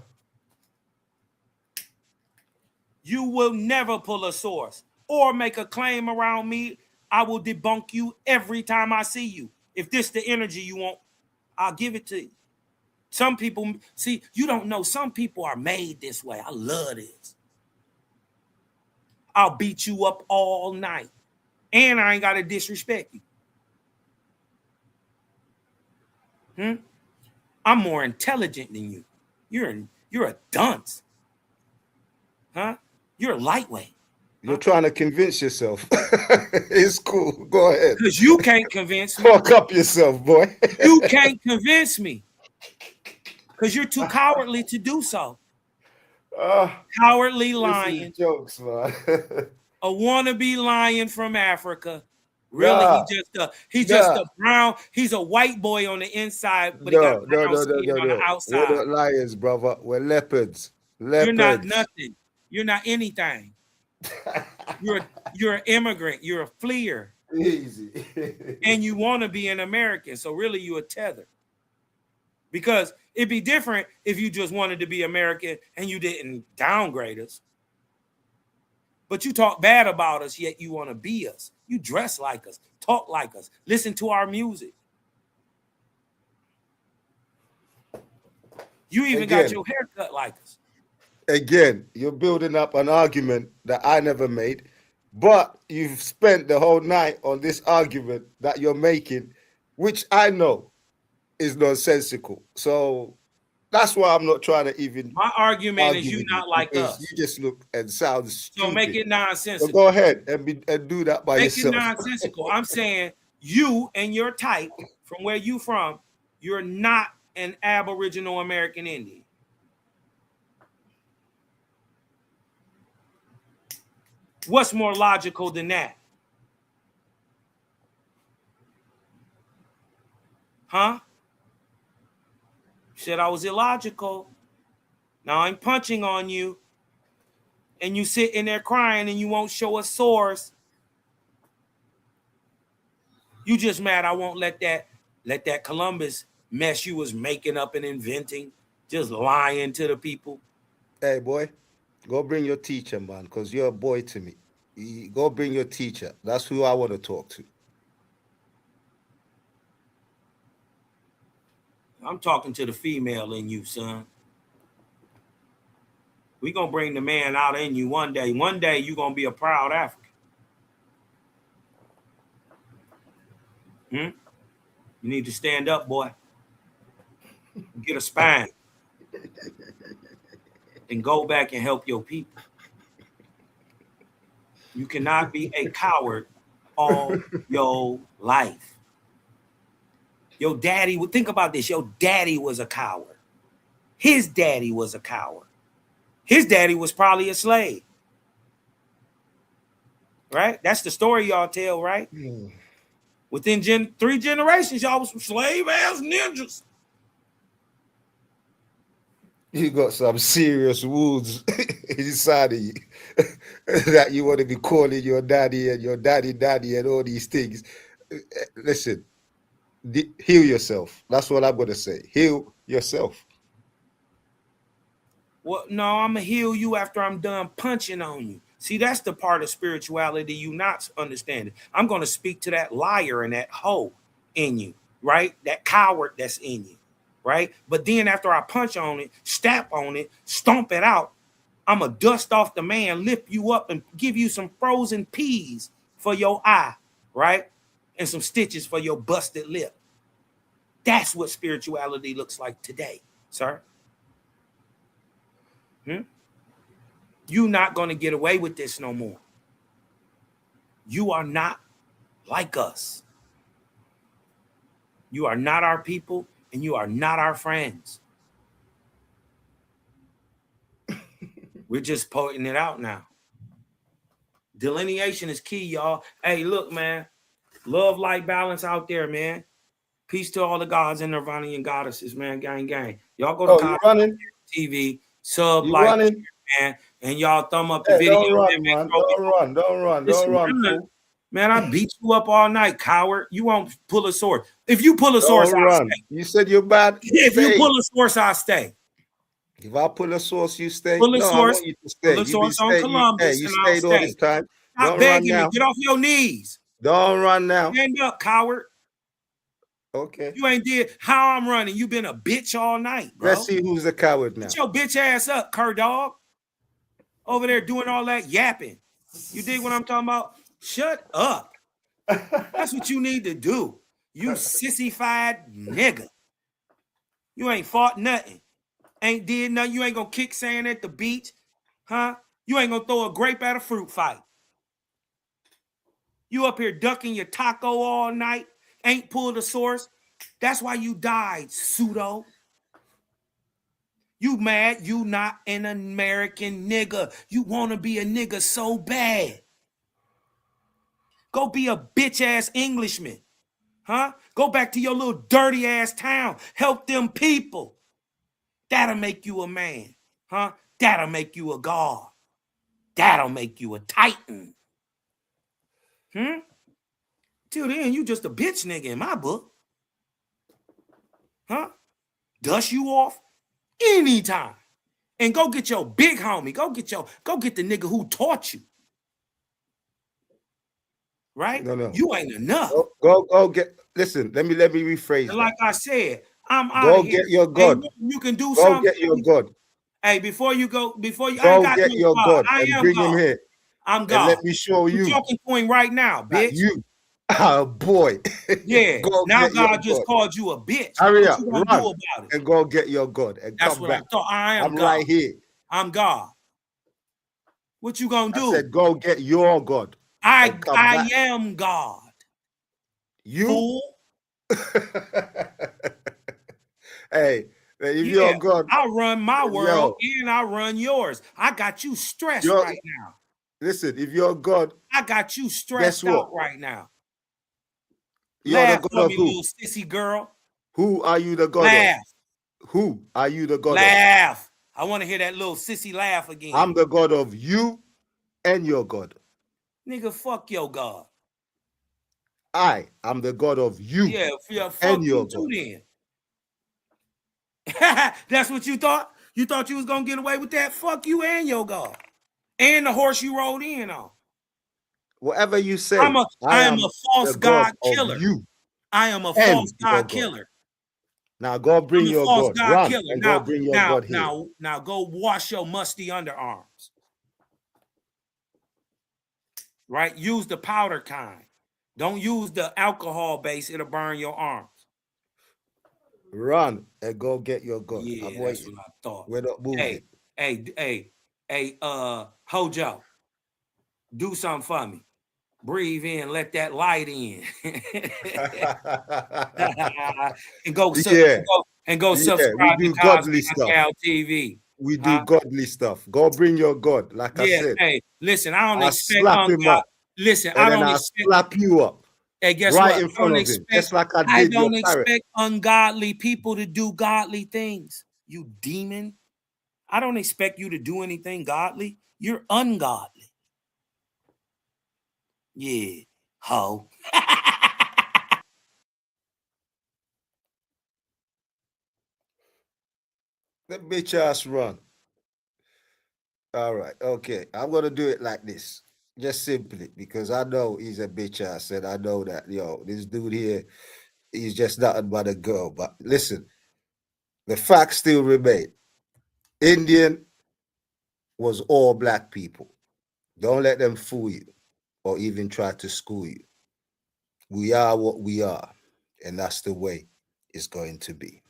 You will never pull a source or make a claim around me. I will debunk you every time I see you. If this the energy you want, I'll give it to you. Some people, see, you don't know, some people are made this way. I love this. I'll beat you up all night. And I ain't got to disrespect you. I'm more intelligent than you. You're a dunce. Huh? You're a lightweight. You're trying to convince yourself. It's cool. Go ahead. Because you can't convince me. Fuck up yourself, boy. You can't convince me. because you're too cowardly to do so. Cowardly lion. Jokes, man. A wannabe lion from Africa. Really, he's just a brown. He's a white boy on the inside, but he got brown skin on the outside. We're not lions, brother. We're leopards. You're not nothing. You're not anything. You're an immigrant. You're a fleer. Easy. And you want to be an American. So really, you a tether. Because it'd be different if you just wanted to be American and you didn't downgrade us. But you talk bad about us, yet you want to be us. You dress like us, talk like us, listen to our music. You even got your hair cut like us. Again, you're building up an argument that I never made, but you've spent the whole night on this argument that you're making, which I know is nonsensical. So that's why I'm not trying to even. My argument is you not like us. You just look and sound stupid. So make it nonsensical. So go ahead and do that by yourself. Make it nonsensical. I'm saying you and your type, from where you from, you're not an Aboriginal American Indian. What's more logical than that? Huh? Said I was illogical. Now I'm punching on you, and you sitting there crying, and you won't show a source. You just mad I won't let that Columbus mess you was making up and inventing, just lying to the people. Hey boy, go bring your teacher, man, because you're a boy to me. Go bring your teacher. That's who I want to talk to. I'm talking to the female in you, son. We're going to bring the man out in you one day. One day, you're going to be a proud African. You need to stand up, boy. Get a spine. And go back and help your people. You cannot be a coward all your life. Your daddy, think about this. Your daddy was a coward. His daddy was a coward. His daddy was probably a slave. Right? That's the story y'all tell, right? Within 3 generations, y'all was some slave-ass ninjas. You got some serious wounds inside of you that you want to be calling your daddy and your daddy and all these things. Listen, heal yourself. That's what I'm going to say. Heal yourself. Well, no, I'm going to heal you after I'm done punching on you. See, that's the part of spirituality you not understanding. I'm going to speak to that liar and that hoe in you, right? That coward that's in you, right? But then after I punch on it, stamp on it, stomp it out, I'm going to dust off the man, lift you up, and give you some frozen peas for your eye, right? And some stitches for your busted lip. That's what spirituality looks like today, sir. You're not going to get away with this no more. You are not like us. You are not our people, and you are not our friends. We're just pointing it out now. Delineation is key, y'all. Hey, look, man. Love, light, balance out there, man. Peace to all the gods and Nirvanian goddesses, man. Gang, gang. Y'all go to TV, sub, like, man, and y'all thumb up the video. Don't run. Man, I beat you up all night, coward. You won't pull a sword. If you pull a sword, I'll stay. You said you're bad. If you pull a sword, I'll stay. If I pull a source, you stay. Pull a source. Pull a source on Columbus. You stayed all this time. Stop begging me. Get off your knees. Don't run now. Stand up, coward. Okay. You ain't did how I'm running. You been a bitch all night, bro. Let's see who's a coward now. Get your bitch ass up, cur dog. Over there doing all that yapping. You dig what I'm talking about? Shut up. That's what you need to do. You sissified nigga. You ain't fought nothing. Ain't did nothing. You ain't gonna kick sand at the beach. Huh? You ain't gonna throw a grape at a fruit fight. You up here ducking your taco all night. Ain't pulled a source. That's why you died, pseudo. You mad you not an American nigga. You want to be a nigga so bad. Go be a bitch ass Englishman. Huh? Go back to your little dirty ass town. Help them people. That'll make you a man. Huh? That'll make you a god. That'll make you a titan. Till then, you just a bitch nigga in my book. Huh? Dust you off anytime. And go get your big homie. Go get the nigga who taught you. Right? No. You ain't enough. Go get. Listen, let me rephrase. And like I said, I'm out go of here. get your God. You can do go something. Go get your God. Hey, before you go, I ain't got get your God and bring him here. I'm God. Let me show you. I'm talking to him right now, bitch. You. Oh boy. Yeah. Now God just called you a bitch. Hurry what up, you gonna run, do about it? and go get your God and That's come what back. I thought. I'm God. right here. I'm God. What you gonna do? I said, go get your God. I am God. You? Fool. Hey, if you're God, I run my world and I run yours. I got you stressed right now. Listen, if you're God, I got you stressed out right now. You're Laugh the God for of me, who? little sissy girl. Who are you the God Laugh. of? Who are you the God Laugh. I want to hear that little sissy laugh again. of? I'm the God of you and your God. Nigga, fuck your God. I am the God of you. Yeah, fuck and your you too God. then. That's what you thought? You thought you was gonna get away with that? Fuck you and your God. And the horse you rode in on. Whatever you say, I am a false God of killer. You I am a and false God killer. Now go bring I'm a your false God. God Run killer. and Now, go bring your God here. now go wash your musty underarms. Right? Use the powder kind. Don't use the alcohol base, it'll burn your arms. Run and go get your God. Yeah, that's what I thought. We're not moving. Hey, Hojo, do something for me. Breathe in, let that light in. and go subscribe we do to godly Cosby stuff. TV. We do godly stuff. Go bring your God, like I said. Hey, listen, I don't I'll expect slap him up. Listen, And I then don't I'll expect slap you up. Hey, guess right what? in front of him, just like I did don't your parrot. expect ungodly people to do godly things. You demon. I don't expect you to do anything godly. You're ungodly. Yeah, ho. Let bitch ass run. All right, okay. I'm gonna do it like this. Just simply because I know he's a bitch ass, and I know that this dude here, he's just nothing but a girl. But listen, the facts still remain. Indian was all black people. Don't let them fool you or even try to school you. We are what we are, and that's the way it's going to be.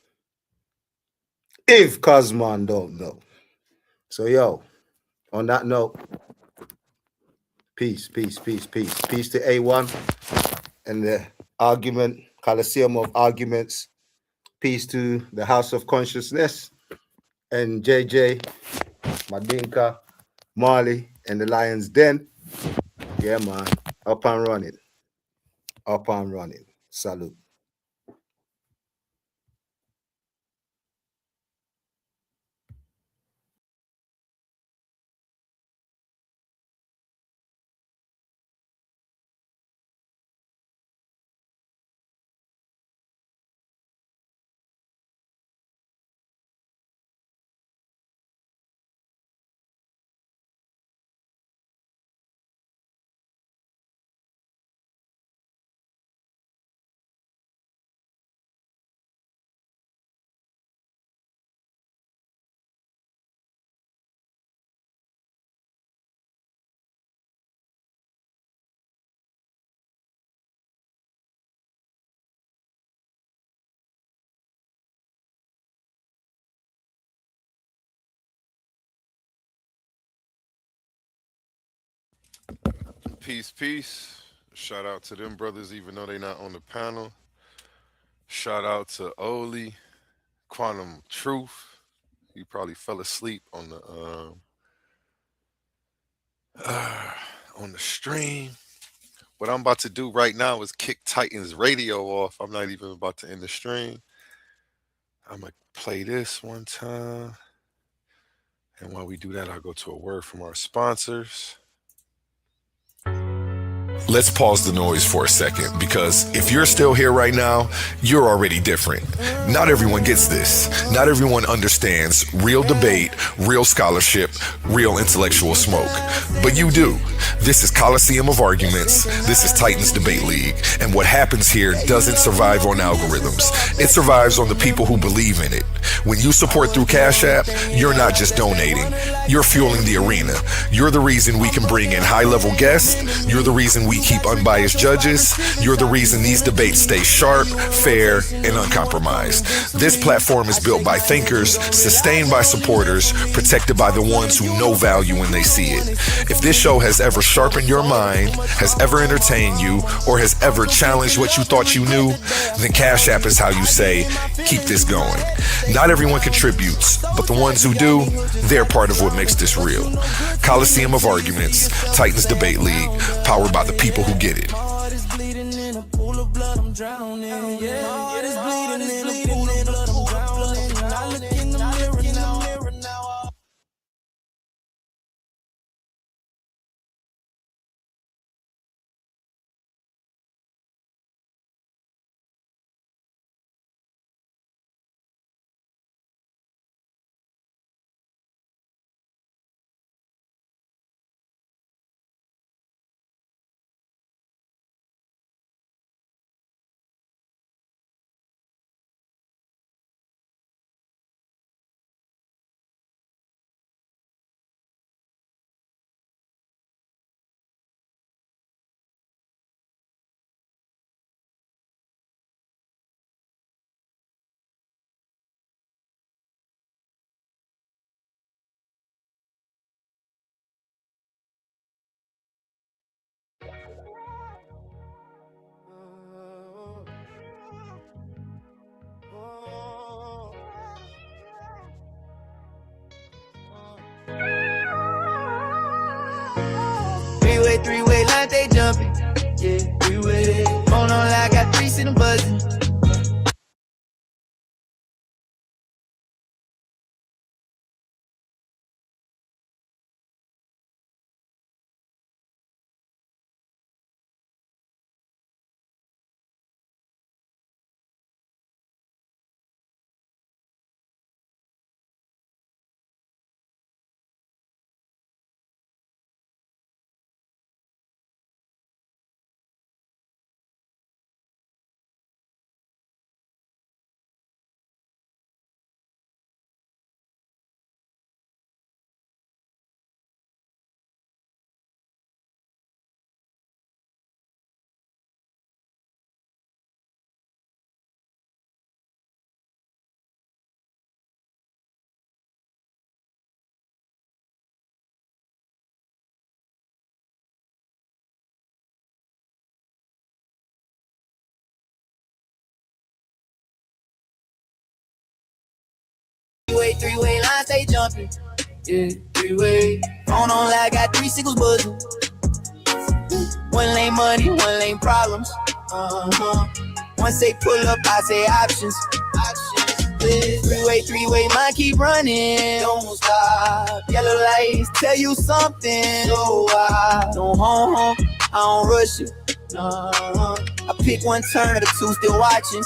If Cosman don't know. So, on that note, peace, peace, peace, peace. Peace to A1 and the argument, Coliseum of Arguments. Peace to the House of Consciousness and JJ, Madinka, Marley, and the Lion's Den. Yeah, man. Up and running. Up and running. Salute. Peace, peace. Shout out to them brothers, even though they're not on the panel. Shout out to Oli, Quantum Truth, He probably fell asleep on the stream. What I'm about to do right now is kick Titans radio off. I'm not even about to end the stream. I'm going to play this one time. And while we do that, I'll go to a word from our sponsors. Let's pause the noise for a second, because if you're still here right now, you're already different. Not everyone gets this. Not everyone understands real debate, real scholarship, real intellectual smoke. But you do. This is Coliseum of Arguments. This is Titans Debate League. And what happens here doesn't survive on algorithms. It survives on the people who believe in it. When you support through Cash App, you're not just donating. You're fueling the arena. You're the reason we can bring in high-level guests. You're the reason we keep unbiased judges. You're the reason these debates stay sharp, fair, and uncompromised. This platform is built by thinkers, sustained by supporters, protected by the ones who know value when they see it. If this show has ever sharpened your mind, has ever entertained you, or has ever challenged what you thought you knew, then Cash App is how you say, keep this going. Not everyone contributes, but the ones who do, they're part of what makes this real. Coliseum of Arguments, Titans Debate League, powered by the people who get it. Three-way line, they jumping. Yeah, three-way. Phone on line, got three sitting buzzing. Three-way lines, they jumping. Yeah, three-way. Phone on line, got three singles buzzing. One lane money, one lane problems. Once they pull up, I say options. Three-way, mine keep running. Don't stop. Yellow lights tell you something. So I don't home, I don't rush you. I pick one turn of the two, still watching.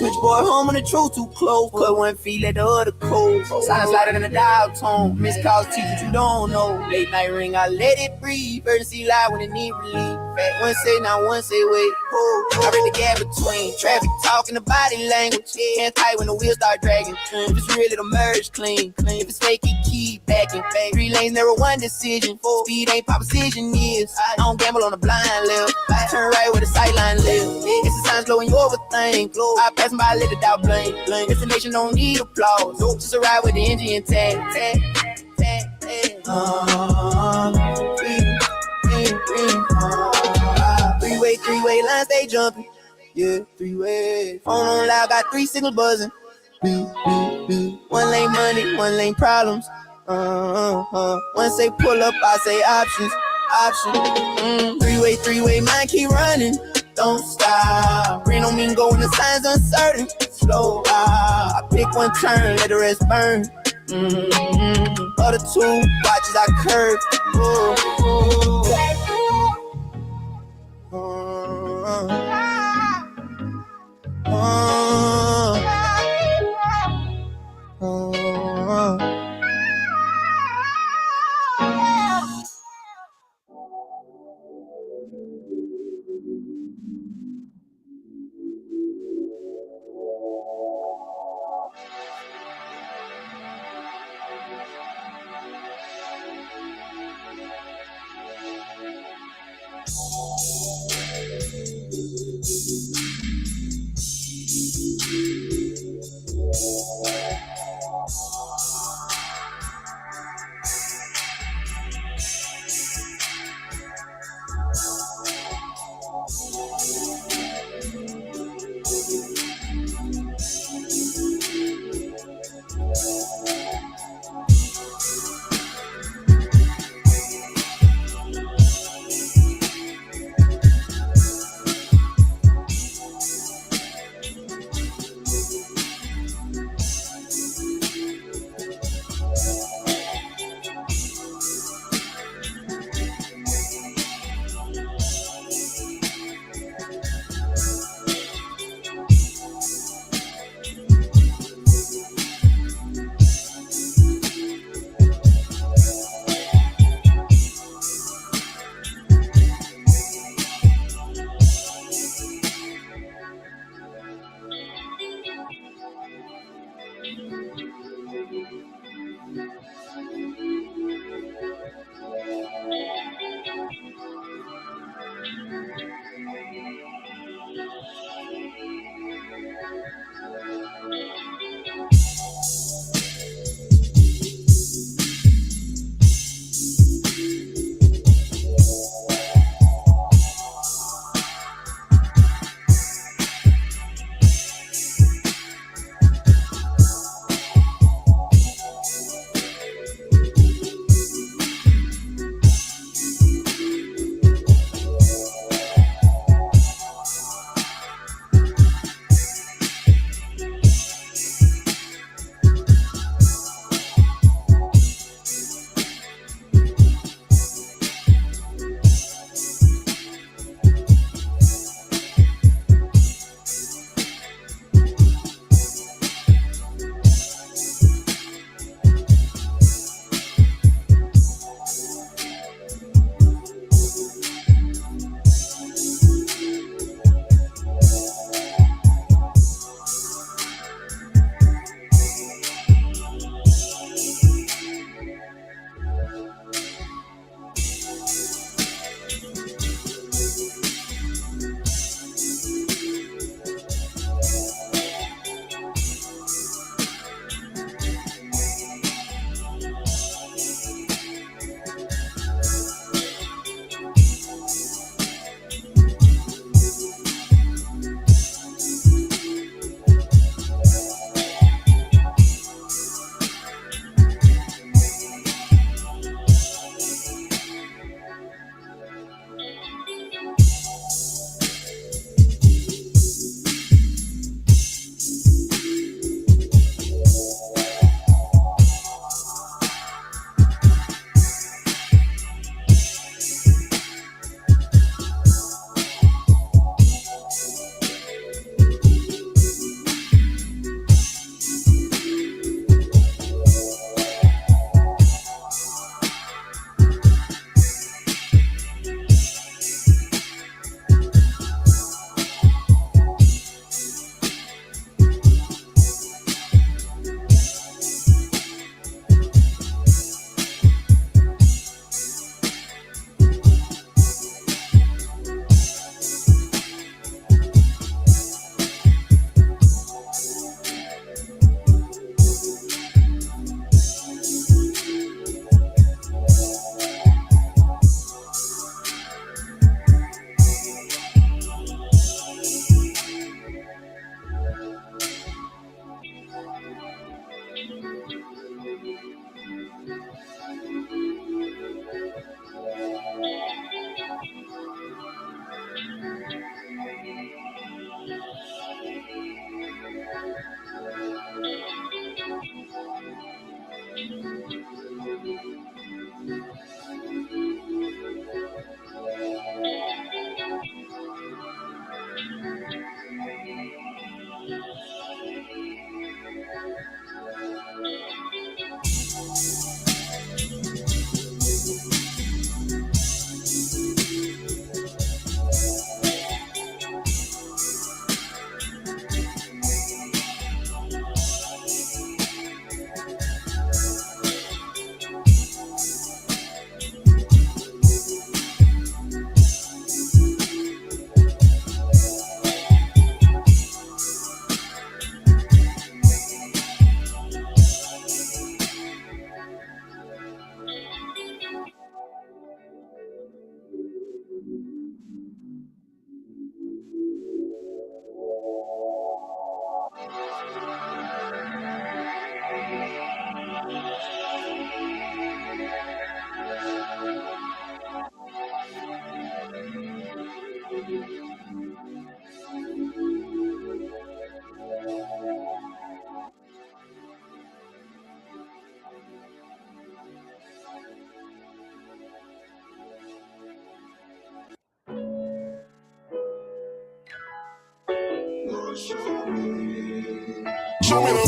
Switchboard home on the truth too close. Put one feet, let the other cold. Silence louder than a dial tone. Missed calls teach what you don't know. Late night ring, I let it breathe. Urgency loud when it need relief. Fat one say, now one say wait. I read the gap between traffic talking the body language. Hands tight when the wheels start dragging. If it's real, it'll merge clean. If it's fake, it keep backing. 3 lanes, never one decision. Speed ain't proposition is. I don't gamble on the blind left. I turn right where the sightline live. It's the signs low when you overthink. I pass by, let the doubt blame. Destination don't need applause. Just a ride with the engine intact. Three-way lines, they jumping. Yeah, three-way. Phone on loud, got three signals buzzing. One lane money, one lane problems. Once they pull up, I say options. Three-way, mind keep running. Don't stop. Rain on me, go when the signs uncertain. Slow out. I pick one turn, let the rest burn. Other two watches I curve.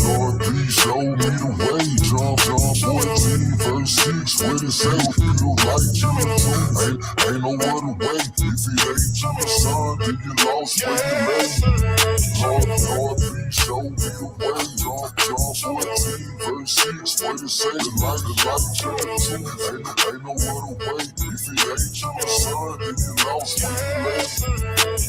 Lord, please show me the way. John 14, verse 6, what it say? You don't like you ain't no other way. If he ain't to the son, then you lost where you lay. Lord, please show me the way. John 14, verse 6, what it say? The light ain't no other way. If he ain't to the son, then you lost where you lay.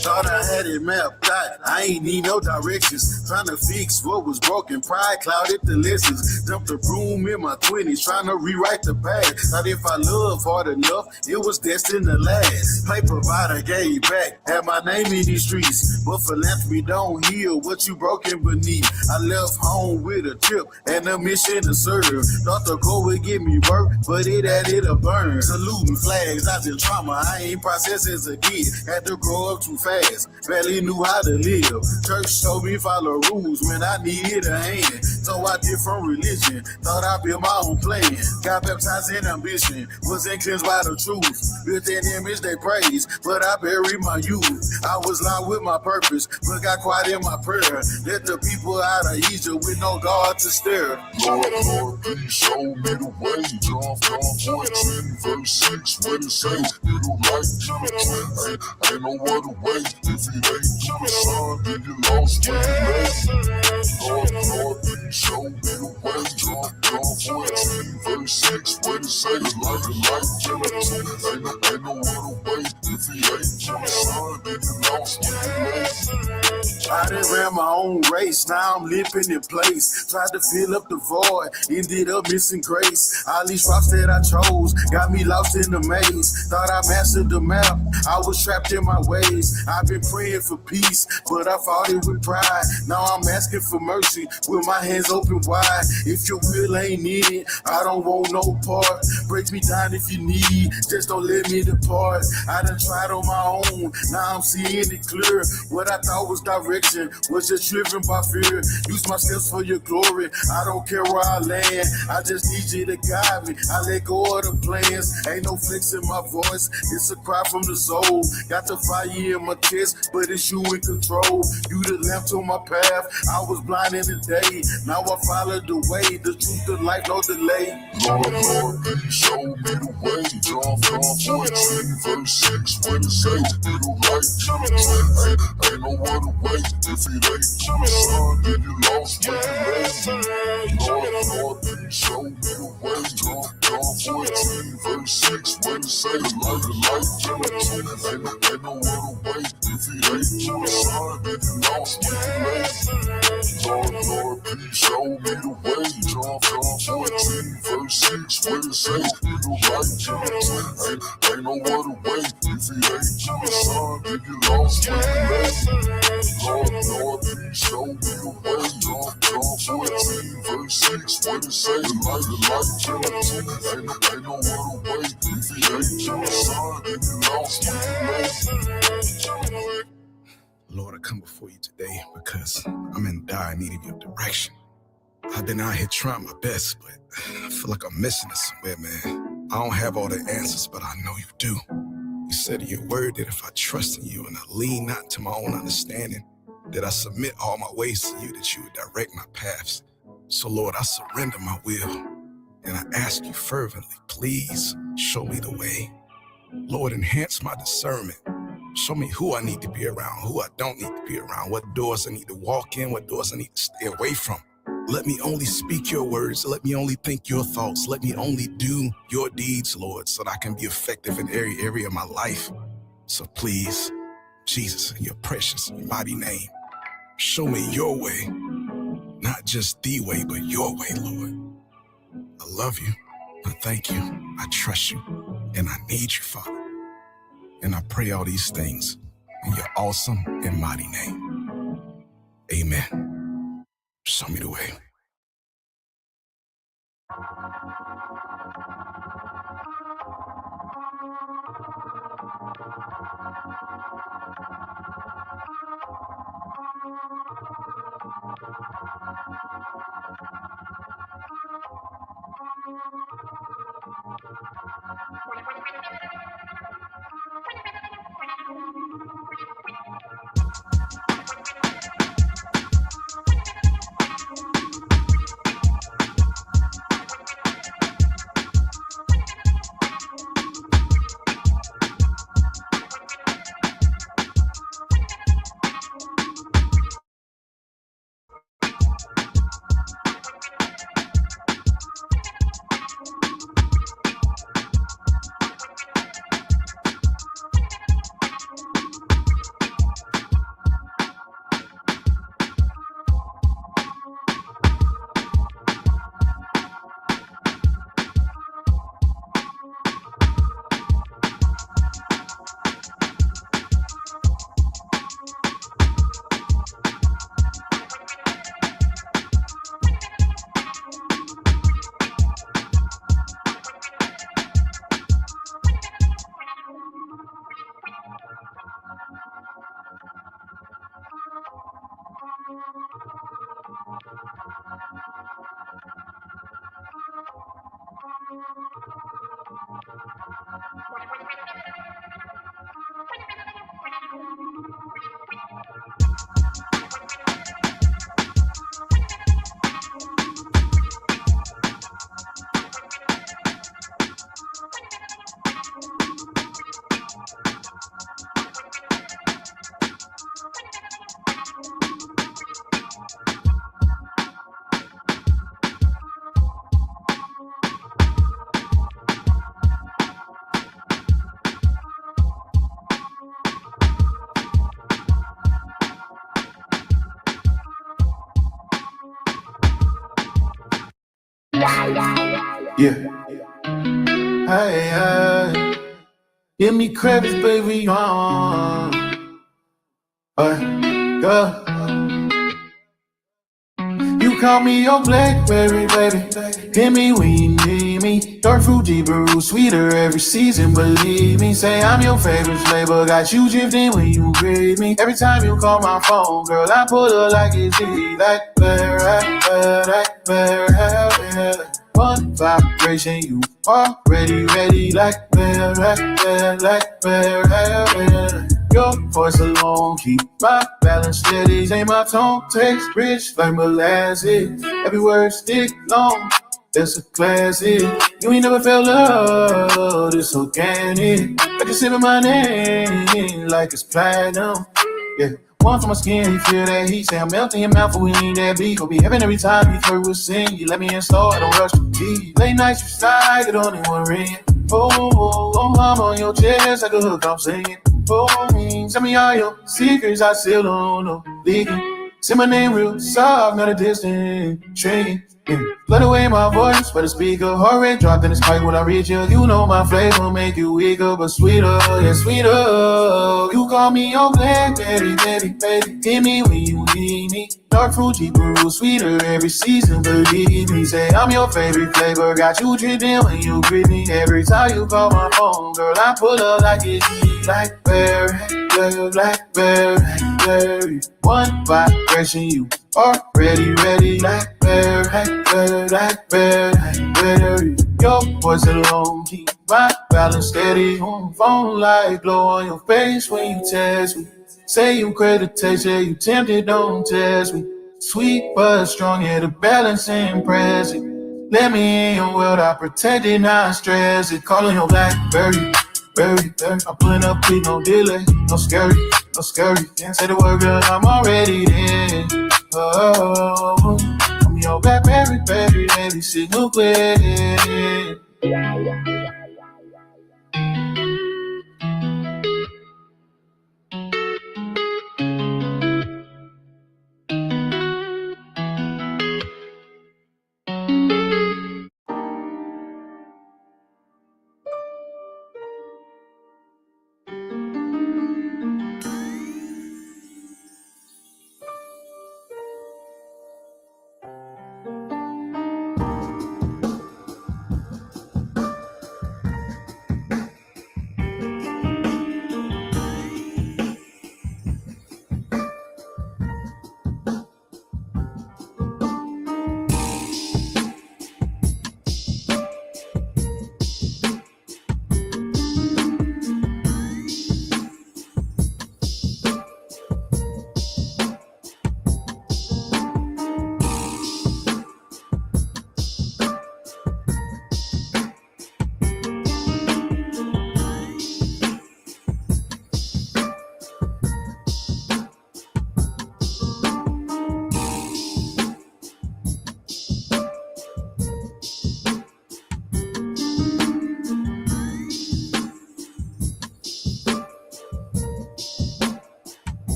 Thought I had it mapped out, I ain't need no directions. Trying to fix what was broken, pride clouded the lessons. Dumped the broom in my 20s, trying to rewrite the past. Thought if I loved hard enough, it was destined to last. Play provider, gave back, had my name in these streets. But philanthropy don't heal what you broken beneath. I left home with a trip and a mission to serve. Thought the goal would give me work, but it added a burn. Saluting flags, I did trauma, I ain't processed as a kid. Had to grow up too fast, barely knew how to live. Church told me follow rules when I needed a hand. So I did from religion, thought I built my own plan. Got baptized in ambition, wasn't cleansed by the truth. Built an image they praise, but I buried my youth. I was lined with my purpose, but got quiet in my prayer. Let the people out of Egypt with no God to stare. Lord, please show me the way. John 14, verse 6, what it say? You don't like you ain't no other way. If he ain't to the son, then you lost where you lay. Lord, please show me the way. John 14, verse 6, what it say? The light ain't no other way. If he ain't to the son, then you lost where you lay. I done ran my own race, now I'm limping in place. Tried to fill up the void, ended up missing grace. All these rocks that I chose got me lost in the maze. Thought I mastered the map, I was trapped in my ways. I've been praying for peace, but I fought it with pride. Now I'm asking for mercy with my hands open wide. If your will ain't needed, I don't want no part. Break me down if you need, just don't let me depart. I done tried on my own, now I'm seeing it clear. What I thought was direction was just driven by fear. Use my steps for your glory, I don't care where I land. I just need you to guide me, I let go of the plans. Ain't no flex in my voice, it's a cry from the soul. Got the fire in my chest, but it's you in control. You the lamp to my path, I was blind in the day. Now I follow the way, the truth, the light, no delay. Lord, please show me the way. John 14, verse 6, what it say? You don't like you ain't no other way. If he ain't to the son, then you lost where you lay. Lord, please show me the way. John 14, verse 6, what it say? The light ain't no other way. If he ain't to the son, then you lost where you lay. Lord, please show me the way. John 14, verse 6, what it say? You don't like you ain't no other way. If he ain't to the son, then you lost where you lay. Lord, please show me the way. John 14, verse 6, what it say? The light ain't no other way. If he ain't to the son, then you lost where you lay. Lord, I come before you today because I'm in dire need of your direction. I've been out here trying my best, but I feel like I'm missing it somewhere, man. I don't have all the answers, but I know you do. You said in your word that if I trust in you and I lean not to my own understanding, that I submit all my ways to you, that you would direct my paths. So Lord, I surrender my will and I ask you fervently, please show me the way. Lord, enhance my discernment. Show me who I need to be around, who I don't need to be around, what doors I need to walk in, what doors I need to stay away from. Let me only speak your words. Let me only think your thoughts. Let me only do your deeds, Lord, so that I can be effective in every area of my life. So please, Jesus, in your precious, mighty name, show me your way, not just the way, but your way, Lord. I love you. I thank you. I trust you. And I need you, Father. And I pray all these things in your awesome and mighty name. Amen. Show me the way. Yeah. Hey, give me credit, baby, girl. You call me your Blackberry, baby. Hit me when you need me. Dark fruit, deeper, sweeter every season, believe me. Say I'm your favorite flavor. Got you drifting when you breathe me. Every time you call my phone, girl, I pull up like it's easy. Blackberry, Blackberry. One vibration, you already ready. Blackberry, Blackberry. Your voice alone keep my balance steady. Say my tone tastes rich like molasses. Every word stick long, that's a classic. You ain't never felt love, it's organic. I just sipping my name like it's platinum. Yeah. One for my skin, you feel that heat. Say I'm melting your mouth, but we need that beat. Go be heaven every time you flirt with sing. You let me install, I don't rush to beat. Late nights you slide, it only one ring. Oh, I'm on your chest like a hook, I'm singing. Oh, tell me all your secrets, I still don't know. Leaking, say my name real soft, not a distant shrinking. Yeah. Flood away my voice, but the speaker heart rate dropped in the spike when I reach you. You know my flavor make you weaker, but sweeter, yeah, sweeter. You call me your Blackberry, baby. Hit me when you need me. Dark fruit, deeper, sweeter every season, believe me. Say I'm your favorite flavor. Got you dripping when you greet me. Every time you call my phone, girl, I pull up like it's me. Blackberry, Blackberry. BlackBerry. One vibration, you already ready. BlackBerry, BlackBerry. Your voice alone keep my balance steady. Phone light glow on your face when you text me. Say you crave the taste, yeah, you tempted, don't test me. Sweet but strong, yeah, the balance impressive. Let me in your world, I protect it, not stress it. Calling your BlackBerry, berry. I'm pulling up, please, no delay. No scary. Can't say the word, girl, I'm already there. Oh, I'm your BlackBerry, baby, signal clear.